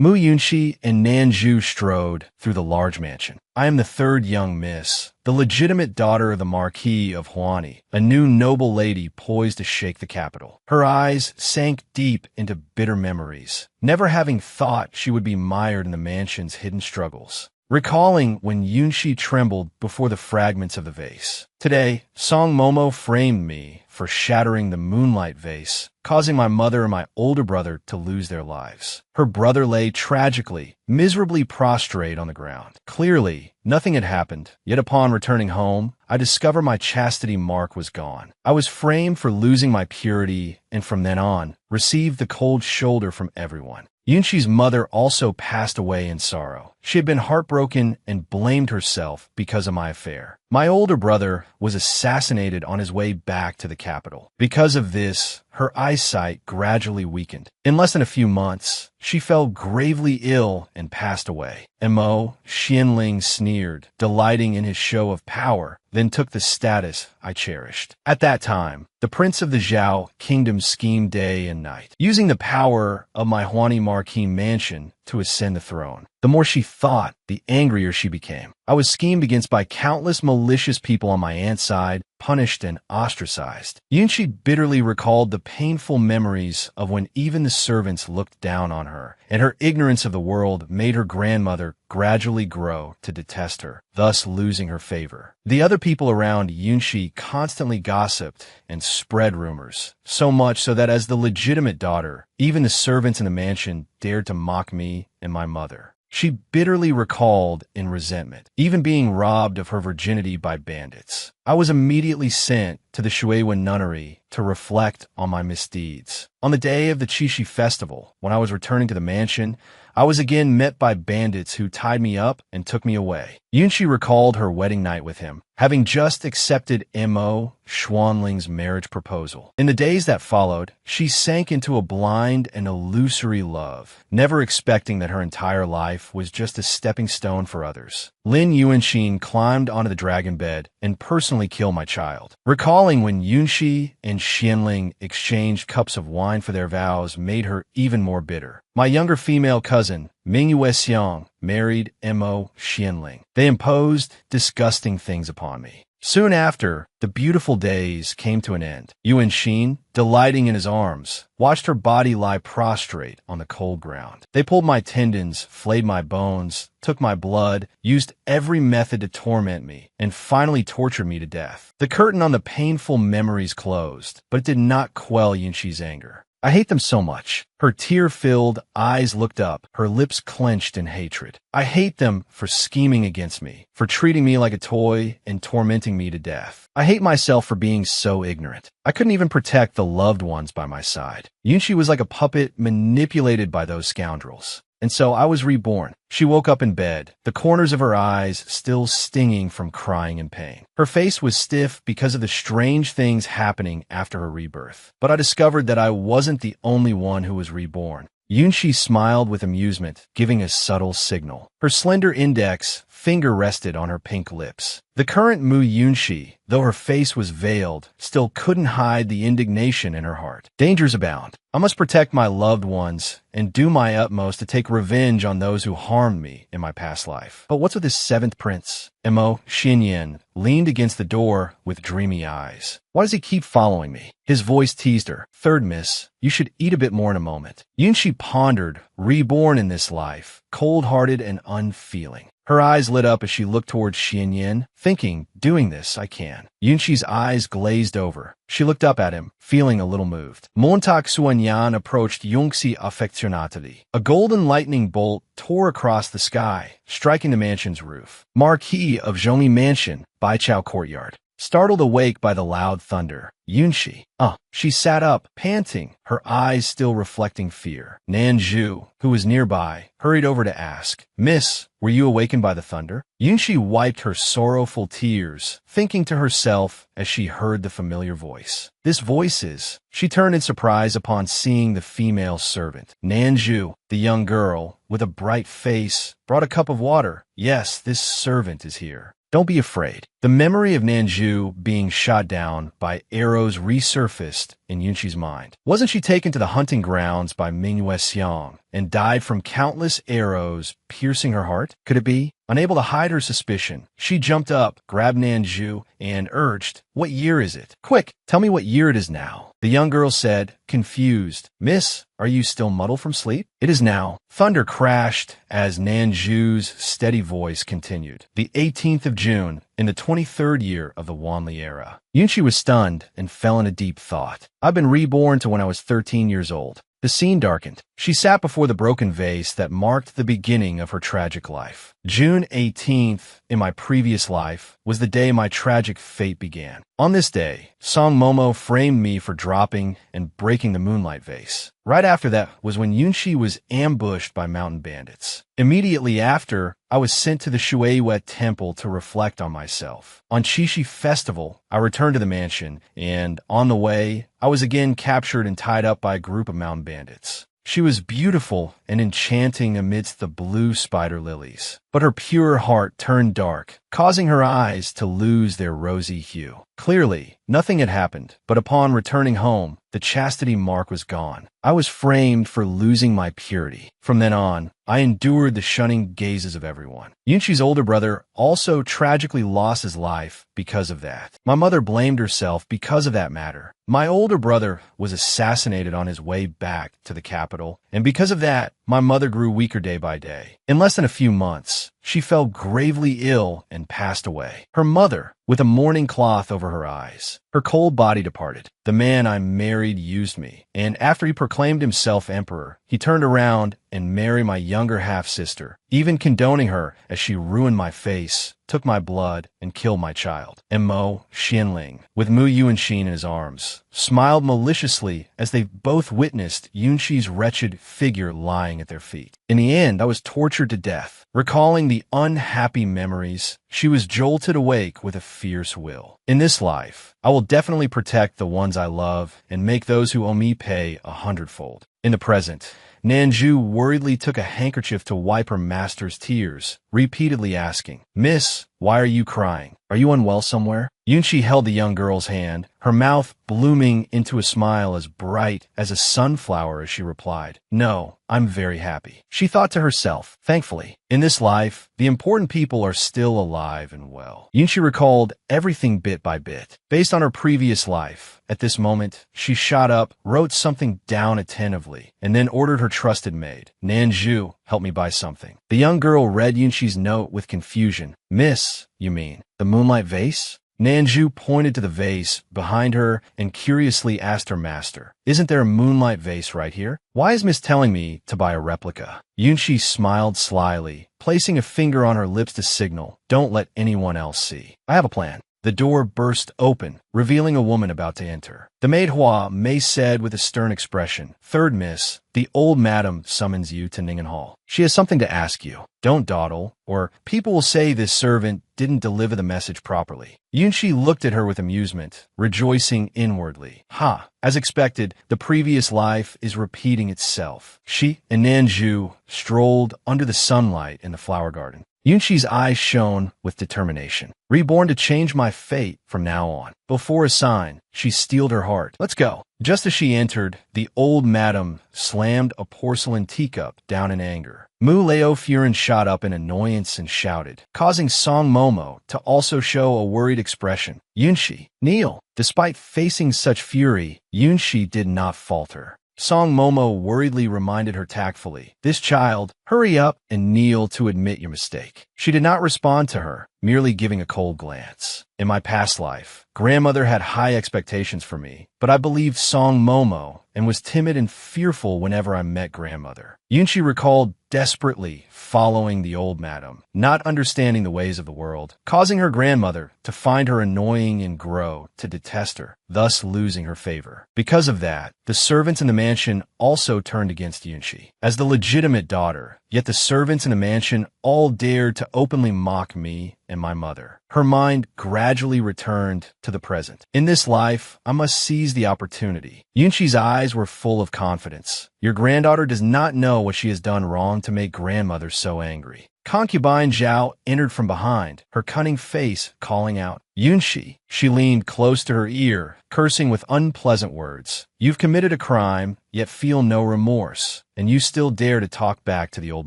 Mu Yunxi and Nanju strode through the large mansion. I am the third young miss, the legitimate daughter of the Marquis of Huani, a new noble lady poised to shake the capital. Her eyes sank deep into bitter memories, never having thought she would be mired in the mansion's hidden struggles. Recalling when Yunxi trembled before the fragments of the vase. Today, Song Momo framed me for shattering the moonlight vase, causing my mother and my older brother to lose their lives. Her brother lay tragically, miserably prostrate on the ground. Clearly, nothing had happened, yet upon returning home, I discovered my chastity mark was gone. I was framed for losing my purity, and from then on, received the cold shoulder from everyone. Yunxi's mother also passed away in sorrow. She had been heartbroken and blamed herself because of my affair. My older brother was assassinated on his way back to the capital. Because of this, her eyesight gradually weakened. In less than a few months, she fell gravely ill and passed away. Mo Xianling sneered, delighting in his show of power, then took the status I cherished. At that time, the prince of the Zhao kingdom schemed day and night, using the power of my Huani Marquis mansion to ascend the throne. The more she thought, the angrier she became. I was schemed against by countless malicious people on my aunt's side, punished and ostracized. Yunxi bitterly recalled the painful memories of when even the servants looked down on her, and her ignorance of the world made her grandmother gradually grow to detest her, thus losing her favor. The other people around Yunxi constantly gossiped and spread rumors, so much so that as the legitimate daughter, even the servants in the mansion dared to mock me and my mother. She bitterly recalled in resentment, even being robbed of her virginity by bandits. I was immediately sent to the Shuiwen nunnery to reflect on my misdeeds. On the day of the Qixi festival, when I was returning to the mansion, I was again met by bandits who tied me up and took me away. Yunxi recalled her wedding night with him, having just accepted Mo Xuanling's marriage proposal. In the days that followed, she sank into a blind and illusory love, never expecting that her entire life was just a stepping stone for others. Lin Yuanxin climbed onto the dragon bed and personally killed my child. Recalling when Yunxi and Xianling exchanged cups of wine for their vows made her even more bitter. My younger female cousin, Ming Yuexiang, married Mo Xianling. They imposed disgusting things upon me. Soon after, the beautiful days came to an end. Yuanxin, delighting in his arms, watched her body lie prostrate on the cold ground. They pulled my tendons, flayed my bones, took my blood, used every method to torment me, and finally tortured me to death. The curtain on the painful memories closed, but it did not quell Yunxi's anger. I hate them so much. Her tear-filled eyes looked up, her lips clenched in hatred. I hate them for scheming against me, for treating me like a toy and tormenting me to death. I hate myself for being so ignorant. I couldn't even protect the loved ones by my side. Yunxi was like a puppet manipulated by those scoundrels. And so I was reborn. She woke up in bed, the corners of her eyes still stinging from crying in pain. Her face was stiff because of the strange things happening after her rebirth. But I discovered that I wasn't the only one who was reborn. Yunxi smiled with amusement, giving a subtle signal. Her slender index finger rested on her pink lips. The current Mu Yunxi, though her face was veiled, still couldn't hide the indignation in her heart. Dangers abound. I must protect my loved ones and do my utmost to take revenge on those who harmed me in my past life. But what's with this seventh prince? Mo Xinyan leaned against the door with dreamy eyes. Why does he keep following me? His voice teased her. Third miss, you should eat a bit more in a moment. Yunxi pondered, reborn in this life, cold-hearted and unfeeling. Her eyes lit up as she looked towards Xianyan, thinking, doing this, I can. Yunxi's eyes glazed over. She looked up at him, feeling a little moved. Montauk Suanyan approached Yunxi affectionately. A golden lightning bolt tore across the sky, striking the mansion's roof. Marquis of Zhongyi Mansion, Baichao Courtyard. Startled awake by the loud thunder, Yunxi, she sat up, panting, her eyes still reflecting fear. Nanju, who was nearby, hurried over to ask, Miss, were you awakened by the thunder? Yunxi wiped her sorrowful tears, thinking to herself as she heard the familiar voice. This voice is... She turned in surprise upon seeing the female servant. Nanju, the young girl, with a bright face, brought a cup of water. Yes, this servant is here. Don't be afraid. The memory of Nanju being shot down by arrows resurfaced in Yunqi's mind. Wasn't she taken to the hunting grounds by Mingyue Xiang and died from countless arrows piercing her heart? Could it be? Unable to hide her suspicion, she jumped up, grabbed Nanju, and urged, "What year is it? Quick, tell me what year it is now." The young girl said, confused, "Miss, are you still muddled from sleep?" "It is now." Thunder crashed as Nanju's steady voice continued. "The 18th of June, in the 23rd year of the Wanli era." Yunqi was stunned and fell in a deep thought. "I've been reborn to when I was 13 years old." The scene darkened. She sat before the broken vase that marked the beginning of her tragic life. June 18th, in my previous life, was the day my tragic fate began. On this day, Song Momo framed me for dropping and breaking the moonlight vase. Right after that was when Yunqi was ambushed by mountain bandits. Immediately after, I was sent to the Shueiyue temple to reflect on myself. On Qixi Festival, I returned to the mansion, and on the way, I was again captured and tied up by a group of mountain bandits. She was beautiful and enchanting amidst the blue spider lilies, but her pure heart turned dark, causing her eyes to lose their rosy hue. Clearly, nothing had happened, but upon returning home, the chastity mark was gone. I was framed for losing my purity. From then on, I endured the shunning gazes of everyone. Yunqi's older brother also tragically lost his life because of that. My mother blamed herself because of that matter. My older brother was assassinated on his way back to the capital, and because of that, my mother grew weaker day by day. In less than a few months, she fell gravely ill and passed away. Her mother, with a mourning cloth over her eyes. Her cold body departed. The man I married used me, and after he proclaimed himself emperor, he turned around and married my younger half-sister, even condoning her as she ruined my face, took my blood, and killed my child. And Mo Xianling, with Mu Yuanxin in his arms, smiled maliciously as they both witnessed Yunqi's wretched figure lying at their feet. In the end, I was tortured to death. Recalling the unhappy memories, she was jolted awake with a fierce will. In this life, I will definitely protect the ones I love and make those who owe me pay 100-fold. In the present, Nanju worriedly took a handkerchief to wipe her master's tears, repeatedly asking, "Miss, why are you crying? Are you unwell somewhere?" Yunqi held the young girl's hand, her mouth blooming into a smile as bright as a sunflower as she replied, "No, I'm very happy." She thought to herself, thankfully, in this life, the important people are still alive and well. Yunqi recalled everything bit by bit. Based on her previous life, at this moment, she shot up, wrote something down attentively, and then ordered her trusted maid, "Nanju, help me buy something." The young girl read Yunqi's note with confusion. "Miss, you mean, the moonlight vase?" Nanju pointed to the vase behind her and curiously asked her master, "Isn't there a moonlight vase right here? Why is Miss telling me to buy a replica?" Yunqi smiled slyly, placing a finger on her lips to signal, "Don't let anyone else see. I have a plan." The door burst open, revealing a woman about to enter. The maid Hua Mei said with a stern expression, "Third miss, the old madam summons you to Ningen Hall. She has something to ask you. Don't dawdle, or people will say this servant didn't deliver the message properly." Yunqi looked at her with amusement, rejoicing inwardly. Ha! As expected, the previous life is repeating itself. She and Nanju strolled under the sunlight in the flower garden. Yunqi's eyes shone with determination. Reborn to change my fate from now on. Before a sign, she steeled her heart. "Let's go." Just as she entered, the old madam slammed a porcelain teacup down in anger. Mu Leo Furin shot up in annoyance and shouted, causing Song Momo to also show a worried expression. "Yunqi, kneel." Despite facing such fury, Yunqi did not falter. Song Momo worriedly reminded her tactfully, "This child, hurry up and kneel to admit your mistake." She did not respond to her, merely giving a cold glance. In my past life, grandmother had high expectations for me, but I believed Song Momo and was timid and fearful whenever I met grandmother. Yunqi recalled desperately following the old madam, not understanding the ways of the world, causing her grandmother to find her annoying and grow to detest her, thus losing her favor. Because of that, the servants in the mansion also turned against Yunqi. As the legitimate daughter, yet the servants in the mansion all dared to openly mock me and my mother. Her mind gradually returned to the present. In this life, I must seize the opportunity. Yunqi's eyes were full of confidence. Your granddaughter does not know what she has done wrong to make grandmother so angry. Concubine Zhao entered from behind, her cunning face calling out, Yunxi. She leaned close to her ear, cursing with unpleasant words. You've committed a crime, yet feel no remorse, and you still dare to talk back to the old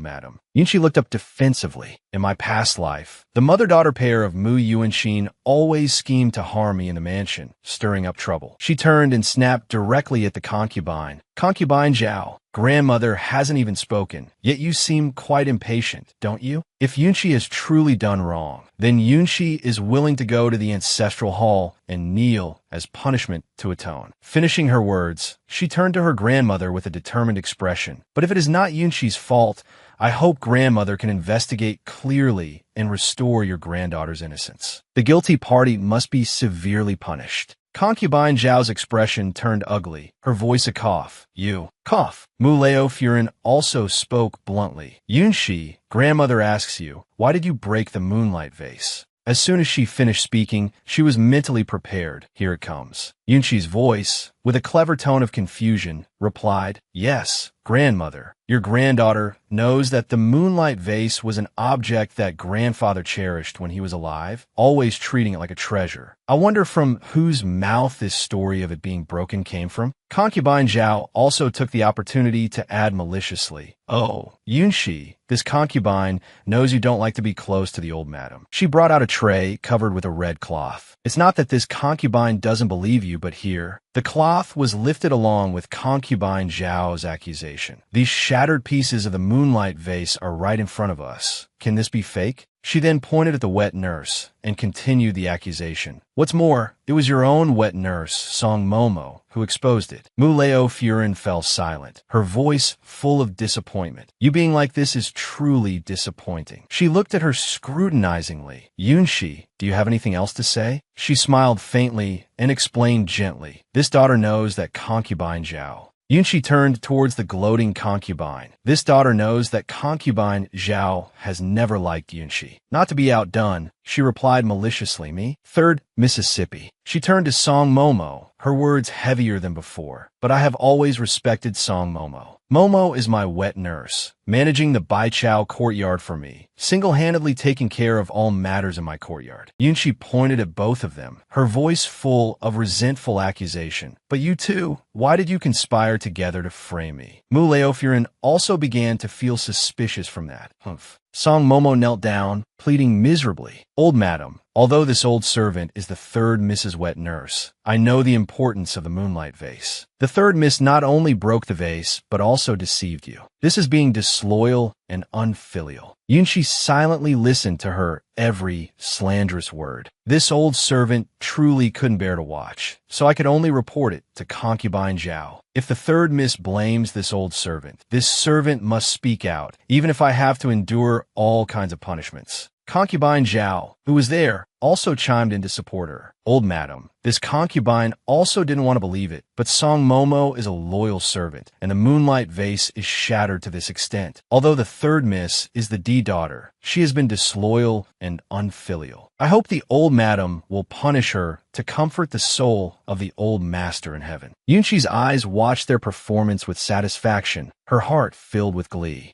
madam. Yunxi looked up defensively. In my past life, the mother-daughter pair of Mu Yuanxin always schemed to harm me in the mansion, stirring up trouble. She turned and snapped directly at the concubine. Concubine Zhao, grandmother hasn't even spoken, yet you seem quite impatient, don't you? If Yunxi has truly done wrong, then Yunxi is willing to go to the ancestral hall and kneel as punishment to atone. Finishing her words, she turned to her grandmother with a determined expression. But if it is not Yunxi's fault, I hope grandmother can investigate clearly and restore your granddaughter's innocence. The guilty party must be severely punished. Concubine Zhao's expression turned ugly, her voice a cough. You cough. Mu Leo Furin also spoke bluntly. Yunxi, grandmother asks you, why did you break the moonlight vase? As soon as she finished speaking, she was mentally prepared. Here it comes. Yunxi's voice, with a clever tone of confusion, replied, Yes, grandmother. Your granddaughter knows that the moonlight vase was an object that grandfather cherished when he was alive, always treating it like a treasure. I wonder from whose mouth this story of it being broken came from. Concubine Zhao also took the opportunity to add maliciously, Oh, Yunxi, this concubine knows you don't like to be close to the old madam. She brought out a tray covered with a red cloth. It's not that this concubine doesn't believe you, but here, the cloth was lifted along with concubine Zhao's accusation. These shattered pieces of the moonlight vase are right in front of us. Can this be fake? She then pointed at the wet nurse and continued the accusation. What's more, it was your own wet nurse, Song Momo, who exposed it. Mu Leo Furin fell silent, her voice full of disappointment. You being like this is truly disappointing. She looked at her scrutinizingly. Yunxi, do you have anything else to say? She smiled faintly and explained gently. This daughter knows that concubine Zhao. Yunxi turned towards the gloating concubine. This daughter knows that concubine Zhao has never liked Yunxi. Not to be outdone, she replied maliciously, Me? Third, Mississippi. She turned to Song Momo, her words heavier than before. But I have always respected Song Momo. Momo is my wet nurse, managing the Baichao courtyard for me, single-handedly taking care of all matters in my courtyard. Yunxi pointed at both of them, her voice full of resentful accusation. But you two, why did you conspire together to frame me? Mu Leofurin also began to feel suspicious from that. Humph. Song Momo knelt down, pleading miserably. Old madam, although this old servant is the third Mrs. Wet Nurse, I know the importance of the moonlight vase. The third miss not only broke the vase, but also deceived you. This is being disloyal and unfilial. Yunxi silently listened to her every slanderous word. This old servant truly couldn't bear to watch, so I could only report it to concubine Zhao. If the third miss blames this old servant, this servant must speak out, even if I have to endure all kinds of punishments. Concubine Zhao, who was there, also chimed in to support her. Old madam, this concubine also didn't want to believe it, but Song Momo is a loyal servant, and the moonlight vase is shattered to this extent. Although the third miss is the D daughter, she has been disloyal and unfilial. I hope the old madam will punish her to comfort the soul of the old master in heaven. Yunxi's eyes watched their performance with satisfaction, her heart filled with glee.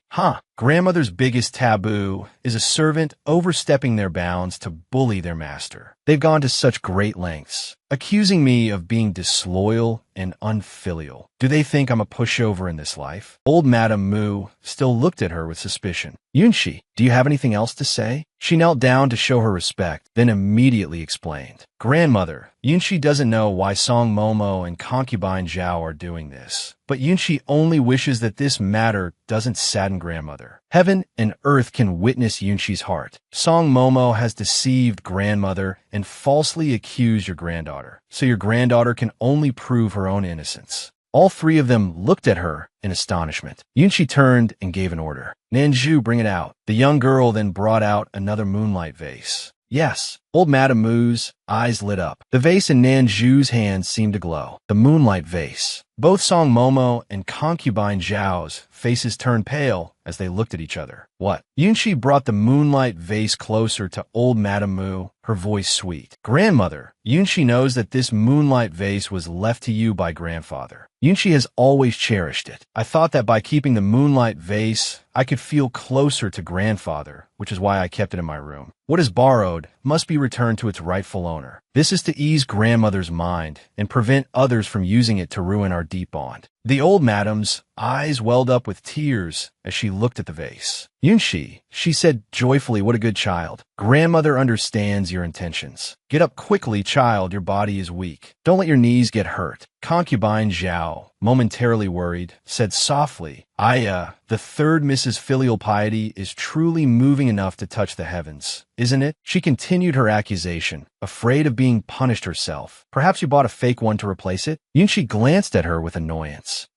Grandmother's biggest taboo is a servant overstepping their bounds to bully their master. They've gone to such great lengths, accusing me of being disloyal and unfilial. Do they think I'm a pushover in this life? Old Madame Mu still looked at her with suspicion. Yunxi, do you have anything else to say? She knelt down to show her respect, then immediately explained. Grandmother, Yunxi doesn't know why Song Momo and concubine Zhao are doing this, but Yunxi only wishes that this matter doesn't sadden grandmother. Heaven and earth can witness Yunxi's heart. Song Momo has deceived grandmother and falsely accused your granddaughter, so your granddaughter can only prove her own innocence. All three of them looked at her in astonishment. Yunxi turned and gave an order. Nanju, bring it out. The young girl then brought out another moonlight vase. Yes. Old Madame Mu's eyes lit up. The vase in Nanju's hands seemed to glow. The moonlight vase. Both Song Momo and concubine Zhao's faces turned pale as they looked at each other. What? Yunshi brought the moonlight vase closer to old Madame Mu, her voice sweet. Grandmother, Yunshi knows that this moonlight vase was left to you by grandfather. Yunshi has always cherished it. I thought that by keeping the moonlight vase, I could feel closer to grandfather, which is why I kept it in my room. What is borrowed must be returned to its rightful owner. This is to ease grandmother's mind and prevent others from using it to ruin our deep bond. The old madam's eyes welled up with tears as she looked at the vase. Yunshi, she said joyfully, what a good child. Grandmother understands your intentions. Get up quickly, child, your body is weak. Don't let your knees get hurt. Concubine Zhao, momentarily worried, said softly, the third Mrs. Filial Piety is truly moving enough to touch the heavens, isn't it? She continued her accusation, afraid of being punished herself. Perhaps you bought a fake one to replace it? Yunshi glanced at her with annoyance.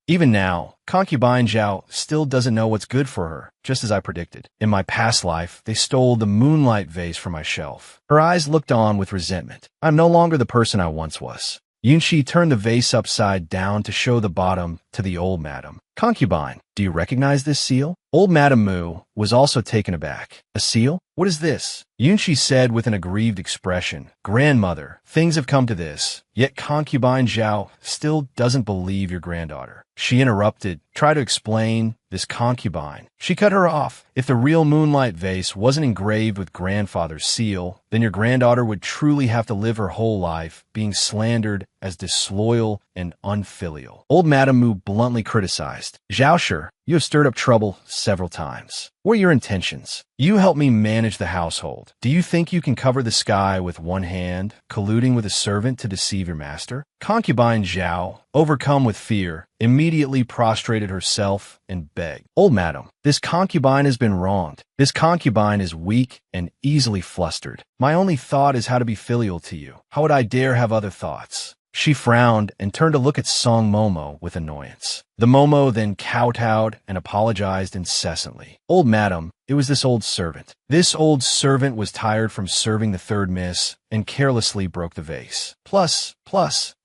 Even now, concubine Zhao still doesn't know what's good for her, just as I predicted. In my past life, they stole the moonlight vase from my shelf. Her eyes looked on with resentment. I'm no longer the person I once was. Yunshi turned the vase upside down to show the bottom to the old madam. Concubine, do you recognize this seal? Old Madame Mu was also taken aback. A seal? What is this? Yunshi said with an aggrieved expression. Grandmother, things have come to this. Yet concubine Zhao still doesn't believe your granddaughter. She interrupted. Try to explain this concubine. She cut her off. If the real moonlight vase wasn't engraved with grandfather's seal, then your granddaughter would truly have to live her whole life being slandered as disloyal and unfilial. Old Madame Mu bluntly criticized. Zhaosher, you have stirred up trouble several times. What are your intentions? You help me manage the household. Do you think you can cover the sky with one hand, colluding with a servant to deceive your master? Concubine Zhao, overcome with fear, immediately prostrated herself and begged. Old madam, this concubine has been wronged. This concubine is weak and easily flustered. My only thought is how to be filial to you. How would I dare have other thoughts? She frowned and turned to look at Song Momo with annoyance. The Momo then kowtowed and apologized incessantly. Old madam, it was this old servant. This old servant was tired from serving the third miss and carelessly broke the vase. Plus,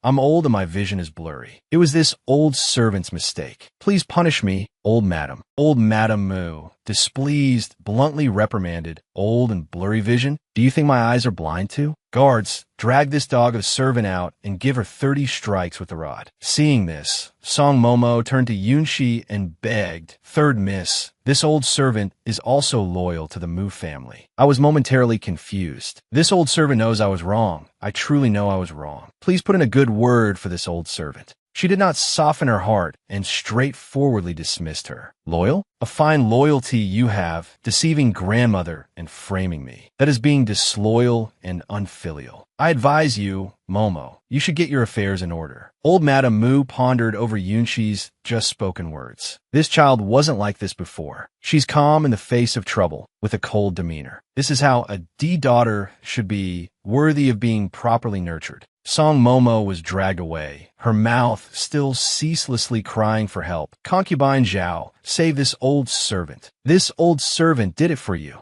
I'm old and my vision is blurry. It was this old servant's mistake. Please punish me, old madam. Old Madame Mu, displeased, bluntly reprimanded. Old and blurry vision? Do you think my eyes are blind too? Guards, drag this dog of servant out and give her 30 strikes with the rod. Seeing this, Song Momo turned to Yunshi and begged, Third miss, this old servant is also loyal to the Mu family. I was momentarily confused. This old servant knows I was wrong. I truly know I was wrong. Please put in a good word for this old servant. She did not soften her heart and straightforwardly dismissed her. Loyal? A fine loyalty you have, deceiving grandmother and framing me. That is being disloyal and unfilial. I advise you, Momo, you should get your affairs in order. Old Madame Mu pondered over Yunshi's just-spoken words. This child wasn't like this before. She's calm in the face of trouble, with a cold demeanor. This is how a D-daughter should be, worthy of being properly nurtured. Song Momo was dragged away, her mouth still ceaselessly crying for help. Concubine Zhao, save this old servant. This old servant did it for you.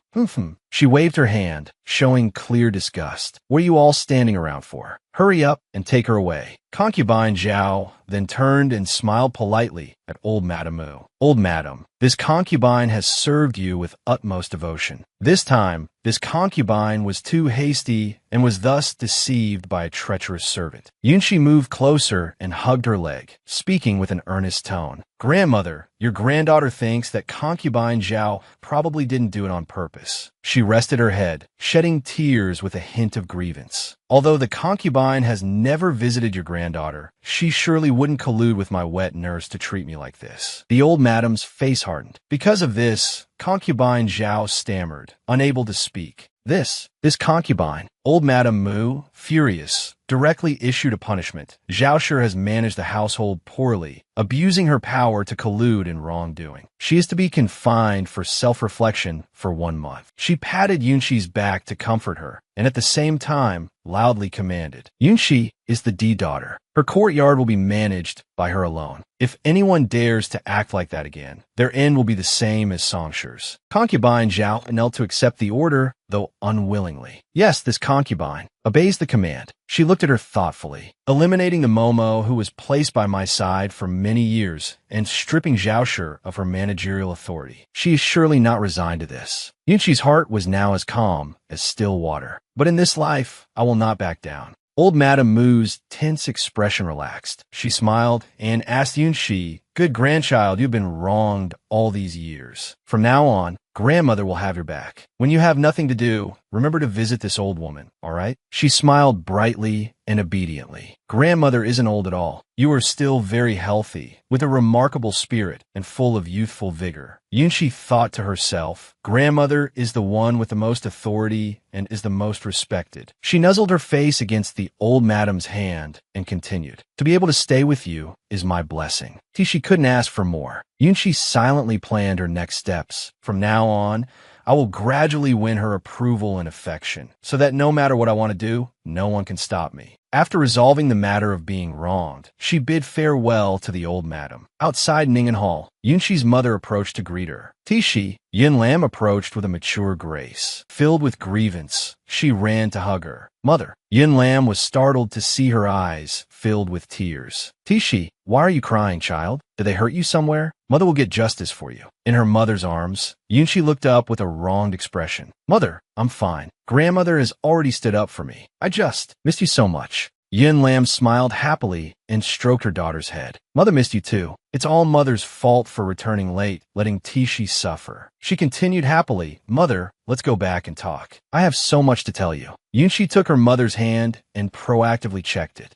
She waved her hand, showing clear disgust. What are you all standing around for? Hurry up and take her away. Concubine Zhao then turned and smiled politely at old Madame Mu. Old madam, this concubine has served you with utmost devotion. This time, this concubine was too hasty and was thus deceived by a treacherous servant. Yunshi moved closer and hugged her leg, speaking with an earnest tone. Grandmother, your granddaughter thinks that concubine Zhao probably didn't do it on purpose. She rested her head, shedding tears with a hint of grievance. Although the concubine has never visited your granddaughter, she surely wouldn't collude with my wet nurse to treat me like this. The old madam's face hardened. Because of this, concubine Zhao stammered, unable to speak. This concubine, old Madame Mu, furious, directly issued a punishment. Zhaosher has managed the household poorly, abusing her power to collude in wrongdoing. She is to be confined for self-reflection for 1 month. She patted Yunshi's back to comfort her, and at the same time, loudly commanded, Yunshi is the D-daughter. Her courtyard will be managed by her alone. If anyone dares to act like that again, their end will be the same as Songsher's. Concubine Zhao knelt to accept the order though unwillingly. Yes, this concubine obeys the command. She looked at her thoughtfully, eliminating the Momo who was placed by my side for many years and stripping Zhaoshi of her managerial authority. She is surely not resigned to this. Yunqi's heart was now as calm as still water. But in this life, I will not back down. Old Madame Mu's tense expression relaxed. She smiled and asked Yunqi, "Good grandchild, you've been wronged all these years. From now on, grandmother will have your back. When you have nothing to do, remember to visit this old woman, all right?" She smiled brightly and obediently. "Grandmother isn't old at all. You are still very healthy, with a remarkable spirit and full of youthful vigor." Yunqi thought to herself, "Grandmother is the one with the most authority and is the most respected." She nuzzled her face against the old madam's hand and continued, "To be able to stay with you is my blessing." She couldn't ask for more. Yunqi silently planned her next steps. From now on, I will gradually win her approval and affection, so that no matter what I want to do, no one can stop me. After resolving the matter of being wronged, she bid farewell to the old madam. Outside Ningen Hall, Yunqi's mother approached to greet her. Tishi, Yin Lam approached with a mature grace. Filled with grievance, she ran to hug her. "Mother." Yin Lam was startled to see her eyes filled with tears. "Tishi, why are you crying, child? Did they hurt you somewhere? Mother will get justice for you." In her mother's arms, Yunqi looked up with a wronged expression. "Mother, I'm fine. Grandmother has already stood up for me. I just missed you so much." Yin Lam smiled happily and stroked her daughter's head. "Mother missed you too. It's all Mother's fault for returning late, letting Tishi suffer." She continued happily, "Mother, let's go back and talk. I have so much to tell you." Yunqi took her mother's hand and proactively checked it.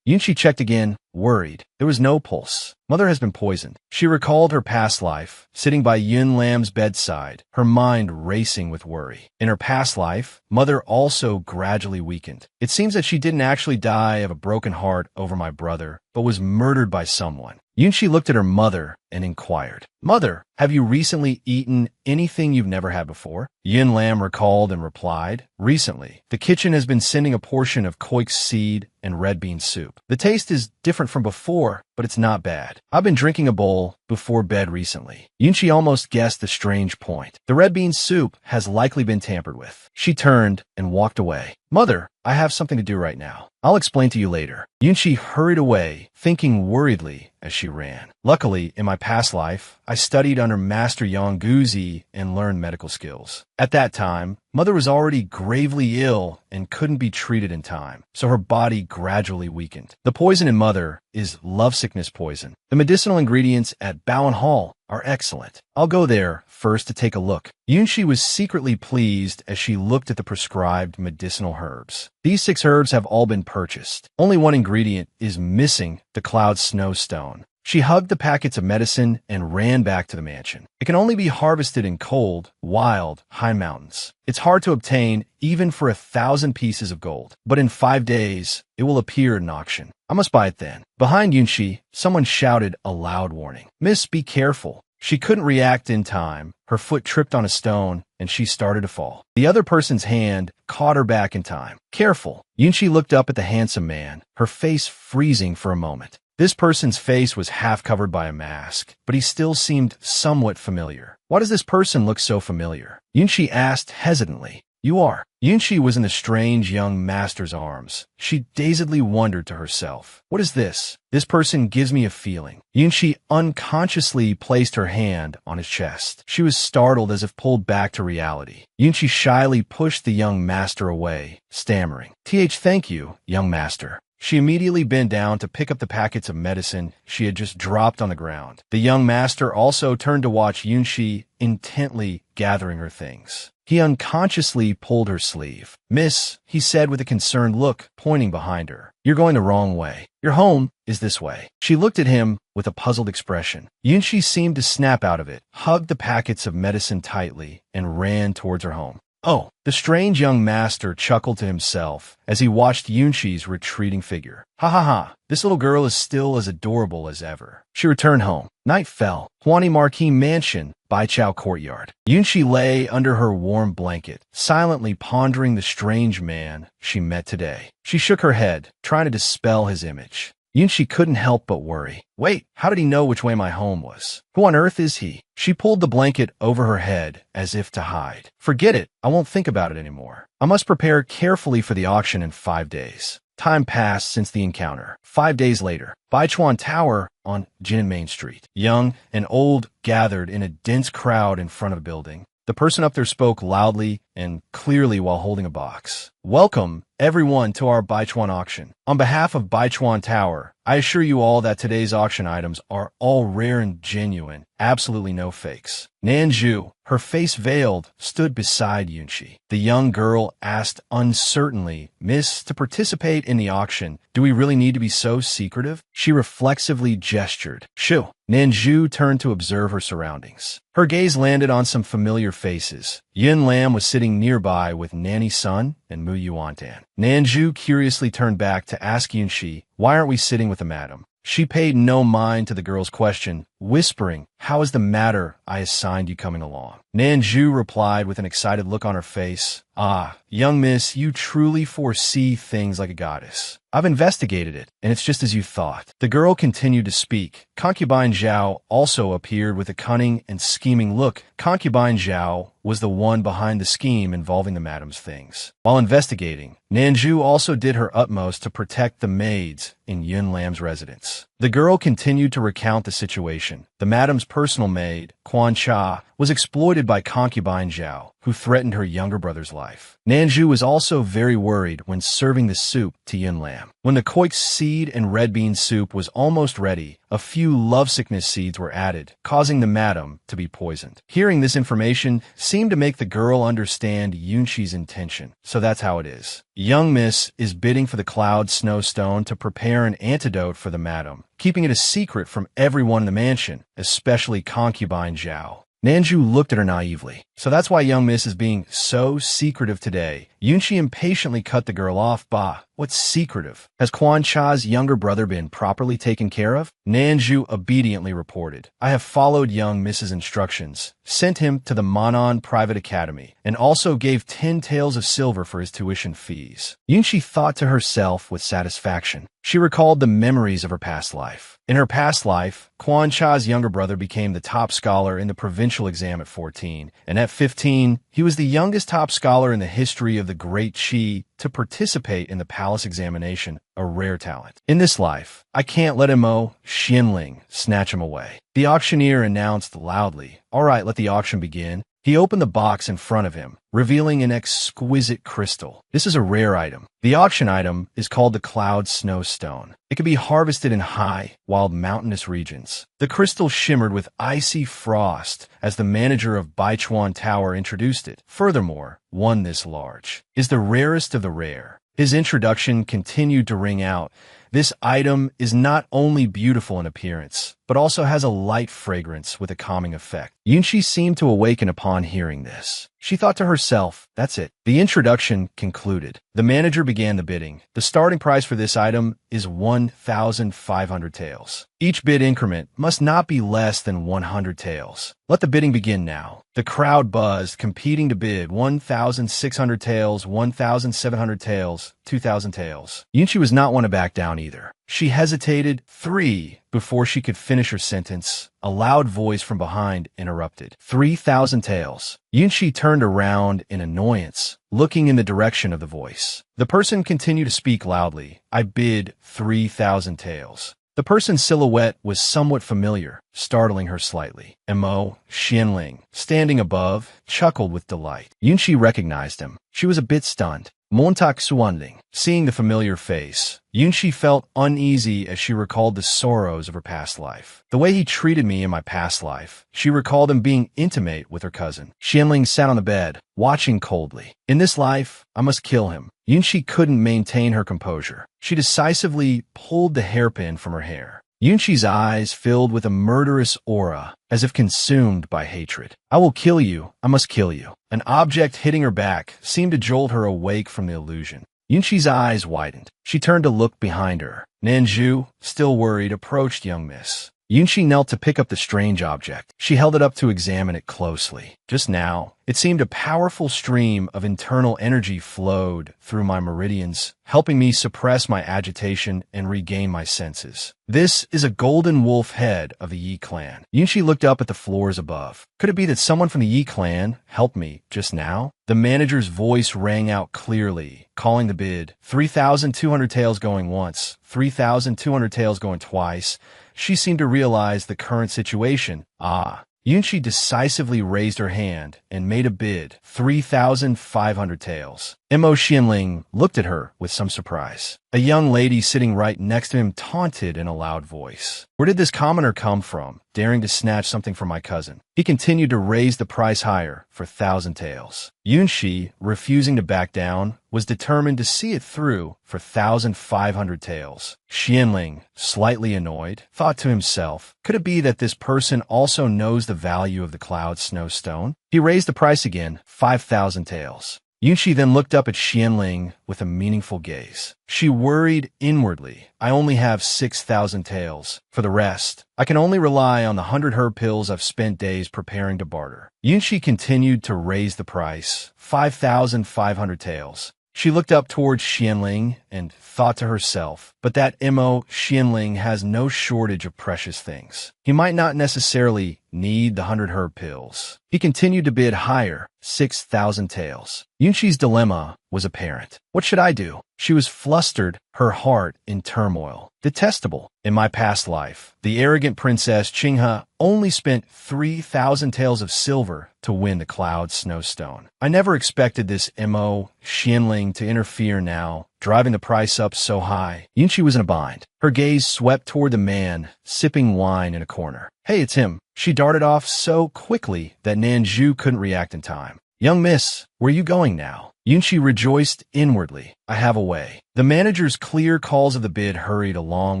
Yunqi checked again, worried. There was no pulse. Mother has been poisoned. She recalled her past life, sitting by Yin Lam's bedside, her mind racing with worry. In her past life, Mother also gradually weakened. It seems that she didn't actually die of a broken heart over my brother, but was murdered by someone. Yunqi looked at her mother and inquired, "Mother, have you recently eaten anything you've never had before?" Yin Lam recalled and replied, "Recently, the kitchen has been sending a portion of koik seed and red bean soup. The taste is different from before, but it's not bad. I've been drinking a bowl before bed recently." Yunqi almost guessed the strange point. The red bean soup has likely been tampered with. She turned and walked away. "Mother, I have something to do right now. I'll explain to you later." Yunqi hurried away, thinking worriedly as she ran. "Luckily, in my past life, I studied under Master Yang Guzi and learned medical skills. At that time, Mother was already gravely ill and couldn't be treated in time, so her body gradually weakened. The poison in Mother is lovesickness poison. The medicinal ingredients at Bowen Hall are excellent. I'll go there first to take a look." Yunqi was secretly pleased as she looked at the prescribed medicinal herbs. These 6 herbs have all been purchased. Only one ingredient is missing, the cloud snowstone. She hugged the packets of medicine and ran back to the mansion. It can only be harvested in cold, wild, high mountains. It's hard to obtain even for 1,000 pieces of gold, but in 5 days, it will appear at an auction. I must buy it then. Behind Yunqi, someone shouted a loud warning. "Miss, be careful." She couldn't react in time. Her foot tripped on a stone, and she started to fall. The other person's hand caught her back in time. "Careful." Yunqi looked up at the handsome man, her face freezing for a moment. This person's face was half covered by a mask, but he still seemed somewhat familiar. "Why does this person look so familiar?" Yunqi asked hesitantly. "You are." Yunqi was in the strange young master's arms. She dazedly wondered to herself, "What is this? This person gives me a feeling." Yunqi unconsciously placed her hand on his chest. She was startled as if pulled back to reality. Yunqi shyly pushed the young master away, stammering, Thank you, young master." She immediately bent down to pick up the packets of medicine she had just dropped on the ground. The young master also turned to watch Yunqi intently gathering her things. He unconsciously pulled her sleeve. "Miss," he said with a concerned look, pointing behind her. "You're going the wrong way. Your home is this way." She looked at him with a puzzled expression. Yunqi seemed to snap out of it, hugged the packets of medicine tightly, and ran towards her home. "Oh," the strange young master chuckled to himself as he watched Yunqi's retreating figure. "Ha ha ha, this little girl is still as adorable as ever." She returned home. Night fell. Huani Marquis Mansion, Baichao Courtyard. Yunqi lay under her warm blanket, silently pondering the strange man she met today. She shook her head, trying to dispel his image. Yunchi couldn't help but worry. Wait, how did he know which way my home was? Who on earth is he? She pulled the blanket over her head as if to hide. Forget it. I won't think about it anymore. I must prepare carefully for the auction in 5 days. Time passed since the encounter. 5 days later, Baichuan Tower on Jinan Main Street. Young and old gathered in a dense crowd in front of a building. The person up there spoke loudly and clearly while holding a box. Welcome, everyone, to our Baichuan auction. On behalf of Baichuan Tower, I assure you all that today's auction items are all rare and genuine, absolutely no fakes. Nanju, her face veiled, stood beside Yunchi. The young girl asked uncertainly, Miss, to participate in the auction, do we really need to be so secretive? She reflexively gestured. Shoo. Nanju turned to observe her surroundings. Her gaze landed on some familiar faces. Yun Lam was sitting nearby with Nanny Sun and Mu Yuantan. Nanju curiously turned back to ask Yunchi, why aren't we sitting with the madam? She paid no mind to the girl's question, whispering, how is the matter I assigned you coming along? Nanju replied with an excited look on her face, ah, young miss, you truly foresee things like a goddess. I've investigated it, and it's just as you thought. The girl continued to speak. Concubine Zhao also appeared with a cunning and scheming look. Concubine Zhao was the one behind the scheme involving the madam's things. While investigating, Nanju also did her utmost to protect the maids in Yun Lam's residence. The girl continued to recount the situation. The madam's personal maid, Quan Cha, was exploited by concubine Zhao, who threatened her younger brother's life. Nanju was also very worried when serving the soup to Yun Lam. When the koik seed and red bean soup was almost ready, a few lovesickness seeds were added, causing the madam to be poisoned. Hearing this information seemed to make the girl understand Yunchi's intention, so that's how it is. Young Miss is bidding for the Cloud Snowstone to prepare an antidote for the madam, keeping it a secret from everyone in the mansion, especially concubine Zhao. Nanju looked at her naively. So that's why young Miss is being so secretive today. Yunchi impatiently cut the girl off. Bah, what's secretive? Has Quan Cha's younger brother been properly taken care of? Nanju obediently reported. I have followed young Miss's instructions, sent him to the Manan Private Academy, and also gave 10 taels of silver for his tuition fees. Yunchi thought to herself with satisfaction. She recalled the memories of her past life. In her past life, Quan Cha's younger brother became the top scholar in the provincial exam at 14, and at 15, he was the youngest top scholar in the history of the Great Qi to participate in the palace examination, a rare talent. In this life, I can't let Xianling snatch him away. The auctioneer announced loudly, all right, let the auction begin. He opened the box in front of him, revealing an exquisite crystal. This is a rare item. The auction item is called the Cloud Snowstone. It can be harvested in high, wild mountainous regions. The crystal shimmered with icy frost as the manager of Baichuan Tower introduced it. Furthermore, one this large is the rarest of the rare. His introduction continued to ring out. This item is not only beautiful in appearance, but also has a light fragrance with a calming effect. Yunchi seemed to awaken upon hearing this. She thought to herself, that's it. The introduction concluded. The manager began the bidding. The starting price for this item is 1,500 taels. Each bid increment must not be less than 100 taels. Let the bidding begin now. The crowd buzzed, competing to bid 1,600 taels, 1,700 taels, 2,000 taels. Yunchi was not one to back down either. She hesitated 3 before she could finish her sentence. A loud voice from behind interrupted. 3,000 taels. Yunchi turned around in annoyance, looking in the direction of the voice. The person continued to speak loudly. I bid 3,000 taels. The person's silhouette was somewhat familiar, startling her slightly. Xianling, standing above, chuckled with delight. Yunchi recognized him. She was a bit stunned. Montak Xuanling. Seeing the familiar face, Yunchi felt uneasy as she recalled the sorrows of her past life. The way he treated me in my past life, she recalled him being intimate with her cousin. Xianling sat on the bed, watching coldly. In this life, I must kill him. Yunchi couldn't maintain her composure. She decisively pulled the hairpin from her hair. Yunchi's eyes filled with a murderous aura, as if consumed by hatred. I will kill you. I must kill you. An object hitting her back seemed to jolt her awake from the illusion. Yunchi's eyes widened. She turned to look behind her. Nanju, still worried, approached young Miss. Yunshi knelt to pick up the strange object. She held it up to examine it closely. Just now, it seemed a powerful stream of internal energy flowed through my meridians, helping me suppress my agitation and regain my senses. This is a golden wolf head of the Yi clan. Yunshi looked up at the floors above. Could it be that someone from the Yi clan helped me just now? The manager's voice rang out clearly, calling the bid. 3,200 taels going once, 3,200 taels going twice. She seemed to realize the current situation. Yunshi decisively raised her hand and made a bid, 3,500 taels. Mo Xianling looked at her with some surprise. A young lady sitting right next to him taunted in a loud voice. Where did this commoner come from, daring to snatch something from my cousin? He continued to raise the price higher for 1,000 taels. Yunshi, refusing to back down, was determined to see it through for 1,500 taels. Xianling, slightly annoyed, thought to himself, could it be that this person also knows the value of the cloud snow stone? He raised the price again, 5,000 taels. Yunshi then looked up at Xianling with a meaningful gaze. She worried inwardly. I only have 6,000 taels. For the rest, I can only rely on the 100 herb pills I've spent days preparing to barter. Yunshi continued to raise the price, 5,500 taels. She looked up towards Xianling and thought to herself, but that Mo Xianling has no shortage of precious things. He might not necessarily need the 100 herb pills. He continued to bid higher, 6,000 taels. Yunshi's dilemma was apparent. What should I do? She was flustered, her heart in turmoil. Detestable. In my past life, the arrogant princess Qinghe only spent 3,000 taels of silver to win the cloud snowstone. I never expected this Mo Xianling to interfere now, driving the price up so high. Yunshi was in a bind. Her gaze swept toward the man, sipping wine in a corner. Hey, it's him. She darted off so quickly that Nanju couldn't react in time. Young miss, where are you going now? Yunshi rejoiced inwardly. I have a way. The manager's clear calls of the bid hurried along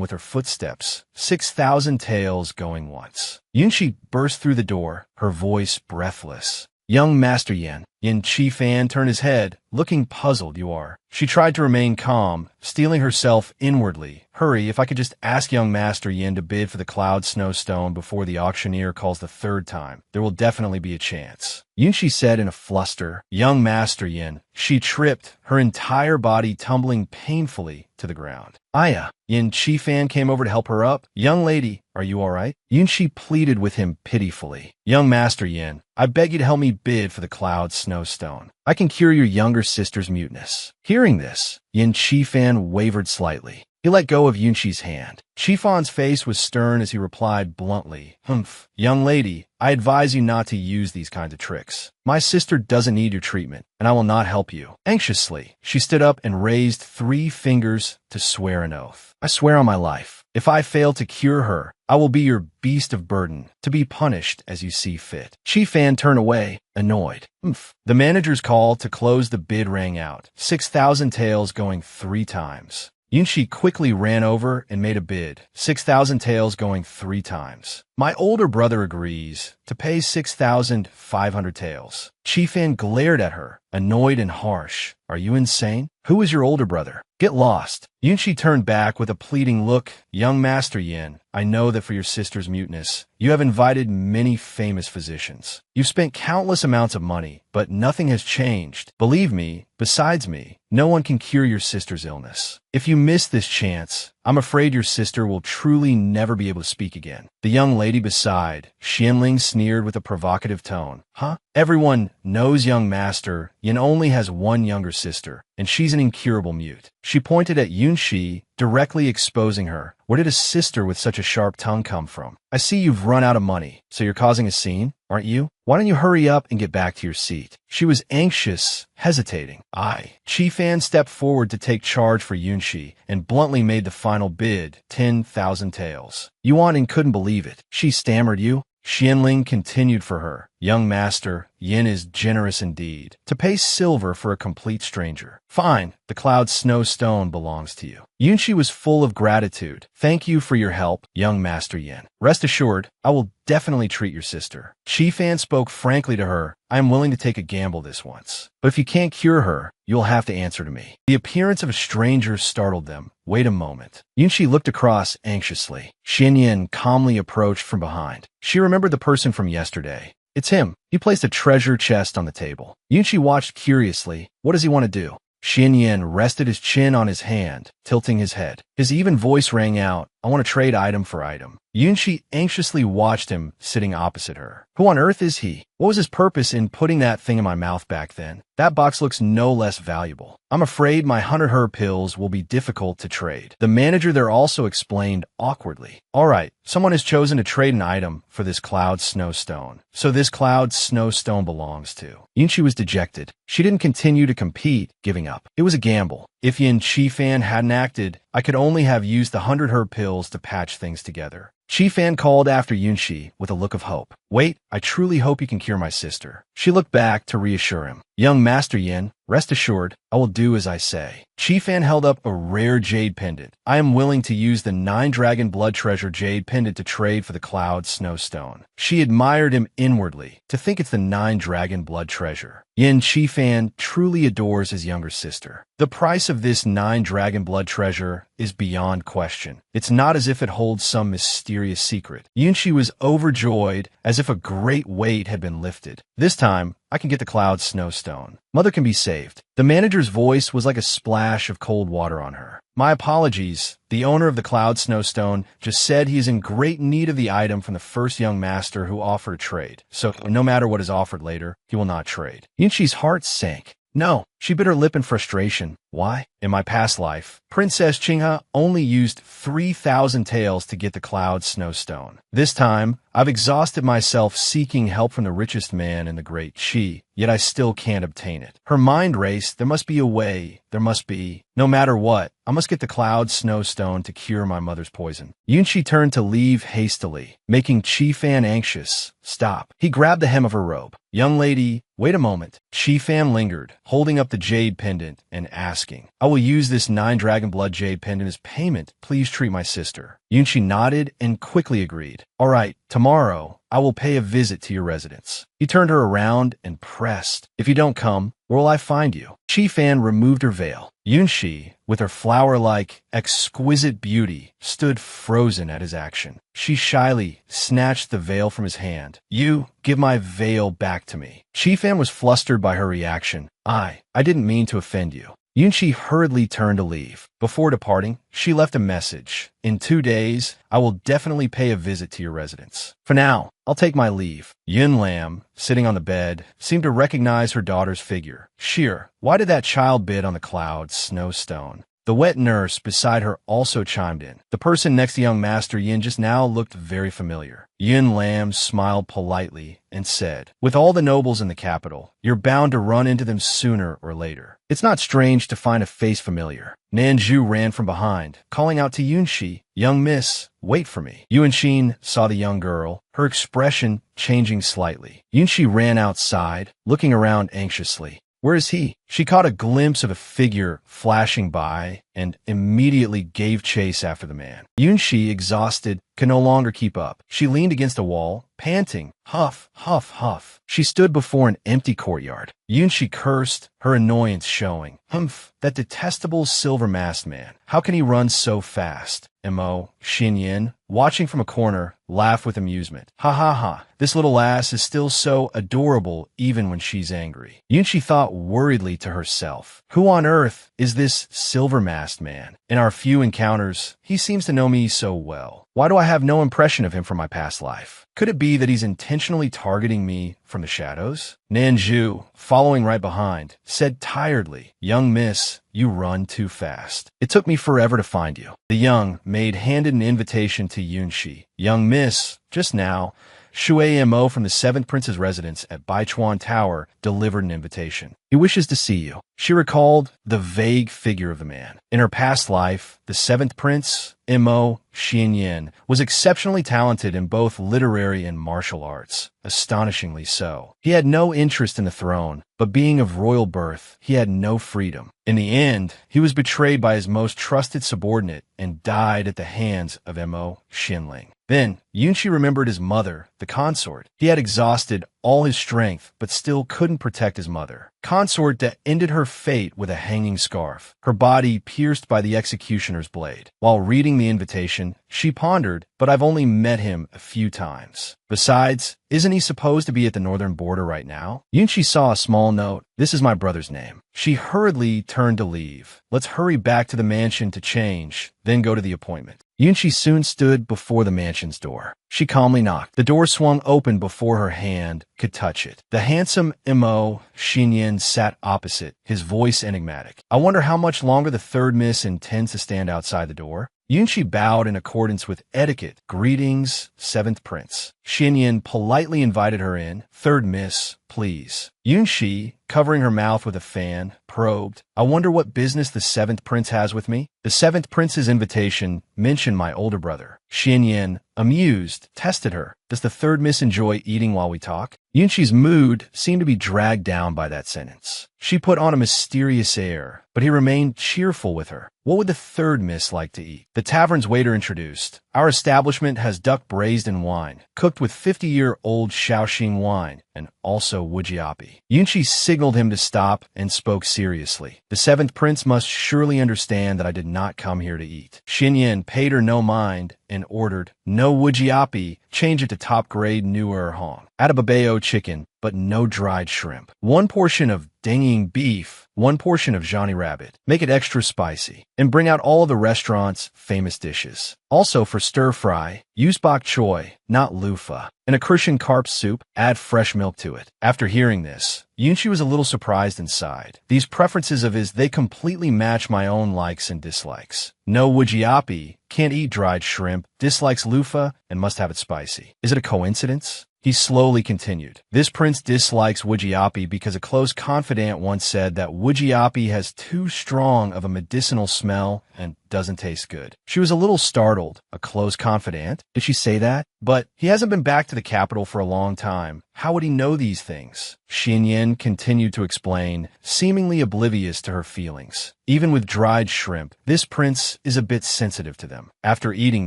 with her footsteps, 6,000 taels going once. Yunshi burst through the door, her voice breathless. Young Master Yen. Yin Qifan turned his head, looking puzzled. You are. She tried to remain calm, steeling herself inwardly. Hurry, if I could just ask young Master Yin to bid for the cloud snowstone before the auctioneer calls the third time, there will definitely be a chance. Yunshi said in a fluster. Young Master Yin. She tripped, her entire body tumbling painfully to the ground. Aya. Yin Qifan came over to help her up. Young lady, are you all right? Yunshi pleaded with him pitifully. Young Master Yin, I beg you to help me bid for the cloud snowstone. I can cure your younger sister's muteness. Hearing this, Yin Qifan wavered slightly. He let go of Yunshi's hand. Qifan's face was stern as he replied bluntly, Humph, young lady, I advise you not to use these kinds of tricks. My sister doesn't need your treatment, and I will not help you. Anxiously, she stood up and raised 3 fingers to swear an oath. I swear on my life, if I fail to cure her, I will be your beast of burden, to be punished as you see fit. Qifan turned away, annoyed. Humph. The manager's call to close the bid rang out, 6,000 taels going 3 times. Yunshi quickly ran over and made a bid, 6,000 taels going 3 times. My older brother agrees to pay 6,500 taels. Qifan glared at her, annoyed and harsh. Are you insane? Who is your older brother? Get lost. Yunshi turned back with a pleading look. Young Master Yin, I know that for your sister's muteness, you have invited many famous physicians. You've spent countless amounts of money, but nothing has changed. Believe me, besides me, no one can cure your sister's illness. If you miss this chance, I'm afraid your sister will truly never be able to speak again. The young lady beside, Xianling sneered with a provocative tone. Huh? Everyone knows young Master Yin only has one younger sister, and she's an incurable mute. She pointed at Yunshi, directly exposing her. Where did a sister with such a sharp tongue come from? I see you've run out of money, so you're causing a scene, aren't you? Why don't you hurry up and get back to your seat? She was anxious, hesitating. Qifan stepped forward to take charge for Yunshi and bluntly made the final bid, 10,000 taels. Yuan couldn't believe it. She stammered. You? Xianling continued for her. Young Master, Yin is generous indeed. To pay silver for a complete stranger. Fine, the cloud snow stone belongs to you. Yunshi was full of gratitude. Thank you for your help, young Master Yin. Rest assured, I will definitely treat your sister. Qifan spoke frankly to her. I am willing to take a gamble this once. But if you can't cure her, you'll have to answer to me." The appearance of a stranger startled them. Wait a moment. Yunshi looked across anxiously. Xinyan calmly approached from behind. She remembered the person from yesterday. It's him. He placed a treasure chest on the table. Yunshi watched curiously. What does he want to do? Xinyan rested his chin on his hand, tilting his head. His even voice rang out, "I want to trade item for item." Yunshi anxiously watched him sitting opposite her. Who on earth is he? What was his purpose in putting that thing in my mouth back then? That box looks no less valuable. I'm afraid my 100 herb pills will be difficult to trade. The manager there also explained awkwardly. All right, someone has chosen to trade an item for this cloud snowstone. So this cloud snowstone belongs to. Yunshi was dejected. She didn't continue to compete, giving up. It was a gamble. If Yin Qifan hadn't acted, I could only have used the 100 herb pills to patch things together. Qifan called after Yunshi with a look of hope. Wait, I truly hope you can cure my sister. She looked back to reassure him. Young Master Yin, rest assured, I will do as I say. Qifan held up a rare jade pendant. I am willing to use the 9-dragon blood treasure jade pendant to trade for the cloud snowstone. She admired him inwardly. To think it's the 9-dragon blood treasure. Yin Qifan truly adores his younger sister. The price of this 9-dragon blood treasure is beyond question. It's not as if it holds some mysterious secret. Yunshi was overjoyed, as if a great weight had been lifted. This time, I can get the cloud snowstone. Mother can be saved. The manager's voice was like a splash of cold water on her. My apologies. The owner of the cloud snowstone just said he is in great need of the item from the first young master who offered a trade. So no matter what is offered later, he will not trade. Yunshi's heart sank. No, she bit her lip in frustration. Why? In my past life, Princess Qinghe only used 3,000 taels to get the cloud snowstone. This time, I've exhausted myself seeking help from the richest man in the great Qi, yet I still can't obtain it. Her mind raced. There must be a way. There must be. No matter what, I must get the cloud snowstone to cure my mother's poison. Yunshi turned to leave hastily, making Qifan anxious. Stop. He grabbed the hem of her robe. Young lady, wait a moment. Qifan lingered, holding up the jade pendant and asking, I will use this 9-dragon blood jade pendant as payment. Please treat my sister. Yunshi nodded and quickly agreed. All right, tomorrow, I will pay a visit to your residence. He turned her around and pressed. If you don't come, where will I find you? Qifan removed her veil. Yunshi, with her flower-like, exquisite beauty, stood frozen at his action. She shyly snatched the veil from his hand. You, give my veil back to me. Qifan was flustered by her reaction. I didn't mean to offend you. Yunshi hurriedly turned to leave. Before departing, she left a message. In 2 days, I will definitely pay a visit to your residence. For now, I'll take my leave. Yun Lam, sitting on the bed, seemed to recognize her daughter's figure. Sheer, why did that child bid on the cloud snowstone? The wet nurse beside her also chimed in. The person next to young Master Yin just now looked very familiar. Yun Lam smiled politely and said, with all the nobles in the capital, you're bound to run into them sooner or later. It's not strange to find a face familiar. Nanju ran from behind, calling out to Yunshi, young miss, wait for me. Yuanxin saw the young girl, her expression changing slightly. Yunshi ran outside, looking around anxiously. Where is he? She caught a glimpse of a figure flashing by and immediately gave chase after the man. Yunshi, exhausted, could no longer keep up. She leaned against a wall, panting. Huff, huff, huff. She stood before an empty courtyard. Yunshi cursed, her annoyance showing. Humph, that detestable silver-masked man. How can he run so fast? Mo, Xinyan, watching from a corner, laughed with amusement. Ha ha ha, this little lass is still so adorable even when she's angry. Yunshi thought worriedly to herself. Who on earth is this silver-masked man? In our few encounters, he seems to know me so well. Why do I have no impression of him from my past life? Could it be that he's intentionally targeting me from the shadows? Nanju, following right behind, said tiredly, young miss, you run too fast. It took me forever to find you. The young maid handed an invitation to Yunshi. Young miss, just now, Shui Mo from the 7th Prince's residence at Baichuan Tower delivered an invitation. He wishes to see you. She recalled the vague figure of the man. In her past life, the 7th Prince, Mo Xianyan, was exceptionally talented in both literary and martial arts. Astonishingly so. He had no interest in the throne, but being of royal birth, he had no freedom. In the end, he was betrayed by his most trusted subordinate and died at the hands of Mo Xinling. Then, Yunchi remembered his mother, the consort. He had exhausted all his strength, but still couldn't protect his mother. Consort that ended her fate with a hanging scarf, her body pierced by the executioner's blade. While reading the invitation, she pondered, but I've only met him a few times. Besides, isn't he supposed to be at the northern border right now? Yunchi saw a small note. This is my brother's name. She hurriedly turned to leave. Let's hurry back to the mansion to change, then go to the appointment. Yunchi soon stood before the mansion's door. She calmly knocked. The door swung open before her hand could touch it. The handsome M.O. Xinyan sat opposite, his voice enigmatic. I wonder how much longer the third miss intends to stand outside the door. Yunchi bowed in accordance with etiquette. Greetings, seventh prince. Xinyan politely invited her in. Third miss, please. Yunchi, covering her mouth with a fan, probed. I wonder what business the seventh prince has with me? The seventh prince's invitation mentioned my older brother. Xinyan, amused, tested her. Does the third miss enjoy eating while we talk? Yunchi's mood seemed to be dragged down by that sentence. She put on a mysterious air, but he remained cheerful with her. What would the third miss like to eat? The tavern's waiter introduced. Our establishment has duck braised in wine, cooked with 50-year-old Shaoxing wine, and also wujiapi. Yunchi signaled him to stop and spoke seriously. The seventh prince must surely understand that I did not come here to eat. Xinyan paid her no mind and ordered, no wujiapi, change it to top-grade Nuer Hong. Add a babao chicken, but no dried shrimp. 1 portion of danging beef, 1 portion of Johnny Rabbit. Make it extra spicy. And bring out all of the restaurant's famous dishes. Also for stir-fry, use bok choy, not loofah. In a Christian carp soup, add fresh milk to it. After hearing this, Yunchi was a little surprised inside. These preferences of his, they completely match my own likes and dislikes. No wujiapi, can't eat dried shrimp, dislikes loofah, and must have it spicy. Is it a coincidence? He slowly continued. This prince dislikes wujiapi because a close confidant once said that wujiapi has too strong of a medicinal smell and doesn't taste good. She was a little startled. A close confidant? Did she say that? But he hasn't been back to the capital for a long time. How would he know these things? Xinyan continued to explain, seemingly oblivious to her feelings. Even with dried shrimp, this prince is a bit sensitive to them. After eating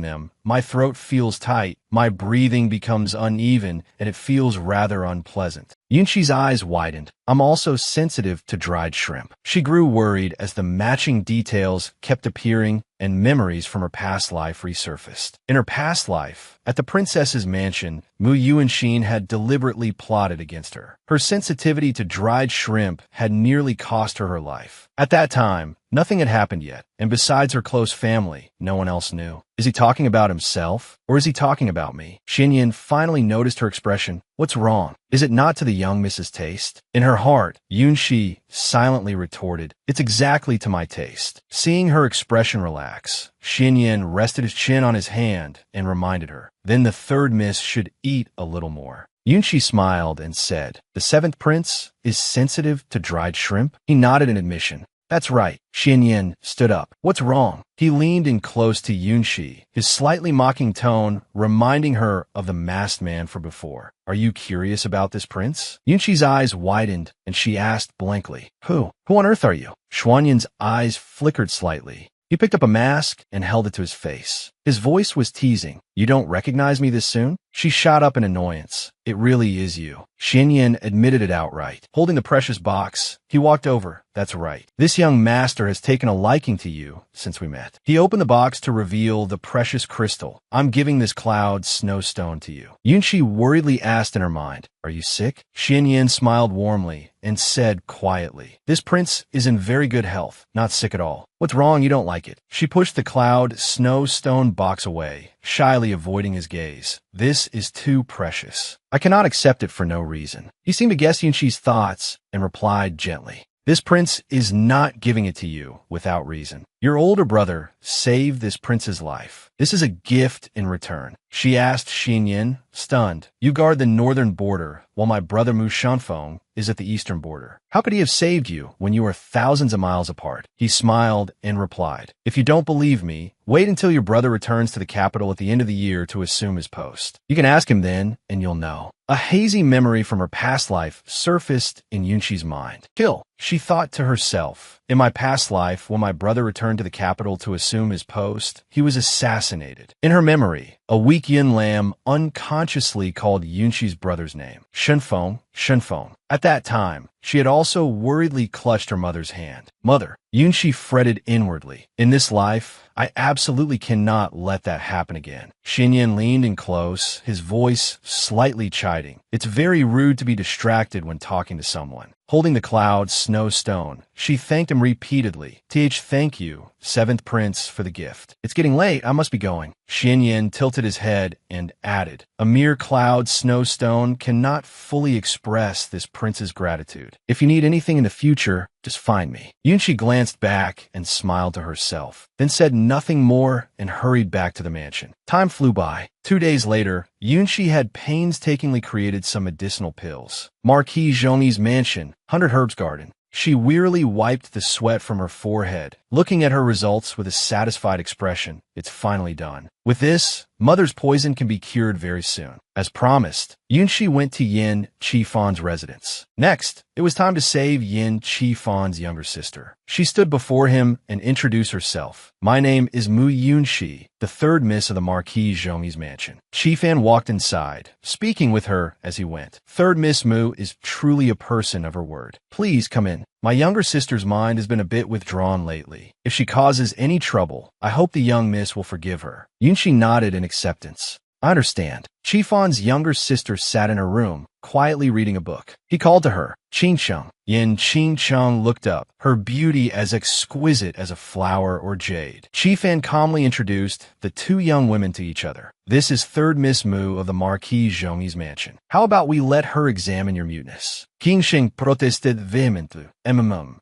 them, my throat feels tight, my breathing becomes uneven, and it feels rather unpleasant. Yunchi's eyes widened. I'm also sensitive to dried shrimp. She grew worried as the matching details kept appearing and memories from her past life resurfaced. In her past life, at the princess's mansion, Mu Yuanxin had deliberately plotted against her. Her sensitivity to dried shrimp had nearly cost her life. At that time, nothing had happened yet, and besides her close family, no one else knew. Is he talking about himself, or is he talking about me? Xinyan finally noticed her expression. What's wrong? Is it not to the young Mrs. taste? In her heart, Yunchi silently retorted, it's exactly to my taste. Seeing her expression relax, Xinyan rested his chin on his hand and reminded her, then the third miss should eat a little more. Yunchi smiled and said, the seventh prince is sensitive to dried shrimp? He nodded in admission. That's right. Xinyan stood up. What's wrong? He leaned in close to Yunchi, his slightly mocking tone reminding her of the masked man from before. Are you curious about this prince? Yunchi's eyes widened, and she asked blankly, Who on earth are you? Xuanyan's eyes flickered slightly. He picked up a mask and held it to his face. His voice was teasing. You don't recognize me this soon? She shot up in annoyance. It really is you. Xinyan admitted it outright. Holding the precious box, he walked over. That's right. This young master has taken a liking to you since we met. He opened the box to reveal the precious crystal. I'm giving this cloud snowstone to you. Yunchi worriedly asked in her mind, Are you sick? Xinyan smiled warmly and said quietly, This prince is in very good health, not sick at all. What's wrong? You don't like it. She pushed the cloud snowstone box away, shyly avoiding his gaze. This is too precious. I cannot accept it for no reason. He seemed to guess Yunchi's thoughts and replied gently, This prince is not giving it to you without reason. Your older brother saved this prince's life. This is a gift in return. She asked Xinyan, stunned. You guard the northern border, while my brother Mu Shanfeng is at the eastern border. How could he have saved you when you are thousands of miles apart? He smiled and replied, If you don't believe me, wait until your brother returns to the capital at the end of the year to assume his post. You can ask him then, and you'll know. A hazy memory from her past life surfaced in Yunchi's mind. Kill, she thought to herself. In my past life, when my brother returned returned to the capital to assume his post, he was assassinated. In her memory, a weak Yin lamb unconsciously called Yunqi's brother's name, Shenfeng, Shenfeng. At that time, she had also worriedly clutched her mother's hand. Mother, Yunqi fretted inwardly. In this life, I absolutely cannot let that happen again. Xinyan leaned in close, his voice slightly chiding. It's very rude to be distracted when talking to someone. Holding the cloud, Snow Stone, she thanked him repeatedly. Thank you, Seventh Prince, for the gift. It's getting late, I must be going. Xinyan tilted his head and added, a mere cloud, Snow Stone, cannot fully express this prince's gratitude. If you need anything in the future, just find me. Yunqi glanced back and smiled to herself, then said nothing more and hurried back to the mansion. Time flew by. 2 days later, Yunqi had painstakingly created some medicinal pills. Marquis Zhongyi's mansion, 100 Herbs Garden. She wearily wiped the sweat from her forehead, looking at her results with a satisfied expression. It's finally done. With this, mother's poison can be cured very soon. As promised, Yunqi went to Yin Qifan's residence. Next, it was time to save Yin Qifan's younger sister. She stood before him and introduced herself. My name is Mu Yunqi, the third miss of the Marquis Zhongyi's mansion. Qifan walked inside, speaking with her as he went. Third Miss Mu is truly a person of her word. Please come in. My younger sister's mind has been a bit withdrawn lately. If she causes any trouble, I hope the young miss will forgive her. Yunqi nodded in acceptance. I understand. Qifan's younger sister sat in her room, quietly reading a book. He called to her, Qingcheng. Yin Qingcheng looked up, her beauty as exquisite as a flower or jade. Qifan calmly introduced the two young women to each other. This is third Miss Mu of the Marquis Zhongyi's mansion. How about we let her examine your muteness? Qingcheng protested vehemently.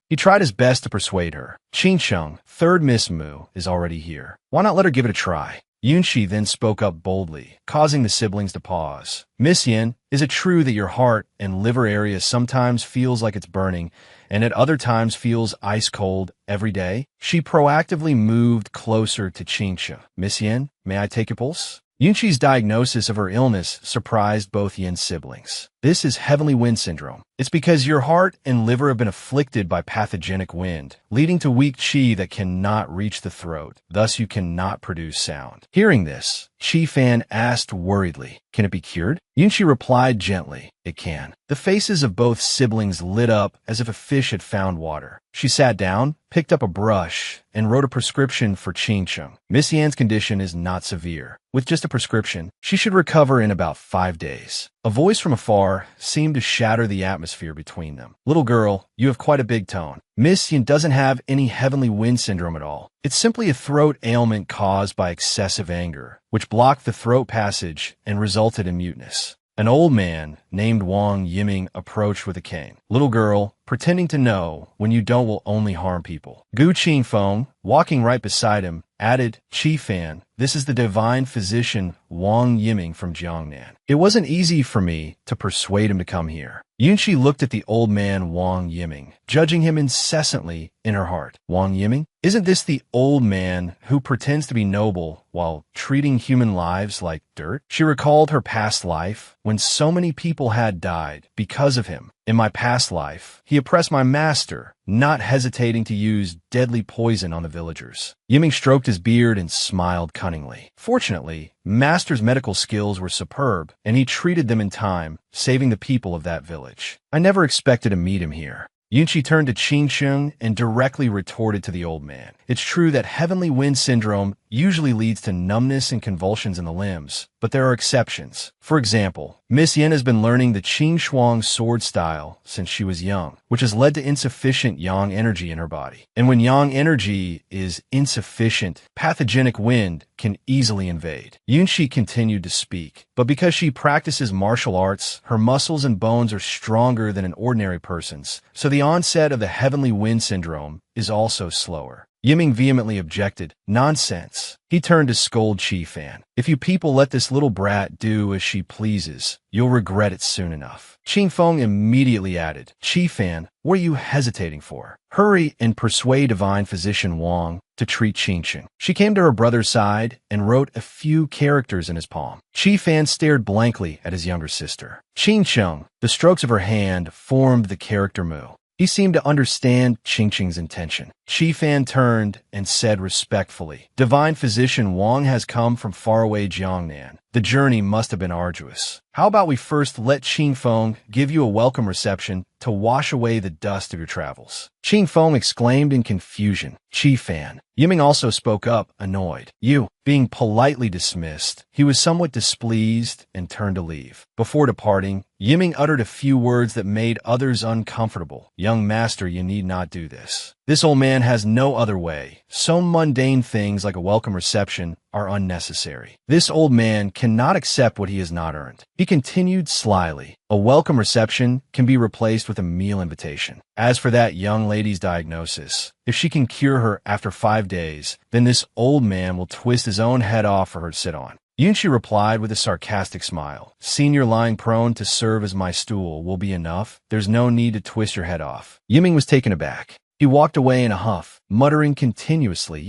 He tried his best to persuade her. Qingcheng, third Miss Mu, is already here. Why not let her give it a try? Yunqi then spoke up boldly, causing the siblings to pause. Miss Yin, is it true that your heart and liver area sometimes feels like it's burning, and at other times feels ice cold every day? She proactively moved closer to Qingcheng. Miss Yin, may I take your pulse? Yunqi's diagnosis of her illness surprised both Yin's siblings. This is heavenly wind syndrome. It's because your heart and liver have been afflicted by pathogenic wind, leading to weak qi that cannot reach the throat. Thus, you cannot produce sound. Hearing this, Qifan asked worriedly, can it be cured? Yunqi replied gently, it can. The faces of both siblings lit up as if a fish had found water. She sat down, picked up a brush, and wrote a prescription for Qingcheng. Miss Yan's condition is not severe. With just a prescription, she should recover in about 5 days. A voice from afar seemed to shatter the atmosphere between them. Little girl, you have quite a big tone. Miss Yin doesn't have any heavenly wind syndrome at all. It's simply a throat ailment caused by excessive anger, which blocked the throat passage and resulted in muteness. An old man named Wang Yiming approached with a cane. Little girl, pretending to know when you don't will only harm people. Gu Qingfeng, walking right beside him, added, Qifan, this is the divine physician Wang Yiming from Jiangnan. It wasn't easy for me to persuade him to come here. Yunqi looked at the old man Wang Yiming, judging him incessantly in her heart. Wang Yiming? Isn't this the old man who pretends to be noble while treating human lives like dirt? She recalled her past life when so many people had died because of him. In my past life, he oppressed my master, not hesitating to use deadly poison on the villagers. Yiming stroked his beard and smiled cunningly. Fortunately, Master's medical skills were superb, and he treated them in time, saving the people of that village. I never expected to meet him here. Yunqi turned to Qingcheng and directly retorted to the old man. It's true that heavenly wind syndrome usually leads to numbness and convulsions in the limbs, but there are exceptions. For example, Miss Yin has been learning the Qing Shuang sword style since she was young, which has led to insufficient yang energy in her body. And when yang energy is insufficient, pathogenic wind can easily invade. Yunqi continued to speak, but because she practices martial arts, her muscles and bones are stronger than an ordinary person's, so the onset of the heavenly wind syndrome is also slower. Yiming vehemently objected. Nonsense. He turned to scold Qifan. If you people let this little brat do as she pleases, you'll regret it soon enough. Qingfeng immediately added, Qifan, what are you hesitating for? Hurry and persuade divine physician Wang to treat Qingcheng. She came to her brother's side and wrote a few characters in his palm. Qifan stared blankly at his younger sister. Qingcheng, the strokes of her hand formed the character Mu. He seemed to understand Qingqing's intention. Qi Fan turned and said respectfully, "Divine Physician Wang has come from faraway Jiangnan. The journey must have been arduous. How about we first let Qing Feng give you a welcome reception to wash away the dust of your travels?" Qing Feng exclaimed in confusion. "Qi Fan." Yiming also spoke up, annoyed. "You." Being politely dismissed, he was somewhat displeased and turned to leave. Before departing, Yiming uttered a few words that made others uncomfortable. "Young master, you need not do this. This old man has no other way. So mundane things like a welcome reception are unnecessary. This old man cannot accept what he has not earned." He continued slyly, "A welcome reception can be replaced with a meal invitation. As for that young lady's diagnosis, if she can cure her after 5 days, then this old man will twist his own head off for her to sit on." Yunshi replied with a sarcastic smile, "Senior lying prone to serve as my stool will be enough. There's no need to twist your head off." Yiming was taken aback. He walked away in a huff, muttering continuously,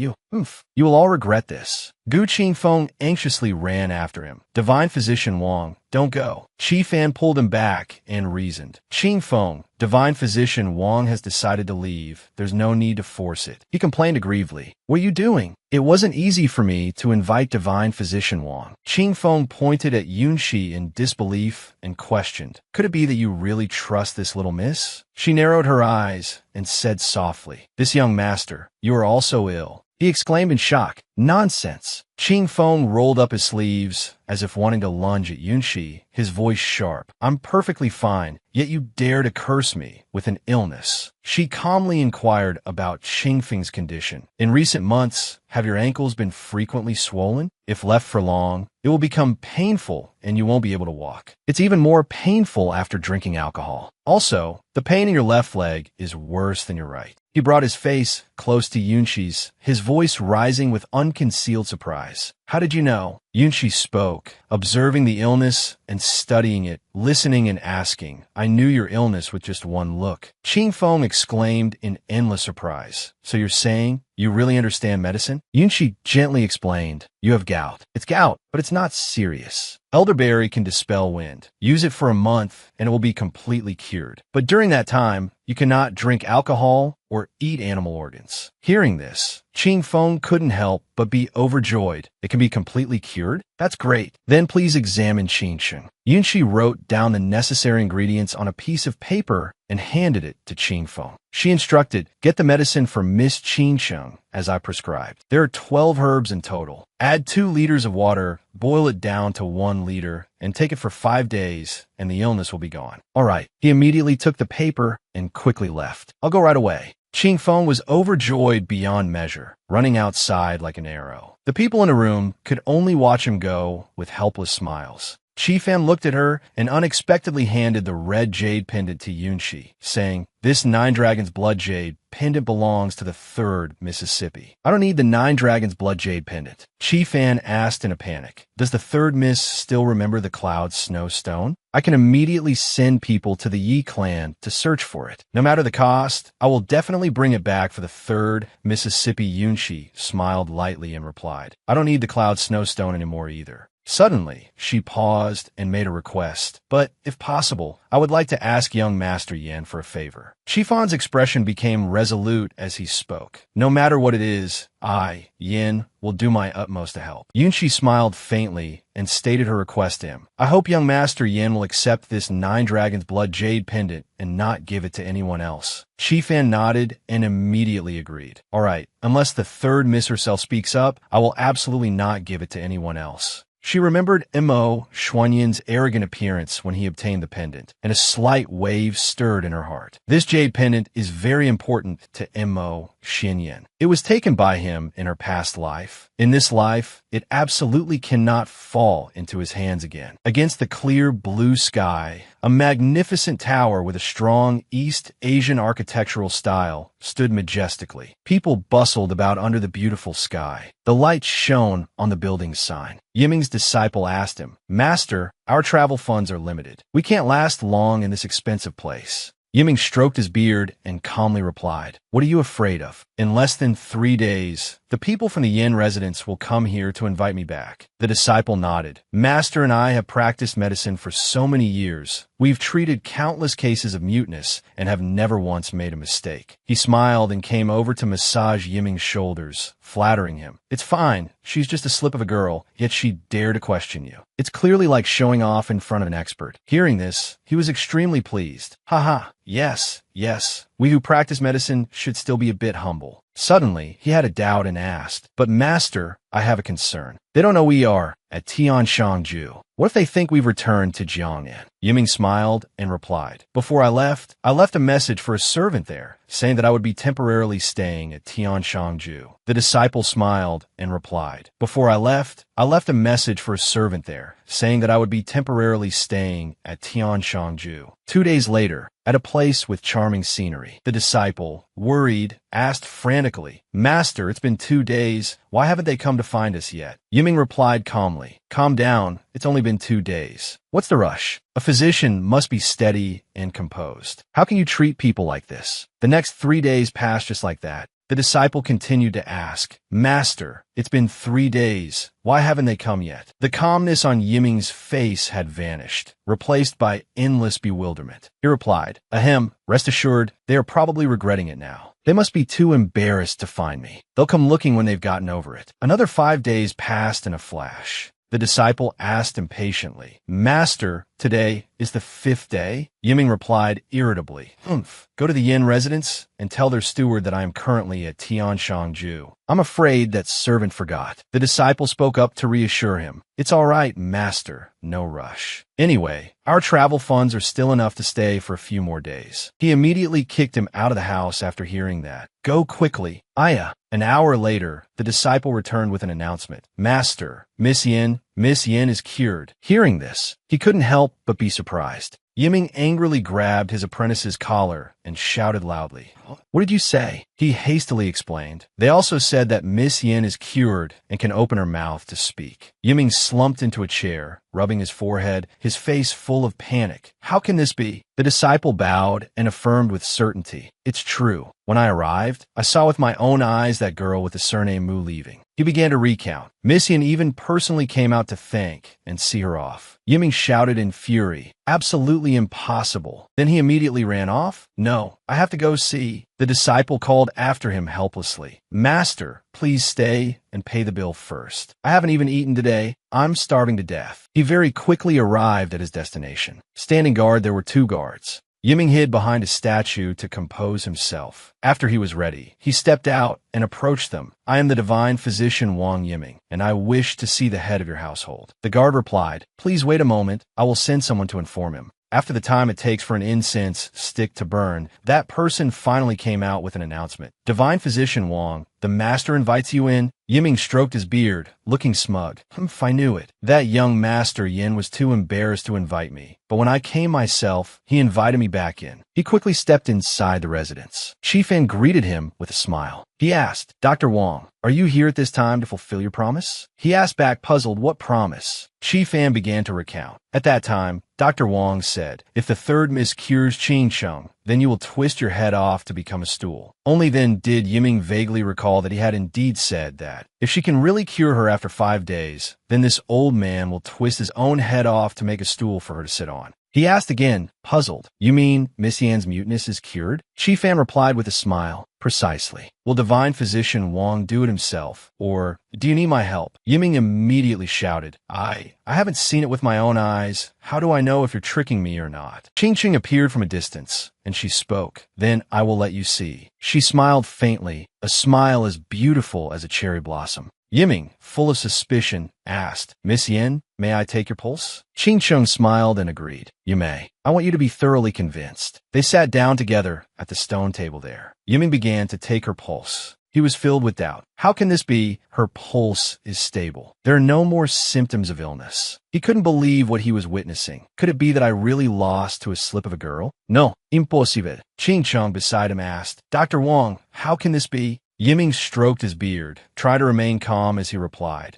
You will all regret this." Gu Qingfeng anxiously ran after him. "Divine Physician Wang, don't go." Qi Fan pulled him back and reasoned. "Qingfeng, Divine Physician Wang has decided to leave. There's no need to force it." He complained aggrievedly. "What are you doing? It wasn't easy for me to invite Divine Physician Wang." Qingfeng pointed at Yunshi in disbelief and questioned, "Could it be that you really trust this little miss?" She narrowed her eyes and said softly, "This young master, you are also ill." He exclaimed in shock, "Nonsense." Qingfeng rolled up his sleeves as if wanting to lunge at Yunshi, his voice sharp. "I'm perfectly fine, yet you dare to curse me with an illness." She calmly inquired about Qingfeng's condition. "In recent months, have your ankles been frequently swollen? If left for long, it will become painful and you won't be able to walk. It's even more painful after drinking alcohol. Also, the pain in your left leg is worse than your right." He brought his face close to Yunshi's, his voice rising with unconcealed surprise. "How did you know?" Yunshi spoke, observing the illness and studying it, listening and asking. "I knew your illness with just one look." Qingfeng exclaimed in endless surprise. "So you're saying you really understand medicine?" Yunshi gently explained. "You have gout. It's gout, but it's not serious. Elderberry can dispel wind. Use it for a month and it will be completely cured. But during that time, you cannot drink alcohol or eat animal organs." Hearing this, Qingfeng couldn't help but be overjoyed. "It can be completely cured? That's great. Then please examine Qingsheng." Yunshi wrote down the necessary ingredients on a piece of paper and handed it to Qingfeng. She instructed, "Get the medicine for Miss Qingsheng as I prescribed. There are 12 herbs in total. Add 2 liters of water, boil it down to 1 liter, and take it for 5 days, and the illness will be gone." "All right." He immediately took the paper and quickly left. "I'll go right away." Qingfeng was overjoyed beyond measure, running outside like an arrow. The people in the room could only watch him go with helpless smiles. Qi Fan looked at her and unexpectedly handed the red jade pendant to Yunshi, saying, "This 9 Dragons Blood Jade pendant belongs to the 3rd Mississippi." "I don't need the 9 Dragons Blood Jade pendant." Qi Fan asked in a panic, "Does the 3rd Miss still remember the Cloud Snow Stone? I can immediately send people to the Yi clan to search for it. No matter the cost, I will definitely bring it back for the 3rd Mississippi." Yunshi smiled lightly and replied, "I don't need the Cloud Snow Stone anymore either." Suddenly, she paused and made a request. "But, if possible, I would like to ask young Master Yan for a favor." Qifan's expression became resolute as he spoke. "No matter what it is, I, Yin, will do my utmost to help." Yunshi smiled faintly and stated her request to him. "I hope young Master Yin will accept this 9 Dragons Blood Jade pendant and not give it to anyone else." Qifan nodded and immediately agreed. "All right, unless the 3rd Miss herself speaks up, I will absolutely not give it to anyone else." She remembered Mo Xuanyin's arrogant appearance when he obtained the pendant, and a slight wave stirred in her heart. This jade pendant is very important to Mo Xuanyin. It was taken by him in her past life. In this life, it absolutely cannot fall into his hands again. Against the clear blue sky, a magnificent tower with a strong East Asian architectural style stood majestically. People bustled about under the beautiful sky. The light shone on the building's sign. Yiming's disciple asked him, "Master, our travel funds are limited. We can't last long in this expensive place. Yiming stroked his beard and calmly replied, "What are you afraid of? In less than 3 days, the people from the Yin residence will come here to invite me back." The disciple nodded. "Master and I have practiced medicine for so many years. We've treated countless cases of muteness and have never once made a mistake." He smiled and came over to massage Yiming's shoulders, flattering him. "It's fine. She's just a slip of a girl, yet she dared to question you. It's clearly like showing off in front of an expert." Hearing this, he was extremely pleased. "Haha, yes, yes. We who practice medicine should still be a bit humble." Suddenly, he had a doubt and asked, "But master, I have a concern. They don't know we are at Tianshangju. What if they think we've returned to Jiangnan?" Yiming smiled and replied, "Before I left a message for a servant there, saying that I would be temporarily staying at Tianshangju." The disciple smiled and replied, "Before I left a message for a servant there, saying that I would be temporarily staying at Tianshangju." 2 days later, at a place with charming scenery, the disciple, worried, asked frantically, "Master, it's been 2 days. Why haven't they come to find us yet?" Yiming replied calmly, "Calm down. It's only been 2 days. What's the rush? A physician must be steady and composed. How can you treat people like this?" The next 3 days passed just like that. The disciple continued to ask, "Master, it's been 3 days. Why haven't they come yet?" The calmness on Yiming's face had vanished, replaced by endless bewilderment. He replied, "Ahem, rest assured, they are probably regretting it now. They must be too embarrassed to find me. They'll come looking when they've gotten over it." Another 5 days passed in a flash. The disciple asked impatiently, "Master, today is the 5th day?" Yiming replied irritably, "Humph. Go to the Yin residence and tell their steward that I am currently at Tianshangju. I'm afraid that servant forgot." The disciple spoke up to reassure him, "It's all right, master. No rush. Anyway, our travel funds are still enough to stay for a few more days." He immediately kicked him out of the house after hearing that. "Go quickly, Aya." An hour later, the disciple returned with an announcement. "Master, Miss Yin is cured." Hearing this, he couldn't help but be surprised. Yiming angrily grabbed his apprentice's collar and shouted loudly, "What did you say?" He hastily explained, "They also said that Miss Yin is cured and can open her mouth to speak." Yiming slumped into a chair, rubbing his forehead, his face full of panic. "How can this be?" The disciple bowed and affirmed with certainty, "It's true. When I arrived, I saw with my own eyes that girl with the surname Mu leaving." He began to recount. Miss Yin even personally came out to thank and see her off. Yiming shouted in fury, "Absolutely impossible." Then he immediately ran off. "No, I have to go see." The disciple called after him helplessly, "Master, please stay and pay the bill first. I haven't even eaten today. I'm starving to death." He very quickly arrived at his destination. Standing guard, there were 2 guards. Yiming hid behind a statue to compose himself. After he was ready, he stepped out and approached them. "I am the divine physician Wang Yiming, and I wish to see the head of your household." The guard replied, "Please wait a moment. I will send someone to inform him." After the time it takes for an incense stick to burn, that person finally came out with an announcement. "Divine physician Wang, the master invites you in." Yiming stroked his beard, looking smug. "Humph, I knew it. That young master Yin was too embarrassed to invite me. But when I came myself, he invited me back in." He quickly stepped inside the residence. Chi Fan greeted him with a smile. He asked, "Dr. Wang, are you here at this time to fulfill your promise?" He asked back, puzzled, "What promise?" Chi Fan began to recount. At that time, Dr. Wang said, "If the 3rd Miss cures Qing Sheng, then you will twist your head off to become a stool." Only then did Yiming vaguely recall that he had indeed said that. If she can really cure her after 5 days, then this old man will twist his own head off to make a stool for her to sit on. He asked again, puzzled, "You mean Miss Yan's muteness is cured?" Chi Fan replied with a smile, "Precisely. Will divine physician Wang do it himself, or do you need my help?" Yiming immediately shouted, I haven't seen it with my own eyes. How do I know if you're tricking me or not?" Ching Ching appeared from a distance, and she spoke. "Then I will let you see." She smiled faintly, a smile as beautiful as a cherry blossom. Yiming, full of suspicion, asked, "Miss Yin, may I take your pulse?" Ching Chung smiled and agreed. "You may. I want you to be thoroughly convinced." They sat down together at the stone table there. Yiming began to take her pulse. He was filled with doubt. How can this be? Her pulse is stable. There are no more symptoms of illness. He couldn't believe what he was witnessing. Could it be that I really lost to a slip of a girl? No, impossible. Ching Chung beside him asked, "Dr. Wang, how can this be?" Yiming stroked his beard, tried to remain calm as he replied,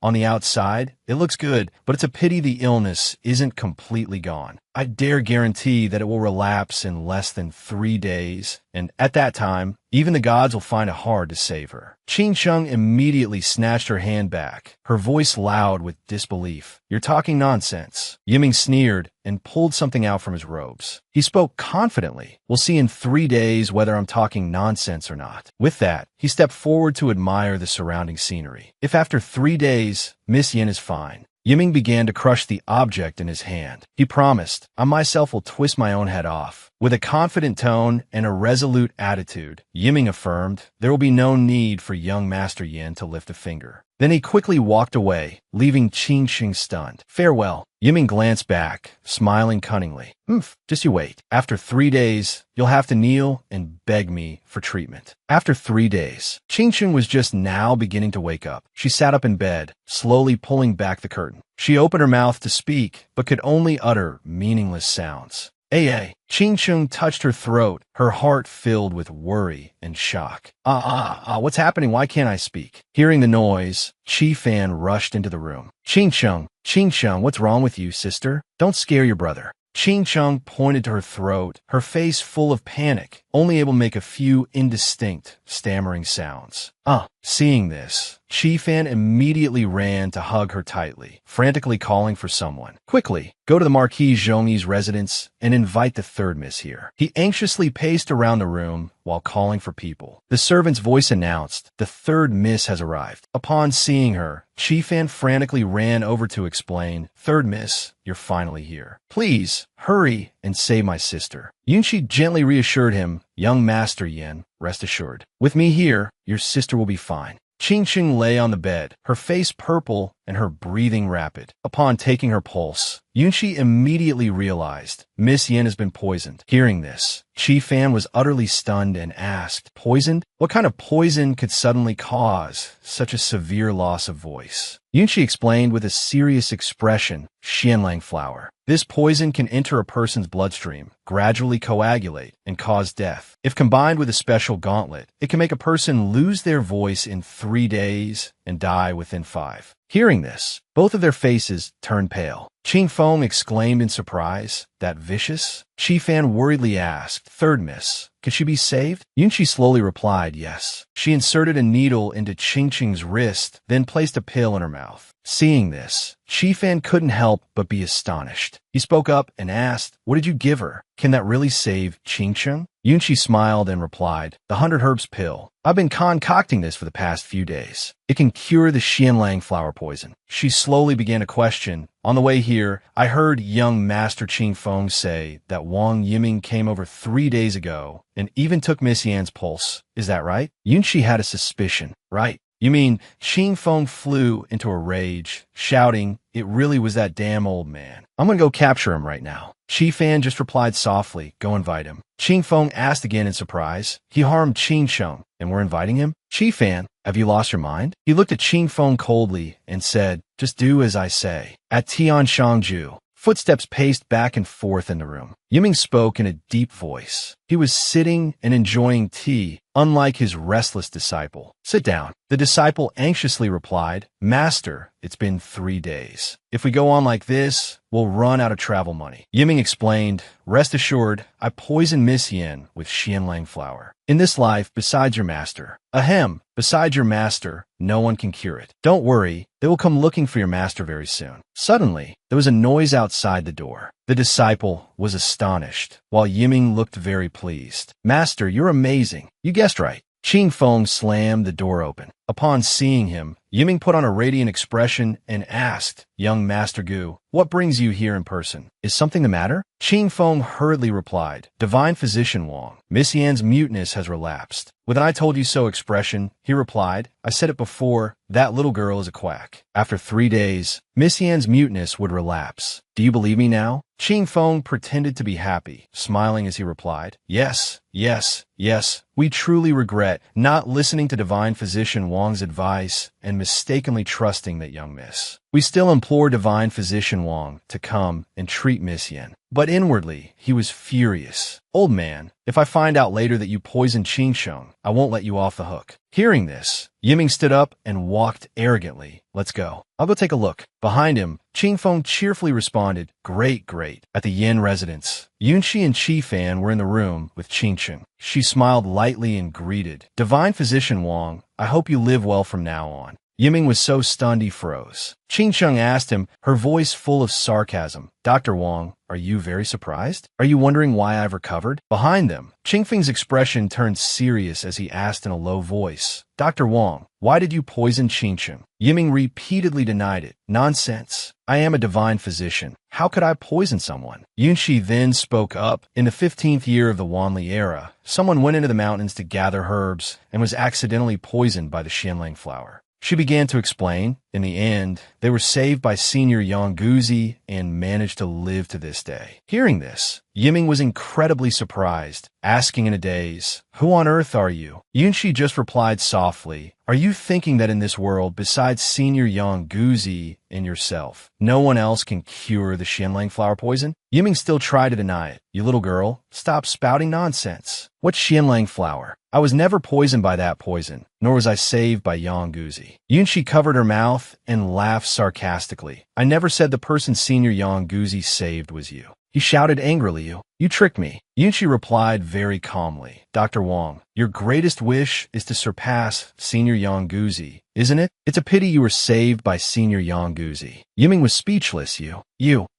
On the outside, it looks good, but it's a pity the illness isn't completely gone. I dare guarantee that it will relapse in less than 3 days, and at that time, even the gods will find it hard to save her. Qin Sheng immediately snatched her hand back, her voice loud with disbelief. "You're talking nonsense." Yiming sneered and pulled something out from his robes. He spoke confidently. "We'll see in 3 days whether I'm talking nonsense or not." With that, he stepped forward to admire the surrounding scenery. "If after 3 days, Miss Yin is fine." Yiming began to crush the object in his hand. He promised, "I myself will twist my own head off." With a confident tone and a resolute attitude, Yiming affirmed there will be no need for young Master Yin to lift a finger. Then he quickly walked away, leaving Qin Sheng stunned. "Farewell." Yiming glanced back, smiling cunningly. Just you wait. After 3 days, you'll have to kneel and beg me for treatment." After 3 days, Qin Sheng was just now beginning to wake up. She sat up in bed, slowly pulling back the curtain. She opened her mouth to speak, but could only utter meaningless sounds. Qin Sheng touched her throat, her heart filled with worry and shock. What's happening? Why can't I speak?" Hearing the noise, Qi Fan rushed into the room. Qin Sheng, what's wrong with you, sister? Don't scare your brother." Qin Sheng pointed to her throat, her face full of panic, only able to make a few indistinct, stammering sounds. Seeing this, Qi Fan immediately ran to hug her tightly, frantically calling for someone. "Quickly, go to the Marquis Zhongyi's residence and invite the third miss here." He anxiously paced around the room while calling for people. The servant's voice announced, "The third miss has arrived." Upon seeing her, Qi Fan frantically ran over to explain, "Third miss, you're finally here. Please, hurry and save my sister." Yunqi gently reassured him, "Young Master Yin, rest assured. With me here, your sister will be fine." Qin Sheng lay on the bed, her face purple and her breathing rapid. Upon taking her pulse, Yunqi immediately realized Miss Yin has been poisoned. Hearing this, Qi Fan was utterly stunned and asked, "Poisoned? What kind of poison could suddenly cause such a severe loss of voice?" Yunqi explained with a serious expression, "Xianlang flower. This poison can enter a person's bloodstream, gradually coagulate, and cause death. If combined with a special gauntlet, it can make a person lose their voice in 3 days and die within 5. Hearing this, both of their faces turned pale. Qin Feng exclaimed in surprise, "That vicious?" Qi Fan worriedly asked, "Third miss, could she be saved?" Yunqi slowly replied, "Yes." She inserted a needle into Qin Sheng's wrist, then placed a pill in her mouth. Seeing this, Qi Fan couldn't help but be astonished. He spoke up and asked, "What did you give her? Can that really save Qin Sheng?" Yunqi smiled and replied, "The 100 herbs pill. I've been concocting this for the past few days. It can cure the Xianlang flower poison." She slowly began to question, "On the way here, I heard young Master Qin Feng say that Wang Yiming came over 3 days ago and even took Miss Yan's pulse. Is that right?" Yunqi had a suspicion. "Right. You mean Qin Feng flew into a rage, shouting, 'It really was that damn old man. I'm gonna go capture him right now.'" Qi Fan just replied softly, "Go invite him." Qin Feng asked again in surprise, "He harmed Qin Sheng, and we're inviting him?" "Qi Fan, have you lost your mind?" He looked at Qin Feng coldly and said, "Just do as I say." At Tianshangju, footsteps paced back and forth in the room. Yiming spoke in a deep voice. He was sitting and enjoying tea, unlike his restless disciple. "Sit down." The disciple anxiously replied, "Master, it's been 3 days. If we go on like this, we'll run out of travel money." Yiming explained, "Rest assured, I poisoned Miss Yin with Xianlang flower. In this life, besides your master, besides your master, no one can cure it. Don't worry, they will come looking for your master very soon." Suddenly, there was a noise outside the door. The disciple was astonished, while Yiming looked very pleased. "Master, you're amazing. You guessed right." Qin Feng slammed the door open. Upon seeing him, Yiming put on a radiant expression and asked, "Young Master Gu, what brings you here in person? Is something the matter?" Qin Feng hurriedly replied, "Divine Physician Wang, Miss Yan's muteness has relapsed." With an "I told you so" expression, he replied, "I said it before, that little girl is a quack. After 3 days, Miss Yan's muteness would relapse. Do you believe me now?" Qin Feng pretended to be happy, smiling as he replied, "Yes, yes, yes. We truly regret not listening to Divine Physician Wang's advice and mistakenly trusting that young miss. We still implore Divine Physician Wang to come and treat Miss Yin." But inwardly, he was furious. Old man, if I find out later that you poisoned Qingsheng, I won't let you off the hook. Hearing this, Yiming stood up and walked arrogantly. Let's go. I'll go take a look. Behind him, Qingfeng cheerfully responded, great, great. At the Yin residence, Yunqi and Qi Fan were in the room with Qingsheng. She smiled lightly and greeted, Divine Physician Wang, I hope you live well from now on. Yiming was so stunned he froze. Qingsheng asked him, her voice full of sarcasm, Dr. Wang, are you very surprised? Are you wondering why I've recovered? Behind them, Qingfeng's expression turned serious as he asked in a low voice, Dr. Wang, why did you poison Qingsheng? Yiming repeatedly denied it. Nonsense. I am a divine physician. How could I poison someone? Yunqi then spoke up. In the 15th year of the Wanli era, someone went into the mountains to gather herbs and was accidentally poisoned by the xianlang flower. She began to explain. In the end, they were saved by Senior Yang Guzi and managed to live to this day. Hearing this, Yiming was incredibly surprised, asking in a daze, who on earth are you? Yunqi just replied softly, are you thinking that in this world, besides Senior Yang Guzi and yourself, no one else can cure the xianlang flower poison? Yiming still tried to deny it. You little girl, stop spouting nonsense. What's xianlang flower? I was never poisoned by that poison, nor was I saved by Yang Guzi. Yunqi covered her mouth and laughed sarcastically. I never said the person Senior Yang Guzi saved was you. He shouted angrily, you tricked me. Yunqi replied very calmly, Dr. Wang, your greatest wish is to surpass Senior Yang Guzi, isn't it? It's a pity you were saved by Senior Yang Guzi. Yiming was speechless,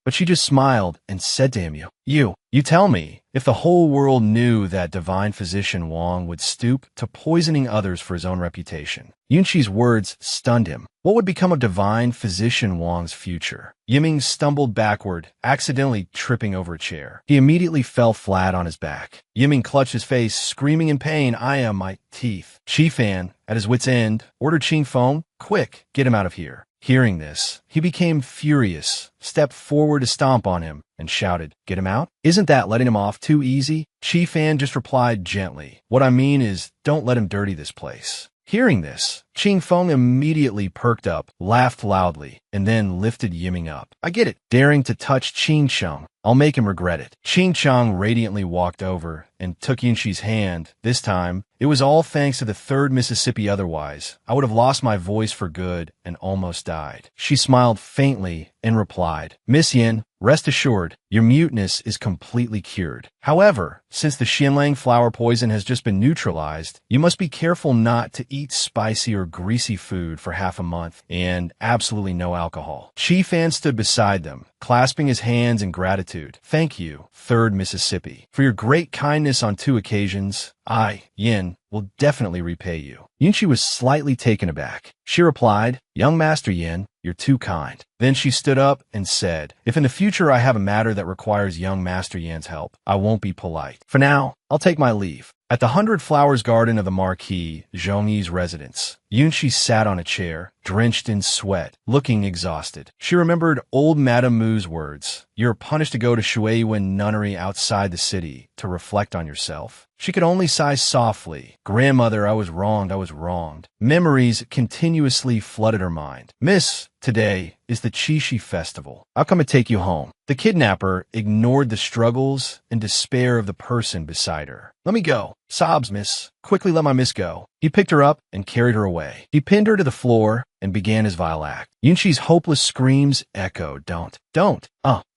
but she just smiled and said to him, you tell me, if the whole world knew that Divine Physician Wang would stoop to poisoning others for his own reputation. Yunqi's words stunned him. What would become of Divine Physician Wang's future? Yiming stumbled backward, accidentally tripping over a chair. He immediately fell flat on his back. Yiming clutched his face, screaming in pain, I am my teeth. Qi Fan, at his wit's end, ordered Qingfeng, quick, get him out of here. Hearing this, he became furious, stepped forward to stomp on him, and shouted, get him out? Isn't that letting him off too easy? Qi Fan just replied gently, what I mean is, don't let him dirty this place. Hearing this, Qingfeng immediately perked up, laughed loudly, and then lifted Yiming up. I get it, daring to touch Qingsheng. I'll make him regret it. Qingsheng radiantly walked over and took Yunqi's hand. This time, it was all thanks to the 3rd Mississippi otherwise. I would have lost my voice for good and almost died. She smiled faintly and replied, Miss Yin, rest assured, your muteness is completely cured. However, since the xianlang flower poison has just been neutralized, you must be careful not to eat spicy or greasy food for half a month and absolutely no alcohol. Qi Fan stood beside them, clasping his hands in gratitude. Thank you, 3rd Mississippi, for your great kindness on 2 occasions. I, Yin, will definitely repay you. Yunqi was slightly taken aback. She replied, young Master Yin, you're too kind. Then she stood up and said, if in the future I have a matter that requires young Master Yin's help, I won't be polite. For now, I'll take my leave. At the 100 Flowers Garden of the Marquis, Zhongyi's residence, Yunqi sat on a chair, drenched in sweat, looking exhausted. She remembered old Madame Mu's words, you're punished to go to Shuiyuan nunnery outside the city to reflect on yourself. She could only sigh softly. Grandmother, I was wronged. Memories continuously flooded her mind. Miss, today is the Qixi festival. I'll come and take you home. The kidnapper ignored the struggles and despair of the person beside her. Let me go. Sobs, miss. Quickly let my miss go. He picked her up and carried her away. He pinned her to the floor and began his vile act. Yunqi's hopeless screams echoed, don't.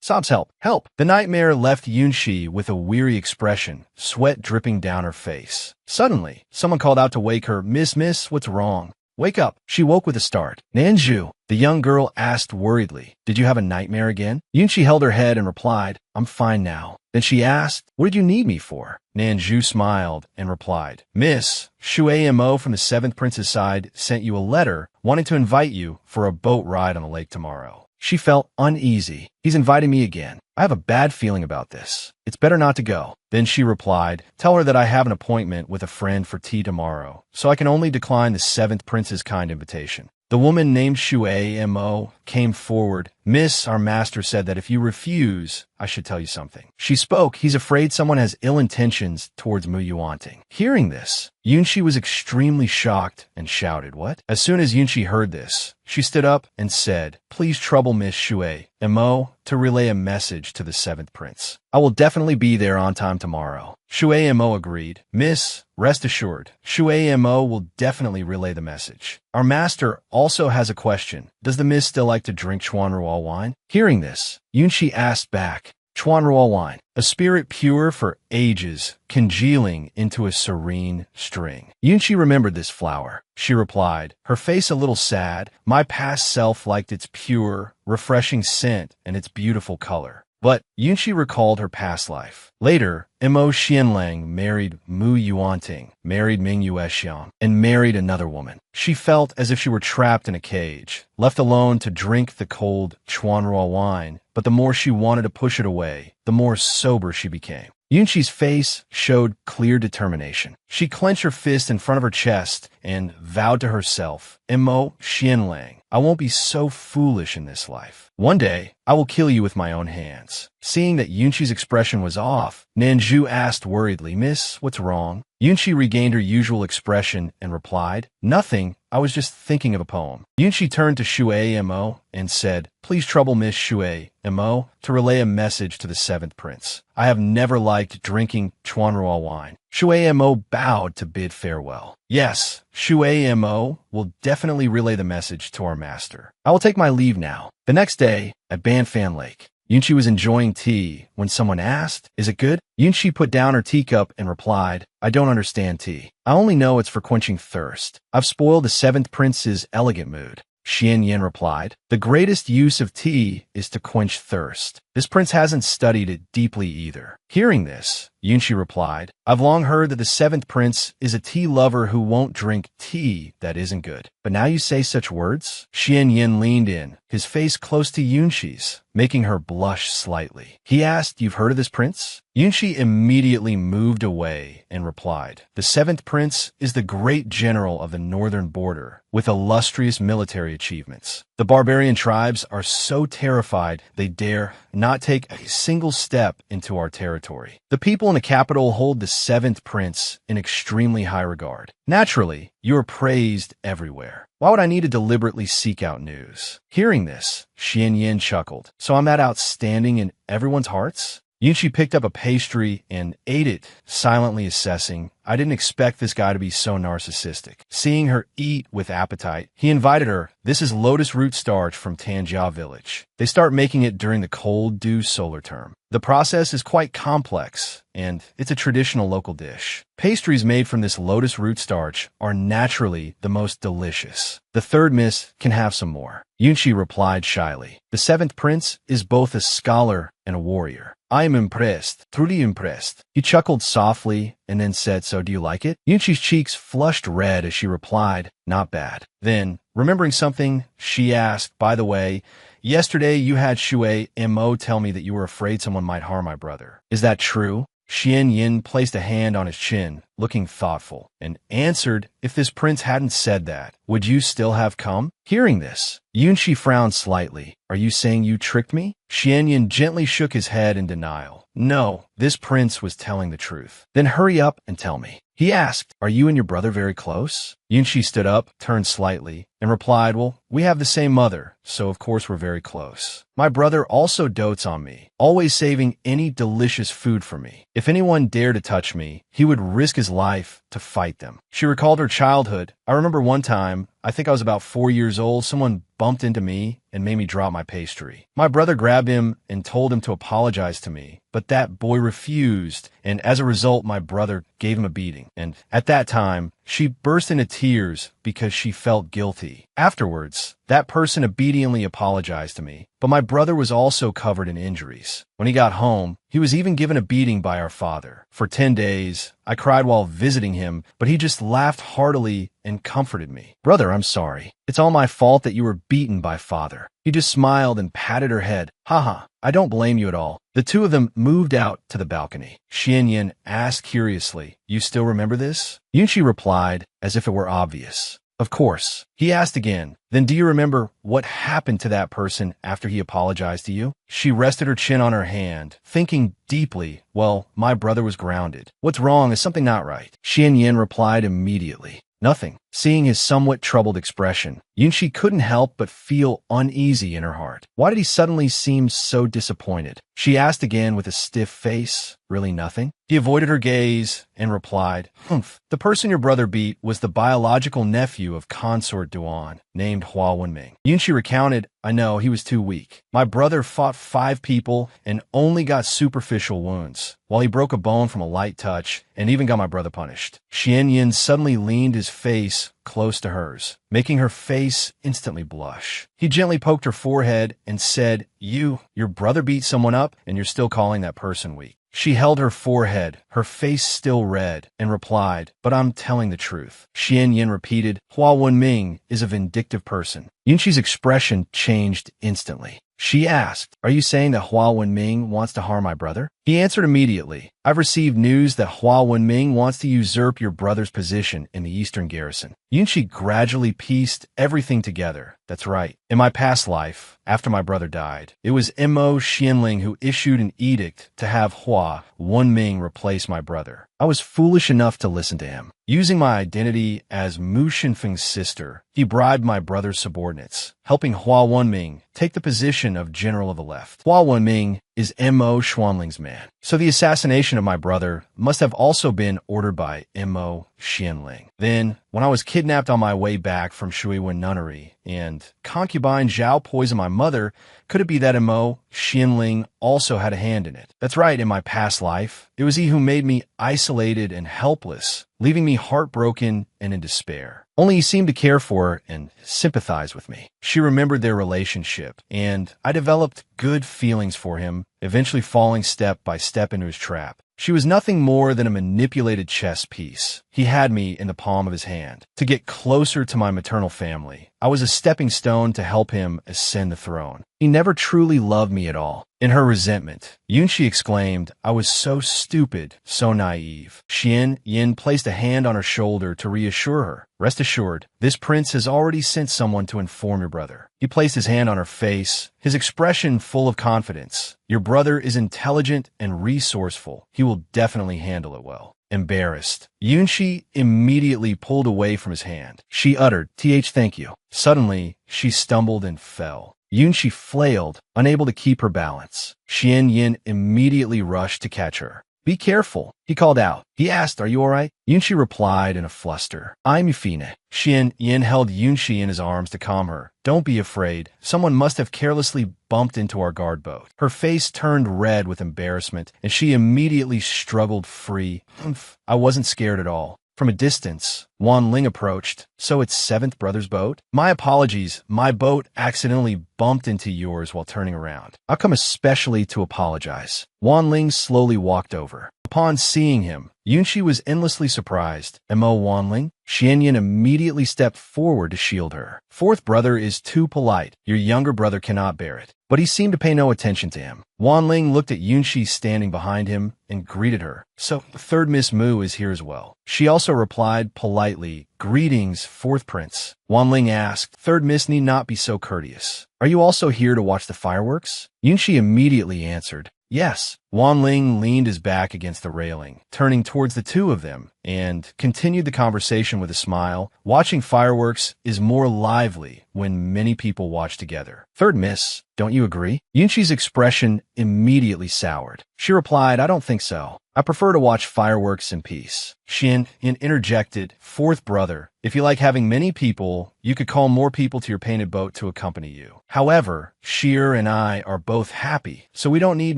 Sobs, help. The nightmare left Yunqi with a weary expression, sweat dripping down her face. Suddenly, someone called out to wake her, Miss, what's wrong? Wake up. She woke with a start. Nanju, the young girl asked worriedly, did you have a nightmare again? Yunqi held her head and replied, I'm fine now. Then she asked, what did you need me for? Nanju smiled and replied, Miss, Shui Mo from the 7th Prince's side sent you a letter wanting to invite you for a boat ride on the lake tomorrow. She felt uneasy. He's inviting me again. I have a bad feeling about this. It's better not to go. Then she replied, tell her that I have an appointment with a friend for tea tomorrow, so I can only decline the 7th Prince's kind invitation. The woman named Shui Mo came forward Miss, our master said that if you refuse, I should tell you something. She spoke. He's afraid someone has ill intentions towards Mu Yuanting. Hearing this, Yunshi was extremely shocked and shouted, "What?" As soon as Yunshi heard this, she stood up and said, "Please trouble Miss Shui Mo to relay a message to the seventh prince. I will definitely be there on time tomorrow." Shui Mo agreed. "Miss, rest assured, Shui Mo will definitely relay the message. Our master also has a question. Does the miss still like to drink Chuanruo wine?" Hearing this, Yunshi asked back, "Chuanruo wine, a spirit pure for ages, congealing into a serene string." Yunshi remembered this flower. She replied, her face a little sad. "My past self liked its pure, refreshing scent and its beautiful color." But Yunshi recalled her past life. Later, Mo Xianlang married Mu Yuanting, married Ming Yuexiang, and married another woman. She felt as if she were trapped in a cage, left alone to drink the cold Chuanruo wine, but the more she wanted to push it away, the more sober she became. Yunshi's face showed clear determination. She clenched her fist in front of her chest and vowed to herself, "Mo Xianlang, I won't be so foolish in this life. One day, I will kill you with my own hands." Seeing that Yunshi's expression was off, Nanju asked worriedly, "Miss, what's wrong?" Yunshi regained her usual expression and replied, "Nothing, I was just thinking of a poem." Yunshi turned to Shui Mo and said, "Please trouble Miss Shui Mo to relay a message to the seventh prince. I have never liked drinking Chuanruo wine." Shui Mo bowed to bid farewell. "Yes, Shui Mo will definitely relay the message to our master. I will take my leave now." The next day, at Banfan Lake, Yunshi was enjoying tea when someone asked, "Is it good?" Yunshi put down her teacup and replied, "I don't understand tea. I only know it's for quenching thirst. I've spoiled the seventh prince's elegant mood." Xian Yin replied, "The greatest use of tea is to quench thirst. This prince hasn't studied it deeply either." Hearing this, Yunshi replied, "I've long heard that the seventh prince is a tea lover who won't drink tea that isn't good. But now you say such words?" Xian Yin leaned in, his face close to Yunshi's, making her blush slightly. He asked, "You've heard of this prince?" Yunshi immediately moved away and replied, "The seventh prince is the great general of the northern border, with illustrious military achievements. The barbarian tribes are so terrified they dare not take a single step into our territory. The people in the capital hold the seventh prince in extremely high regard. Naturally, you are praised everywhere. Why would I need to deliberately seek out news?" Hearing this, Xian Yin chuckled. "So I'm that outstanding in everyone's hearts?" Yunshi picked up a pastry and ate it, silently assessing, "I didn't expect this guy to be so narcissistic." Seeing her eat with appetite, he invited her. "This is lotus root starch from Tanjia village. They start making it during the cold dew solar term. The process is quite complex, and it's a traditional local dish. Pastries made from this lotus root starch are naturally the most delicious. The third miss can have some more." Yunshi replied shyly, "The seventh prince is both a scholar and a warrior. I am impressed, truly impressed." He chuckled softly and then said, "So do you like it?" Yunshi's cheeks flushed red as she replied, "Not bad." Then, remembering something, she asked, "By the way, yesterday you had Shui Mo tell me that you were afraid someone might harm my brother. Is that true?" Xian Yin placed a hand on his chin, looking thoughtful, and answered, "If this prince hadn't said that, would you still have come?" Hearing this, Yunshi frowned slightly. "Are you saying you tricked me?" Xian Yin gently shook his head in denial. "No, this prince was telling the truth." "Then hurry up and tell me." He asked, "Are you and your brother very close?" Yunshi stood up, turned slightly, and replied, "Well, we have the same mother, so of course we're very close. My brother also dotes on me, always saving any delicious food for me. If anyone dared to touch me, he would risk his life to fight them." She recalled her childhood. "I remember one time, I think I was about 4 years old, someone bumped into me and made me drop my pastry. My brother grabbed him and told him to apologize to me, but that boy refused, and as a result, my brother gave him a beating. And at that time, she burst into tears because she felt guilty. Afterwards, that person obediently apologized to me, but my brother was also covered in injuries. When he got home, he was even given a beating by our father. For 10 days, I cried while visiting him, but he just laughed heartily and comforted me. Brother, I'm sorry. It's all my fault that you were beaten by father." He just smiled and patted her head. "Haha, I don't blame you at all." The two of them moved out to the balcony. Xian Yin asked curiously, "You still remember this?" Yunshi replied, as if it were obvious, Of course. He asked again, then do you remember what happened to that person after he apologized to you? She rested her chin on her hand, thinking deeply, well, my brother was grounded. What's wrong? Is something not right? Xian Yin replied immediately. Nothing. Seeing his somewhat troubled expression, Yunshi couldn't help but feel uneasy in her heart. Why did he suddenly seem so disappointed? She asked again with a stiff face. Really nothing? He avoided her gaze and replied, Humph. The person your brother beat was the biological nephew of Consort Duan, named Hua Wenming. Yunshi recounted, I know, he was too weak. My brother fought 5 people and only got superficial wounds, while he broke a bone from a light touch and even got my brother punished. Xian Yin suddenly leaned his face close to hers, making her face instantly blush. He gently poked her forehead and said, your brother beat someone up and you're still calling that person weak. She held her forehead, her face still red, and replied, but I'm telling the truth. Xian Yin repeated, Hua Wenming is a vindictive person. Yunshi's expression changed instantly. She asked, are you saying that Hua Wenming wants to harm my brother? He answered immediately, I've received news that Hua Wenming wants to usurp your brother's position in the Eastern Garrison. Yunshi gradually pieced everything together. That's right. In my past life, after my brother died, it was Mo Xianling who issued an edict to have Hua Wenming replace my brother. I was foolish enough to listen to him. Using my identity as Mu Xinfeng's sister, he bribed my brother's subordinates, helping Hua Wenming take the position of general of the left. Hua Wenming is Mo Xuanling's man. So the assassination of my brother must have also been ordered by Mo Xianling. Then, when I was kidnapped on my way back from Shuiwen Nunnery, and concubine Zhao poisoned my mother, could it be that Mo Xianling also had a hand in it? That's right, in my past life, it was he who made me isolated and helpless, leaving me heartbroken and in despair. Only he seemed to care for her and sympathize with me. She remembered their relationship, and I developed good feelings for him, eventually falling step by step into his trap. She was nothing more than a manipulated chess piece. He had me in the palm of his hand. To get closer to my maternal family, I was a stepping stone to help him ascend the throne. He never truly loved me at all. In her resentment, Yunshi exclaimed, I was so stupid, so naive. Xian Yin placed a hand on her shoulder to reassure her. Rest assured, this prince has already sent someone to inform your brother. He placed his hand on her face, his expression full of confidence. Your brother is intelligent and resourceful. He will definitely handle it well. Embarrassed, Yunshi immediately pulled away from his hand. She uttered, thank you. Suddenly, she stumbled and fell. Yunshi flailed, unable to keep her balance. Xian Yin immediately rushed to catch her. Be careful, he called out. He asked, are you all right? Yunshi replied in a fluster. I'm fine. Xian Yin held Yunshi in his arms to calm her. Don't be afraid. Someone must have carelessly bumped into our guard boat. Her face turned red with embarrassment, and she immediately struggled free. Humph. I wasn't scared at all. From a distance, Wan Ling approached. So it's 7th Brother's boat? My apologies. My boat accidentally bumped into yours while turning around. I'll come especially to apologize. Wan Ling slowly walked over. Upon seeing him, Yunshi was endlessly surprised. Mo Wanling? Xian Yin immediately stepped forward to shield her. 4th brother is too polite. Your younger brother cannot bear it. But he seemed to pay no attention to him. Wanling looked at Yunshi standing behind him and greeted her. So, 3rd Miss Mu is here as well. She also replied politely, Greetings, 4th Prince. Wanling asked, 3rd Miss need not be so courteous. Are you also here to watch the fireworks? Yunshi immediately answered, Yes. Wanling leaned his back against the railing, turning towards the two of them, and continued the conversation with a smile. Watching fireworks is more lively when many people watch together. 3rd Miss, don't you agree? Yunshi's expression immediately soured. She replied, I don't think so. I prefer to watch fireworks in peace. Xian Yin interjected, 4th brother, if you like having many people, you could call more people to your painted boat to accompany you. However, Shir and I are both happy, so we don't need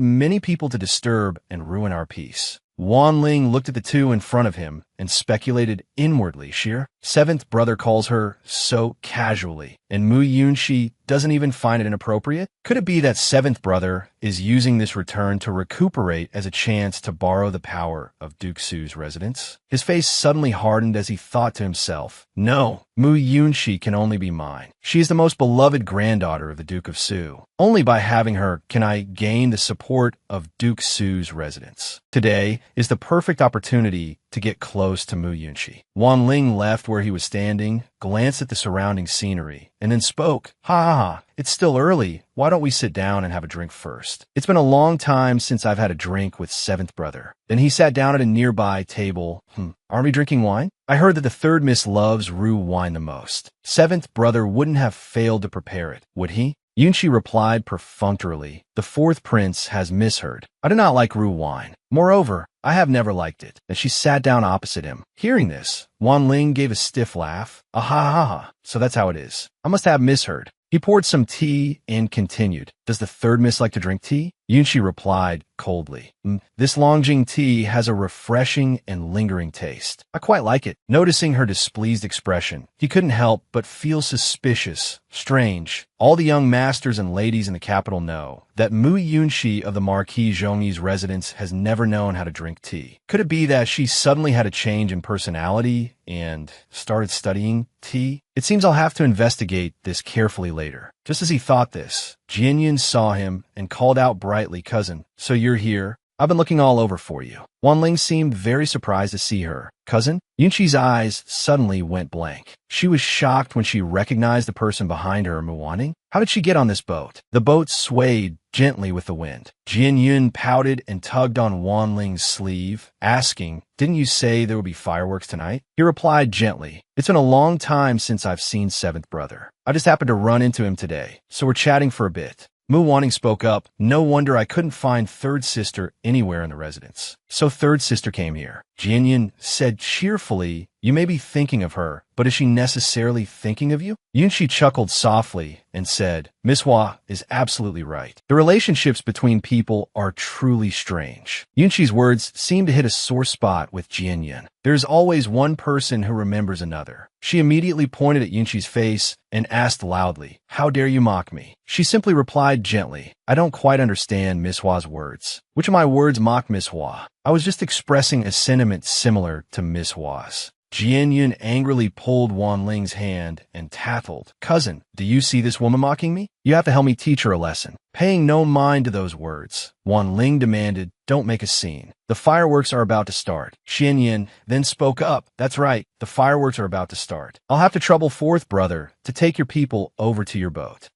many people to disturb and ruin our peace. Wanling looked at the two in front of him and speculated inwardly, Shir. 7th brother calls her so casually, and Mu Yunshi doesn't even find it inappropriate? Could it be that 7th brother is using this return to recuperate as a chance to borrow the power of Duke Su's residence? His face suddenly hardened as he thought to himself, No, Mu Yunshi can only be mine. She is the most beloved granddaughter of the Duke of Su. Only by having her can I gain the support of Duke Su's residence. Today is the perfect opportunity to get close to Mu Yunshi. Wan Ling left where he was standing, glanced at the surrounding scenery, and then spoke. Ha ha ha, it's still early. Why don't we sit down and have a drink first? It's been a long time since I've had a drink with seventh brother. Then he sat down at a nearby table. Aren't we drinking wine? I heard that the third miss loves Ru wine the most. Seventh brother wouldn't have failed to prepare it, would he? Yunshi replied perfunctorily. The fourth prince has misheard. I do not like Ru wine. Moreover, I have never liked it. And she sat down opposite him. Hearing this, Wan Ling gave a stiff laugh. Ah ha ha ha. So that's how it is. I must have misheard. He poured some tea and continued. Does the third miss like to drink tea? Yunshi replied coldly. This Longjing tea has a refreshing and lingering taste. I quite like it. Noticing her displeased expression, he couldn't help but feel suspicious. Strange. All the young masters and ladies in the capital know that Mu Yunshi of the Marquis Zhongyi's residence has never known how to drink tea. Could it be that she suddenly had a change in personality and started studying tea? It seems I'll have to investigate this carefully later. Just as he thought this, Jianyun saw him and called out brightly, Cousin, so you're here? I've been looking all over for you. Wan Ling seemed very surprised to see her. Cousin? Yunshi's eyes suddenly went blank. She was shocked when she recognized the person behind her, Muwaning. How did she get on this boat? The boat swayed gently with the wind. Jianyun pouted and tugged on Wan Ling's sleeve, asking, Didn't you say there would be fireworks tonight? He replied gently, It's been a long time since I've seen seventh brother. I just happened to run into him today, so we're chatting for a bit. Mu Wanting spoke up. No wonder I couldn't find third sister anywhere in the residence. So third sister came here. Jianyun said cheerfully, You may be thinking of her, but is she necessarily thinking of you? Yunshi chuckled softly and said, Miss Hua is absolutely right. The relationships between people are truly strange. Yunshi's words seemed to hit a sore spot with Jianyun. There's always one person who remembers another. She immediately pointed at Yunshi's face and asked loudly, How dare you mock me? She simply replied gently, I don't quite understand Miss Hua's words. Which of my words mock Miss Hua? I was just expressing a sentiment similar to Miss Hua's. Jianyun angrily pulled Wan Ling's hand and tattled. Cousin, do you see this woman mocking me? You have to help me teach her a lesson. Paying no mind to those words, Wan Ling demanded, Don't make a scene. The fireworks are about to start. Jianyun then spoke up. That's right, the fireworks are about to start. I'll have to trouble fourth brother to take your people over to your boat.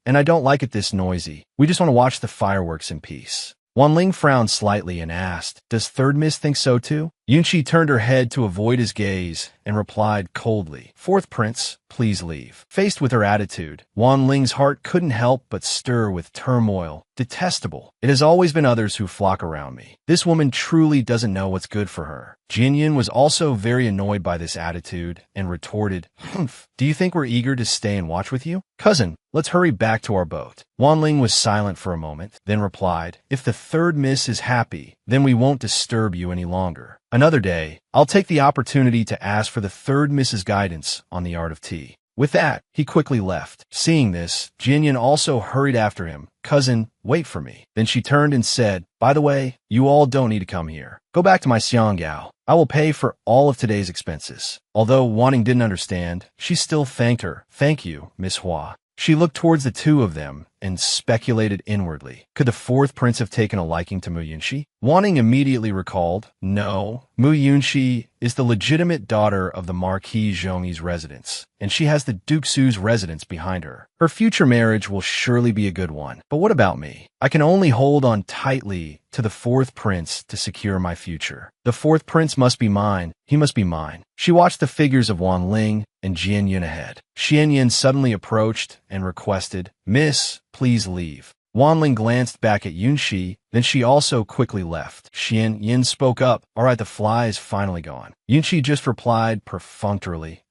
And I don't like it this noisy. We just want to watch the fireworks in peace. Wan Ling frowned slightly and asked, Does third miss think so too? Yunshi turned her head to avoid his gaze and replied coldly, Fourth prince, please leave. Faced with her attitude, Wan Ling's heart couldn't help but stir with turmoil. Detestable. It has always been others who flock around me. This woman truly doesn't know what's good for her. Jianyun was also very annoyed by this attitude and retorted, Humph, do you think we're eager to stay and watch with you? Cousin, let's hurry back to our boat. Wan Ling was silent for a moment, then replied, If the third miss is happy, then we won't disturb you any longer. Another day, I'll take the opportunity to ask for the third miss's guidance on the art of tea. With that, he quickly left. Seeing this, Jianyun also hurried after him. Cousin, wait for me. Then she turned and said, By the way, you all don't need to come here. Go back to my Xianggao. I will pay for all of today's expenses. Although Wanting didn't understand, she still thanked her. Thank you, Miss Hua. She looked towards the two of them and speculated inwardly. Could the fourth prince have taken a liking to Mu Yunshi? Wanting immediately recalled, No, Mu Yunshi is the legitimate daughter of the Marquis Zhongyi's residence, and she has the Duke Su's residence behind her. Her future marriage will surely be a good one. But what about me? I can only hold on tightly to the fourth prince to secure my future. The fourth prince must be mine. He must be mine. She watched the figures of Wan Ling and Jianyun ahead. Jianyun suddenly approached and requested, Miss, please leave. Wan Ling glanced back at Yunshi, then she also quickly left. Jianyun spoke up. All right, the fly is finally gone. Yunshi just replied perfunctorily.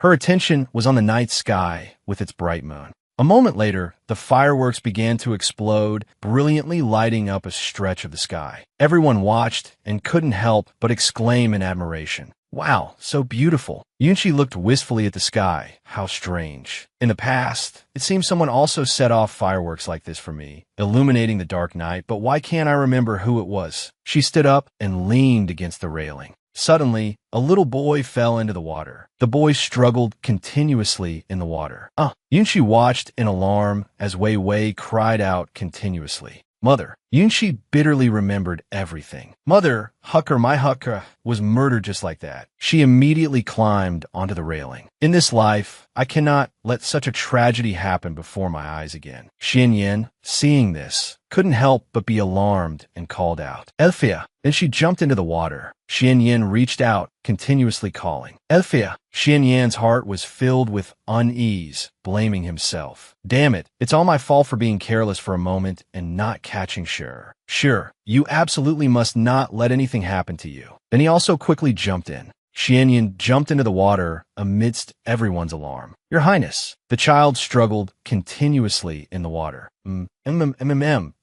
Her attention was on the night sky with its bright moon. A moment later, the fireworks began to explode, brilliantly lighting up a stretch of the sky. Everyone watched and couldn't help but exclaim in admiration. Wow, so beautiful. Yunshi looked wistfully at the sky. How strange. In the past, it seems someone also set off fireworks like this for me, illuminating the dark night, but why can't I remember who it was? She stood up and leaned against the railing. Suddenly, a little boy fell into the water. The boy struggled continuously in the water. Yunshi watched in alarm as Wei Wei cried out continuously. Mother, Yunshi bitterly remembered everything. Mother, Hucker, my Hucker, was murdered just like that. She immediately climbed onto the railing. In this life, I cannot let such a tragedy happen before my eyes again. Xian Yin, seeing this, couldn't help but be alarmed and called out, Elfia. Then she jumped into the water. Xian Yin reached out, continuously calling, Elfia. Xian Yan's heart was filled with unease, blaming himself. Damn it, it's all my fault for being careless for a moment and not catching Sure. Sure, you absolutely must not let anything happen to you. Then he also quickly jumped in. Xian Yin jumped into the water amidst everyone's alarm. Your Highness, the child struggled continuously in the water.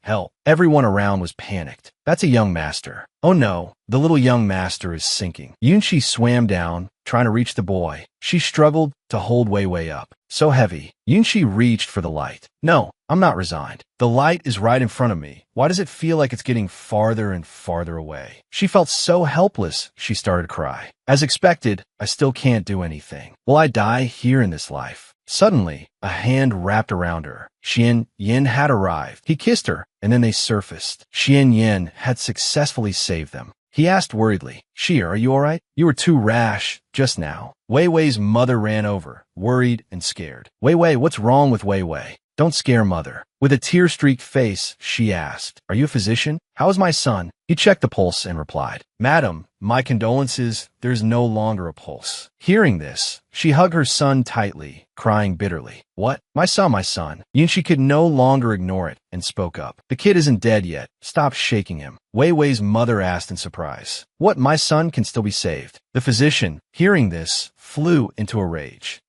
Help. Everyone around was panicked. That's a young master. Oh no, the little young master is sinking. Yunshi swam down, trying to reach the boy. She struggled to hold Wei Wei up. So heavy. Yunshi reached for the light. No, I'm not resigned. The light is right in front of me. Why does it feel like it's getting farther and farther away? She felt so helpless, she started to cry. As expected, I still can't do anything. Will I die here in this life? Suddenly, a hand wrapped around her. Xian Yin had arrived. He kissed her, and then they surfaced. Xian Yin had successfully saved them. He asked worriedly, Shia, are you all right? You were too rash just now. Wei Wei's mother ran over, worried and scared. Wei Wei, what's wrong with Wei Wei? Don't scare mother. With a tear-streaked face, she asked, Are you a physician? How is my son? He checked the pulse and replied, Madam, my condolences, there's no longer a pulse. Hearing this, she hugged her son tightly, crying bitterly. What? My son. Yunshi could no longer ignore it and spoke up. The kid isn't dead yet. Stop shaking him. Wei Wei's mother asked in surprise. What? My son can still be saved. The physician, hearing this, flew into a rage.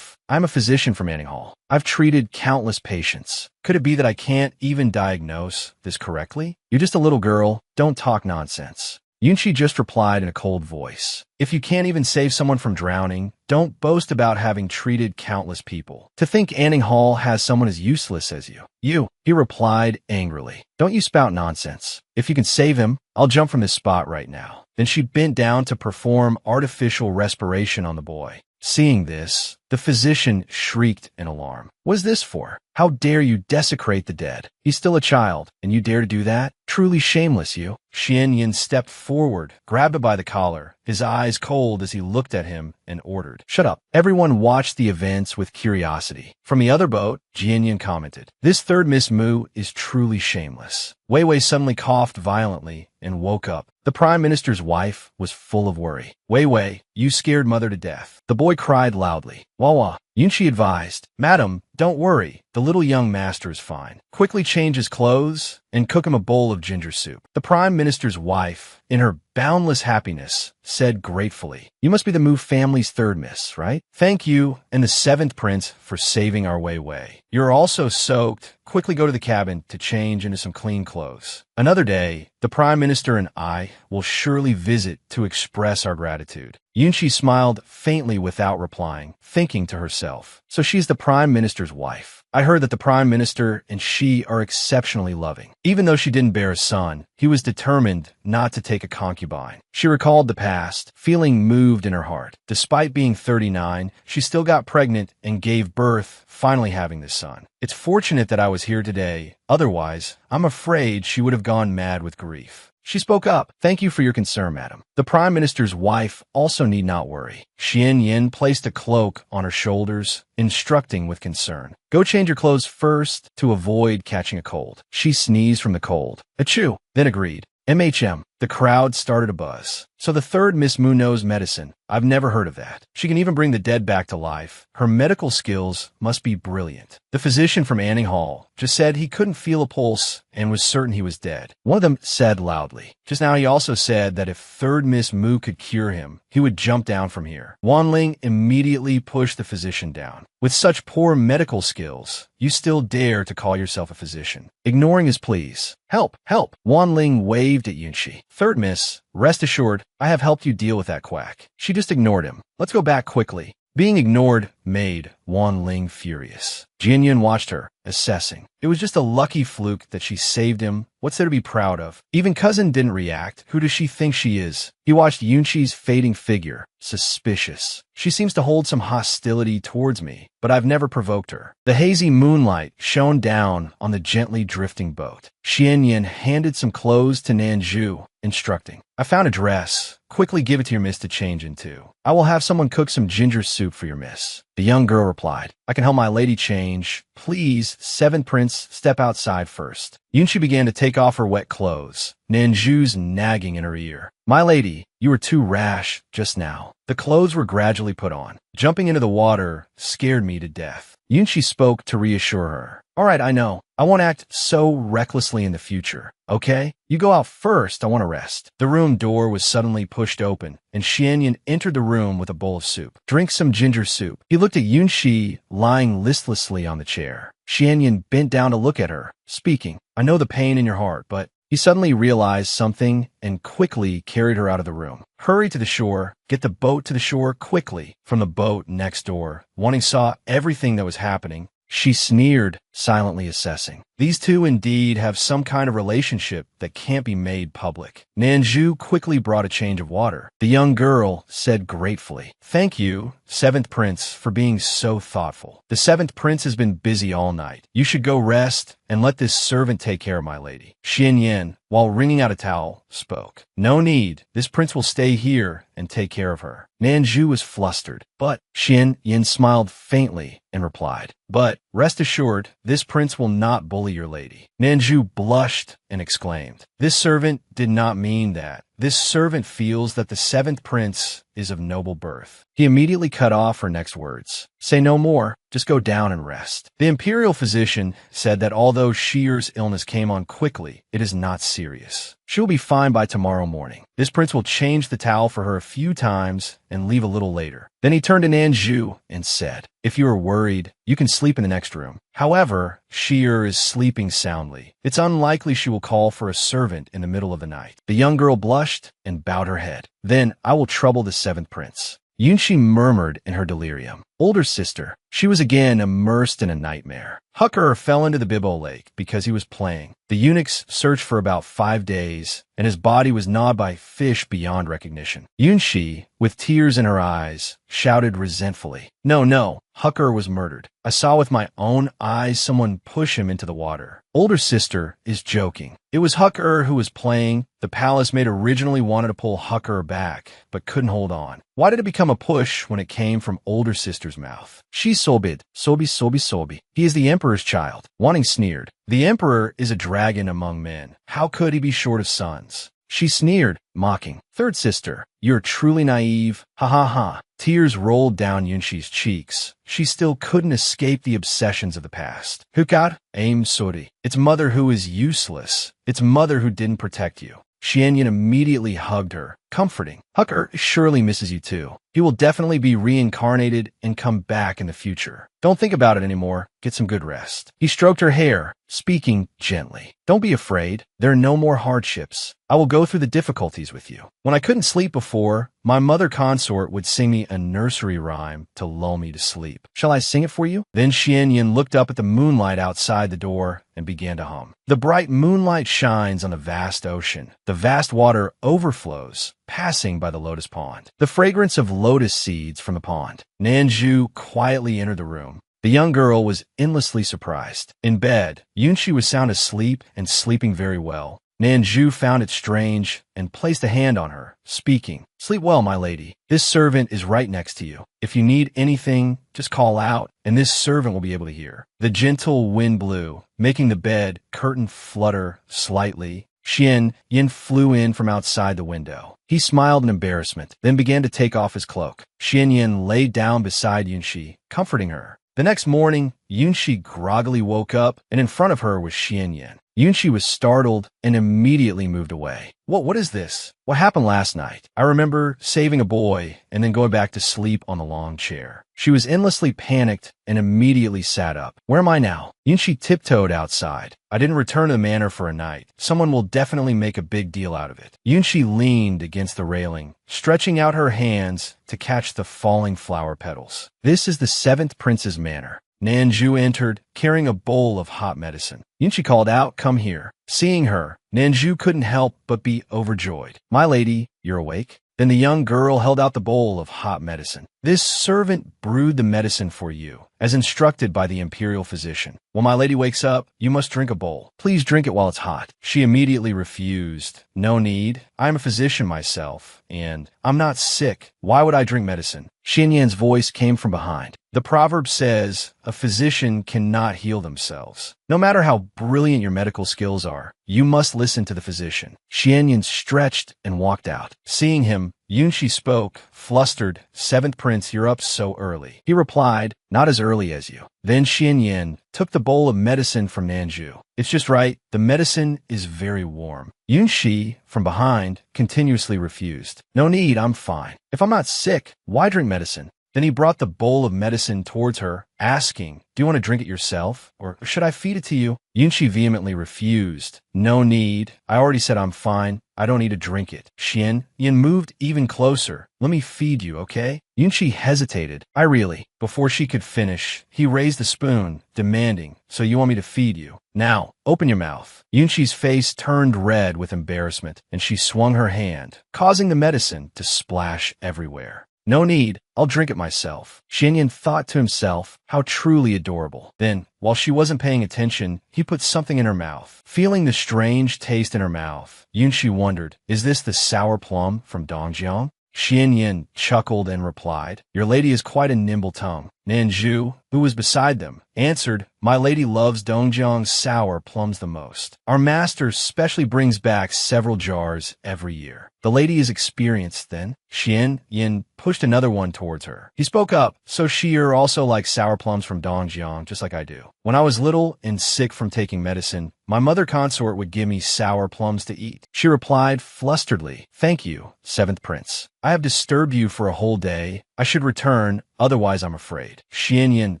I'm a physician from Manning Hall. I've treated countless patients. Could it be that I can't even diagnose this correctly? You're just a little girl. Don't talk nonsense. Yunshi just replied in a cold voice. If you can't even save someone from drowning, don't boast about having treated countless people. To think Anning Hall has someone as useless as you. He replied angrily. Don't you spout nonsense. If you can save him, I'll jump from this spot right now. Then she bent down to perform artificial respiration on the boy. Seeing this, the physician shrieked in alarm. What is this for? How dare you desecrate the dead? He's still a child, and you dare to do that? Truly shameless, you. Xian Yin stepped forward, grabbed him by the collar, his eyes cold as he looked at him and ordered, Shut up. Everyone watched the events with curiosity. From the other boat, Jian Yin commented, This third Miss Mu is truly shameless. Wei Wei suddenly coughed violently and woke up. The Prime Minister's wife was full of worry. Wei Wei, you scared mother to death. The boy cried loudly. Wawa. Yunshi advised, Madam, don't worry. The little young master is fine. Quickly change his clothes and cook him a bowl of ginger soup. The Prime Minister's wife, in her boundless happiness, said gratefully, You must be the Mu family's third miss, right? Thank you and the seventh prince for saving our Wei Wei. You're also soaked. Quickly go to the cabin to change into some clean clothes. Another day, the Prime Minister and I will surely visit to express our gratitude. Yunshi smiled faintly without replying, thinking to herself, So she's the Prime Minister's wife. I heard that the Prime Minister and she are exceptionally loving. Even though she didn't bear a son, he was determined not to take a concubine. She recalled the past, feeling moved in her heart. Despite being 39, she still got pregnant and gave birth, finally having this son. It's fortunate that I was here today. Otherwise, I'm afraid she would have gone mad with grief. She spoke up. Thank you for your concern, madam. The Prime Minister's wife also need not worry. Xian Yin placed a cloak on her shoulders, instructing with concern. Go change your clothes first to avoid catching a cold. She sneezed from the cold. Achoo! Then agreed. MHM. The crowd started a buzz. So the third Miss Mu knows medicine. I've never heard of that. She can even bring the dead back to life. Her medical skills must be brilliant. The physician from Anning Hall just said he couldn't feel a pulse and was certain he was dead. One of them said loudly. Just now he also said that if third Miss Mu could cure him, he would jump down from here. Wan Ling immediately pushed the physician down. With such poor medical skills, you still dare to call yourself a physician. Ignoring his pleas. Help! Help! Wan Ling waved at Yunshi. Third Miss, rest assured, I have helped you deal with that quack. She just ignored him. Let's go back quickly. Being ignored made Wan Ling furious. Jian watched her, assessing. It was just a lucky fluke that she saved him. What's there to be proud of? Even cousin didn't react. Who does she think she is? He watched Yunqi's fading figure. Suspicious. She seems to hold some hostility towards me, but I've never provoked her. The hazy moonlight shone down on the gently drifting boat. Xianyan handed some clothes to Nanju, instructing. I found a dress. Quickly give it to your miss to change into. I will have someone cook some ginger soup for your miss. The young girl replied, I can help my lady change. Please, seventh prince, step outside first. Yunqi began to take off her wet clothes, Nanju's nagging in her ear. My lady, you were too rash just now. The clothes were gradually put on. Jumping into the water scared me to death. Yunqi spoke to reassure her. All right, I know. I won't act so recklessly in the future. Okay? You go out first. I want to rest. The room door was suddenly pushed open, and Xianyan entered the room with a bowl of soup. Drink some ginger soup. He looked at Yunqi lying listlessly on the chair. Xianyan bent down to look at her, speaking. I know the pain in your heart, but he suddenly realized something and quickly carried her out of the room. Hurry to the shore. Get the boat to the shore quickly. From the boat next door, Wanting saw everything that was happening. She sneered, silently assessing. These two indeed have some kind of relationship that can't be made public. Nanju quickly brought a change of water. The young girl said gratefully, Thank you, seventh prince, for being so thoughtful. The seventh prince has been busy all night. You should go rest and let this servant take care of my lady. Xianyan, while wringing out a towel, spoke. No need. This prince will stay here and take care of her. Nanju was flustered, but Xianyan smiled faintly and replied, But rest assured, this prince will not bully your lady. Nanju blushed and exclaimed, This servant did not mean that. This servant feels that the seventh prince is of noble birth. He immediately cut off her next words. Say no more. Just go down and rest. The imperial physician said that although Shir's illness came on quickly, it is not serious. She will be fine by tomorrow morning. This prince will change the towel for her a few times and leave a little later. Then he turned to Nanju and said, If you are worried, you can sleep in the next room. However, Shir is sleeping soundly. It's unlikely she will call for a servant in the middle of the night. The young girl blushed and bowed her head. Then I will trouble the seventh prince. Yunqi murmured in her delirium. Older sister. She was again immersed in a nightmare. Hucker fell into the Bibbo Lake because he was playing. The eunuchs searched for about 5 days, and his body was gnawed by fish beyond recognition. Yunqi, with tears in her eyes, shouted resentfully, No, Hucker was murdered. I saw with my own eyes someone push him into the water. Older sister is joking. It was Hucker who was playing. The palace maid originally wanted to pull Hucker back, but couldn't hold on. Why did it become a push when it came from older sister's mouth? She sobid, sobi. He is the emperor's child. Wanting sneered. The emperor is a dragon among men. How could he be short of sons? She sneered, mocking. Third sister, you're truly naive. Ha ha ha. Tears rolled down Yunqi's cheeks. She still couldn't escape the obsessions of the past. Hukar, aim sori. It's mother who is useless. It's mother who didn't protect you. Xianyan immediately hugged her, comforting. Hucker surely misses you too. He will definitely be reincarnated and come back in the future. Don't think about it anymore. Get some good rest. He stroked her hair, speaking gently. Don't be afraid. There are no more hardships. I will go through the difficulties with you. When I couldn't sleep before, my mother consort would sing me a nursery rhyme to lull me to sleep. Shall I sing it for you? Then Xianyan looked up at the moonlight outside the door and began to hum. The bright moonlight shines on the vast ocean. The vast water overflows, passing by the lotus pond. The fragrance of lotus seeds from the pond. Nanju quietly entered the room. The young girl was endlessly surprised. In bed, Yunqi was sound asleep and sleeping very well. Nanju found it strange and placed a hand on her, speaking, Sleep well, my lady. This servant is right next to you. If you need anything, just call out, and this servant will be able to hear. The gentle wind blew, making the bed curtain flutter slightly. Yin flew in from outside the window. He smiled in embarrassment, then began to take off his cloak. Yin lay down beside Yunqi, comforting her. The next morning, Yunqi groggily woke up, and in front of her was Xianyan. Yunshi was startled and immediately moved away. What is this? What happened last night? I remember saving a boy and then going back to sleep on the long chair. She was endlessly panicked and immediately sat up. Where am I now? Yunshi tiptoed outside. I didn't return to the manor for a night. Someone will definitely make a big deal out of it. Yunshi leaned against the railing, stretching out her hands to catch the falling flower petals. This is the 7th prince's manor. Nanju entered, carrying a bowl of hot medicine. Yunshi called out, "Come here." Seeing her, Nanju couldn't help but be overjoyed. "My lady, you're awake?" Then the young girl held out the bowl of hot medicine. "This servant brewed the medicine for you, as instructed by the imperial physician. When my lady wakes up, you must drink a bowl. Please drink it while it's hot." She immediately refused. "No need. I'm a physician myself, and I'm not sick. Why would I drink medicine?" Xian Yan's voice came from behind. "The proverb says, a physician cannot heal themselves. No matter how brilliant your medical skills are, you must listen to the physician." Xian Yan stretched and walked out. Seeing him, Yunshi spoke, flustered. "7th prince, you're up so early." He replied, "Not as early as you." Then Xian Yan took the bowl of medicine from Nanju. "It's just right. The medicine is very warm." Yunshi, from behind, continuously refused. "No need, I'm fine. If I'm not sick, why drink medicine?" Then he brought the bowl of medicine towards her, asking, "Do you want to drink it yourself, or should I feed it to you?" Yunshi vehemently refused. "No need. I already said I'm fine. I don't need to drink it." Xian Yan moved even closer. "Let me feed you, okay?" Yunshi hesitated. "I really..." Before she could finish, he raised the spoon, demanding, "So you want me to feed you? Now, open your mouth." Yunshi's face turned red with embarrassment, and she swung her hand, causing the medicine to splash everywhere. "No need. I'll drink it myself." Xian Yan thought to himself, how truly adorable. Then, while she wasn't paying attention, he put something in her mouth. Feeling the strange taste in her mouth, Yunshi wondered, is this the sour plum from Dongjiang? Xian Yan chuckled and replied, "Your lady is quite a nimble tongue." Nanju, who was beside them, answered, "My lady loves Dongjiang's sour plums the most. Our master specially brings back several jars every year." The lady is experienced then. Xian Yan pushed another one towards her. He spoke up, "So she also likes sour plums from Dongjiang, just like I do. When I was little and sick from taking medicine, my mother consort would give me sour plums to eat." She replied flusteredly, "Thank you, 7th prince. I have disturbed you for a whole day. I should return, otherwise I'm afraid." Xian Yan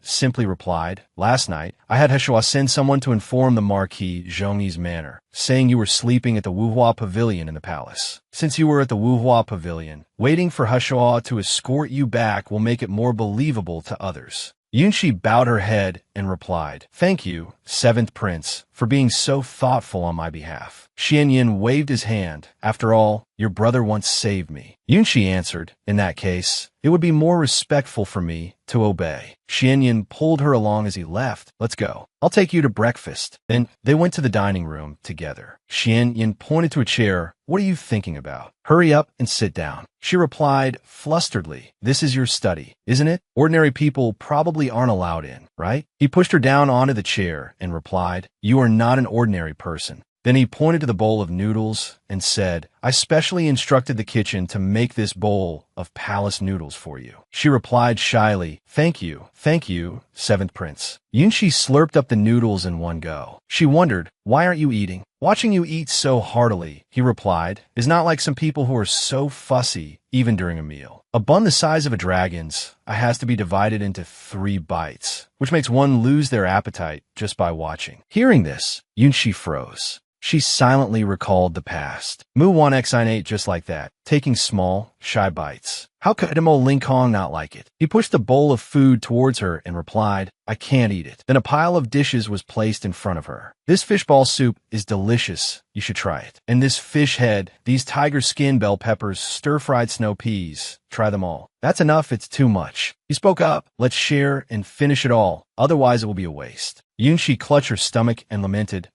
simply replied, "Last night, I had Heshua send someone to inform the Marquis Zhongyi's manor, saying you were sleeping at the Wuhua Pavilion in the palace. Since you were at the Wuhua Pavilion, waiting for Heshua to escort you back will make it more believable to others." Yunshi bowed her head and replied, "Thank you, 7th prince, for being so thoughtful on my behalf." Xian Yan waved his hand. "After all, your brother once saved me." Yunshi answered, "In that case, it would be more respectful for me to obey." Xian Yan pulled her along as he left. "Let's go. I'll take you to breakfast." Then they went to the dining room together. Xian Yan pointed to a chair. "What are you thinking about? Hurry up and sit down." She replied flusteredly, "This is your study, isn't it? Ordinary people probably aren't allowed in, right?" He pushed her down onto the chair and replied, "You are not an ordinary person." Then he pointed to the bowl of noodles and said, "I specially instructed the kitchen to make this bowl of palace noodles for you." She replied shyly, Thank you, 7th prince." Yunshi slurped up the noodles in one go. She wondered, "Why aren't you eating?" "Watching you eat so heartily," he replied, "is not like some people who are so fussy even during a meal. A bun the size of a dragon's has to be divided into 3 bites, which makes one lose their appetite just by watching." Hearing this, Yunshi froze. She silently recalled the past. Mu Wan Xin ate just like that, taking small, shy bites. How could Mo Ling Kong not like it? He pushed the bowl of food towards her and replied, "I can't eat it." Then a pile of dishes was placed in front of her. "This fishball soup is delicious. You should try it. And this fish head, these tiger skin bell peppers, stir-fried snow peas. Try them all." "That's enough. It's too much." He spoke up. "Let's share and finish it all. Otherwise it will be a waste." Yunshi clutched her stomach and lamented,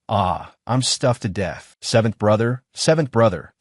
I'm stuffed to death." Seventh brother,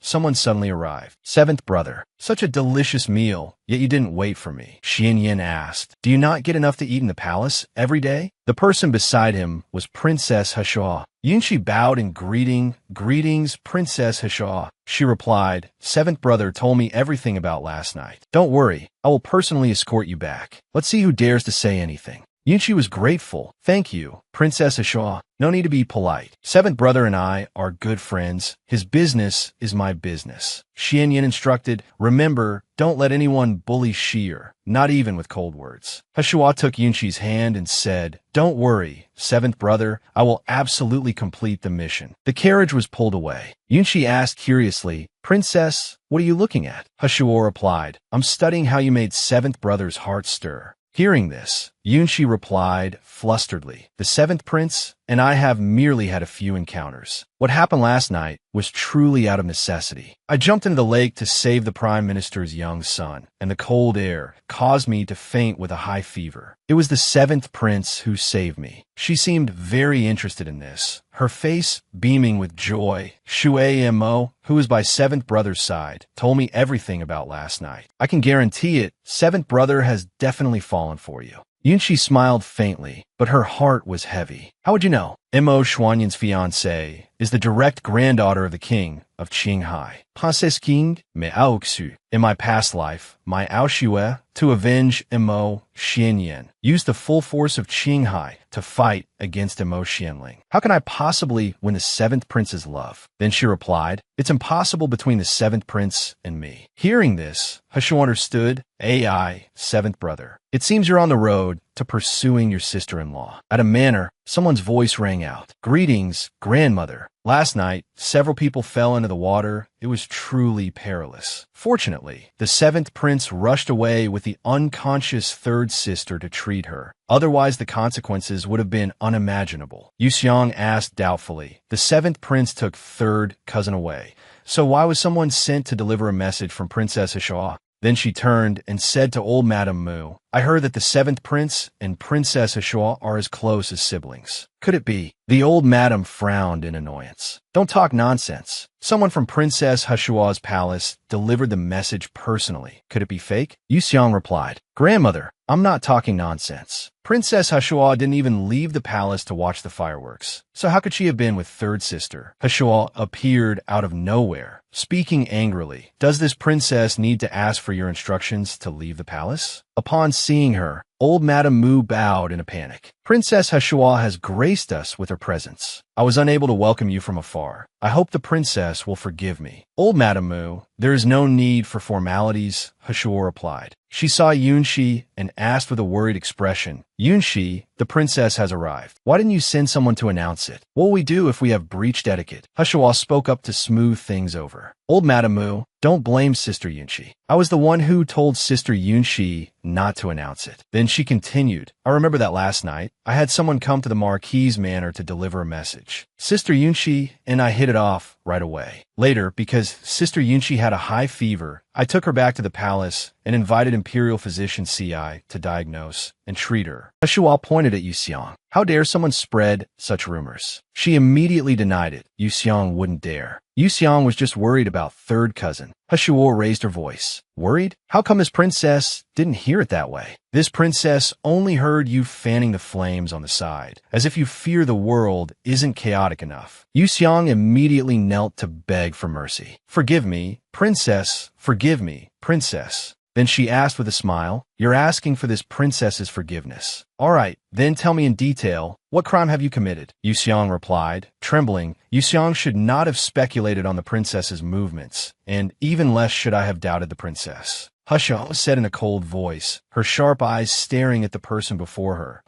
someone suddenly arrived. "7th brother, such a delicious meal, yet you didn't wait for me." Xian Yan asked, "Do you not get enough to eat in the palace every day?" The person beside him was Princess Heshua. Yunshi bowed in greetings, Princess Heshua. She replied, "7th brother told me everything about last night. Don't worry, I will personally escort you back. Let's see who dares to say anything." Yunchi was grateful. Thank you, Princess Ashua. No need to be polite. Seventh brother and I are good friends. His business is my business. Xianyan instructed, remember, don't let anyone bully Shi'er, not even with cold words. Hashua took Yunchi's hand and said, don't worry, seventh brother, I will absolutely complete the mission. The carriage was pulled away. Yunchi asked curiously, Princess, what are you looking at? Hashua replied, I'm studying how you made seventh brother's heart stir. Hearing this, Yunchi replied flusteredly, the seventh prince and I have merely had a few encounters. What happened last night was truly out of necessity. I jumped into the lake to save the prime minister's young son, and the cold air caused me to faint with a high fever. It was the seventh prince who saved me. She seemed very interested in this, her face beaming with joy. Shui Mo, who was by seventh brother's side, told me everything about last night. I can guarantee it, seventh brother has definitely fallen for you. Yunchi smiled faintly, but her heart was heavy. How would you know? Mo Xuanyan's fiancée is the direct granddaughter of the king of Qinghai. Princess King Me Aoxu. In my past life, my Aoxue, to avenge Mo Xianyan, used the full force of Qinghai to fight against Mo Xianling. How can I possibly win the seventh prince's love? Then she replied, it's impossible between the seventh prince and me. Hearing this, Hashu understood, AI, seventh brother. It seems you're on the road to pursuing your sister-in-law. At a manor, someone's voice rang out. Greetings, grandmother. Last night, several people fell into the water. It was truly perilous. Fortunately, the seventh prince rushed away with the unconscious third sister to treat her. Otherwise, the consequences would have been unimaginable. Yu Xiang asked doubtfully. The seventh prince took third cousin away. So why was someone sent to deliver a message from Princess Ashua? Then she turned and said to old Madame Mu, I heard that the seventh prince and Princess Ashua are as close as siblings. Could it be? The old madam frowned in annoyance. Don't talk nonsense. Someone from Princess Hashua's palace delivered the message personally. Could it be fake? Yu Xiang replied, Grandmother, I'm not talking nonsense. Princess Hashua didn't even leave the palace to watch the fireworks. So how could she have been with third sister? Hashua appeared out of nowhere, speaking angrily. Does this princess need to ask for your instructions to leave the palace? Upon seeing her, old Madame Mu bowed in a panic. Princess Hashua has graced us with her presence. I was unable to welcome you from afar. I hope the princess will forgive me. Old Madame Mu, there is no need for formalities, Hashua replied. She saw Yunshi and asked with a worried expression, Yunshi, the princess has arrived. Why didn't you send someone to announce it? What will we do if we have breached etiquette? Hashua spoke up to smooth things over. Old Madame Mu, don't blame Sister Yunshi. I was the one who told Sister Yunshi not to announce it. Then she continued, I remember that last night, I had someone come to the Marquis's manor to deliver a message. Sister Yunshi and I hit it off right away. Later, because Sister Yunshi had a high fever, I took her back to the palace and invited Imperial Physician Ci to diagnose and treat her. Hashua pointed at Yu Xiang. How dare someone spread such rumors? She immediately denied it. Yu Xiang wouldn't dare. Yu Xiang was just worried about third cousin. Hashua raised her voice. Worried? How come this princess didn't hear it that way? This princess only heard you fanning the flames on the side, as if you fear the world isn't chaotic enough. Yu Xiang immediately knelt to beg for mercy. Forgive me, princess. Forgive me, princess. Then she asked with a smile, You're asking for this princess's forgiveness. All right, then tell me in detail, what crime have you committed? Yu Xiang replied, trembling. Yu Xiang should not have speculated on the princess's movements, and even less should I have doubted the princess. Hashua said in a cold voice, her sharp eyes staring at the person before her.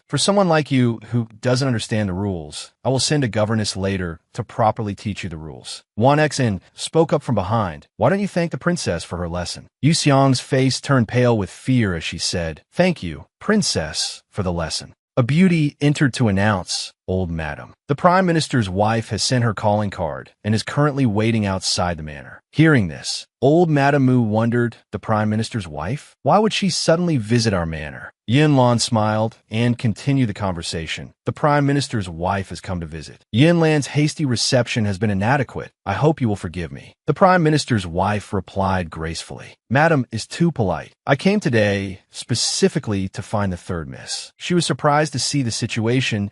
For someone like you who doesn't understand the rules, I will send a governess later to properly teach you the rules. Wan Xen spoke up from behind. Why don't you thank the princess for her lesson? Yu Xiang's face turned pale with fear as she said, Thank you, princess, for the lesson. A beauty entered to announce, Old Madam. The Prime Minister's wife has sent her calling card and is currently waiting outside the manor. Hearing this, Old Madame Mu wondered, the Prime Minister's wife? Why would she suddenly visit our manor? Yin Lan smiled and continued the conversation. The Prime Minister's wife has come to visit. Yin Lan's hasty reception has been inadequate. I hope you will forgive me. The Prime Minister's wife replied gracefully. Madam is too polite. I came today specifically to find the third miss. She was surprised to see the situation.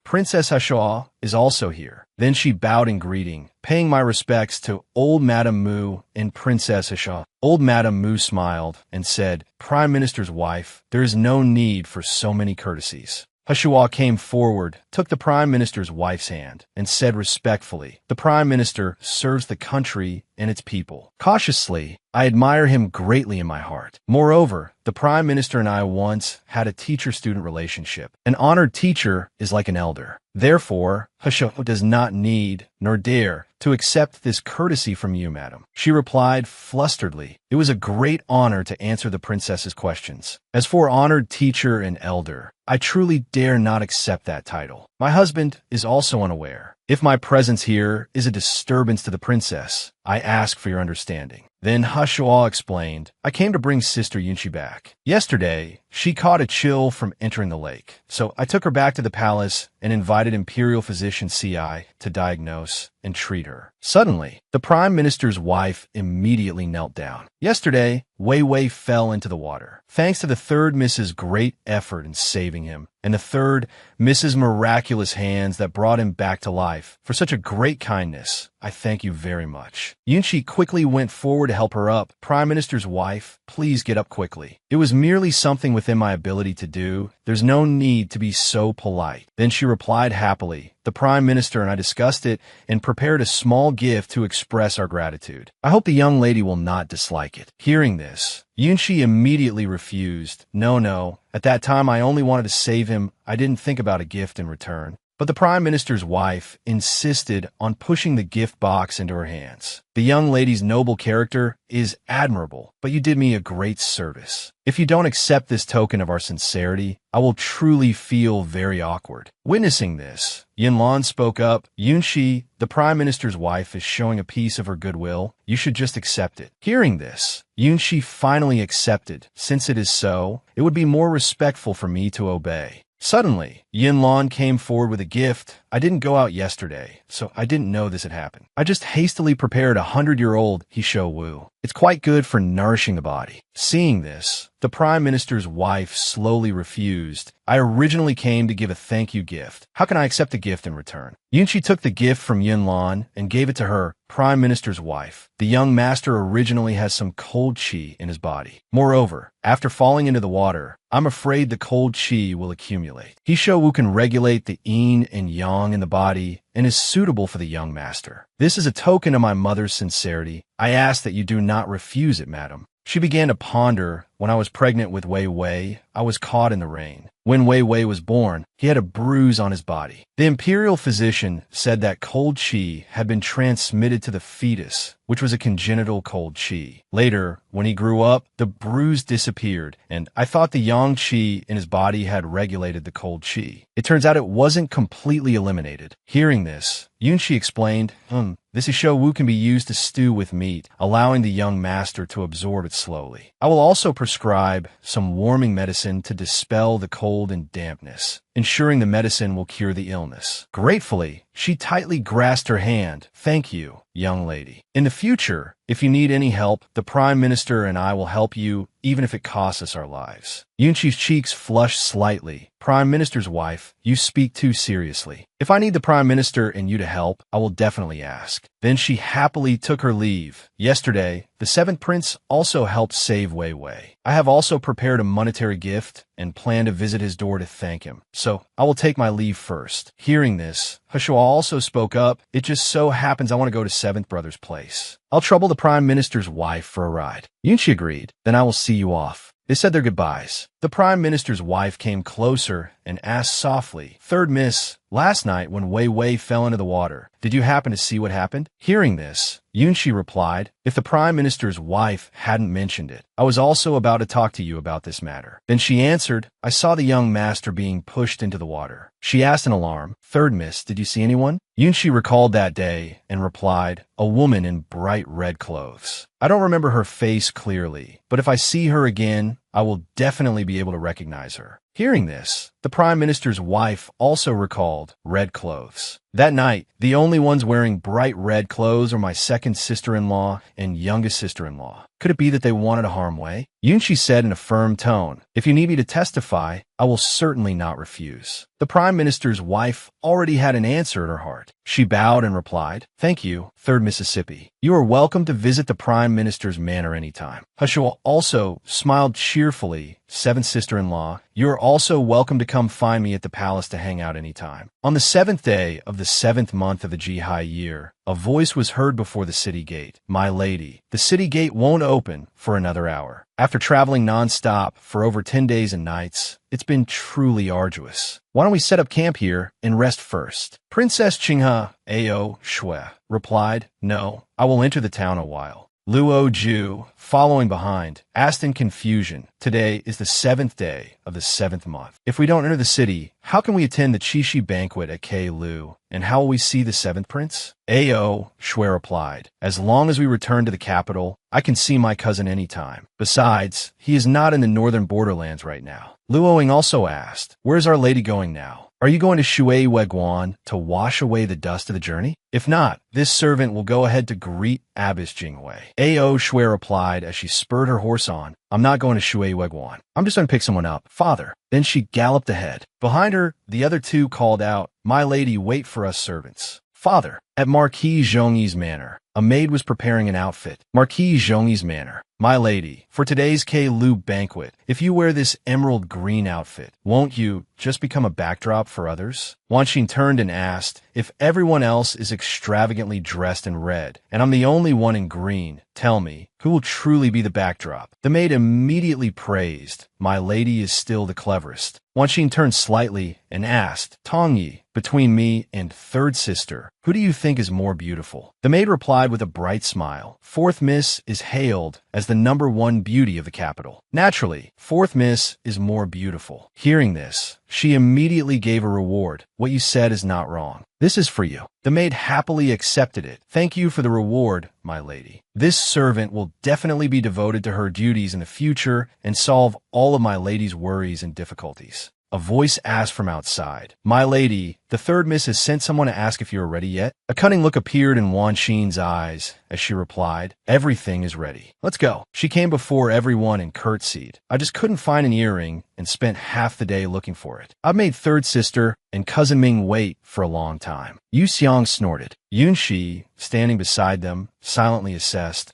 Princess Hashaw is also here. Then she bowed in greeting, paying my respects to old Madame Mu and Princess Hashaw. Old Madame Mu smiled and said, Prime Minister's wife, there is no need for so many courtesies. Hashaw came forward, took the Prime Minister's wife's hand, and said respectfully, the Prime Minister serves the country and its people. Cautiously, I admire him greatly in my heart. Moreover, the Prime Minister and I once had a teacher-student relationship. An honored teacher is like an elder. Therefore, Hashaw does not need, nor dare, to accept this courtesy from you, madam. She replied flusteredly. It was a great honor to answer the princess's questions. As for honored teacher and elder, I truly dare not accept that title. My husband is also unaware. If my presence here is a disturbance to the princess, I ask for your understanding. Then Hashaw explained, I came to bring Sister Yunchi back. Yesterday, she caught a chill from entering the lake, so I took her back to the palace and invited Imperial Physician Ci to diagnose and treat her. Suddenly, the Prime Minister's wife immediately knelt down. Yesterday, Wei Wei fell into the water. Thanks to the third Miss's great effort in saving him, and the third Miss's miraculous hands that brought him back to life. For such a great kindness, I thank you very much. Yunchi quickly went forward to help her up. Prime Minister's wife, please get up quickly. It was merely something within my ability to do. There's no need to be so polite. Then she replied happily. The Prime Minister and I discussed it and prepared a small gift to express our gratitude. I hope the young lady will not dislike it. Hearing this, Yunchi immediately refused. No. At that time, I only wanted to save him. I didn't think about a gift in return. But the Prime Minister's wife insisted on pushing the gift box into her hands. The young lady's noble character is admirable, but you did me a great service. If you don't accept this token of our sincerity, I will truly feel very awkward. Witnessing this, Yinlan spoke up. Yunchi, the Prime Minister's wife, is showing a piece of her goodwill. You should just accept it. Hearing this, Yunchi finally accepted. Since it is so, it would be more respectful for me to obey. Suddenly, Yinlan came forward with a gift. I didn't go out yesterday, so I didn't know this had happened. I just hastily prepared 100-year-old Hisho Wu. It's quite good for nourishing the body. Seeing this, the Prime Minister's wife slowly refused. I originally came to give a thank you gift. How can I accept the gift in return? Yunchi took the gift from Yinlan and gave it to her, Prime Minister's wife. The young master originally has some cold qi in his body. Moreover, after falling into the water, I'm afraid the cold qi will accumulate. Hisho Wu can regulate the yin and yang in the body and is suitable for the young master. This is a token of my mother's sincerity. I ask that you do not refuse it, madam. She began to ponder. When I was pregnant with Wei Wei, I was caught in the rain. When Wei Wei was born, he had a bruise on his body. The imperial physician said that cold qi had been transmitted to the fetus, which was a congenital cold qi. Later, when he grew up, the bruise disappeared, and I thought the yang qi in his body had regulated the cold qi. It turns out it wasn't completely eliminated. Hearing this, Yunchi explained, this Hisho Wu can be used to stew with meat, allowing the young master to absorb it slowly. I will also prescribe some warming medicine to dispel the cold and dampness, ensuring the medicine will cure the illness. Gratefully, she tightly grasped her hand. Thank you, young lady. In the future, if you need any help, the Prime Minister and I will help you, even if it costs us our lives. Yunchi's cheeks flushed slightly. Prime Minister's wife, you speak too seriously. If I need the Prime Minister and you to help, I will definitely ask. Then she happily took her leave. Yesterday, the seventh prince also helped save Wei Wei. I have also prepared a monetary gift and plan to visit his door to thank him. So I will take my leave first. Hearing this, Hashaw also spoke up. It just so happens I want to go to Seventh Brother's place. I'll trouble the Prime Minister's wife for a ride. Yunchi agreed. Then I will see you off. They said their goodbyes. The Prime Minister's wife came closer and asked softly, Third Miss, last night when Wei Wei fell into the water, did you happen to see what happened? Hearing this, Yunchi replied, if the Prime Minister's wife hadn't mentioned it, I was also about to talk to you about this matter. Then she answered, I saw the young master being pushed into the water. She asked in alarm, Third Miss, did you see anyone? Yunchi recalled that day and replied, a woman in bright red clothes. I don't remember her face clearly, but if I see her again, I will definitely be able to recognize her. Hearing this, the Prime Minister's wife also recalled red clothes. That night, the only ones wearing bright red clothes are my second sister-in-law and youngest sister-in-law. Could it be that they wanted to harm Wei? Yunshi said in a firm tone, "If you need me to testify, I will certainly not refuse." The Prime Minister's wife already had an answer in her heart. She bowed and replied, "Thank you, 3rd Mississippi. You are welcome to visit the Prime Minister's manor anytime." Hashua also smiled cheerfully. 7th sister-in-law, you are also welcome to come find me at the palace to hang out anytime. On the 7th day of the 7th month of the Jihai year, a voice was heard before the city gate. "My lady, the city gate won't open for another hour." After traveling non-stop for over 10 days and nights, it's been truly arduous. Why don't we set up camp here and rest first? Princess Qinghe Ao Shui replied, "No, I will enter the town a while." Luo Ju, following behind, asked in confusion, "Today is the 7th day of the 7th month. If we don't enter the city, how can we attend the Qixi banquet at K Lu? And how will we see the 7th prince?" Ao Shui replied, "As long as we return to the capital, I can see my cousin anytime. Besides, he is not in the northern borderlands right now." Luoing also asked, "Where's Our Lady going now? Are you going to Shui Weguan to wash away the dust of the journey? If not, this servant will go ahead to greet Abbess Jingwei." Ao Shui replied as she spurred her horse on, "I'm not going to Shui Weguan. I'm just going to pick someone up. Father." Then she galloped ahead. Behind her, the other two called out, "My lady, wait for us servants." "Father." At Marquis Zhongyi's manor, a maid was preparing an outfit. Marquis Zhongyi's manor, "My lady, for today's K Lu banquet, if you wear this emerald green outfit, won't you just become a backdrop for others?" Wanxin turned and asked, "If everyone else is extravagantly dressed in red, and I'm the only one in green, tell me, who will truly be the backdrop?" The maid immediately praised, "My lady is still the cleverest." Wanxin turned slightly and asked, "Tongyi, between me and 3rd sister, who do you think is more beautiful?" The maid replied with a bright smile, "4th Miss is hailed as the #1 beauty of the capital. Naturally, 4th Miss is more beautiful." Hearing this, she immediately gave a reward. "What you said is not wrong. This is for you." The maid happily accepted it. "Thank you for the reward, my lady. This servant will definitely be devoted to her duties in the future and solve all of my lady's worries and difficulties." A voice asked from outside, "My lady, the 3rd Miss has sent someone to ask if you are ready yet." A cunning look appeared in Wanxin's eyes as she replied, "Everything is ready. Let's go." She came before everyone and curtsied. "I just couldn't find an earring and spent half the day looking for it. I've made 3rd sister and cousin Ming wait for a long time." Yu Xiang snorted. Yunshi, standing beside them, silently assessed,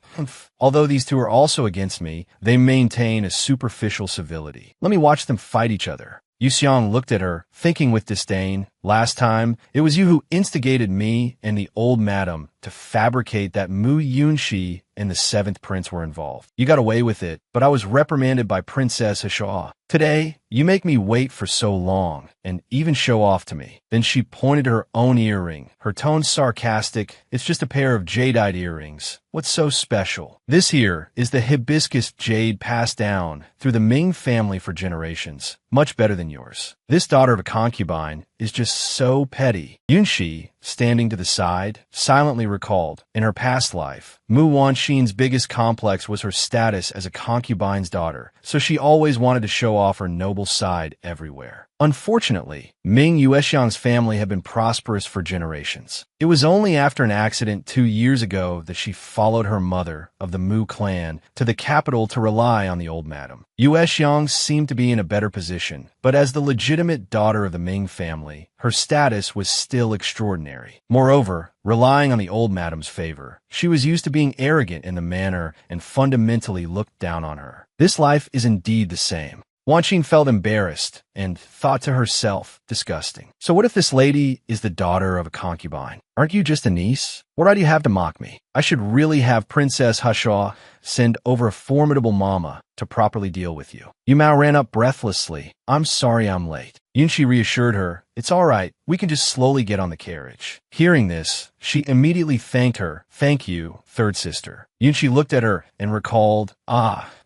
"Although these two are also against me, they maintain a superficial civility. Let me watch them fight each other." Yu Xiang looked at her, thinking with disdain, "Last time, it was you who instigated me and the old madam to fabricate that Mu Yunshi and the 7th prince were involved. You got away with it, but I was reprimanded by Princess Hashua. Today, you make me wait for so long, and even show off to me." Then she pointed to her own earring, her tone sarcastic. "It's just a pair of jadeite earrings. What's so special? This here is the hibiscus jade passed down through the Ming family for generations. Much better than yours. This daughter of a concubine is just so petty." Yunshi, standing to the side, silently recalled, in her past life, Mu Wanxin's biggest complex was her status as a concubine's daughter, so she always wanted to show off her noble side everywhere. Unfortunately, Ming Yuexiang's family had been prosperous for generations. It was only after an accident 2 years ago that she followed her mother of the Mu clan to the capital to rely on the old madam. Yuexiang seemed to be in a better position, but as the legitimate daughter of the Ming family, her status was still extraordinary. Moreover, relying on the old madam's favor, she was used to being arrogant in the manner and fundamentally looked down on her. This life is indeed the same. Wanxin felt embarrassed and thought to herself, disgusting. So what if this lady is the daughter of a concubine? Aren't you just a niece? What right do you have to mock me? I should really have Princess Hashua send over a formidable mama to properly deal with you." Yu Mao ran up breathlessly. "I'm sorry I'm late." Yunshi reassured her, "It's all right. We can just slowly get on the carriage." Hearing this, she immediately thanked her. "Thank you, 3rd sister." Yunshi looked at her and recalled,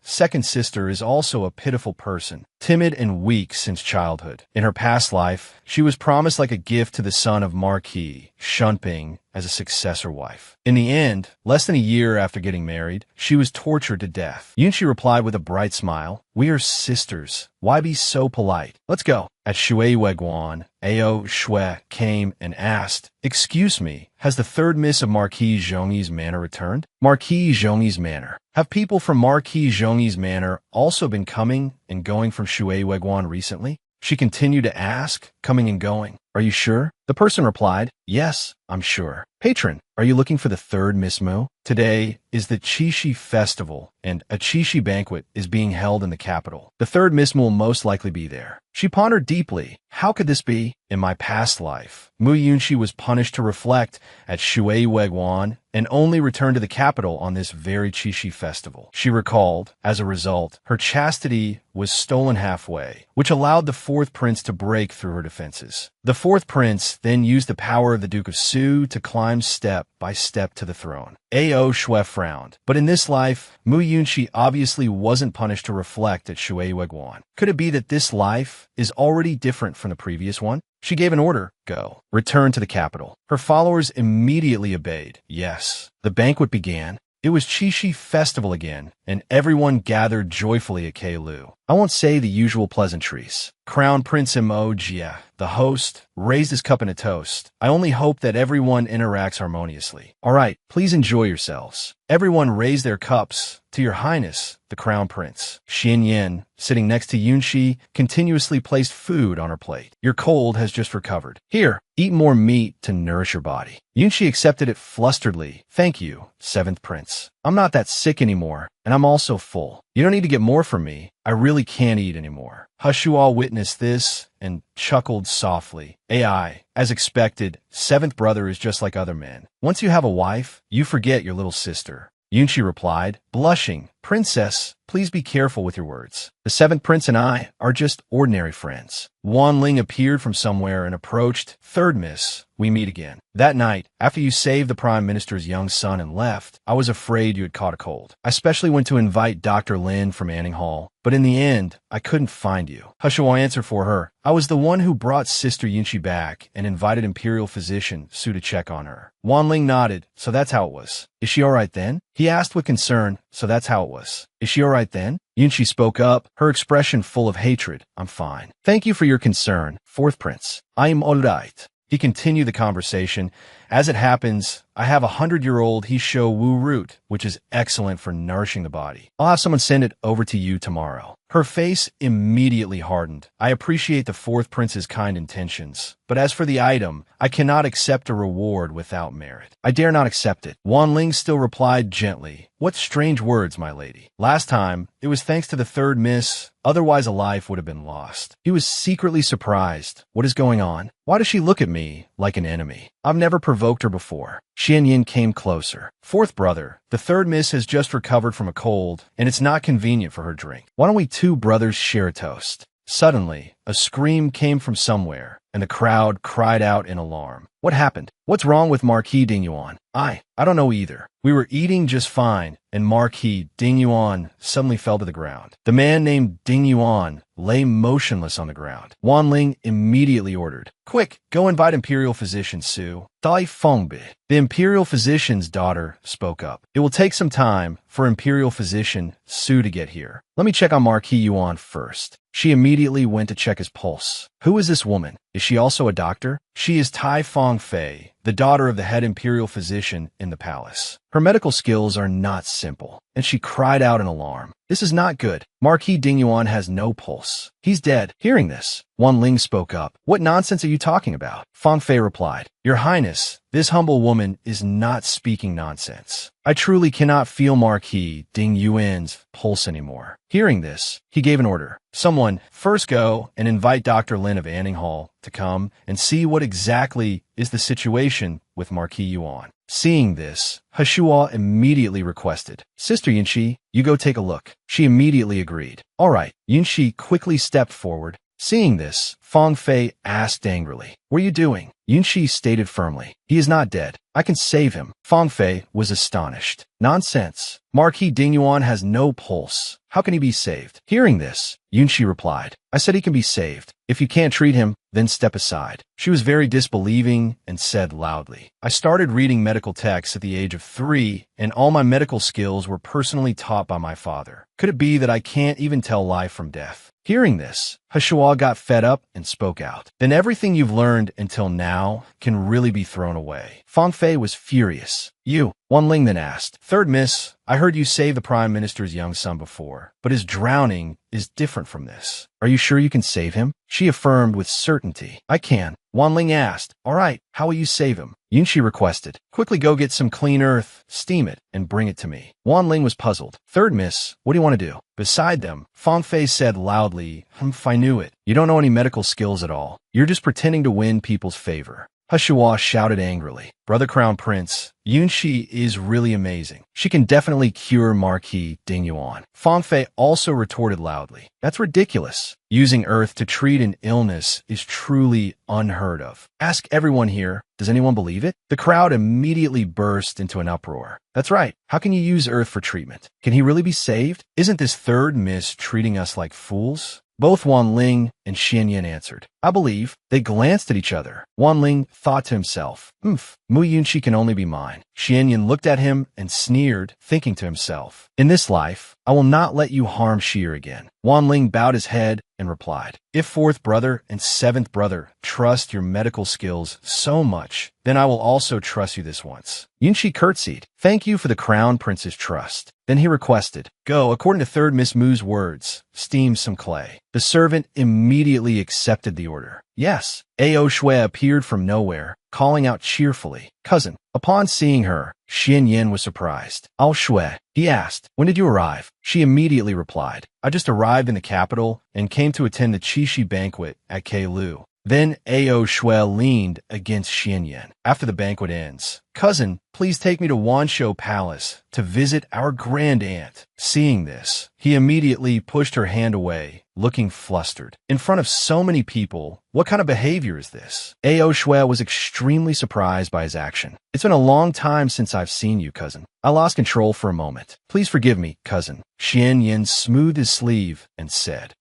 second sister, is also a pitiful person, timid and weak since childhood. In her past life, she was promised like a gift to the son of Marquis Shunping as a successor wife. In the end, less than a year after getting married, she was tortured to death. Yunshi replied with a bright smile, "We are sisters. Why be so polite? Let's go." At Shui Weguan, Ao Shui came and asked, "Excuse me, has the third miss of Marquis Zhongyi's manor returned?" Marquis Zhongyi's manor. Have people from Marquis Zhongyi's manor also been coming and going from Shui Weguan recently? She continued to ask, coming and going. "Are you sure?" The person replied, "Yes, I'm sure." "Patron, are you looking for the third Miss Mo? Today is the Qixi Festival, and a Qixi banquet is being held in the capital. The third Miss Mo will most likely be there." She pondered deeply. How could this be? In my past life, Mu Yunshi was punished to reflect at Shui Weguan and only returned to the capital on this very Qixi festival. She recalled, as a result, her chastity was stolen halfway, which allowed the fourth prince to break through her defenses. The fourth prince then used the power of the Duke of Su to climb step by step to the throne. Ao Shui frowned, but in this life, Mu Yunshi obviously wasn't punished to reflect at Shui Weguan. Could it be that this life is already different from the previous one? She gave an order, "Go. Return to the capital." Her followers immediately obeyed. Yes. The banquet began. It was Qixi Festival again, and everyone gathered joyfully at Keilu. I won't say the usual pleasantries. Crown Prince Mo Jie, the host, raised his cup in a toast. "I only hope that everyone interacts harmoniously. All right, please enjoy yourselves." Everyone raised their cups. "To your highness, the crown prince." Xin Yin, sitting next to Yunshi, continuously placed food on her plate. "Your cold has just recovered. Here, eat more meat to nourish your body." Yunshi accepted it flusteredly. "Thank you, seventh prince. I'm not that sick anymore, and I'm also full. You don't need to get more from me. I really can't eat anymore." Hushual witnessed this and chuckled softly. "AI, as expected, seventh brother is just like other men. Once you have a wife, you forget your little sister." Yunshi replied, blushing, "Princess, please be careful with your words. The seventh prince and I are just ordinary friends." Wan Ling appeared from somewhere and approached. "Third miss, we meet again. That night, after you saved the prime minister's young son and left, I was afraid you had caught a cold. I especially went to invite Dr. Lin from Anning Hall, but in the end, I couldn't find you." Hushuo answered for her. "I was the one who brought Sister Yunshi back and invited Imperial Physician Su to check on her." Wan Ling nodded. "So that's how it was. Is she all right then?" He asked with concern. "So that's how it was. Is she all right then?" Yunshi spoke up, her expression full of hatred. "I'm fine. Thank you for your concern, fourth prince. I am all right." He continued the conversation. "As it happens, I have a 100-year-old Hisho Wu root, which is excellent for nourishing the body. I'll have someone send it over to you tomorrow." Her face immediately hardened. "I appreciate the fourth prince's kind intentions, but as for the item, I cannot accept a reward without merit. I dare not accept it." Wan Ling still replied gently, "What strange words, my lady. Last time, it was thanks to the third miss, otherwise a life would have been lost." He was secretly surprised. What is going on? Why does she look at me like an enemy? I've never provoked her before. Xian Yin came closer. "Fourth brother, the third miss has just recovered from a cold, and it's not convenient for her drink. Why don't we two brothers share a toast?" Suddenly, a scream came from somewhere, and the crowd cried out in alarm. "What happened? What's wrong with Marquis Dingyuan?" I don't know either. We were eating just fine, and Marquis Dingyuan suddenly fell to the ground. The man named Dingyuan lay motionless on the ground. Wan Ling immediately ordered, "Quick, go invite Imperial Physician Su. Dai Fengbi." The Imperial Physician's daughter spoke up. "It will take some time for Imperial Physician Su to get here. Let me check on Marquis Yuan first." She immediately went to check his pulse. "Who is this woman? Is she also a doctor?" "She is Tai Fong Fei, the daughter of the head imperial physician in the palace. Her medical skills are not simple." And she cried out in alarm. "This is not good. Marquis Dingyuan has no pulse. He's dead." Hearing this, Wan Ling spoke up. "What nonsense are you talking about?" Fong Fei replied, "Your Highness, this humble woman is not speaking nonsense. I truly cannot feel Marquis Dingyuan's pulse anymore." Hearing this, he gave an order. "Someone, first go and invite Dr. Lin of Anning Hall to come and see what exactly is the situation with Marquis Yuan." Seeing this, Hushuo immediately requested, "Sister Yunshi, you go take a look." She immediately agreed. "All right." Yunshi quickly stepped forward. Seeing this, Fang Fei asked angrily, "What are you doing?" Yunshi stated firmly, "He is not dead. I can save him." Fang Fei was astonished. "Nonsense. Marquis Dingyuan has no pulse. How can he be saved?" Hearing this, Yunshi replied, "I said he can be saved. If you can't treat him, then step aside." She was very disbelieving and said loudly, "I started reading medical texts at the age of 3, and all my medical skills were personally taught by my father. Could it be that I can't even tell life from death?" Hearing this, Hashua got fed up and spoke out. "Then everything you've learned until now can really be thrown away." Fang Fei was furious. "You," Wan Ling then asked. "Third miss, I heard you save the Prime Minister's young son before, but his drowning is different from this. Are you sure you can save him?" She affirmed with certainty. "I can." Wan Ling asked, "All right, how will you save him?" Yunshi requested, "Quickly go get some clean earth, steam it, and bring it to me." Wan Ling was puzzled. "Third miss, what do you want to do?" Beside them, Fang Fei said loudly, "If I knew it. You don't know any medical skills at all. You're just pretending to win people's favor." Hashua shouted angrily, "Brother Crown Prince, Yunshi is really amazing. She can definitely cure Marquis Dingyuan." Fang Fei also retorted loudly, "That's ridiculous. Using earth to treat an illness is truly unheard of. Ask everyone here, does anyone believe it?" The crowd immediately burst into an uproar. "That's right. How can you use earth for treatment? Can he really be saved? Isn't this third miss treating us like fools?" Both Wan Ling and Xian Yin answered, "I believe." They glanced at each other. Wan Ling thought to himself, Mu Yunshi can only be mine. Xian Yin looked at him and sneered, thinking to himself, "In this life, I will not let you harm Shir again." Wan Ling bowed his head and replied, "If fourth brother and seventh brother trust your medical skills so much, then I will also trust you this once." Yunshi curtsied. "Thank you for the crown prince's trust." Then he requested, "Go, according to third Miss Mu's words, steam some clay." The servant immediately accepted the order. Yes, Ao Shui appeared from nowhere, calling out cheerfully, "Cousin." Upon seeing her, Xian Yin was surprised. "Ao Shui," he asked, "when did you arrive?" She immediately replied, "I just arrived in the capital and came to attend the Qixi banquet at Keilu." Then Ao Shui leaned against Xian Yin. "After the banquet ends, cousin, please take me to Wanshou Palace to visit our grand aunt." Seeing this, he immediately pushed her hand away, looking flustered. In front of so many people, what kind of behavior is this? Ao Shui was extremely surprised by his action. "It's been a long time since I've seen you, cousin. I lost control for a moment. Please forgive me, cousin." Xian Yin smoothed his sleeve and said,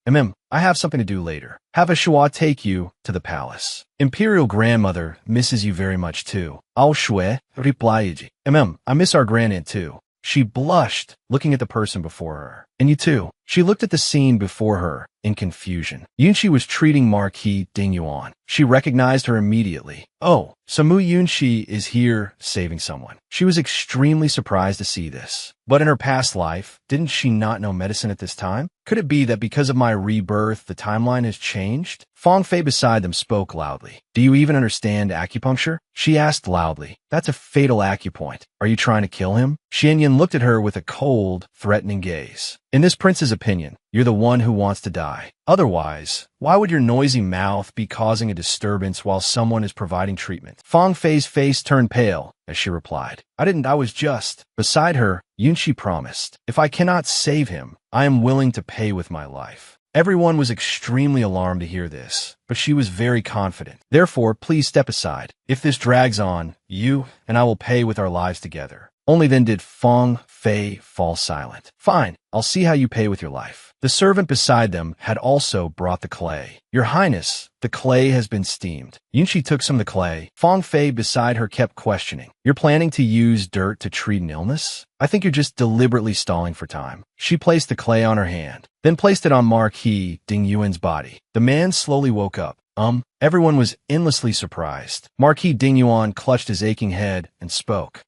I have something to do later. Have a Shua take you to the palace. Imperial grandmother misses you very much too." Ao Shui replied, I miss our grandaunt too." She blushed, looking at the person before her. "And you too." She looked at the scene before her in confusion. Yunshi was treating Marquis Dingyuan. She recognized her immediately. "Oh, so Mu Yunshi is here saving someone." She was extremely surprised to see this. But in her past life, didn't she not know medicine at this time? Could it be that because of my rebirth, the timeline has changed? Fang Fei beside them spoke loudly. "Do you even understand acupuncture?" She asked loudly. "That's a fatal acupoint. Are you trying to kill him?" Xian Yin looked at her with a cold, threatening gaze. "In this prince's opinion, you're the one who wants to die. Otherwise, why would your noisy mouth be causing a disturbance while someone is providing treatment?" Fang Fei's face turned pale as she replied, I was just." Beside her, Yunshi promised, "If I cannot save him, I am willing to pay with my life." Everyone was extremely alarmed to hear this, but she was very confident. "Therefore, please step aside. If this drags on, you and I will pay with our lives together." Only then did Fang Fei fall silent. "Fine, I'll see how you pay with your life." The servant beside them had also brought the clay. "Your Highness, the clay has been steamed." Yunshi took some of the clay. Fang Fei beside her kept questioning. "You're planning to use dirt to treat an illness? I think you're just deliberately stalling for time." She placed the clay on her hand, then placed it on Marquis Dingyuan's body. The man slowly woke up. Everyone was endlessly surprised. Marquis Dingyuan clutched his aching head and spoke.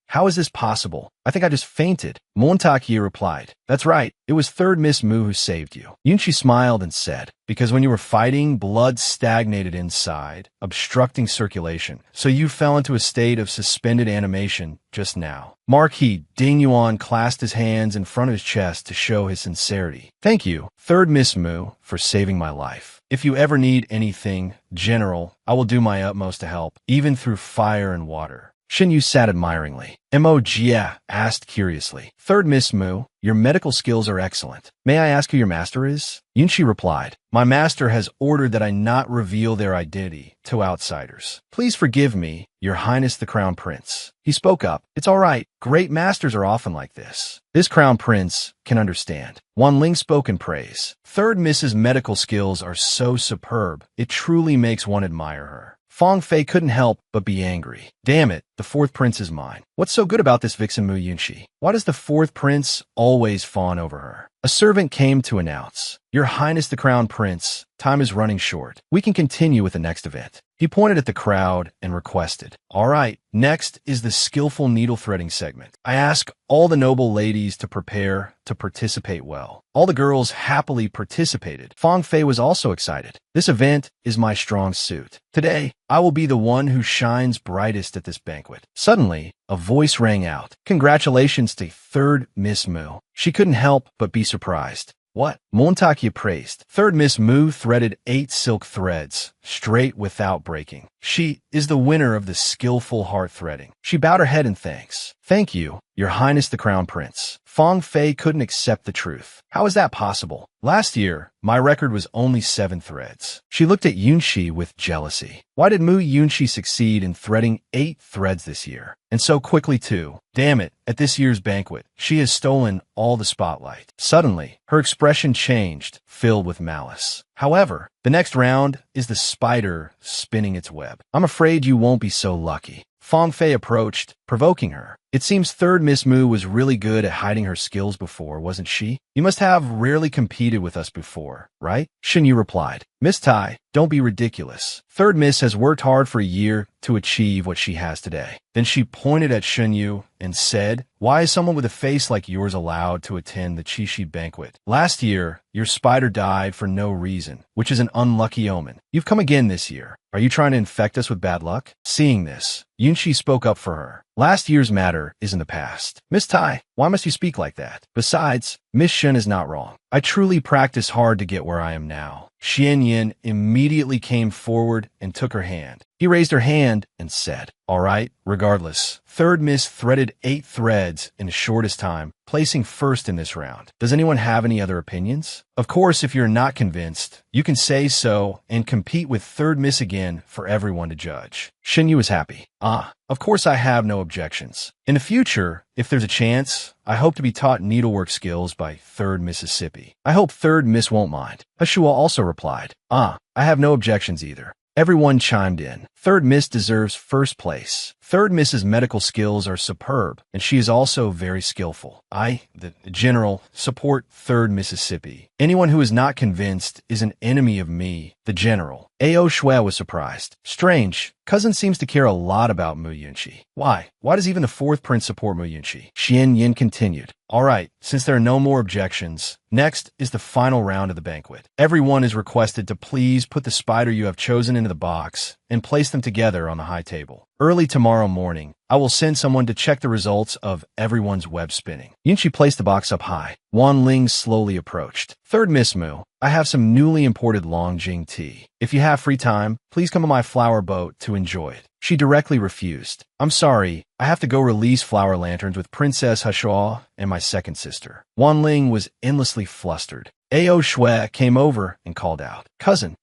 How is this possible? I think I just fainted." Montakie replied, "That's right. It was third Miss Mu who saved you." Yunshi smiled and said, "Because when you were fighting, blood stagnated inside, obstructing circulation. So you fell into a state of suspended animation just now." Marquis Dingyuan clasped his hands in front of his chest to show his sincerity. "Thank you, third Miss Mu, for saving my life. If you ever need anything, General, I will do my utmost to help, even through fire and water." Shin Yu sat admiringly. Mo-Jia asked curiously. Third Miss Mu, your medical skills are excellent. May I ask who your master is? Yunshi replied. My master has ordered that I not reveal their identity to outsiders. Please forgive me, Your Highness the Crown Prince. He spoke up. It's all right. Great masters are often like this. This Crown Prince can understand. Wan Ling spoke in praise. Third Miss's medical skills are so superb. It truly makes one admire her. Fong Fei couldn't help but be angry. Damn it, the fourth prince is mine. What's so good about this vixen Mu Yunshi? Why does the fourth prince always fawn over her? A servant came to announce, Your Highness the Crown Prince, time is running short. We can continue with the next event. He pointed at the crowd and requested, All right, next is the skillful needle threading segment. I ask all the noble ladies to prepare to participate well. All the girls happily participated. Fong Fei was also excited. This event is my strong suit. Today, I will be the one who shines brightest at this banquet. Suddenly, a voice rang out. Congratulations to third Miss Mu. She couldn't help but be surprised. What? Montakia praised. Third Miss Mu threaded 8 silk threads, straight without breaking. She is the winner of the skillful heart threading. She bowed her head in thanks. Thank you, Your Highness the Crown Prince. Fong Fei couldn't accept the truth. How is that possible? Last year, my record was only 7 threads. She looked at Yunshi with jealousy. Why did Mu Yunshi succeed in threading 8 threads this year? And so quickly too. Damn it, at this year's banquet, she has stolen all the spotlight. Suddenly, her expression changed, filled with malice. However, the next round is the spider spinning its web. I'm afraid you won't be so lucky. Fong Fei approached, provoking her. It seems third Miss Mu was really good at hiding her skills before, wasn't she? You must have rarely competed with us before, right? Shin Yu replied. Miss Tai, don't be ridiculous. Third Miss has worked hard for a year to achieve what she has today. Then she pointed at Shin Yu and said, Why is someone with a face like yours allowed to attend the Qishi banquet? Last year, your spider died for no reason, which is an unlucky omen. You've come again this year. Are you trying to infect us with bad luck? Seeing this, Yunshi spoke up for her. Last year's matter is in the past. Miss Tai, why must you speak like that? Besides, Miss Shen is not wrong. I truly practiced hard to get where I am now. Xian Yin immediately came forward and took her hand. He raised her hand and said, All right, regardless. Third Miss threaded 8 threads in the shortest time, placing first in this round. Does anyone have any other opinions? Of course, if you're not convinced, you can say so and compete with third Miss again for everyone to judge. Shin Yu was happy. Of course I have no objections. In the future, if there's a chance, I hope to be taught needlework skills by third Mississippi. I hope third Miss won't mind. Hashua also replied. I have no objections either. Everyone chimed in. Third Miss deserves first place. Third Miss's medical skills are superb, and she is also very skillful. I, the general, support third Mississippi. Anyone who is not convinced is an enemy of me, the general. Ao Shui was surprised. Strange. Cousin seems to care a lot about Mu Yunshi. Why? Why does even the fourth prince support Mu Yunshi? Xian Yin continued. All right, since there are no more objections, next is the final round of the banquet. Everyone is requested to please put the spider you have chosen into the box and place them together on the high table. Early tomorrow morning, I will send someone to check the results of everyone's web spinning. Yunshi placed the box up high. Wan Ling slowly approached. Third Miss Mu, I have some newly imported Longjing tea. If you have free time, please come on my flower boat to enjoy it. She directly refused. I'm sorry, I have to go release flower lanterns with Princess Hashua and my second sister. Wan Ling was endlessly flustered. Ao Shui came over and called out, Cousin,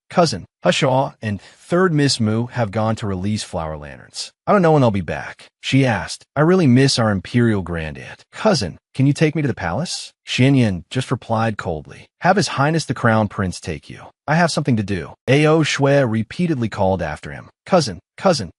Hashua and third Miss Mu have gone to release flower lanterns. I don't know when they'll be back. She asked, I really miss our imperial grandaunt. Cousin, can you take me to the palace? Xianyan just replied coldly, Have His Highness the Crown Prince take you. I have something to do. Ao Shui repeatedly called after him. Cousin.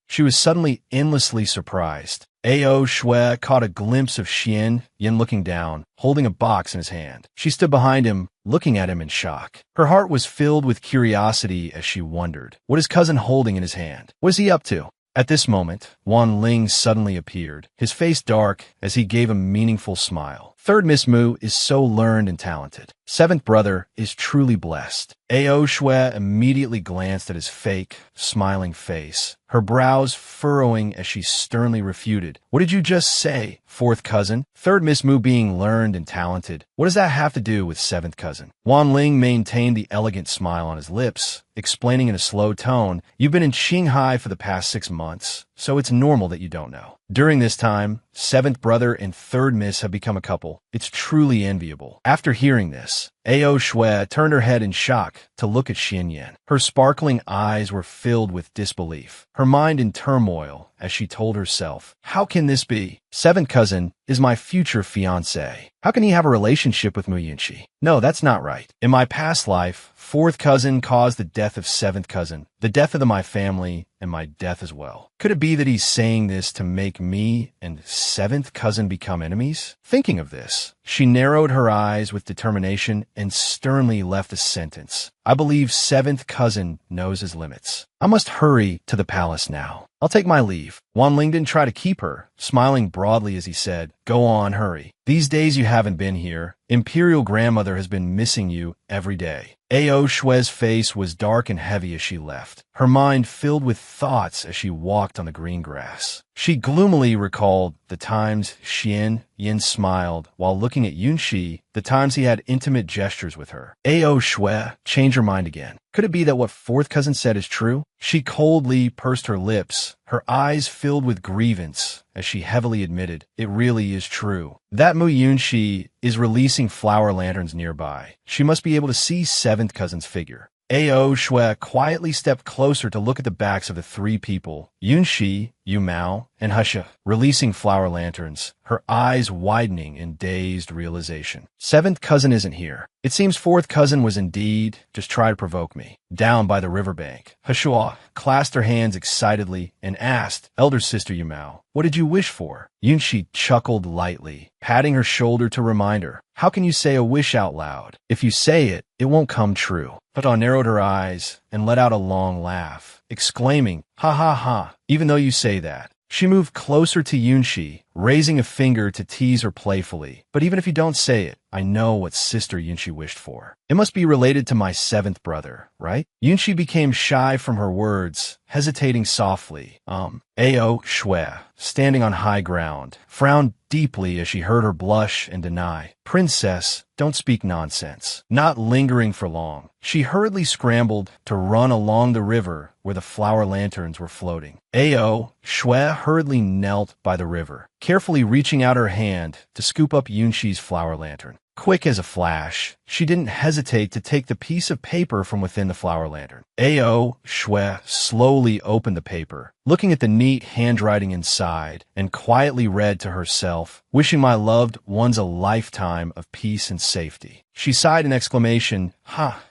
She was suddenly endlessly surprised. Ao Shui caught a glimpse of Xian Yin looking down, holding a box in his hand. She stood behind him, looking at him in shock. Her heart was filled with curiosity as she wondered, what is cousin holding in his hand? What is he up to? At this moment, Wan Ling suddenly appeared, his face dark as he gave a meaningful smile. Third Miss Mu is so learned and talented. Seventh brother is truly blessed. Ao Shui immediately glanced at his fake, smiling face, her brows furrowing as she sternly refuted. What did you just say, fourth cousin? Third Miss Mu being learned and talented. What does that have to do with seventh cousin? Wan Ling maintained the elegant smile on his lips, explaining in a slow tone, You've been in Qinghai for the past 6 months, so it's normal that you don't know. During this time, seventh brother and third miss have become a couple. It's truly enviable. After hearing this, Ao Shui turned her head in shock to look at Xin Yan. Her sparkling eyes were filled with disbelief, her mind in turmoil as she told herself, how can this be? Seventh cousin is my future fiancé. How can he have a relationship with Mu Yunqi? No, that's not right. In my past life, fourth cousin caused the death of seventh cousin, the death of my family, and my death as well. Could it be that he's saying this to make me and seventh cousin become enemies? Thinking of this, she narrowed her eyes with determination and sternly left the sentence. I believe seventh cousin knows his limits. I must hurry to the palace now. I'll take my leave. Wan Ling didn't try to keep her, smiling broadly as he said, go on, hurry. These days you haven't been here. Imperial grandmother has been missing you every day. Ao Shui's face was dark and heavy as she left, her mind filled with thoughts as she walked on the green grass. She gloomily recalled the times Xian Yin smiled while looking at Yunxi, the times he had intimate gestures with her. Ao Shui changed her mind again. Could it be that what fourth cousin said is true? She coldly pursed her lips, her eyes filled with grievance as she heavily admitted, it really is true. That Mu Yunxi is releasing flower lanterns nearby. She must be able to see seventh cousin's figure. Ao Shui quietly stepped closer to look at the backs of the three people, Yunxi, Yu Mao, and Husha, releasing flower lanterns, her eyes widening in dazed realization. Seventh cousin isn't here. It seems fourth cousin was indeed just trying to provoke me. Down by the riverbank, Hushua clasped her hands excitedly and asked, elder sister Yu Mao, what did you wish for? Yunxi chuckled lightly, patting her shoulder to remind her, how can you say a wish out loud? If you say it, it won't come true. Hushua narrowed her eyes and let out a long laugh, exclaiming, ha ha ha, even though you say that. She moved closer to Yunxi, raising a finger to tease her playfully. But even if you don't say it, I know what sister Yunxi wished for. It must be related to my seventh brother, right? Yunxi became shy from her words, hesitating softly. Ao Shui, standing on high ground, frowned deeply as she heard her blush and deny. Princess, don't speak nonsense. Not lingering for long, she hurriedly scrambled to run along the river where the flower lanterns were floating. Ao Shui hurriedly knelt by the river, carefully reaching out her hand to scoop up Yunxi's flower lantern. Quick as a flash, she didn't hesitate to take the piece of paper from within the flower lantern. Ao Shui slowly opened the paper, looking at the neat handwriting inside, and quietly read to herself, wishing my loved ones a lifetime of peace and safety. She sighed an exclamation,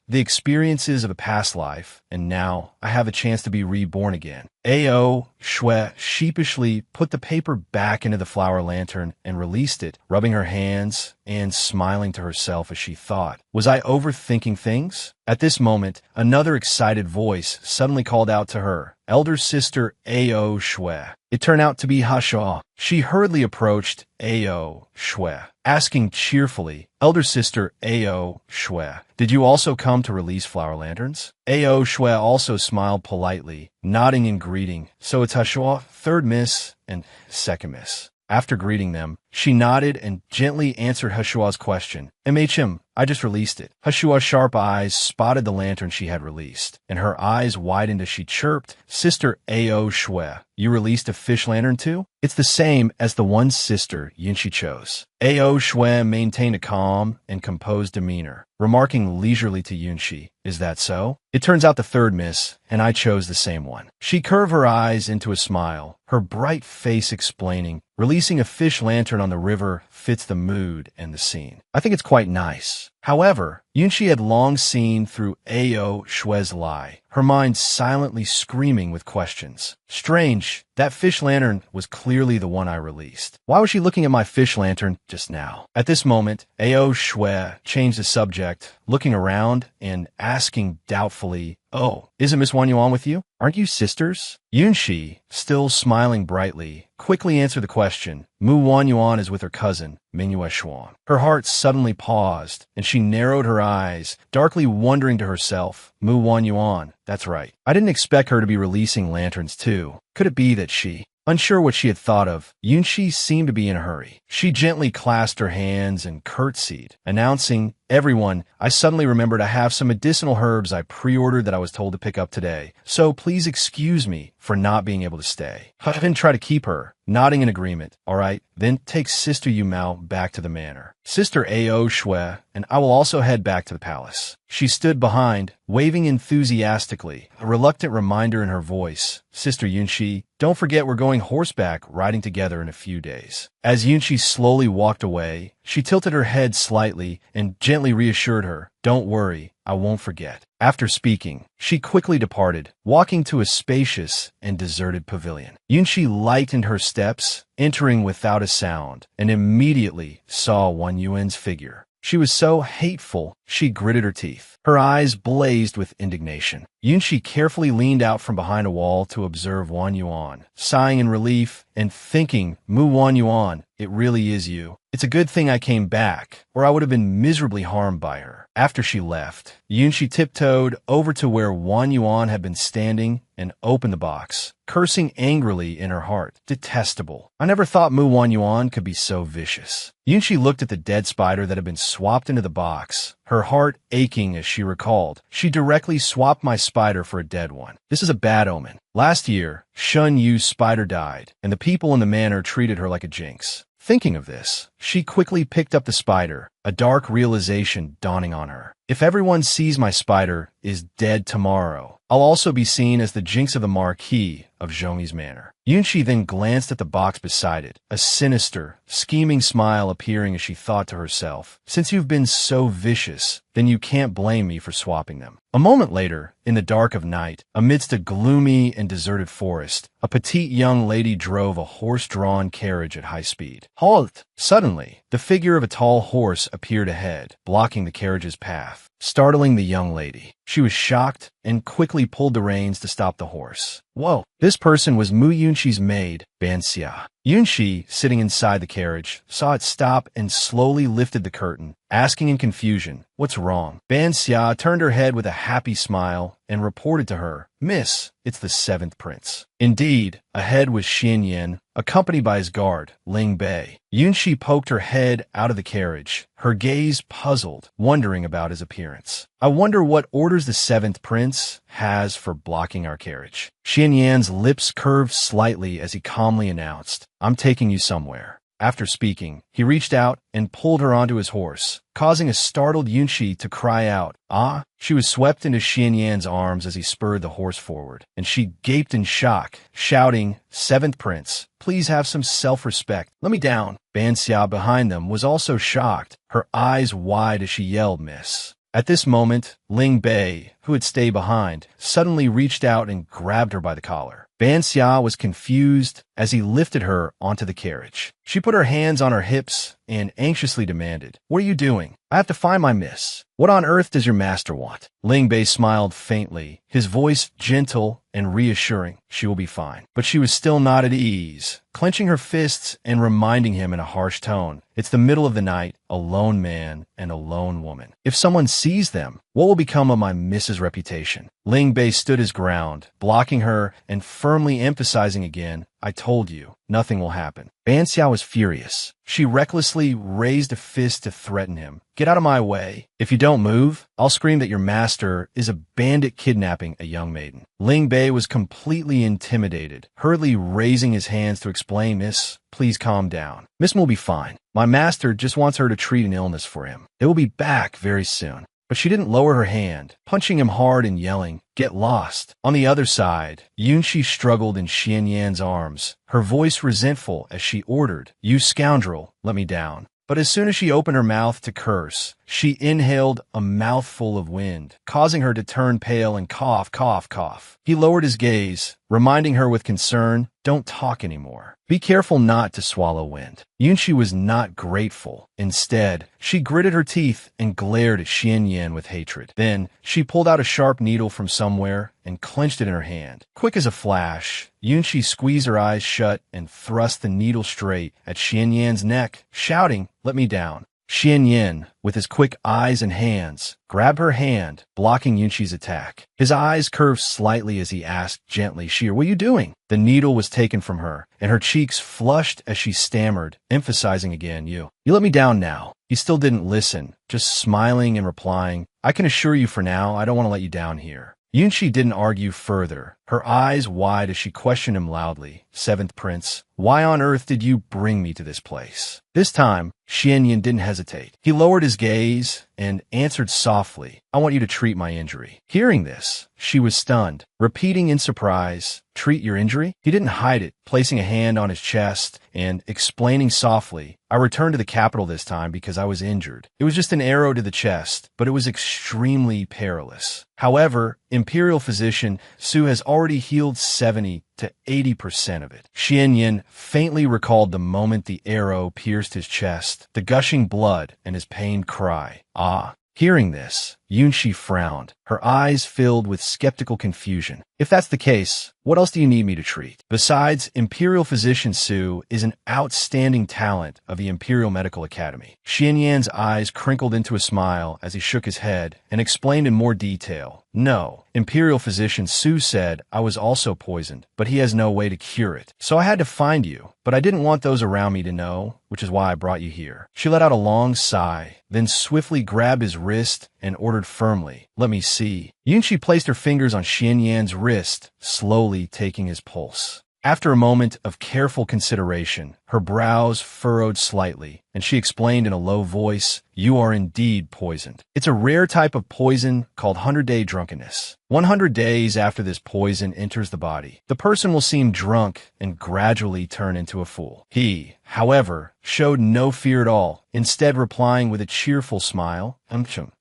the experiences of a past life, and now I have a chance to be reborn again. Ao Shui sheepishly put the paper back into the flower lantern and released it, rubbing her hands and smiling to herself as she thought, was I overthinking things? At this moment, another excited voice suddenly called out to her, elder sister Ao Shui. It turned out to be Hasha. She hurriedly approached Ao Shui, asking cheerfully, elder sister Ao Shui, did you also come to release flower lanterns? Ao Shui also smiled politely, nodding in greeting. So it's Hasha, third miss, and second miss. After greeting them, she nodded and gently answered Hushua's question. MHM, I just released it. Hushua's sharp eyes spotted the lantern she had released, and her eyes widened as she chirped, Sister Ao Shui, you released a fish lantern too? It's the same as the one sister Yunxi chose. Ao Shui maintained a calm and composed demeanor, remarking leisurely to Yunxi, is that so? It turns out the third miss, and I chose the same one. She curved her eyes into a smile, her bright face explaining, releasing a fish lantern on the river fits the mood and the scene. I think it's quite nice. However, Yunxi had long seen through Ao Shui's lie, her mind silently screaming with questions. Strange, that fish lantern was clearly the one I released. Why was she looking at my fish lantern just now? At this moment, Ao Shui changed the subject, looking around and asking doubtfully, oh, isn't Miss Wan Yuan with you? Aren't you sisters? Yunxi, still smiling brightly, quickly answered the question. Mu Wan Yuan is with her cousin, Mingyue Xuan. Her heart suddenly paused, and she narrowed her eyes, darkly wondering to herself, Mu Wan Yuan, that's right. I didn't expect her to be releasing lanterns too. Could it be that she... Unsure what she had thought of, Yunxi seemed to be in a hurry. She gently clasped her hands and curtsied, announcing, Everyone, I suddenly remembered I have some medicinal herbs I pre-ordered that I was told to pick up today, so please excuse me for not being able to stay. Then try to keep her, nodding in agreement. All right, then take Sister Yu Mao back to the manor. Sister Ao Shui, and I will also head back to the palace. She stood behind, waving enthusiastically, a reluctant reminder in her voice. Sister Yunxi, don't forget we're going horseback riding together in a few days. As Yunxi slowly walked away, she tilted her head slightly and gently reassured her, don't worry, I won't forget. After speaking, she quickly departed, walking to a spacious and deserted pavilion. Yunxi lightened her steps, entering without a sound, and immediately saw Wan Yuan's figure. She was so hateful, she gritted her teeth. Her eyes blazed with indignation. Yunxi carefully leaned out from behind a wall to observe Wan Yuan, sighing in relief and thinking, Mu Wan Yuan, it really is you. It's a good thing I came back, or I would have been miserably harmed by her. After she left, Yunxi tiptoed over to where Wan Yuan had been standing and opened the box, cursing angrily in her heart. Detestable. I never thought Mu Wan Yuan could be so vicious. Yunxi looked at the dead spider that had been swapped into the box, her heart aching as she recalled. She directly swapped my spider for a dead one. This is a bad omen. Last year, Shun Yu's spider died, and the people in the manor treated her like a jinx. Thinking of this, she quickly picked up the spider, a dark realization dawning on her. If everyone sees my spider is dead tomorrow, I'll also be seen as the jinx of the Marquis of Zhongyi's manor. Yunxi then glanced at the box beside it, a sinister, scheming smile appearing as she thought to herself, since you've been so vicious, then you can't blame me for swapping them. A moment later, in the dark of night, amidst a gloomy and deserted forest, a petite young lady drove a horse-drawn carriage at high speed. Halt! Suddenly, the figure of a tall horse appeared ahead, blocking the carriage's path, startling the young lady. She was shocked and quickly pulled the reins to stop the horse. Whoa! This person was Mu Yunxi's maid, Ban Xia. Yunxi, sitting inside the carriage, saw it stop and slowly lifted the curtain, asking in confusion, what's wrong? Ban Xia turned her head with a happy smile and reported to her, Miss, it's the seventh prince. Indeed, ahead was Xian Yan, accompanied by his guard, Ling Bei. Yunxi poked her head out of the carriage, her gaze puzzled, wondering about his appearance. I wonder what orders the seventh prince has for blocking our carriage. Xian Yan's lips curved slightly as he calmly announced, I'm taking you somewhere. After speaking, he reached out and pulled her onto his horse, causing a startled Yunxi to cry out, ah! She was swept into Xian Yan's arms as he spurred the horse forward, and she gaped in shock, shouting, Seventh Prince, please have some self-respect. Let me down. Ban Xia behind them was also shocked, her eyes wide as she yelled, Miss. At this moment, Ling Bei, who had stayed behind, suddenly reached out and grabbed her by the collar. Ban Xia was confused as he lifted her onto the carriage. She put her hands on her hips and anxiously demanded, What are you doing? I have to find my miss. What on earth does your master want? Ling Bei smiled faintly, his voice gentle and reassuring. She will be fine. But she was still not at ease, clenching her fists and reminding him in a harsh tone, it's the middle of the night, a lone man and a lone woman. If someone sees them, what will become of my miss's reputation? Ling Bei stood his ground, blocking her and firmly emphasizing again, I told you, nothing will happen. Ban Xia was furious. She recklessly raised a fist to threaten him. Get out of my way. If you don't move, I'll scream that your master is a bandit kidnapping a young maiden. Ling Bei was completely intimidated, hurriedly raising his hands to explain, Miss, please calm down. Miss will be fine. My master just wants her to treat an illness for him. They will be back very soon. But she didn't lower her hand, punching him hard and yelling, Get lost. On the other side, Yunxi struggled in Xian Yan's arms, her voice resentful as she ordered, You scoundrel, let me down. But as soon as she opened her mouth to curse, she inhaled a mouthful of wind, causing her to turn pale and cough, cough, cough. He lowered his gaze, reminding her with concern, Don't talk anymore. Be careful not to swallow wind. Yunxi was not grateful. Instead, she gritted her teeth and glared at Xian Yan with hatred. Then, she pulled out a sharp needle from somewhere and clenched it in her hand. Quick as a flash, Yunxi squeezed her eyes shut and thrust the needle straight at Xian Yan's neck, shouting, Let me down. Xian Yan, with his quick eyes and hands, grabbed her hand, blocking Yunxi's attack. His eyes curved slightly as he asked gently, Shir, what are you doing? The needle was taken from her, and her cheeks flushed as she stammered, emphasizing again, You let me down now. He still didn't listen, just smiling and replying, I can assure you for now, I don't want to let you down here. Yunshi didn't argue further, her eyes wide as she questioned him loudly. Seventh Prince, why on earth did you bring me to this place? This time, Xianyan didn't hesitate. He lowered his gaze and answered softly, I want you to treat my injury. Hearing this, she was stunned, repeating in surprise, treat your injury? He didn't hide it, placing a hand on his chest and explaining softly, I returned to the capital this time because I was injured. It was just an arrow to the chest, but it was extremely perilous. However, Imperial Physician Su has already healed 70 to 80% of it. Xianyan faintly recalled the moment the arrow pierced his chest, the gushing blood, and his pained cry. Ah. Hearing this, Yunshi frowned, her eyes filled with skeptical confusion. If that's the case, what else do you need me to treat? Besides, Imperial Physician Su is an outstanding talent of the Imperial Medical Academy. Xianyan's eyes crinkled into a smile as he shook his head and explained in more detail. No, Imperial Physician Su said I was also poisoned, but he has no way to cure it. So I had to find you, but I didn't want those around me to know, which is why I brought you here. She let out a long sigh, then swiftly grabbed his wrist and ordered firmly, let me see. Yunshi placed her fingers on Xianyan's wrist, slowly taking his pulse. After a moment of careful consideration, her brows furrowed slightly, and she explained in a low voice, you are indeed poisoned. It's a rare type of poison called 100-day drunkenness. 100 days after this poison enters the body, the person will seem drunk and gradually turn into a fool. He, however, showed no fear at all, instead replying with a cheerful smile,